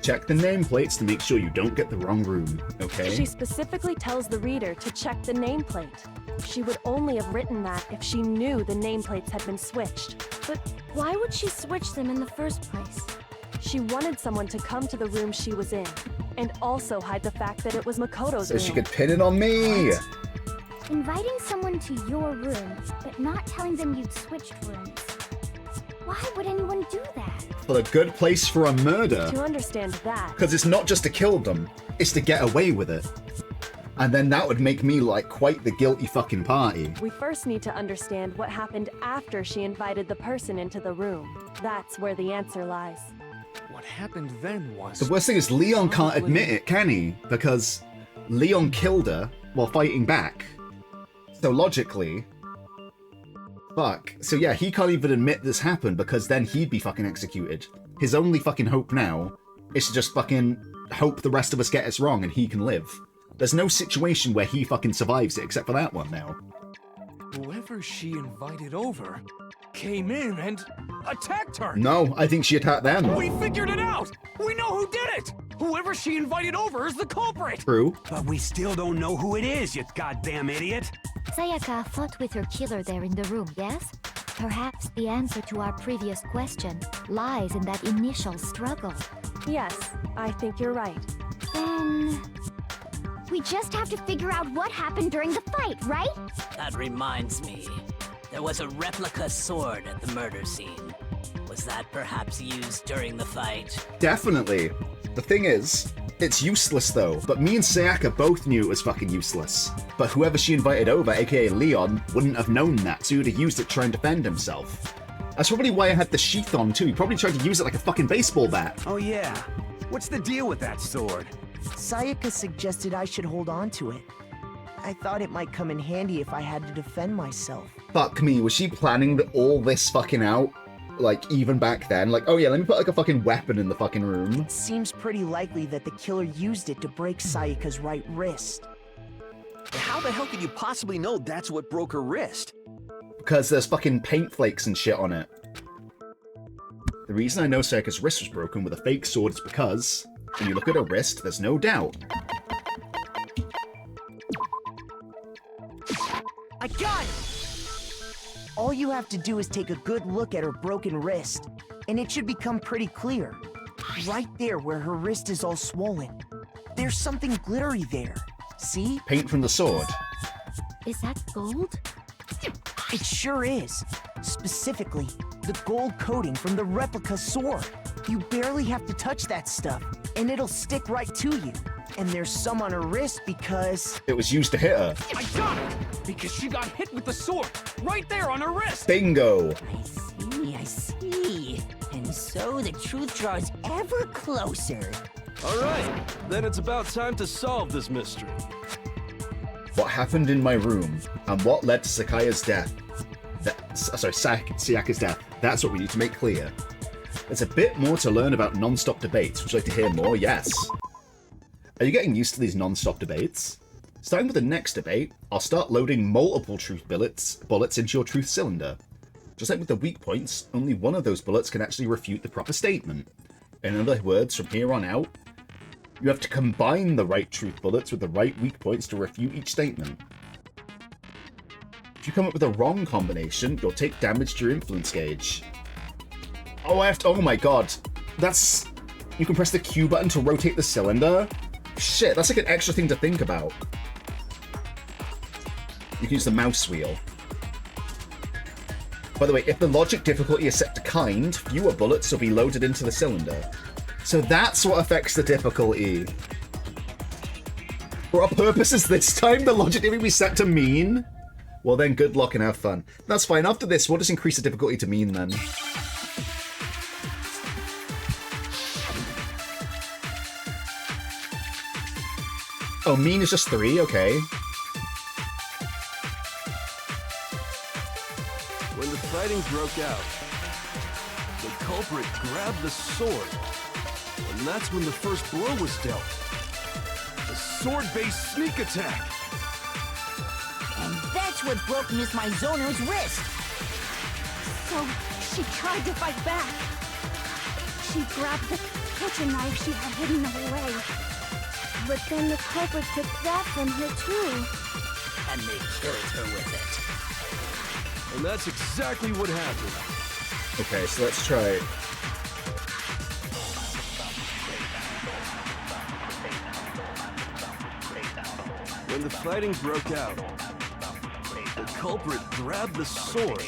Check the nameplates to make sure you don't get the wrong room, okay? She specifically tells the reader to check the nameplate. She would only have written that if she knew the nameplates had been switched. But why would she switch them in the first place? She wanted someone to come to the room she was in, and also hide the fact that it was Makoto's So room. she could pin it on me! Inviting someone to your room, but not telling them you'd switched rooms. Why would anyone do that? For a good place for a murder. To understand that, Because it's not just to kill them, it's to get away with it. And then that would make me like quite the guilty fucking party. we first need to understand what happened after she invited the person into the room. That's where the answer lies. What happened then was... The worst thing is Leon can't admit it, can he? Because Leon killed her while fighting back. So logically... Fuck. So yeah, he can't even admit this happened because then he'd be fucking executed. His only fucking hope now is to just fucking hope the rest of us get us wrong and he can live. There's no situation where he fucking survives it except for that one now. Whoever she invited over came in and attacked her. No, I think she attacked them. We figured it out! We know who did it! Whoever she invited over is the culprit! True. But we still don't know who it is, you goddamn idiot. Sayaka fought with her killer there in the room, yes? Perhaps the answer to our previous question lies in that initial struggle. Yes, I think you're right. Then... we just have to figure out what happened during the fight, right? That reminds me. There was a replica sword at the murder scene. Was that perhaps used during the fight? Definitely. The thing is, it's useless though, but me and Sayaka both knew it was fucking useless. But whoever she invited over, aka Leon, wouldn't have known that, so he would have used it to try and defend himself. That's probably why I had the sheath on too. He probably tried to use it like a fucking baseball bat. Oh yeah. What's the deal with that sword? Sayaka suggested I should hold on to it. I thought it might come in handy if I had to defend myself. Fuck me, was she planning all this fucking out? Like, even back then? Like, oh yeah, let me put like a fucking weapon in the fucking room. It seems pretty likely that the killer used it to break Sayaka's right wrist. How the hell could you possibly know that's what broke her wrist? Because there's fucking paint flakes and shit on it. The reason I know Sayaka's wrist was broken with a fake sword is because when you look at her wrist, there's no doubt. I got it! All you have to do is take a good look at her broken wrist, and it should become pretty clear. Right there where her wrist is all swollen. There's something glittery there. See? Paint from the sword. Is that gold? It sure is. Specifically, the gold coating from the replica sword. You barely have to touch that stuff, and it'll stick right to you. And there's some on her wrist because... it was used to hit her. I got it! Because she got hit with the sword, right there on her wrist! Bingo! I see. And so the truth draws ever closer. Alright, then it's about time to solve this mystery. What happened in my room, and what led to Sakaya's death? Sayaka's death. That's what we need to make clear. There's a bit more to learn about non-stop debates. Would you like to hear more? Yes. Are you getting used to these non-stop debates? Starting with the next debate, I'll start loading multiple truth bullets into your truth cylinder. Just like with the weak points, only one of those bullets can actually refute the proper statement. In other words, from here on out, you have to combine the right truth bullets with the right weak points to refute each statement. If you come up with a wrong combination, you'll take damage to your influence gauge. Oh, oh my god. That's... you can press the Q button to rotate the cylinder? Shit, that's like an extra thing to think about. You can use the mouse wheel. By the way, if the logic difficulty is set to kind, fewer bullets will be loaded into the cylinder. So that's what affects the difficulty. For our purposes this time, the logic difficulty will be set to mean? Well then, good luck and have fun. That's fine, after this, we'll just increase the difficulty to mean then. Oh, mean is just 3, okay. When the fighting broke out, the culprit grabbed the sword, and that's when the first blow was dealt. The sword-based sneak attack. And that's what broke Miss Mizono's wrist. So, she tried to fight back. She grabbed the kitchen knife she had hidden away. But then the culprit took that from her too. And they killed her with it. And that's exactly what happened. Okay, so let's try... When the fighting broke out, the culprit grabbed the sword,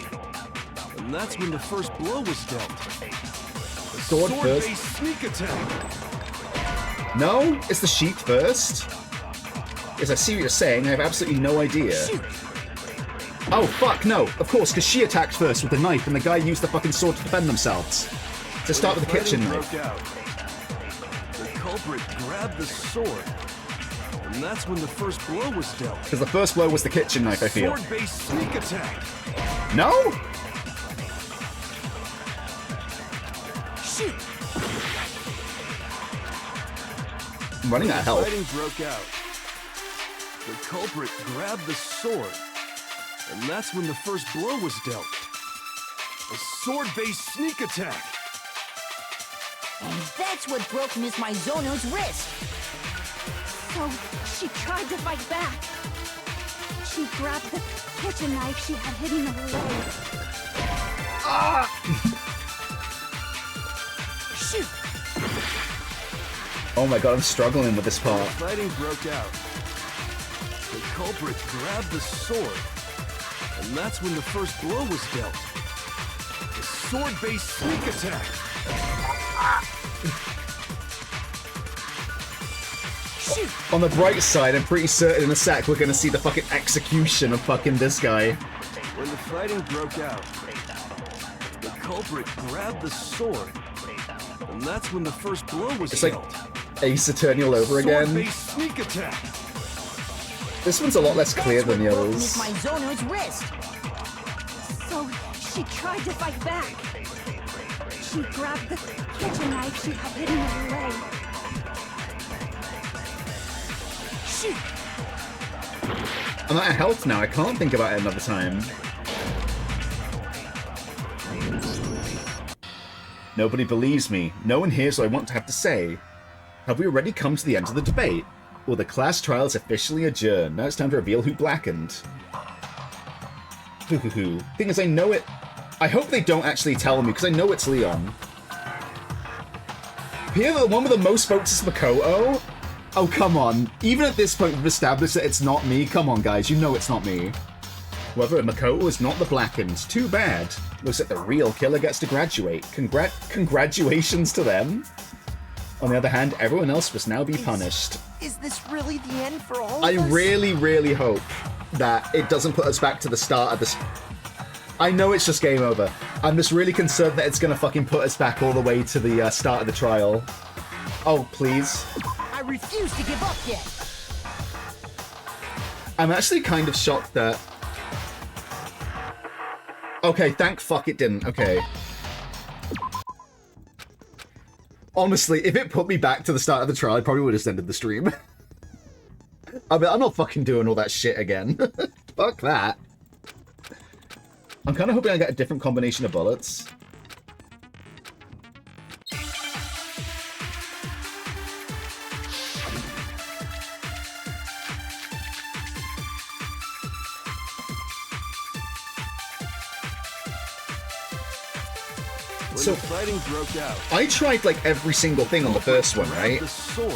And that's when the first blow was dealt. The Sword first. sword-based sneak attack. No? It's the sheath first? Yes, I see what you're saying. I have absolutely no idea. Oh, fuck, no. Of course, because she attacked first with the knife, and the guy used the fucking sword to defend themselves. To start with the kitchen knife. The culprit grabbed the sword. And that's when the first blow was dealt. Because the first blow was the kitchen knife, I feel. Sword-based sneak attack. No? Shoot! I'm running out of health. Fighting broke out. The culprit grabbed the sword. And that's when the first blow was dealt. A sword-based sneak attack. And that's what broke Miss Mizono's wrist. So, she tried to fight back. She grabbed the kitchen knife she had hidden in her leg. Ah! Shoot! Oh my god, I'm struggling with this part. Fighting broke out. The culprit grabbed the sword. And that's when the first blow was dealt. A sword-based sneak attack. Shoot! On the bright side, I'm pretty certain in a sec we're gonna see the fucking execution of fucking this guy. When the fighting broke out, the culprit grabbed the sword. And that's when the first blow was It's like dealt. Ace Attorney all over again. Sword-based sneak attack. This one's a lot less clear than the others. Miss Mizono's wrist. So, she tried to fight back. She grabbed the kitchen knife she had hidden in her leg. Shoot! I'm out of health now, I can't think about it another time. Nobody believes me. No one hears what I want to have to say. Have we already come to the end of the debate? Well, the class trial is officially adjourned. Now it's time to reveal who blackened. Hoo. Thing is, I know it. I hope they don't actually tell me, because I know it's Leon. Here, the one with the most votes is Makoto. Oh, come on. Even at this point, we've established that it's not me. Come on, guys. You know it's not me. However, Makoto is not the blackened. Too bad. Looks like the real killer gets to graduate. Congratulations to them. On the other hand, everyone else must now be punished. Is this really the end for all of I us? really, really hope that it doesn't put us back to the start of this. I know it's just game over. I'm just really concerned that it's gonna fucking put us back all the way to the start of the trial. Oh, please. I refuse to give up yet. I'm actually kind of shocked that... Okay, thank fuck it didn't. Okay. Honestly, if it put me back to the start of the trial, I probably would have just ended the stream. I mean, I'm not fucking doing all that shit again. Fuck that. I'm kind of hoping I get a different combination of bullets. When So, the fighting broke out, I tried like every single thing on the first one, right? the sword.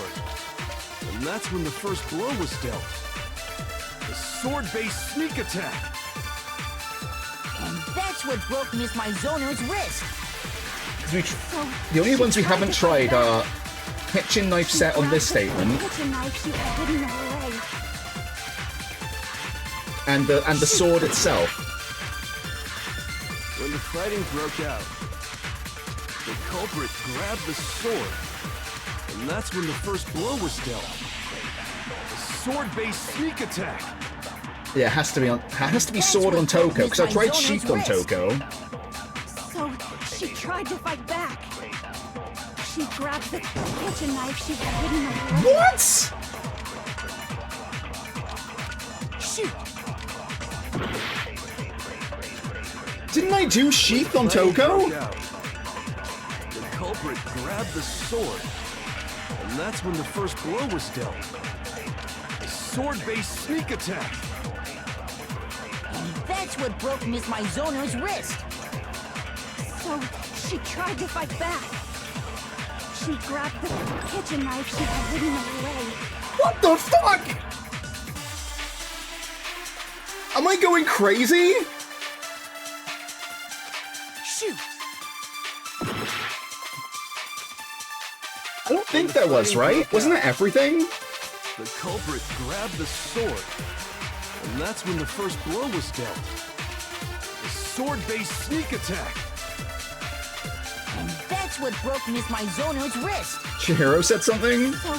And that's when the first blow was dealt. The sword-based sneak attack. And that's what broke Miss Mizono's wrist. 'Cause the only ones we haven't tried are kitchen knife set on this statement, Kitchen knife she had hidden in her leg. and the sword itself. When the fighting broke out, the culprit grabbed the sword. And that's when the first blow was dealt. The sword-based sneak attack. Yeah, it has to be sword on Toko, because I tried sheath on Toko. So, she tried to fight back. She grabbed the kitchen knife she had hidden in her leg. What? Shoot! Didn't I do sheath on Toko? The culprit grabbed the sword. And that's when the first blow was dealt. The sword-based sneak attack. And that's what broke Miss Mizono's wrist. So, she tried to fight back. She grabbed the kitchen knife she had hidden in her leg. What the fuck? Am I going crazy? think there was, right? Wasn't that everything? The culprit grabbed the sword, and that's when the first blow was dealt. The sword-based sneak attack. And that's what broke Miss Mizono's wrist. Chihiro said something? So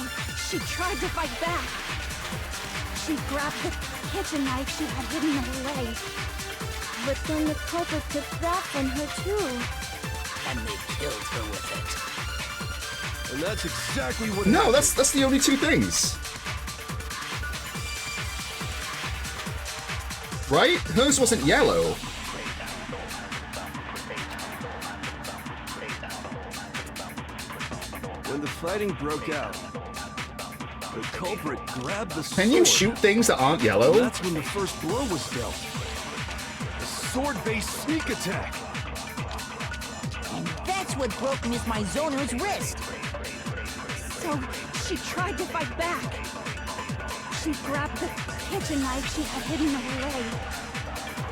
she tried to fight back. She grabbed the kitchen knife she had hidden away. But then the culprit took that from her too. And they killed her with it. And that's exactly what No, happened. that's the only two things. Right? Hers wasn't yellow. When the fighting broke out, the culprit grabbed the sword. Can you shoot things that aren't yellow? And that's when the first blow was dealt. The sword-based sneak attack. And that's what broke Miss Mizono's wrist. So she tried to fight back. She grabbed the kitchen knife she had hidden away.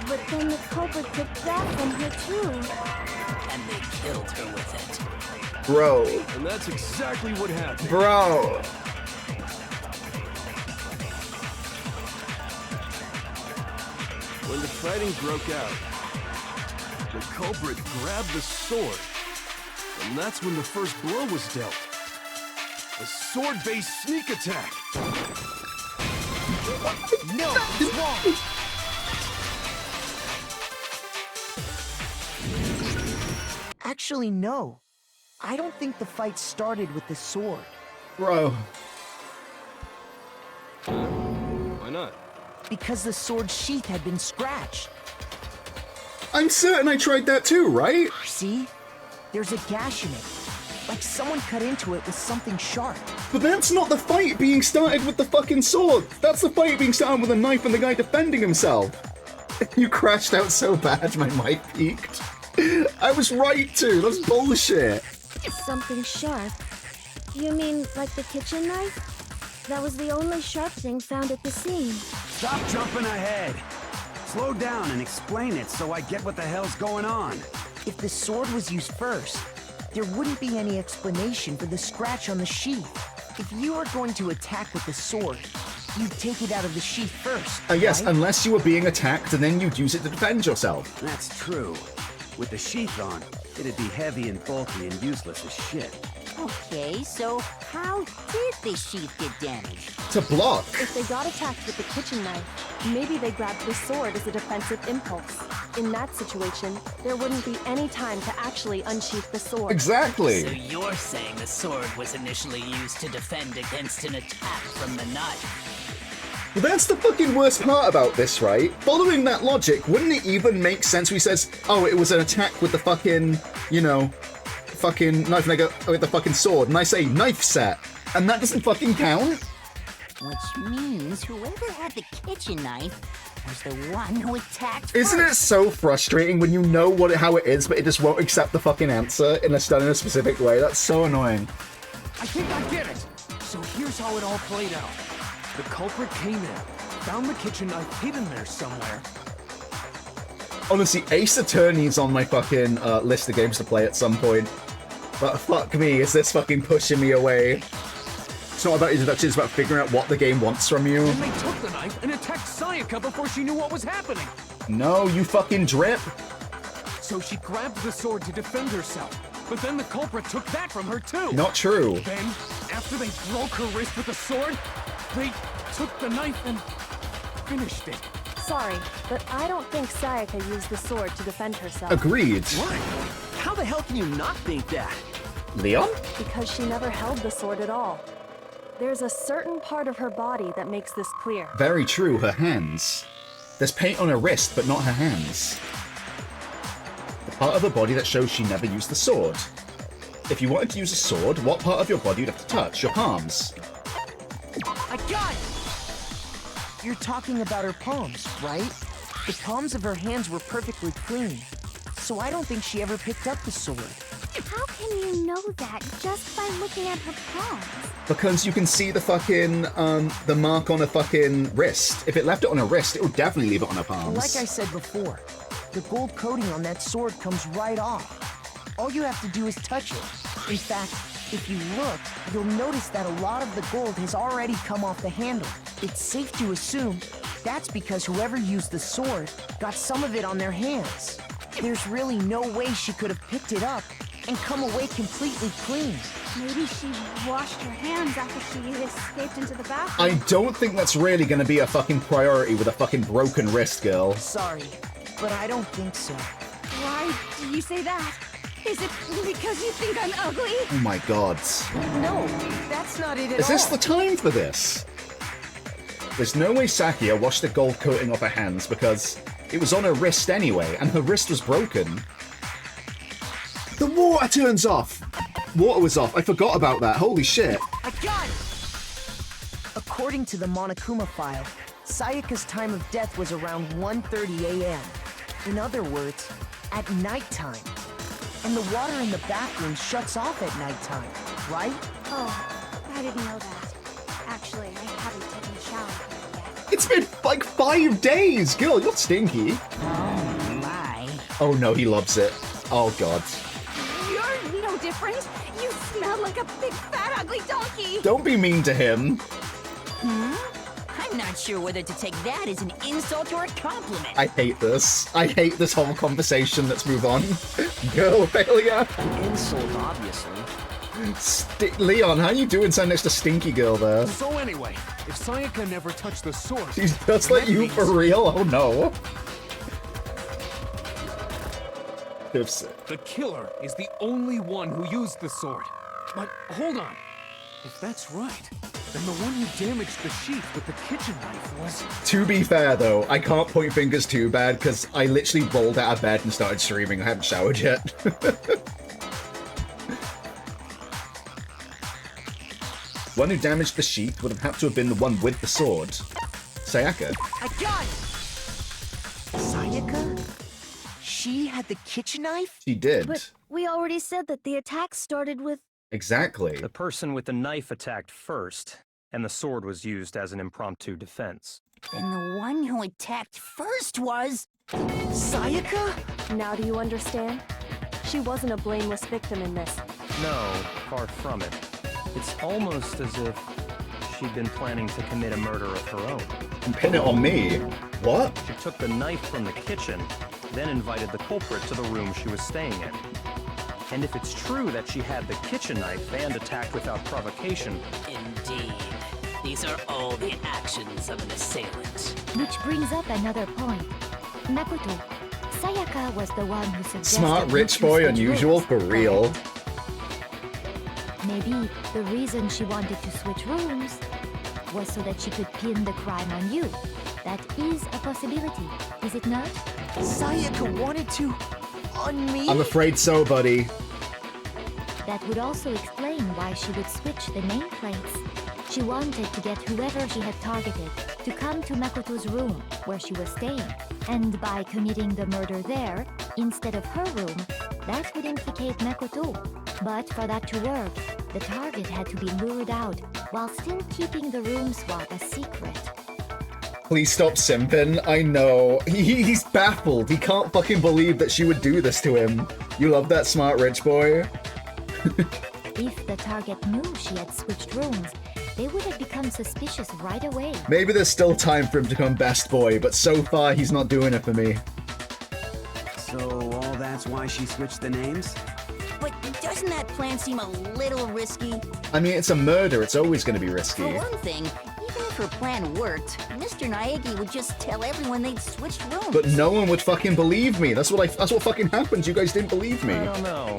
But then the culprit took that from her too. And they killed her with it. Bro. And that's exactly what happened. Bro. When the fighting broke out, the culprit grabbed the sword, and that's when the first blow was dealt. A sword-based sneak attack. No, it's wrong. Actually, no. I don't think the fight started with the sword. Bro. Why not? Because the sword sheath had been scratched. I'm certain I tried that too, right? See? There's a gash in it. Like someone cut into it with something sharp. But that's not the fight being started with the fucking sword. That's the fight being started with a knife and the guy defending himself. You crashed out so bad my mic peaked. I was right too. That's bullshit. Something sharp? You mean like the kitchen knife? That was the only sharp thing found at the scene. Stop jumping ahead. Slow down and explain it so I get what the hell's going on. If the sword was used first, there wouldn't be any explanation for the scratch on the sheath. If you are going to attack with the sword, you'd take it out of the sheath first. Yes, right? unless you were being attacked and then you'd use it to defend yourself. That's true. With the sheath on, it'd be heavy and bulky and useless as shit. Okay, so how did the sheath get damaged? To block. If they got attacked with the kitchen knife, maybe they grabbed the sword as a defensive impulse. In that situation, there wouldn't be any time to actually unsheath the sword. Exactly. So you're saying the sword was initially used to defend against an attack from the knife? Well, that's the fucking worst part about this, right? Following that logic, wouldn't it even make sense when he says, oh, it was an attack with the fucking, you know, fucking knife, and I go, oh, with the fucking sword, and I say knife set, and that doesn't fucking count? Which means whoever had the kitchen knife was the one who attacked Isn't it first. so frustrating when you know how it is, but it just won't accept the fucking answer unless done in a specific way? That's so annoying. I think I get it. So here's how it all played out. The culprit came in, found the kitchen knife hidden there somewhere. Honestly, Ace Attorney's on my fucking list of games to play at some point. But fuck me, is this fucking pushing me away? It's not about introduction, it's about figuring out what the game wants from you. Then they took the knife and attacked Sayaka before she knew what was happening. No, you fucking drip. So she grabbed the sword to defend herself. But then the culprit took that from her too. Not true. Then, after they broke her wrist with the sword, they took the knife and finished it. Sorry, but I don't think Sayaka used the sword to defend herself. Agreed. What? How the hell can you not think that? Leon? Because she never held the sword at all. There's a certain part of her body that makes this clear. Very true, her hands. There's paint on her wrist, but not her hands. The part of her body that shows she never used the sword. If you wanted to use a sword, what part of your body would have to touch? Your palms. I got it! You're talking about her palms, right? The palms of her hands were perfectly clean. So I don't think she ever picked up the sword. How can you know that just by looking at her palms? Because you can see the fucking, the mark on her fucking wrist. If it left it on her wrist, it would definitely leave it on her palms. Like I said before, the gold coating on that sword comes right off. All you have to do is touch it. In fact, If you look, you'll notice that a lot of the gold has already come off the handle. It's safe to assume that's because whoever used the sword got some of it on their hands. There's really no way she could have picked it up and come away completely clean. Maybe she washed her hands after she escaped into the bathroom. I don't think that's really gonna be a fucking priority with a fucking broken wrist, girl. Sorry, but I don't think so. Why do you say that? Is it because you think I'm ugly? Oh my god. No, that's not it at all. Is this the time for this? There's no way Sakia washed the gold coating off her hands because it was on her wrist anyway, and her wrist was broken. The water turns off! Water was off. I forgot about that. Holy shit. I got it! According to the Monokuma file, Sayaka's time of death was around 1:30 a.m. In other words, at nighttime. And the water in the bathroom shuts off at nighttime, right? Oh, I didn't know that. Actually, I haven't taken a shower yet. It's been like 5 days! Girl, you're stinky. Oh, my. Oh no, he loves it. Oh god. You're no different. You smell like a big, fat, ugly donkey. Don't be mean to him. Hmm? I'm not sure whether to take that as an insult or a compliment. I hate this. I hate this whole conversation. Let's move on. Girl failure. Insult, obviously. Leon, how you doing standing next to Stinky Girl there? So anyway, if Sayaka never touched the sword... She's just like you for real? Oh no. The killer is the only one who used the sword. But hold on. If that's right, then the one who damaged the sheath with the kitchen knife was... To be fair though, I can't point fingers too bad because I literally rolled out of bed and started streaming. I haven't showered yet. One who damaged the sheath would have had to have been the one with the sword. Sayaka. I got it! Sayaka? She had the kitchen knife? She did. But we already said that the attack started with... Exactly. The person with the knife attacked first, and the sword was used as an impromptu defense. Then the one who attacked first was... Sayaka? Now do you understand? She wasn't a blameless victim in this. No, far from it. It's almost as if she'd been planning to commit a murder of her own. And pin it on me? What? She took the knife from the kitchen, then invited the culprit to the room she was staying in. And if it's true that she had the kitchen knife and attacked without provocation... Indeed. These are all the actions of an assailant. Which brings up another point. Makoto, Sayaka was the one who suggested... Smart rich boy, unusual, for real. Maybe the reason she wanted to switch rooms was so that she could pin the crime on you. That is a possibility, is it not? Sayaka wanted to... on me? I'm afraid so, buddy. That would also explain why she would switch the nameplates. She wanted to get whoever she had targeted to come to Makoto's room, where she was staying. And by committing the murder there, instead of her room, that would implicate Makoto. But for that to work, the target had to be lured out, while still keeping the room swap a secret. Please stop simping. I know. He's baffled. He can't fucking believe that she would do this to him. You love that smart rich boy? If the target knew she had switched rooms, they would have become suspicious right away. Maybe there's still time for him to become best boy, but so far he's not doing it for me. So all that's why she switched the names? But doesn't that plan seem a little risky? I mean, it's a murder. It's always going to be risky. For one thing, even if her plan worked, Mr. Naegi would just tell everyone they'd switched rooms. But no one would fucking believe me. That's what fucking happened. You guys didn't believe me. I don't know.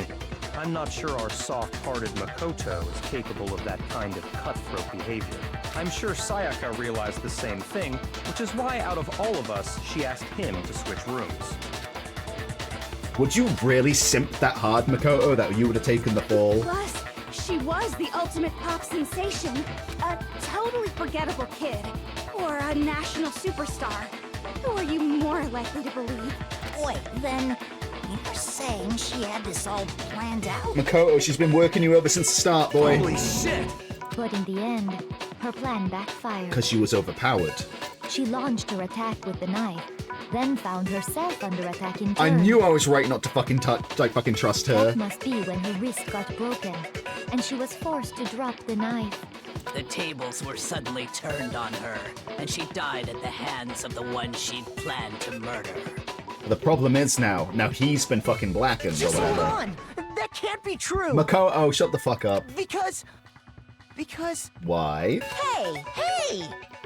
I'm not sure our soft-hearted Makoto is capable of that kind of cutthroat behavior. I'm sure Sayaka realized the same thing, which is why out of all of us, she asked him to switch rooms. Would you really simp that hard, Makoto, that you would have taken the fall? Plus, she was the ultimate pop sensation. A totally forgettable kid. Or a national superstar. Who are you more likely to believe? Wait, then... you're saying she had this all planned out? Makoto, she's been working you over since the start, boy. Holy shit! But in the end, her plan backfired. Because she was overpowered. She launched her attack with the knife, then found herself under attack in turn. I knew I was right not to fucking trust her. That must be when her wrist got broken, and she was forced to drop the knife. The tables were suddenly turned on her, and she died at the hands of the one she'd planned to murder. The problem is now he's been fucking blackened Just or whatever. hold on! That can't be true! Makoto, shut the fuck up. Because... Why? Hey!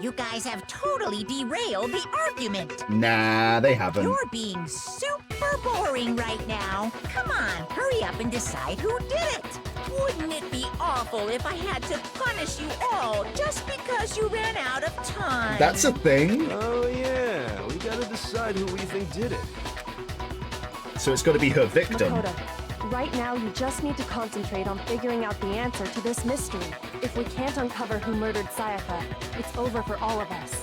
You guys have totally derailed the argument. Nah, they haven't. You're being super boring right now. Come on, hurry up and decide who did it. Wouldn't it be awful if I had to punish you all just because you ran out of time? That's a thing? Oh yeah, we gotta decide who we think did it. So it's gotta be her victim. Makoto, right now you just need to concentrate on figuring out the answer to this mystery. If we can't uncover who murdered Sayaka, it's over for all of us.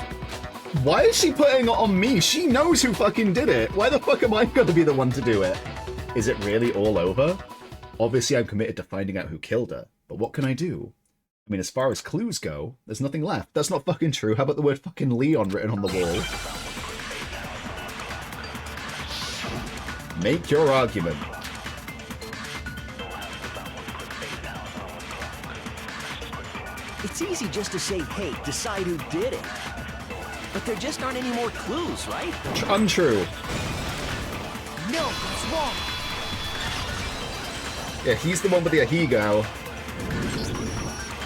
Why is she putting it on me? She knows who fucking did it. Why the fuck am I gonna be the one to do it? Is it really all over? Obviously I'm committed to finding out who killed her, but what can I do? I mean, as far as clues go, there's nothing left. That's not fucking true. How about the word fucking Leon written on the wall? Make your argument. It's easy just to say, hey, decide who did it. But there just aren't any more clues, right? Untrue. No, it's wrong. Yeah, he's the one with the Ahigo.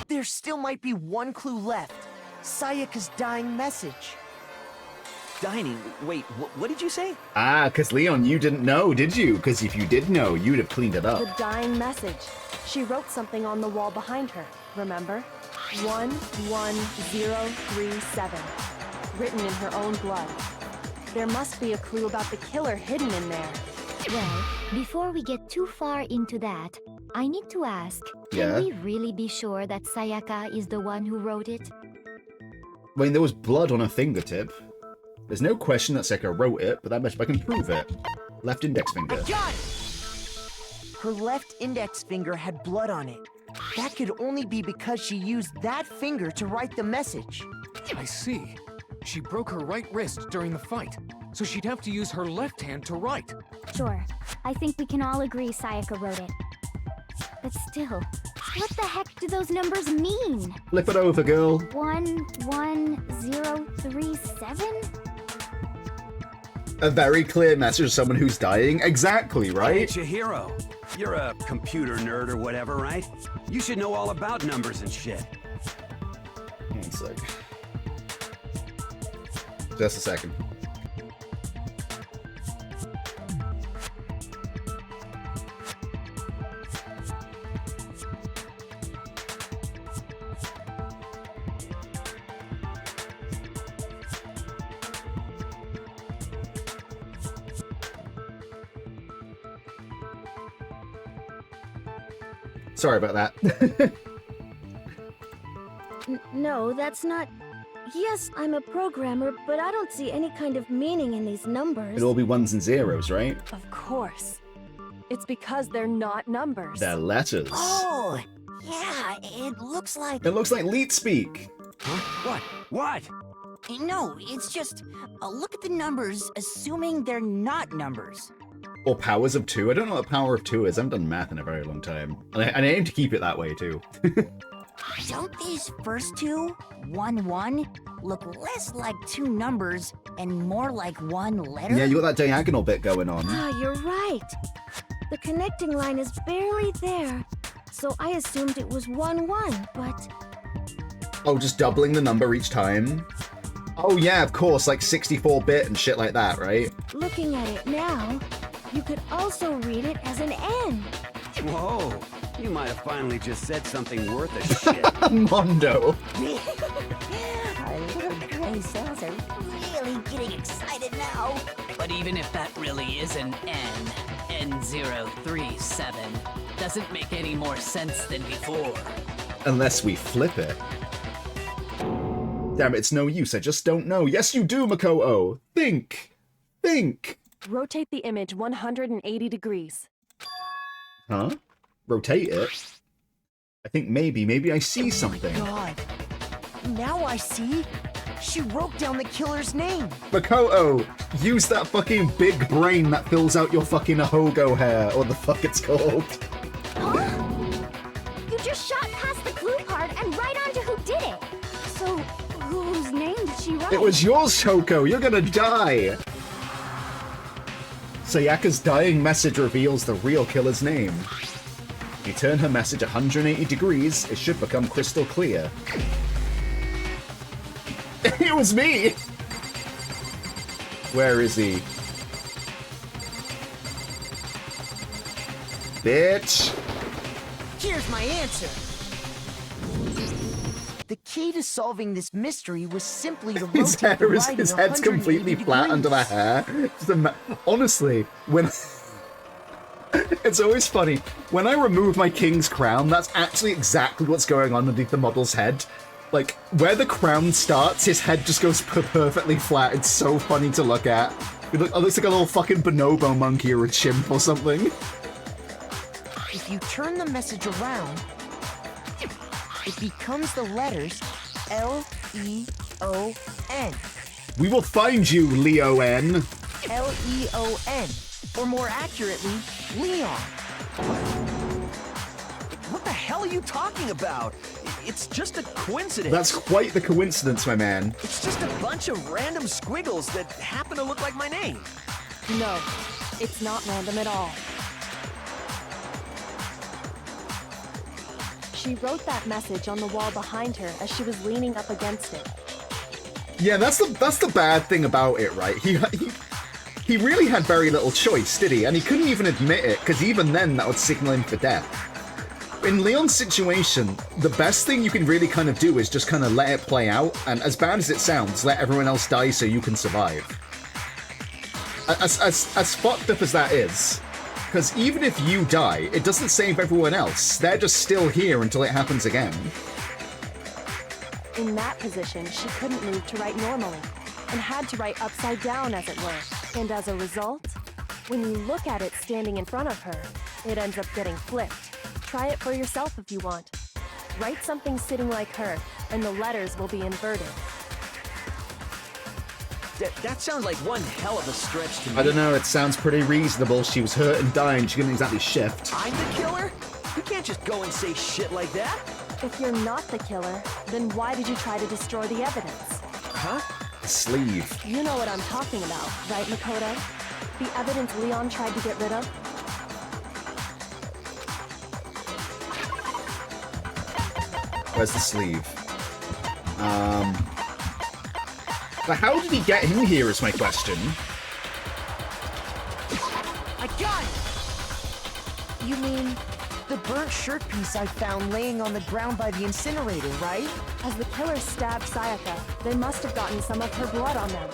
There still might be one clue left. Sayaka's dying message. Dining? Wait, what did you say? Ah, because Leon, you didn't know, did you? Because if you did know, you'd have cleaned it up. The dying message. She wrote something on the wall behind her, remember? 11037. Written in her own blood. There must be a clue about the killer hidden in there. Well, before we get too far into that, I need to ask, can we really be sure that Sayaka is the one who wrote it? I mean, there was blood on her fingertip. There's no question that Sayaka wrote it, but that much I can prove it. Left index finger. I got it! Her left index finger had blood on it. That could only be because she used that finger to write the message. I see. She broke her right wrist during the fight, so she'd have to use her left hand to write. Sure. I think we can all agree Sayaka wrote it. But still, what the heck do those numbers mean? Flip it over, girl. 11037? A very clear message of someone who's dying. Exactly, right? Hey, Chihiro. You're a computer nerd or whatever, right? You should know all about numbers and shit. One sec. Just a second. Sorry about that. No, that's not... Yes, I'm a programmer, but I don't see any kind of meaning in these numbers. It'll all be ones and zeros, right? Of course. It's because they're not numbers. They're letters. Oh, yeah, it looks like... It looks like leet speak. Huh? What? No, it's just, look at the numbers, assuming they're not numbers. Or powers of two. I don't know what power of two is. I haven't done math in a very long time. And I aim to keep it that way, too. Don't these first two, 1-1, look less like two numbers and more like one letter? Yeah, you got that diagonal bit going on. Ah, you're right. The connecting line is barely there. So I assumed it was 1-1, but... Oh, just doubling the number each time? Oh yeah, of course, like 64-bit and shit like that, right? Looking at it now, you could also read it as an N. Whoa, you might have finally just said something worth a shit. Mondo. Our little gray cells are really getting excited now. But even if that really is an N037, doesn't make any more sense than before. Unless we flip it. Damn it, it's no use, I just don't know. Yes, you do, Makoto! Think! Think! Rotate the image 180 degrees. Huh? Rotate it? I think maybe I see something. Oh my God. Now I see. She wrote down the killer's name. Makoto, use that fucking big brain that fills out your fucking Ahogo hair, or the fuck it's called. Huh? You just shot past the clue part and right onto who did it. So, whose name did she write? It was yours, Shoko. You're gonna die. Sayaka's dying message reveals the real killer's name. If you turn her message 180 degrees, it should become crystal clear. It was me! Where is he? Bitch! Here's my answer. The key to solving this mystery was simply to rotate the writing His head's completely 180 flat under the hair. Honestly, when... It's always funny. When I remove my king's crown, that's actually exactly what's going on underneath the model's head. Like, where the crown starts, his head just goes perfectly flat. It's so funny to look at. It looks like a little fucking bonobo monkey or a chimp or something. If you turn the message around, it becomes the letters L-E-O-N. We will find you, Leon. L-E-O-N. Or more accurately, Leon. What the hell are you talking about? It's just a coincidence. That's quite the coincidence, my man. It's just a bunch of random squiggles that happen to look like my name. No, it's not random at all. She wrote that message on the wall behind her as she was leaning up against it. Yeah, that's the bad thing about it, right? He really had very little choice, did he? And he couldn't even admit it, because even then that would signal him for death. In Leon's situation, the best thing you can really kind of do is just kind of let it play out, and as bad as it sounds, let everyone else die so you can survive. As fucked up as that is, because even if you die, it doesn't save everyone else. They're just still here until it happens again. In that position, she couldn't move to write normally, and had to write upside down, as it were. And as a result, when you look at it standing in front of her, it ends up getting flipped. Try it for yourself if you want. Write something sitting like her, and the letters will be inverted. That sounds like one hell of a stretch to me. I don't know, it sounds pretty reasonable. She was hurt and dying, she couldn't exactly shift. I'm the killer? You can't just go and say shit like that. If you're not the killer, then why did you try to destroy the evidence? Huh? The sleeve. You know what I'm talking about, right, Makoto? The evidence Leon tried to get rid of? Where's the sleeve? But how did he get in here is my question. I got it! You mean the burnt shirt piece I found laying on the ground by the incinerator, right? As the killer stabbed Sayaka, they must have gotten some of her blood on them.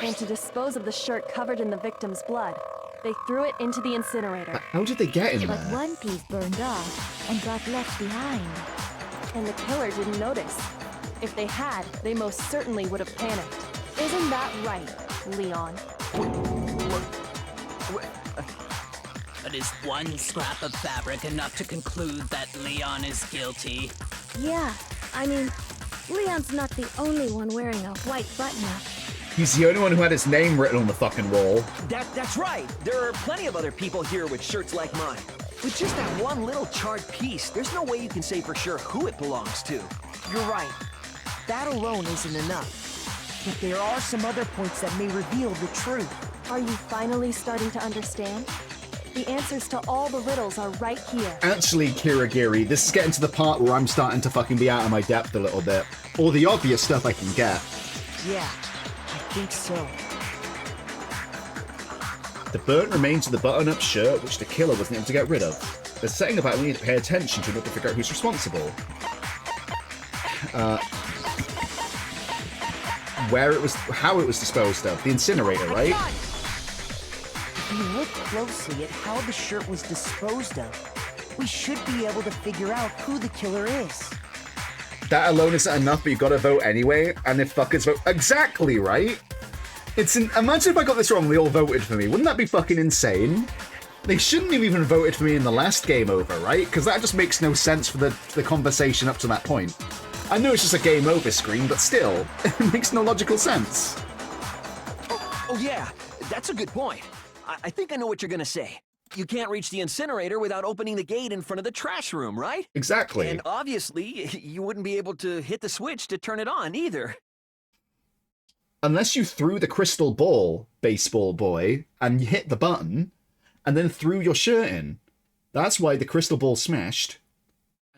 And to dispose of the shirt covered in the victim's blood, they threw it into the incinerator. How did they get in But there? one piece burned off and got left behind. And the killer didn't notice. If they had, they most certainly would have panicked. Isn't that right, Leon? But is one scrap of fabric enough to conclude that Leon is guilty? Yeah, I mean, Leon's not the only one wearing a white button-up. He's the only one who had his name written on the fucking wall. That's right. There are plenty of other people here with shirts like mine. With just that one little charred piece, there's no way you can say for sure who it belongs to. You're right. That alone isn't enough. But there are some other points that may reveal the truth. Are you finally starting to understand? The answers to all the riddles are right here. Actually, Kirigiri, this is getting to the part where I'm starting to fucking be out of my depth a little bit. All the obvious stuff I can get. Yeah, I think so. The burnt remains of the button-up shirt, which the killer wasn't able to get rid of. There's something about we need to pay attention to in order to figure out who's responsible. How it was disposed of. The incinerator, right? If you look closely at how the shirt was disposed of, we should be able to figure out who the killer is. That alone isn't enough, but you've got to vote anyway, and if fuckers vote... Exactly, right? Imagine if I got this wrong and they all voted for me. Wouldn't that be fucking insane? They shouldn't have even voted for me in the last game over, right? Because that just makes no sense for the conversation up to that point. I know it's just a game over screen, but still, it makes no logical sense. Oh yeah, that's a good point. I think I know what you're gonna say. You can't reach the incinerator without opening the gate in front of the trash room, right? Exactly. And obviously, you wouldn't be able to hit the switch to turn it on either. Unless you threw the crystal ball, baseball boy, and you hit the button, and then threw your shirt in. That's why the crystal ball smashed.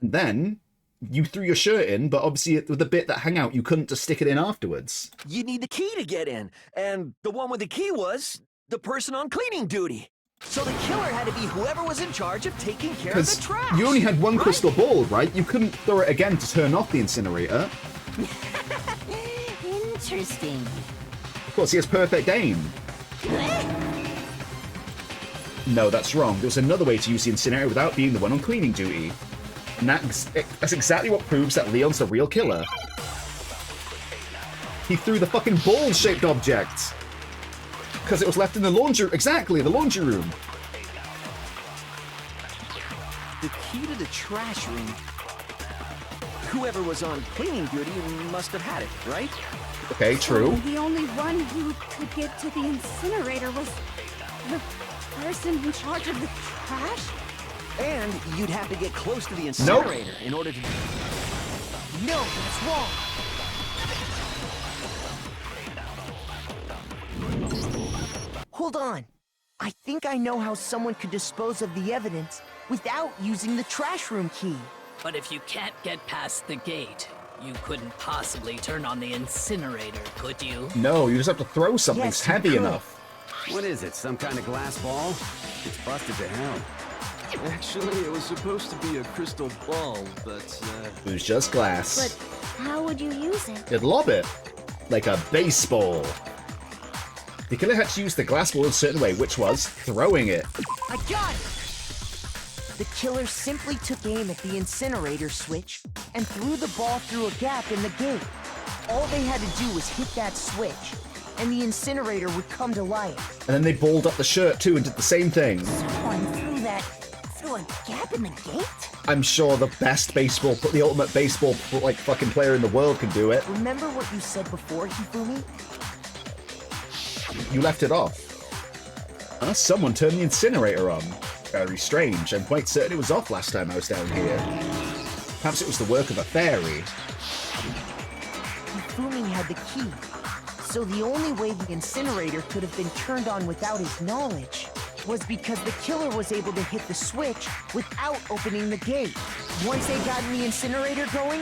And then you threw your shirt in, but obviously with the bit that hung out, you couldn't just stick it in afterwards. You need the key to get in, and the one with the key was the person on cleaning duty. So the killer had to be whoever was in charge of taking care of the trash. You only had one right? crystal ball, right? You couldn't throw it again to turn off the incinerator. Interesting. Of course, he has perfect aim. No, that's wrong. There was another way to use the incinerator without being the one on cleaning duty. And that's exactly what proves that Leon's the real killer. He threw the fucking ball-shaped object. Because it was left in the laundry... Exactly, the laundry room. The key to the trash room. Whoever was on cleaning duty must have had it, right? Okay, true. So the only one who could get to the incinerator was the person in charge of the trash? And you'd have to get close to the incinerator in order to... No, that's wrong. Hold on. I think I know how someone could dispose of the evidence without using the trash room key. But if you can't get past the gate, you couldn't possibly turn on the incinerator, could you? No, you just have to throw something that's heavy enough. What is it, some kind of glass ball? It's busted to hell. Actually, it was supposed to be a crystal ball, but, It was just glass. But how would you use it? You'd lob it. Like a baseball. The killer had to use the glass ball in a certain way, which was throwing it. I got it! The killer simply took aim at the incinerator switch and threw the ball through a gap in the gate. All they had to do was hit that switch, and the incinerator would come to life. And then they balled up the shirt too and did the same thing. Someone threw a gap in the gate? I'm sure the best baseball, the ultimate baseball, like, fucking player in the world can do it. Remember what you said before, Hifumi? You left it off. Someone turned the incinerator on. Very strange. I'm quite certain it was off last time I was down here. Perhaps it was the work of a fairy. Hifumi had the key, so the only way the incinerator could have been turned on without his knowledge was because the killer was able to hit the switch without opening the gate. Once they got the incinerator going,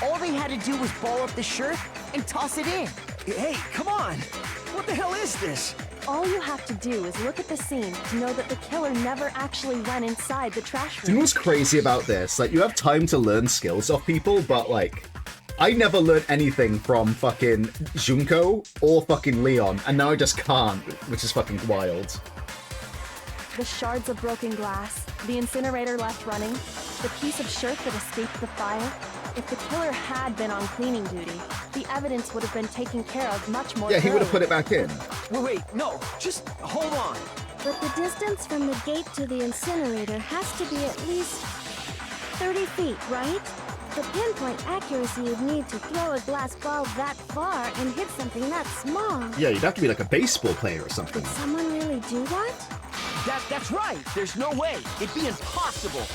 all they had to do was ball up the shirt and toss it in. Hey, come on! What the hell is this? All you have to do is look at the scene to know that the killer never actually went inside the trash Do you room. know what's crazy about this? Like, you have time to learn skills off people, but, like, I never learned anything from fucking Junko or fucking Leon, and now I just can't, which is fucking wild. The shards of broken glass, the incinerator left running, the piece of shirt that escaped the fire. If the killer had been on cleaning duty, the evidence would have been taken care of much more Yeah, he would have thoroughly. put it back in. Wait, no, just hold on. But the distance from the gate to the incinerator has to be at least 30 feet, right? The pinpoint accuracy you'd need to throw a glass ball that far and hit something that small. Yeah, you'd have to be like a baseball player or something. Did someone really do that? That's right. There's no way. It'd be impossible.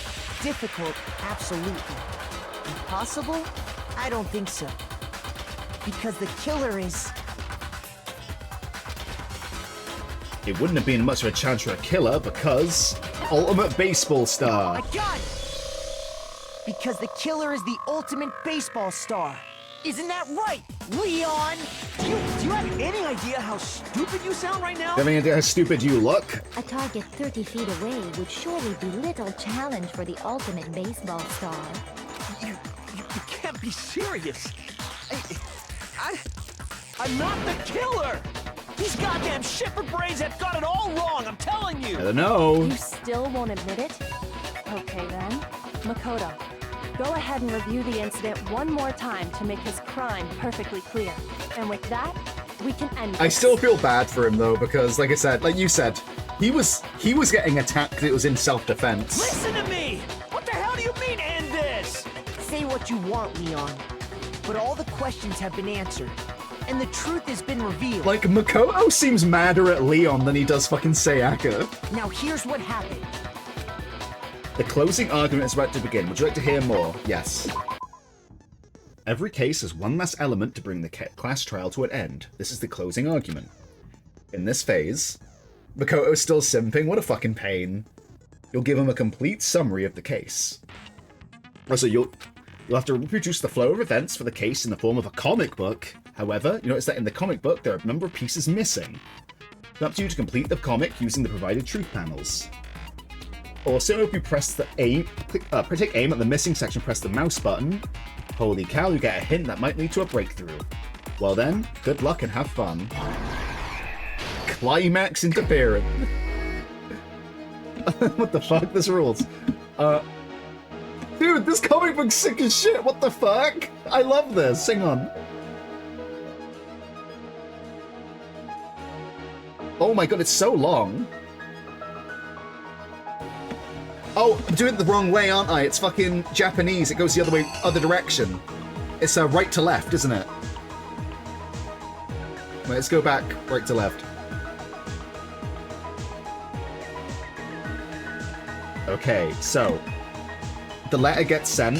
Difficult, absolutely. Impossible? I don't think so. Because the killer is... It wouldn't have been much of a chance for a killer because ultimate baseball star. I got it! Because the killer is the ultimate baseball star. Isn't that right, Leon? Do you have any idea how stupid you sound right now? Do you have any idea how stupid you look? A target 30 feet away would surely be little challenge for the ultimate baseball star. You can't be serious. I'm not the killer! These goddamn shipper brains have got it all wrong, I'm telling you! I don't know. You still won't admit it? Okay then. Makoto, go ahead and review the incident one more time to make his crime perfectly clear. And with that, we can end this. I still feel bad for him though, because like I said, like you said, he was getting attacked. It was in self-defense. Listen to me! What the hell do you mean, end this? Say what you want, Leon, but all the questions have been answered, and the truth has been revealed. Like, Makoto seems madder at Leon than he does fucking Sayaka. Now here's what happened. The closing argument is about to begin. Would you like to hear more? Yes. Every case has one last element to bring the class trial to an end. This is the closing argument. In this phase, Makoto's still simping. What a fucking pain. You'll give him a complete summary of the case. Also, you'll have to reproduce the flow of events for the case in the form of a comic book. However, you notice that in the comic book, there are a number of pieces missing. It's up to you to complete the comic using the provided truth panels. Also, if you press the take aim at the missing section, press the mouse button. Holy cow, you get a hint that might lead to a breakthrough. Well then, good luck and have fun. Climax interference. What the fuck? This rules. Dude, this comic book's sick as shit. What the fuck? I love this. Hang on. Oh my god, it's so long. Oh, I'm doing it the wrong way, aren't I? It's fucking Japanese. It goes the other direction. It's right to left, isn't it? Wait, let's go back right to left. Okay, so the letter gets sent.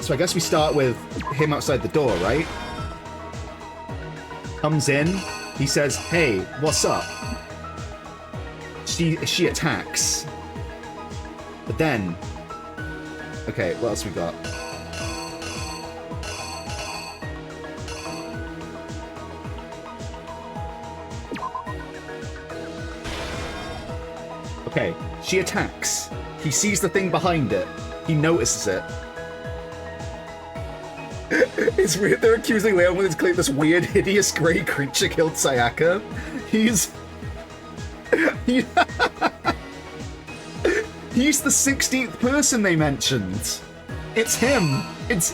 So I guess we start with him outside the door, right? Comes in, he says, "Hey, what's up?" She attacks. But then... Okay, what else we got? Okay, she attacks. He sees the thing behind it. He notices it. It's weird they're accusing Leon when it's clear this weird, hideous grey creature killed Sayaka. He's the 16th person they mentioned. It's him. It's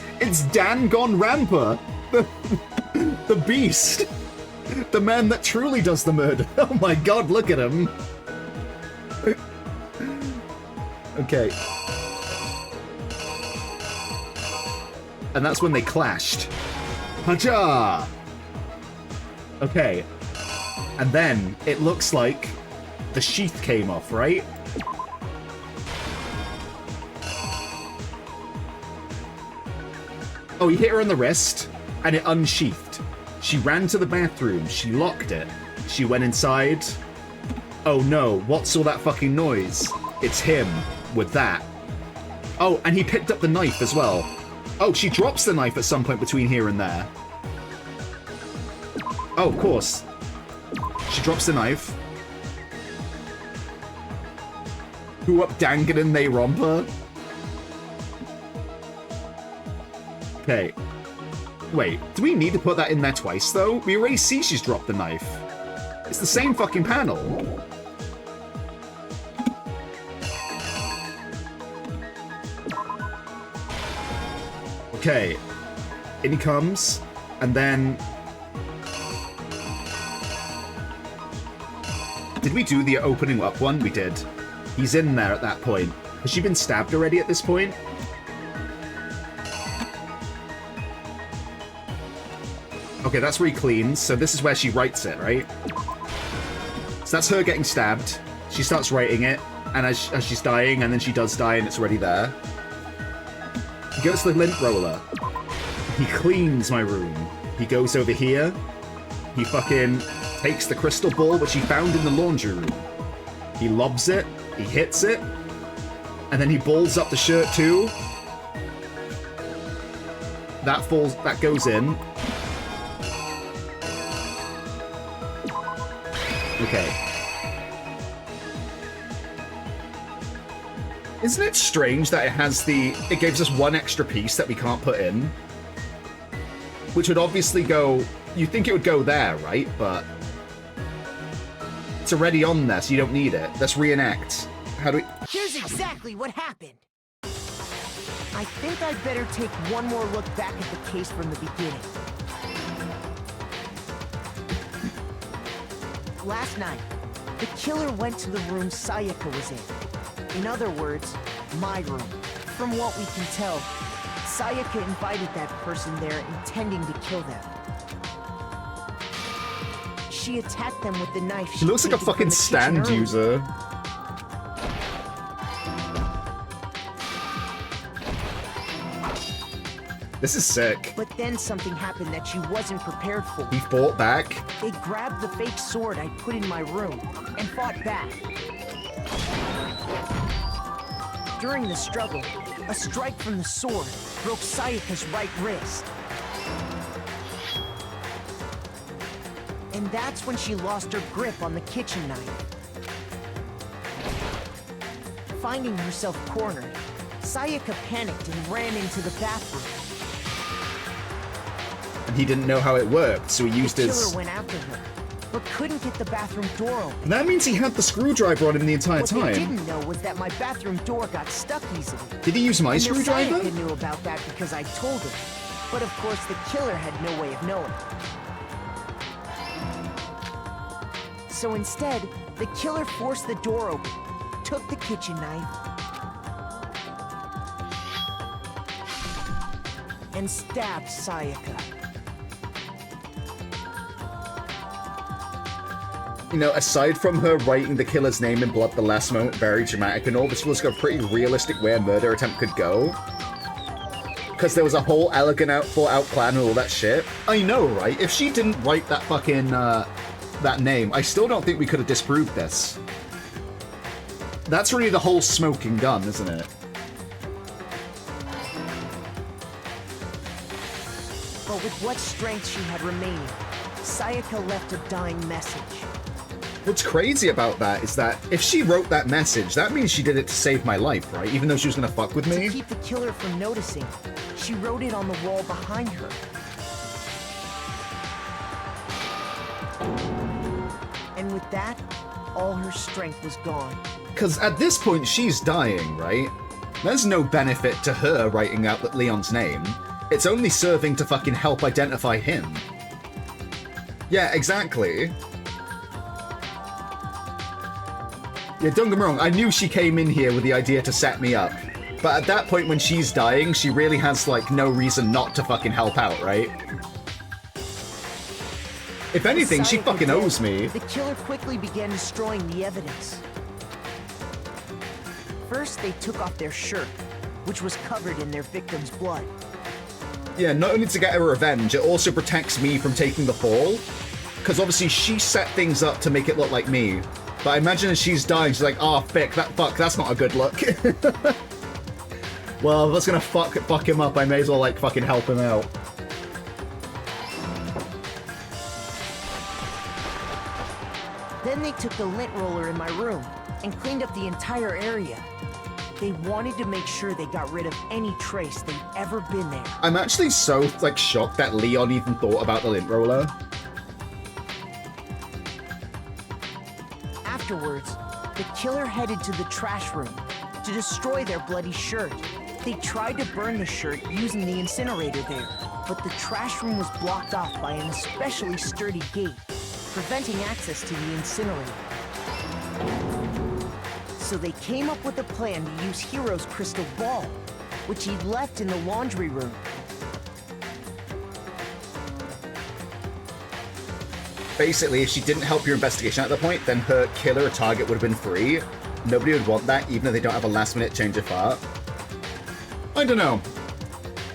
Danganronpa, the beast, the man that truly does the murder. Oh my god, look at him. Okay. And that's when they clashed. Haja! Okay. And then it looks like the sheath came off, right? Oh, he hit her on the wrist, and it unsheathed. She ran to the bathroom, she locked it. She went inside. Oh no, what's all that fucking noise? It's him, with that. Oh, and he picked up the knife as well. Oh, she drops the knife at some point between here and there. Oh, of course. She drops the knife. Who up Danganronpa? Okay. Wait, do we need to put that in there twice, though? We already see she's dropped the knife. It's the same fucking panel. Okay. In he comes, and then... Did we do the opening up one? We did. He's in there at that point. Has she been stabbed already at this point? Okay, that's where he cleans, so this is where she writes it, right? So that's her getting stabbed. She starts writing it, and as she's dying, and then she does die, and it's already there. He goes to the lint roller. He cleans my room. He goes over here. He fucking takes the crystal ball, which he found in the laundry room. He lobs it. He hits it. And then he balls up the shirt, too. That goes in. Okay. Isn't it strange that it gives us one extra piece that we can't put in? Which would obviously go, you'd think it would go there, right? But it's already on there, so you don't need it. Let's reenact. How do we... Here's exactly what happened. I think I'd better take one more look back at the case from the beginning. Last night, the killer went to the room Sayaka was in. In other words, my room. From what we can tell, Sayaka invited that person there intending to kill them. She attacked them with the knife. She looks like a fucking stand user. This is sick. But then something happened that she wasn't prepared for. He fought back. They grabbed the fake sword I put in my room and fought back. During the struggle, a strike from the sword broke Sayaka's right wrist. And that's when she lost her grip on the kitchen knife. Finding herself cornered, Sayaka panicked and ran into the bathroom. And he didn't know how it worked, so he used the his... killer went after her, but couldn't get the bathroom door open. And that means he had the screwdriver on him the entire time. What they didn't know was that my bathroom door got stuck easily. Did he use my screwdriver? Sayaka knew about that because I told her. But of course, the killer had no way of knowing. So instead, the killer forced the door open, took the kitchen knife, and stabbed Sayaka. You know, aside from her writing the killer's name in blood the last moment, very dramatic and all, this was a pretty realistic way a murder attempt could go. Because there was a whole elegant thought-out plan and all that shit. I know, right? If she didn't write that fucking, that name, I still don't think we could have disproved this. That's really the whole smoking gun, isn't it? But with what strength she had remaining, Sayaka left a dying message. What's crazy about that is that if she wrote that message, that means she did it to save my life, right? Even though she was gonna fuck with me? To keep the killer from noticing, she wrote it on the wall behind her. And with that, all her strength was gone. Because at this point, she's dying, right? There's no benefit to her writing out Leon's name. It's only serving to fucking help identify him. Yeah, exactly. Yeah, don't get me wrong, I knew she came in here with the idea to set me up. But at that point when she's dying, she really has, like, no reason not to fucking help out, right? If anything, she fucking owes me. The killer quickly began destroying the evidence. First, they took off their shirt, which was covered in their victim's blood. Yeah, not only to get her revenge, it also protects me from taking the fall. Because obviously she set things up to make it look like me. But I imagine as she's dying, she's like, oh, fuck, that's not a good look. Well, if I was gonna fuck him up, I may as well, like, fucking help him out. Then they took the lint roller in my room and cleaned up the entire area. They wanted to make sure they got rid of any trace they'd ever been there. I'm actually so, like, shocked that Leon even thought about the lint roller. Afterwards, the killer headed to the trash room to destroy their bloody shirt. They tried to burn the shirt using the incinerator there, but the trash room was blocked off by an especially sturdy gate, preventing access to the incinerator. So they came up with a plan to use Hiro's crystal ball, which he'd left in the laundry room. Basically, if she didn't help your investigation at the point, then her killer target would have been free. Nobody would want that, even if they don't have a last-minute change of heart. I don't know.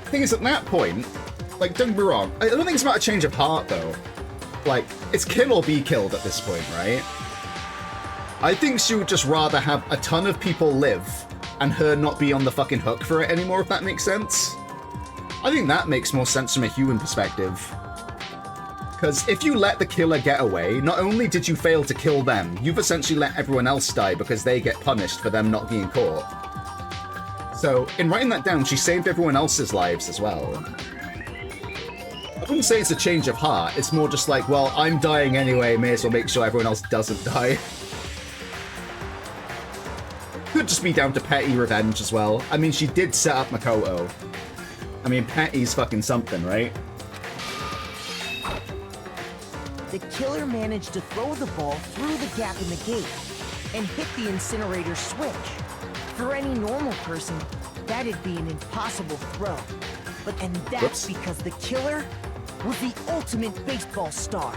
Thing is, at that point, like, don't get me wrong, I don't think it's about a change of heart, though. Like, it's kill or be killed at this point, right? I think she would just rather have a ton of people live and her not be on the fucking hook for it anymore, if that makes sense. I think that makes more sense from a human perspective. Because if you let the killer get away, not only did you fail to kill them, you've essentially let everyone else die because they get punished for them not being caught. So, in writing that down, she saved everyone else's lives as well. I wouldn't say it's a change of heart, it's more just like, well, I'm dying anyway, may as well make sure everyone else doesn't die. Could just be down to petty revenge as well. I mean, she did set up Makoto. I mean, petty's fucking something, right? The killer managed to throw the ball through the gap in the gate and hit the incinerator switch. For any normal person, That'd be an impossible throw. And that's because the killer was the ultimate baseball star.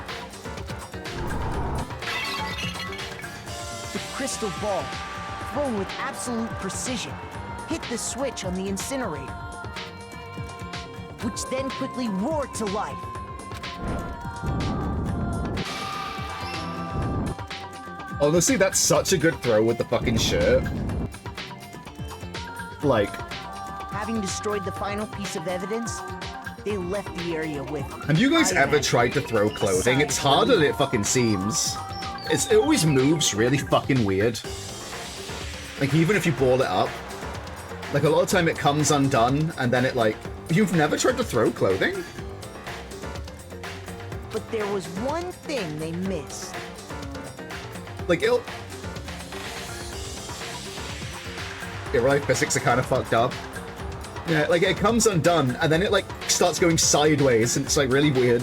The crystal ball, thrown with absolute precision, hit the switch on the incinerator, which then quickly roared to life. Honestly, that's such a good throw with the fucking shirt. Like... Having destroyed the final piece of evidence, they left the area with... Have you guys ever tried to throw clothing? It's harder than it fucking seems. It always moves really fucking weird. Like, even if you ball it up, like, a lot of time it comes undone, and then it, like... You've never tried to throw clothing? But there was one thing they missed. Like, real life physics are kind of fucked up. Yeah, like, it comes undone, and then it, like, starts going sideways, and it's, like, really weird.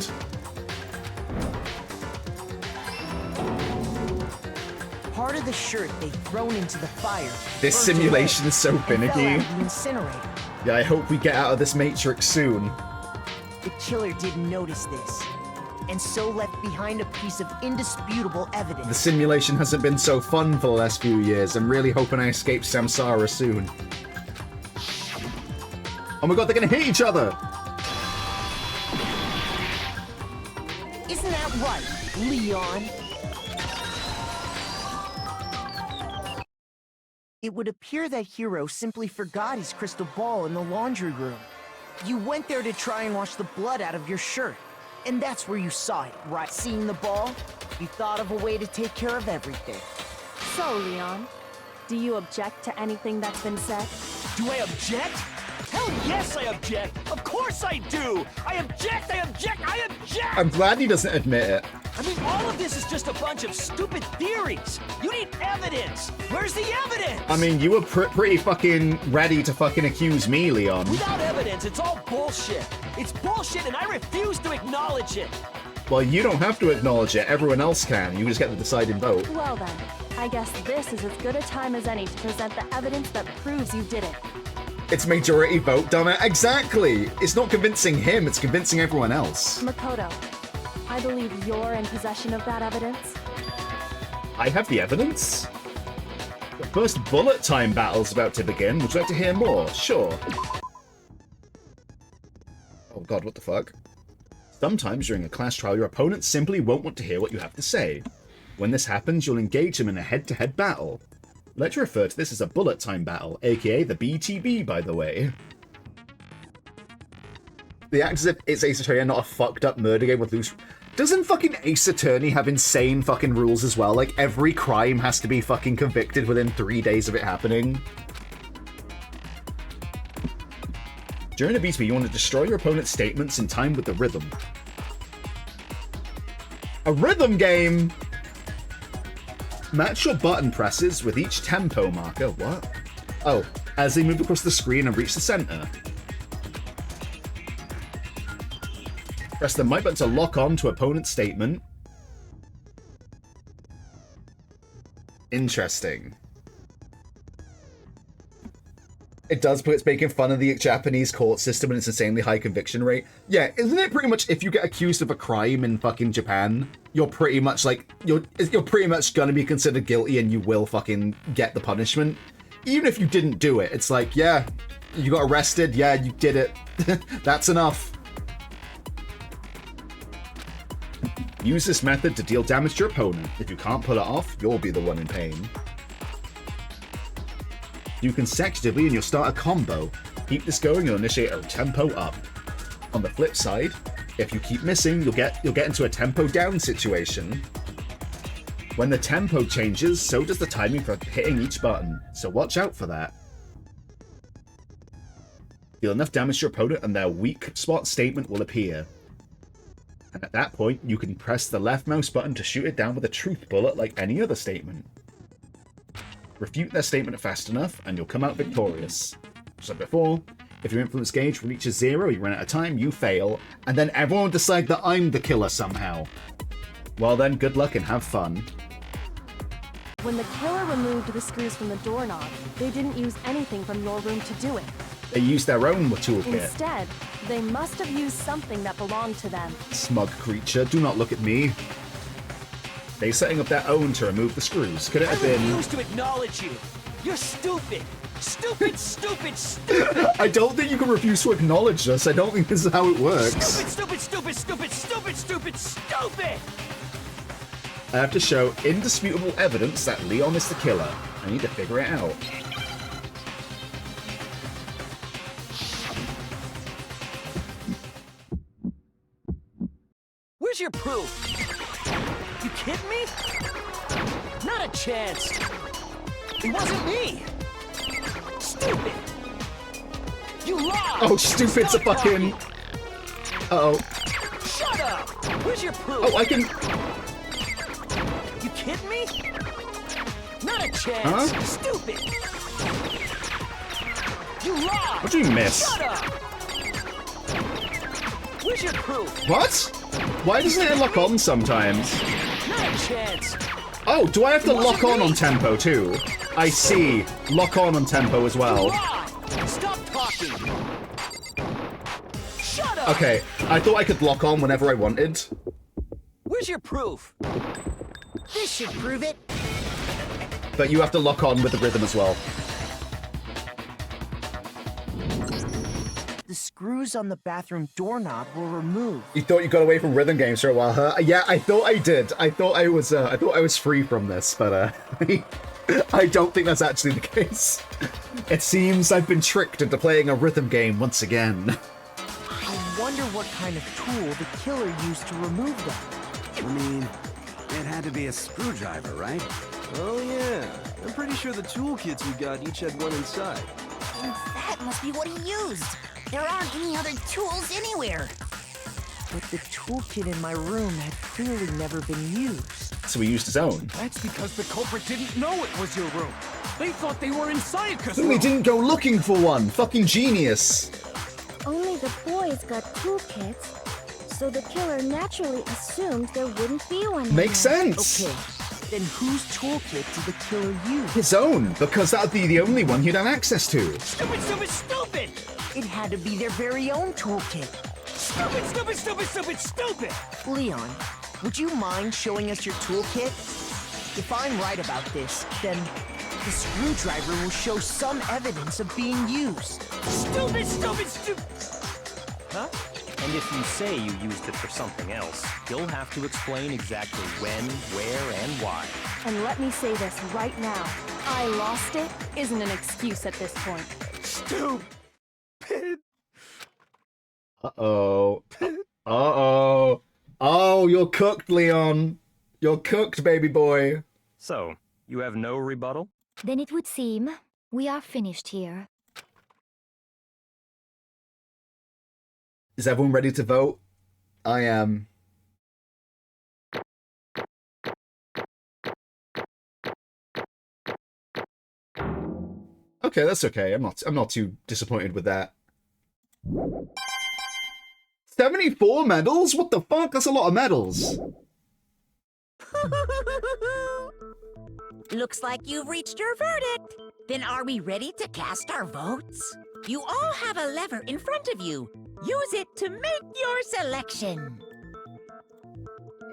Part of the shirt they'd thrown into the fire. This simulation is so finicky. The incinerator. Yeah, I hope we get out of this matrix soon. The killer didn't notice this, and so left behind a piece of indisputable evidence. The simulation hasn't been so fun for the last few years. I'm really hoping I escape Samsara soon. Oh my god, they're gonna hit each other! Isn't that right, Leon? It would appear that Hiro simply forgot his crystal ball in the laundry room. You went there to try and wash the blood out of your shirt. And that's where you saw it, right? Seeing the ball, you thought of a way to take care of everything. So, Leon, do you object to anything that's been said? Do I object? Hell yes, I object! Of course I do! I object, I object, I object! I'm glad he doesn't admit it. I mean, all of this is just a bunch of stupid theories! You need evidence! Where's the evidence? I mean, you were pretty fucking ready to fucking accuse me, Leon. Without evidence, it's all bullshit! It's bullshit and I refuse to acknowledge it! Well, you don't have to acknowledge it. Everyone else can. You just get the deciding vote. Well then, I guess this is as good a time as any to present the evidence that proves you did it. It's majority vote, damn it. Exactly! It's not convincing him, it's convincing everyone else. Makoto, I believe you're in possession of that evidence. I have the evidence? The first bullet time battle's about to begin. Would you like to hear more? Sure. Oh god, what the fuck? Sometimes during a class trial, your opponent simply won't want to hear what you have to say. When this happens, you'll engage him in a head-to-head battle. Let's refer to this as a bullet time battle, aka the BTB, by the way. They act as if it's Ace Attorney and not a fucked up murder game with loose... Doesn't fucking Ace Attorney have insane fucking rules as well? Like, every crime has to be fucking convicted within 3 days of it happening? During a BTB, you want to destroy your opponent's statements in time with the rhythm. A rhythm game?! Match your button presses with each tempo marker. What? Oh, as they move across the screen and reach the center. Press the mic button to lock on to opponent's statement. Interesting. It does, but it's making fun of the Japanese court system and its insanely high conviction rate. Yeah, isn't it pretty much if you get accused of a crime in fucking Japan, you're pretty much like, you're pretty much gonna be considered guilty and you will fucking get the punishment? Even if you didn't do it, it's like, yeah, you got arrested, yeah, you did it. That's enough. Use this method to deal damage to your opponent. If you can't pull it off, you'll be the one in pain. Do consecutively and you'll start a combo. Keep this going, you'll initiate a tempo up. On the flip side, if you keep missing, you'll get into a tempo down situation. When the tempo changes, so does the timing for hitting each button, so watch out for that. Deal enough damage to your opponent and their weak spot statement will appear. And at that point, you can press the left mouse button to shoot it down with a truth bullet like any other statement. Refute their statement fast enough, and you'll come out victorious. Just like before, if your influence gauge reaches 0, you run out of time, you fail, and then everyone will decide that I'm the killer somehow. Well then, good luck and have fun. When the killer removed the screws from the doorknob, they didn't use anything from your room to do it. They used their own toolkit. Instead, they must have used something that belonged to them. Smug creature, do not look at me. They setting up their own to remove the screws. Could it have been... I refuse to acknowledge you. You're stupid. Stupid, stupid, stupid. I don't think you can refuse to acknowledge us. I don't think this is how it works. Stupid, stupid, stupid, stupid, stupid, stupid. I have to show indisputable evidence that Leon is the killer. I need to figure it out. Where's your proof? You kidding me? Not a chance. It wasn't me. Stupid. You lied. Oh, stupid's a fucking... Uh-oh. Shut up. Where's your proof? Oh, I can... You kidding me? Not a chance. Huh? Stupid. You lied. What do you miss? Shut up. Where's your proof? What? Why doesn't it lock on sometimes? Not a chance. Oh, do I have to lock on tempo too? I see. Lock on tempo as well. Stop talking. Shut up. Okay, I thought I could lock on whenever I wanted. Where's your proof? This should prove it. But you have to lock on with the rhythm as well. The screws on the bathroom doorknob were removed. You thought you got away from rhythm games for a while, huh? Yeah, I thought I did. I thought I was free from this, but I don't think that's actually the case. It seems I've been tricked into playing a rhythm game once again. I wonder what kind of tool the killer used to remove them. I mean, it had to be a screwdriver, right? Oh yeah, I'm pretty sure the toolkits we got each had one inside. That must be what he used. There aren't any other tools anywhere. But the toolkit in my room had clearly never been used. So he used his own. That's because the culprit didn't know it was your room. They thought they were in Sayaka's So room. he didn't go looking for one. Fucking genius. Only the boys got toolkits, so the killer naturally assumed there wouldn't be one. Makes sense. Okay, then whose toolkit did the killer use? His own, because that'd be the only one he'd have access to. Stupid, stupid, stupid. It had to be their very own toolkit. Stupid, stupid, stupid, stupid, stupid. Leon, would you mind showing us your toolkit? If I'm right about this, then the screwdriver will show some evidence of being used. Stupid, stupid, stupid. Huh? And if you say you used it for something else, you'll have to explain exactly when, where, and why. And let me say this right now. I lost it isn't an excuse at this point. Stupid. Uh-oh. Uh-oh. Oh, you're cooked, Leon. You're cooked, baby boy. So, you have no rebuttal? Then it would seem we are finished here. Is everyone ready to vote? I am. Okay, that's okay. I'm not too disappointed with that. 74 medals? What the fuck? That's a lot of medals. Looks like you've reached your verdict. Then are we ready to cast our votes? You all have a lever in front of you. Use it to make your selection.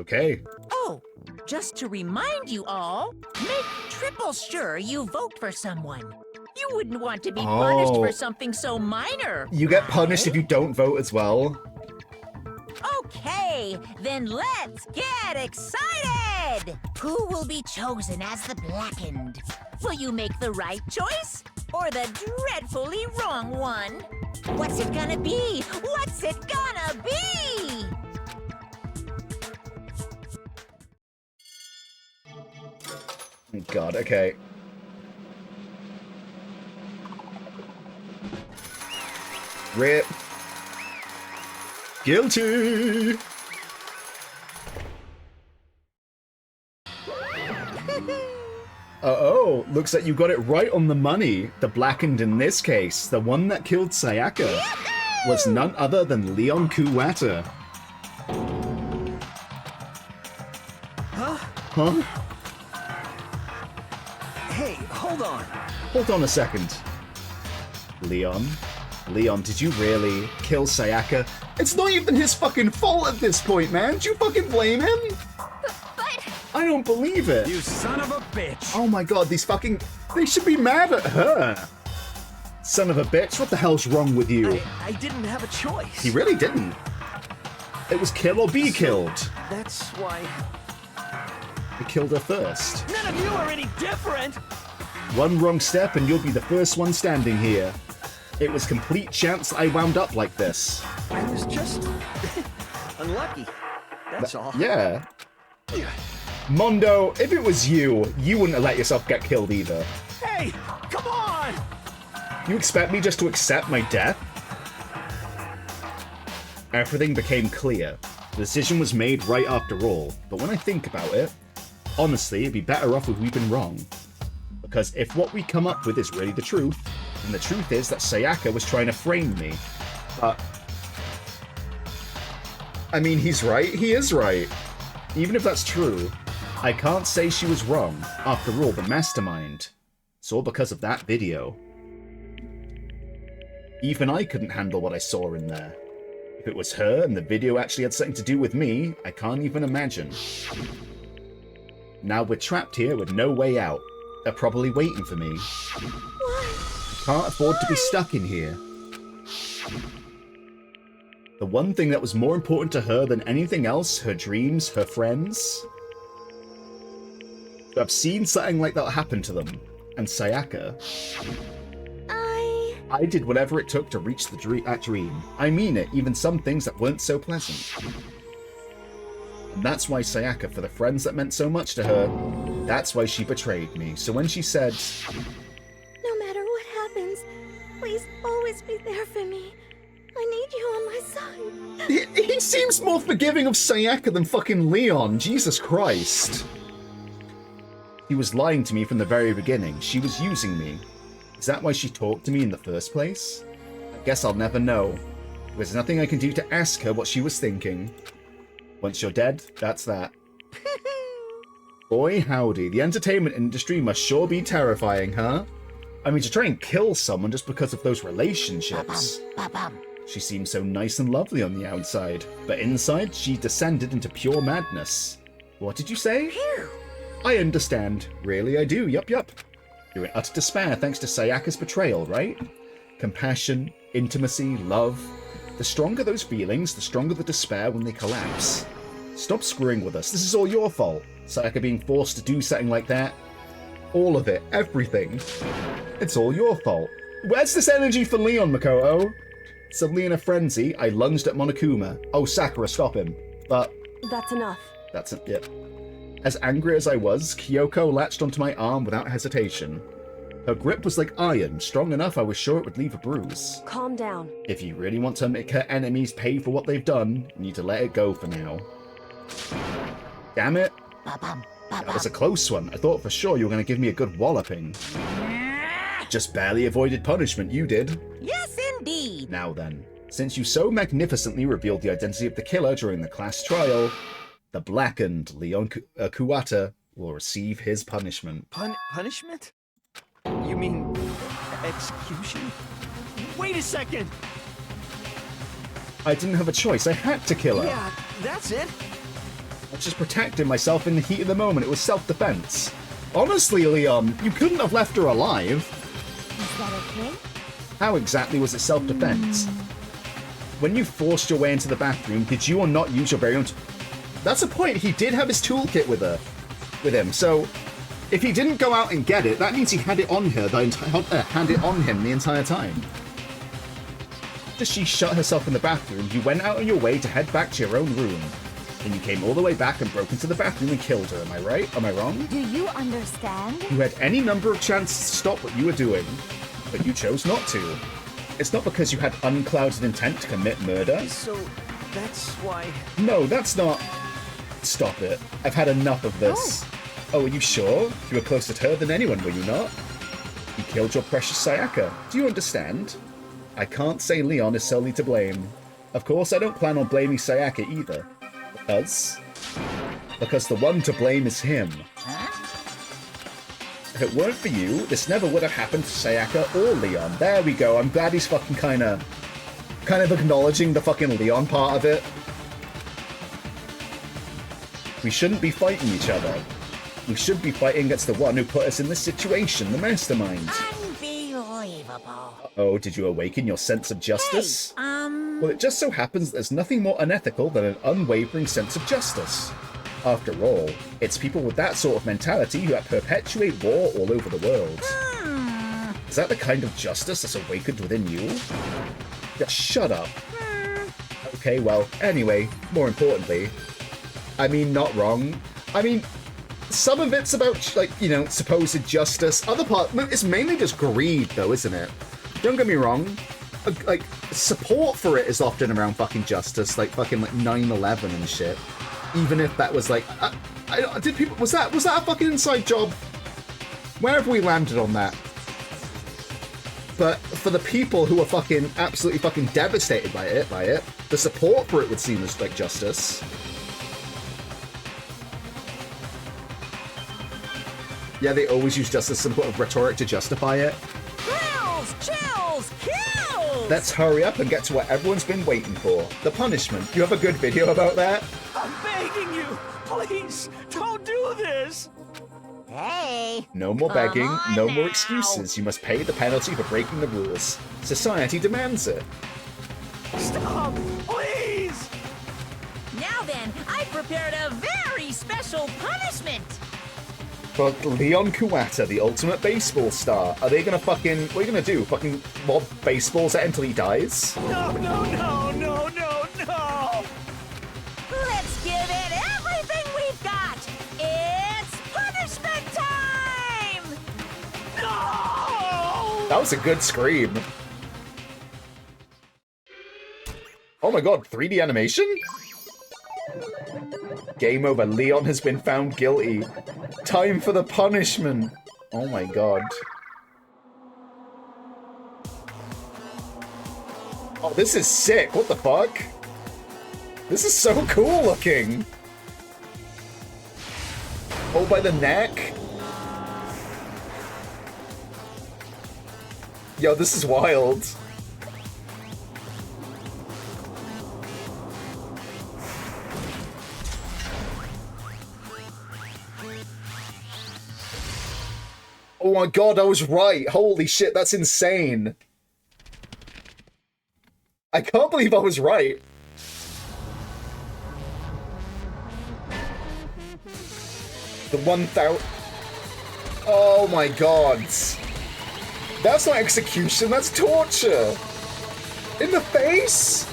Okay. Oh, just to remind you all, make triple sure you vote for someone. You wouldn't want to be punished for something so minor. You get punished if you don't vote as well. Okay, then let's get excited! Who will be chosen as the Blackened? Will you make the right choice or the dreadfully wrong one? What's it gonna be? What's it gonna be? God, okay. Rip. Guilty! Uh-oh, looks like you got it right on the money. The Blackened in this case, the one that killed Sayaka, was none other than Leon Kuwata. Huh? Huh? Hey, hold on. Hold on a second. Leon, Leon, did you really kill Sayaka? It's not even his fucking fault at this point, man. Do you fucking blame him? But... I don't believe it. You son of a bitch. Oh my god, these fucking... They should be mad at her. Son of a bitch, what the hell's wrong with you? I didn't have a choice. He really didn't. It was kill or be killed. That's why... He killed her first. None of you are any different! One wrong step and you'll be the first one standing here. It was complete chance I wound up like this. I was just... unlucky. That's all. Yeah. Mondo, if it was you, you wouldn't have let yourself get killed either. Hey, come on! You expect me just to accept my death? Everything became clear. The decision was made right after all, but when I think about it, honestly, it'd be better off if we've been wrong. Because if what we come up with is really the truth, then the truth is that Sayaka was trying to frame me. But... I mean, he's right. He is right. Even if that's true, I can't say she was wrong. After all, the mastermind. It's all because of that video. Even I couldn't handle what I saw in there. If it was her and the video actually had something to do with me, I can't even imagine. Now we're trapped here with no way out. They're probably waiting for me. I can't afford to be stuck in here. The one thing that was more important to her than anything else, her dreams, her friends. I've seen something like that happen to them. And Sayaka. I did whatever it took to reach that dream. I mean it, even some things that weren't so pleasant. And that's why Sayaka, for the friends that meant so much to her, that's why she betrayed me. So when she said... No matter what happens, please always be there for me. I need you on my side. He seems more forgiving of Sayaka than fucking Leon. Jesus Christ. He was lying to me from the very beginning. She was using me. Is that why she talked to me in the first place? I guess I'll never know. There's nothing I can do to ask her what she was thinking. Once you're dead, that's that. Boy howdy, the entertainment industry must sure be terrifying, huh? I mean, to try and kill someone just because of those relationships. She seems so nice and lovely on the outside, but inside she descended into pure madness. What did you say? I understand. Really, I do. Yup. You're in utter despair thanks to Sayaka's betrayal, right? Compassion, intimacy, love. The stronger those feelings, the stronger the despair when they collapse. Stop screwing with us. This is all your fault. Sayaka being forced to do something like that. All of it. Everything. It's all your fault. Where's this energy for Leon, Makoto? Suddenly in a frenzy, I lunged at Monokuma. Oh, Sakura, stop him. But... That's enough. That's it, yep. As angry as I was, Kyoko latched onto my arm without hesitation. Her grip was like iron, strong enough I was sure it would leave a bruise. Calm down. If you really want to make her enemies pay for what they've done, you need to let it go for now. Damn it. That was a close one. I thought for sure you were going to give me a good walloping. Just barely avoided punishment, you did. Yes, indeed. Now then, since you so magnificently revealed the identity of the killer during the class trial, the blackened Leon Kuwata will receive his punishment. Punishment? You mean execution? Wait a second! I didn't have a choice. I had to kill her. Yeah, that's it. I was just protecting myself in the heat of the moment. It was self-defense. Honestly, Leon, you couldn't have left her alive. Is that okay? How exactly was it self-defense? When you forced your way into the bathroom, did you or not use your very own... That's a point. He did have his toolkit with him. So if he didn't go out and get it, that means he had it on her had it on him the entire time. Just she shut herself in the bathroom, you went out on your way to head back to your own room. Then you came all the way back and broke into the bathroom and killed her. Am I right? Am I wrong? Do you understand? You had any number of chances to stop what you were doing, but you chose not to. It's not because you had unclouded intent to commit murder. So that's why... No, that's not... Stop it. I've had enough of this. Oh, are you sure? You were closer to her than anyone, were you not? You killed your precious Sayaka. Do you understand? I can't say Leon is solely to blame. Of course, I don't plan on blaming Sayaka either. Because the one to blame is him. If it weren't for you, this never would have happened to Sayaka or Leon. There we go. I'm glad he's fucking kind of acknowledging the fucking Leon part of it. We shouldn't be fighting each other. We should be fighting against the one who put us in this situation, the mastermind. Unbelievable. Oh, did you awaken your sense of justice? Hey, Well, it just so happens that there's nothing more unethical than an unwavering sense of justice. After all, it's people with that sort of mentality who perpetuate war all over the world. Is that the kind of justice that's awakened within you? Just shut up. Okay, well, anyway, more importantly, I mean, not wrong. I mean, some of it's about, like, you know, supposed justice. Other part, it's mainly just greed, though, isn't it? Don't get me wrong. Like, support for it is often around fucking justice, like fucking like 9/11 and shit. Even if that was like, did people, was that a fucking inside job? Where have we landed on that? But for the people who are fucking absolutely fucking devastated by it, the support for it would seem as like justice. Yeah, they always use justice as some sort of rhetoric to justify it. Kills! Chills! Kills! Let's hurry up and get to what everyone's been waiting for. The punishment. You have a good video about that? I'm begging you! Please, don't do this! Hey! No more begging, no more excuses. You must pay the penalty for breaking the rules. Society demands it. Stop! Please! Now then, I prepared a very special punishment! For Leon Kuwata, the ultimate baseball star. Are they gonna fucking... What are you gonna do? Fucking lob baseballs at him until he dies? No, no, no, no, no, no! Let's give it everything we've got! It's punishment time! No! That was a good scream. Oh my god, 3D animation? Game over. Leon has been found guilty. Time for the punishment. Oh my god. Oh, this is sick. What the fuck? This is so cool looking. Oh, by the neck? Yo, this is wild. Oh my god, I was right. Holy shit, that's insane. I can't believe I was right. The 1,000... Oh my god. That's not execution, that's torture. In the face?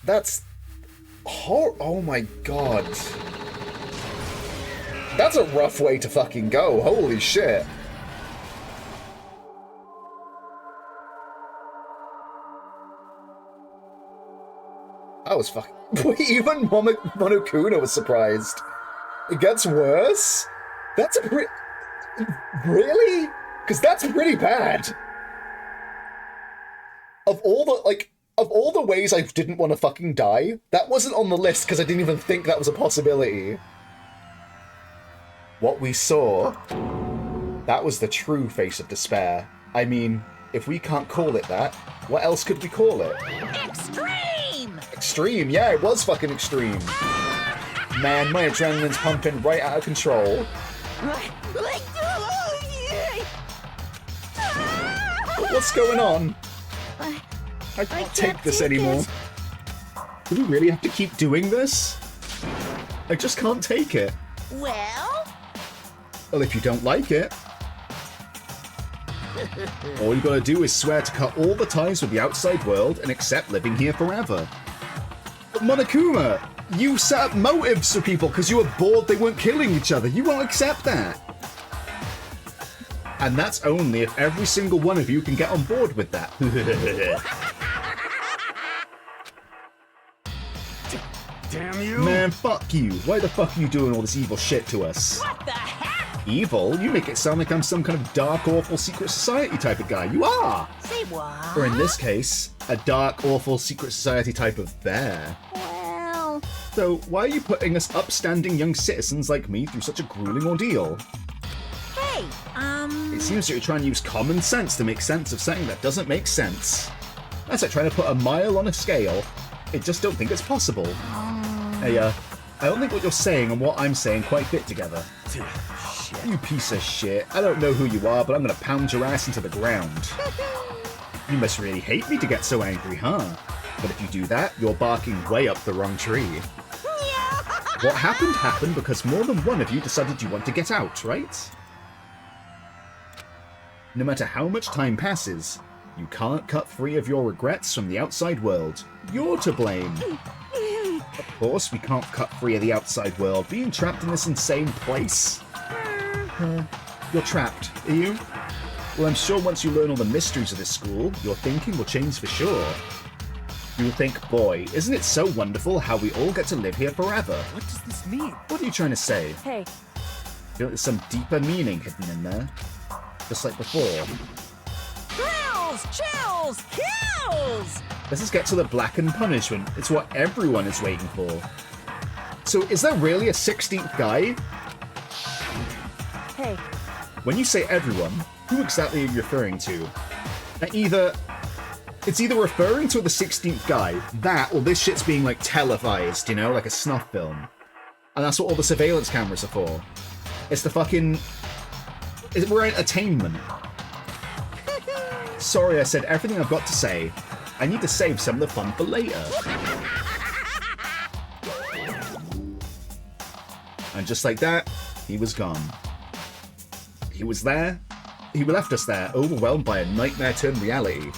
That's... Oh my god. That's a rough way to fucking go. Holy shit. I was fucking... Even Monokuna was surprised. It gets worse? That's a pretty... Really? Because that's pretty bad. Of all the, like... Of all the ways I didn't want to fucking die, that wasn't on the list because I didn't even think that was a possibility. What we saw, that was the true face of despair. I mean, if we can't call it that, what else could we call it? Extreme! Extreme, yeah, it was fucking extreme. Man, my adrenaline's pumping right out of control. What's going on? I can't take this anymore. Do we really have to keep doing this? I just can't take it. Well? Well, if you don't like it, all you gotta do is swear to cut all the ties with the outside world and accept living here forever. But Monokuma, you set up motives for people because you were bored they weren't killing each other. You won't accept that. And that's only if every single one of you can get on board with that. Damn you! Man, fuck you. Why the fuck are you doing all this evil shit to us? What the heck? Evil? You make it sound like I'm some kind of dark, awful secret society type of guy. You are! Say what? Or in this case, a dark, awful secret society type of bear. Well... So why are you putting us upstanding young citizens like me through such a grueling ordeal? Hey, It seems that you're trying to use common sense to make sense of something that doesn't make sense. That's like trying to put a mile on a scale. I just don't think it's possible. Hey, I don't think what you're saying and what I'm saying quite fit together. You piece of shit. I don't know who you are, but I'm gonna pound your ass into the ground. You must really hate me to get so angry, huh? But if you do that, you're barking way up the wrong tree. What happened because more than one of you decided you want to get out, right? No matter how much time passes, you can't cut free of your regrets from the outside world. You're to blame. Of course, we can't cut free of the outside world, being trapped in this insane place. You're trapped, are you? Well, I'm sure once you learn all the mysteries of this school, your thinking will change for sure. You'll think, boy, isn't it so wonderful how we all get to live here forever? What does this mean? What are you trying to say? Hey. I feel like there's some deeper meaning hidden in there. Just like before. Thrills! Chills! Kills! Let's just get to the blackened punishment. It's what everyone is waiting for. So is there really a 16th guy? Hey. When you say everyone, who exactly are you referring to? It's either referring to the 16th guy, that, or this shit's being like televised, you know, like a snuff film. And that's what all the surveillance cameras are for. It's the fucking... We're entertainment. Sorry I said everything I've got to say. I need to save some of the fun for later. And just like that, he was gone. He was there. He left us there, overwhelmed by a nightmare turned reality.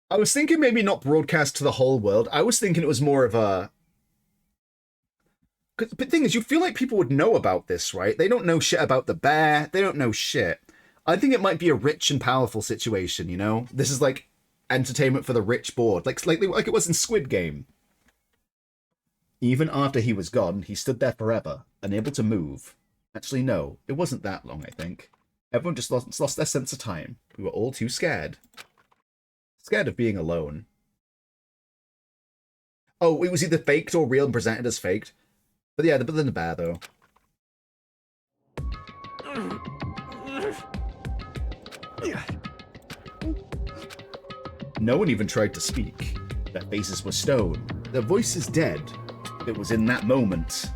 I was thinking maybe not broadcast to the whole world. I was thinking it was more of a... But the thing is, you feel like people would know about this, right? They don't know shit about the bear. They don't know shit. I think it might be a rich and powerful situation, you know? This is like entertainment for the rich bored. Like it was in Squid Game. Even after he was gone, he stood there forever, unable to move. Actually, no. It wasn't that long, I think. Everyone just lost their sense of time. We were all too scared. Scared of being alone. Oh, it was either faked or real and presented as faked. But yeah, but then the bear, though. No one even tried to speak. Their faces were stone. Their voices dead. It was in that moment.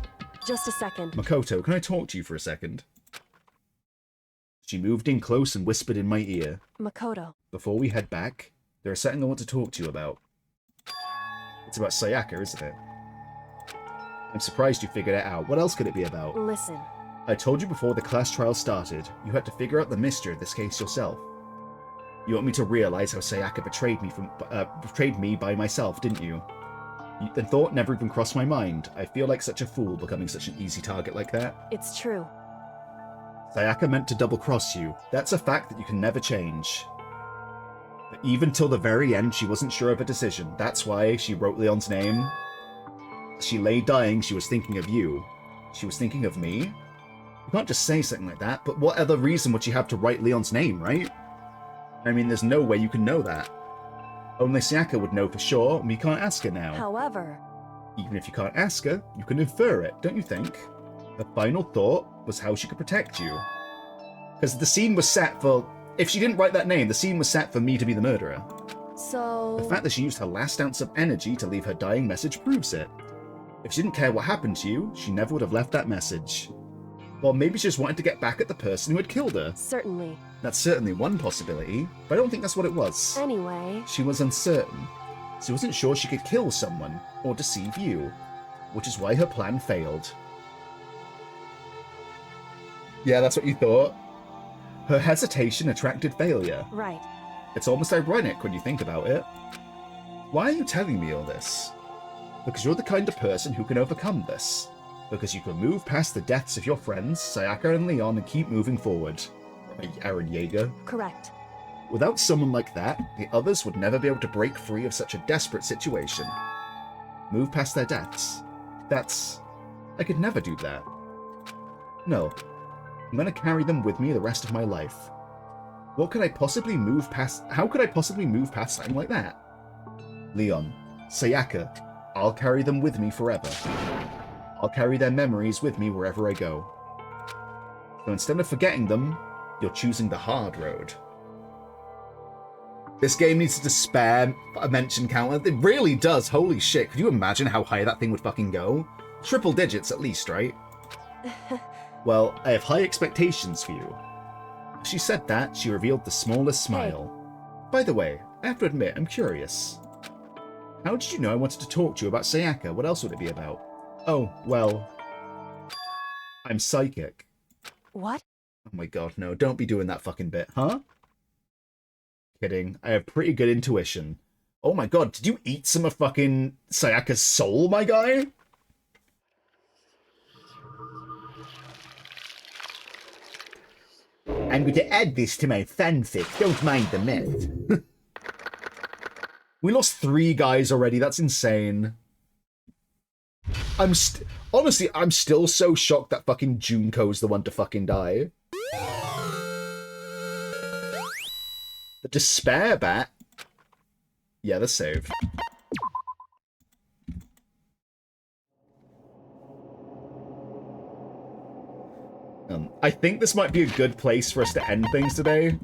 Just a second. Makoto, can I talk to you for a second? She moved in close and whispered in my ear. Makoto. Before we head back, there is something I want to talk to you about. It's about Sayaka, isn't it? I'm surprised you figured it out. What else could it be about? Listen. I told you before the class trial started, you had to figure out the mystery of this case yourself. You want me to realize how Sayaka betrayed me by myself, didn't you? The thought never even crossed my mind. I feel like such a fool becoming such an easy target like that. It's true. Sayaka meant to double-cross you. That's a fact that you can never change. But even till the very end, she wasn't sure of her decision. That's why she wrote Leon's name. As she lay dying, she was thinking of you. She was thinking of me? You can't just say something like that, but what other reason would she have to write Leon's name, right? I mean, there's no way you can know that. Only Sayaka would know for sure, and we can't ask her now. However... Even if you can't ask her, you can infer it, don't you think? Her final thought was how she could protect you. Because the scene was set for... If she didn't write that name, the scene was set for me to be the murderer. So... The fact that she used her last ounce of energy to leave her dying message proves it. If she didn't care what happened to you, she never would have left that message. Well, maybe she just wanted to get back at the person who had killed her. Certainly. That's certainly one possibility, but I don't think that's what it was. Anyway... She was uncertain. She wasn't sure she could kill someone, or deceive you, which is why her plan failed. Yeah, that's what you thought? Her hesitation attracted failure. Right. It's almost ironic when you think about it. Why are you telling me all this? Because you're the kind of person who can overcome this. Because you can move past the deaths of your friends, Sayaka and Leon, and keep moving forward. Aaron Yeager. Correct. Without someone like that, the others would never be able to break free of such a desperate situation. Move past their deaths. That's... I could never do that. No. I'm gonna carry them with me the rest of my life. What could I possibly move past... How could I possibly move past something like that? Leon. Sayaka. I'll carry them with me forever. I'll carry their memories with me wherever I go. So instead of forgetting them, you're choosing the hard road. This game needs to spare a mention count. It really does. Holy shit. Could you imagine how high that thing would fucking go? Triple digits at least, right? Well, I have high expectations for you. As she said that, she revealed the smallest smile. Hey. By the way, I have to admit, I'm curious. How did you know I wanted to talk to you about Sayaka? What else would it be about? Oh, well... I'm psychic. What? Oh my god, no. Don't be doing that fucking bit, huh? Kidding. I have pretty good intuition. Oh my god, did you eat some of fucking Sayaka's soul, my guy? I'm going to add this to my fanfic. Don't mind the myth. We lost 3 guys already. That's insane. Honestly, I'm still so shocked that fucking Junko's the one to fucking die. The Despair Bat? Yeah, they're saved. I think this might be a good place for us to end things today.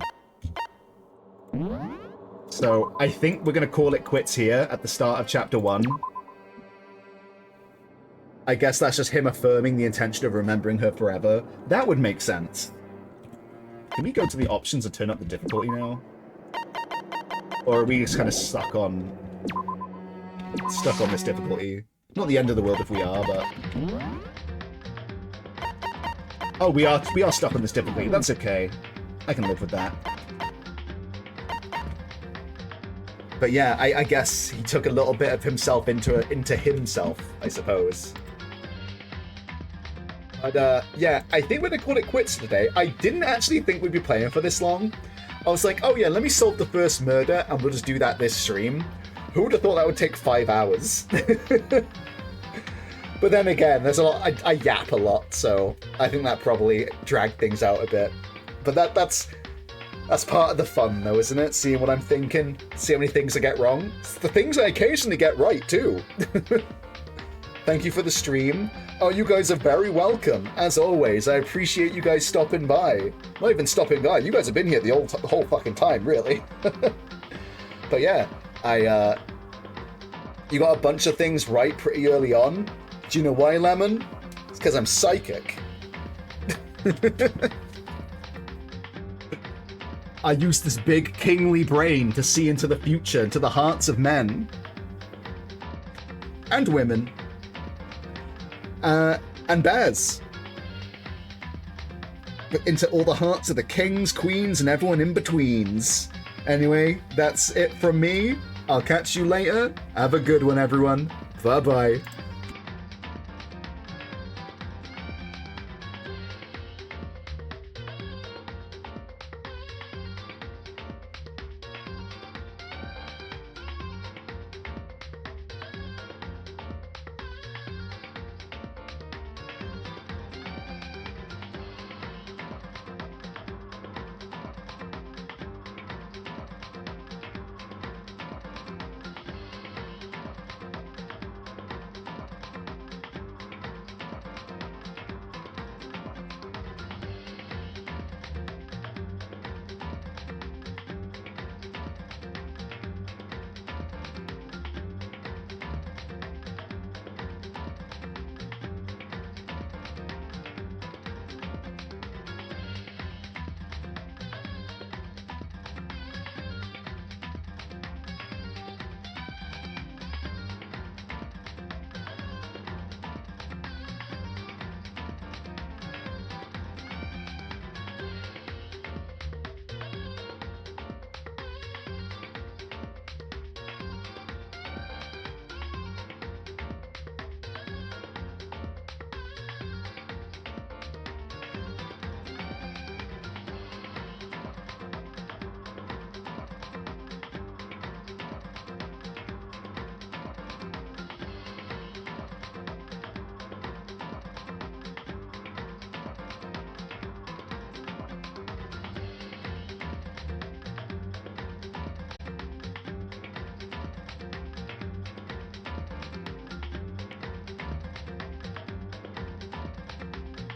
So, I think we're going to call it quits here at the start of Chapter 1. I guess that's just him affirming the intention of remembering her forever. That would make sense. Can we go to the options and turn up the difficulty now? Or are we just kind of stuck on this difficulty? Not the end of the world if we are, but... Oh, we are stuck on this difficulty. That's okay. I can live with that. But yeah, I guess he took a little bit of himself into himself, I suppose. But yeah, I think we're gonna call it quits today. I didn't actually think we'd be playing for this long. I was like, oh yeah, let me solve the first murder and we'll just do that this stream. Who would have thought that would take 5 hours? But then again, there's a lot. I yap a lot, so I think that probably dragged things out a bit. But that's part of the fun, though, isn't it? Seeing what I'm thinking, see how many things I get wrong. It's the things I occasionally get right too. Thank you for the stream. Oh, you guys are very welcome. As always, I appreciate you guys stopping by. Not even stopping by. You guys have been here the whole fucking time, really. But yeah, you got a bunch of things right pretty early on. Do you know why, Lemon? It's because I'm psychic. I use this big kingly brain to see into the future, into the hearts of men. And women. And bears. Into all the hearts of the kings, queens, and everyone in betweens. Anyway, that's it from me. I'll catch you later. Have a good one, everyone. Bye-bye.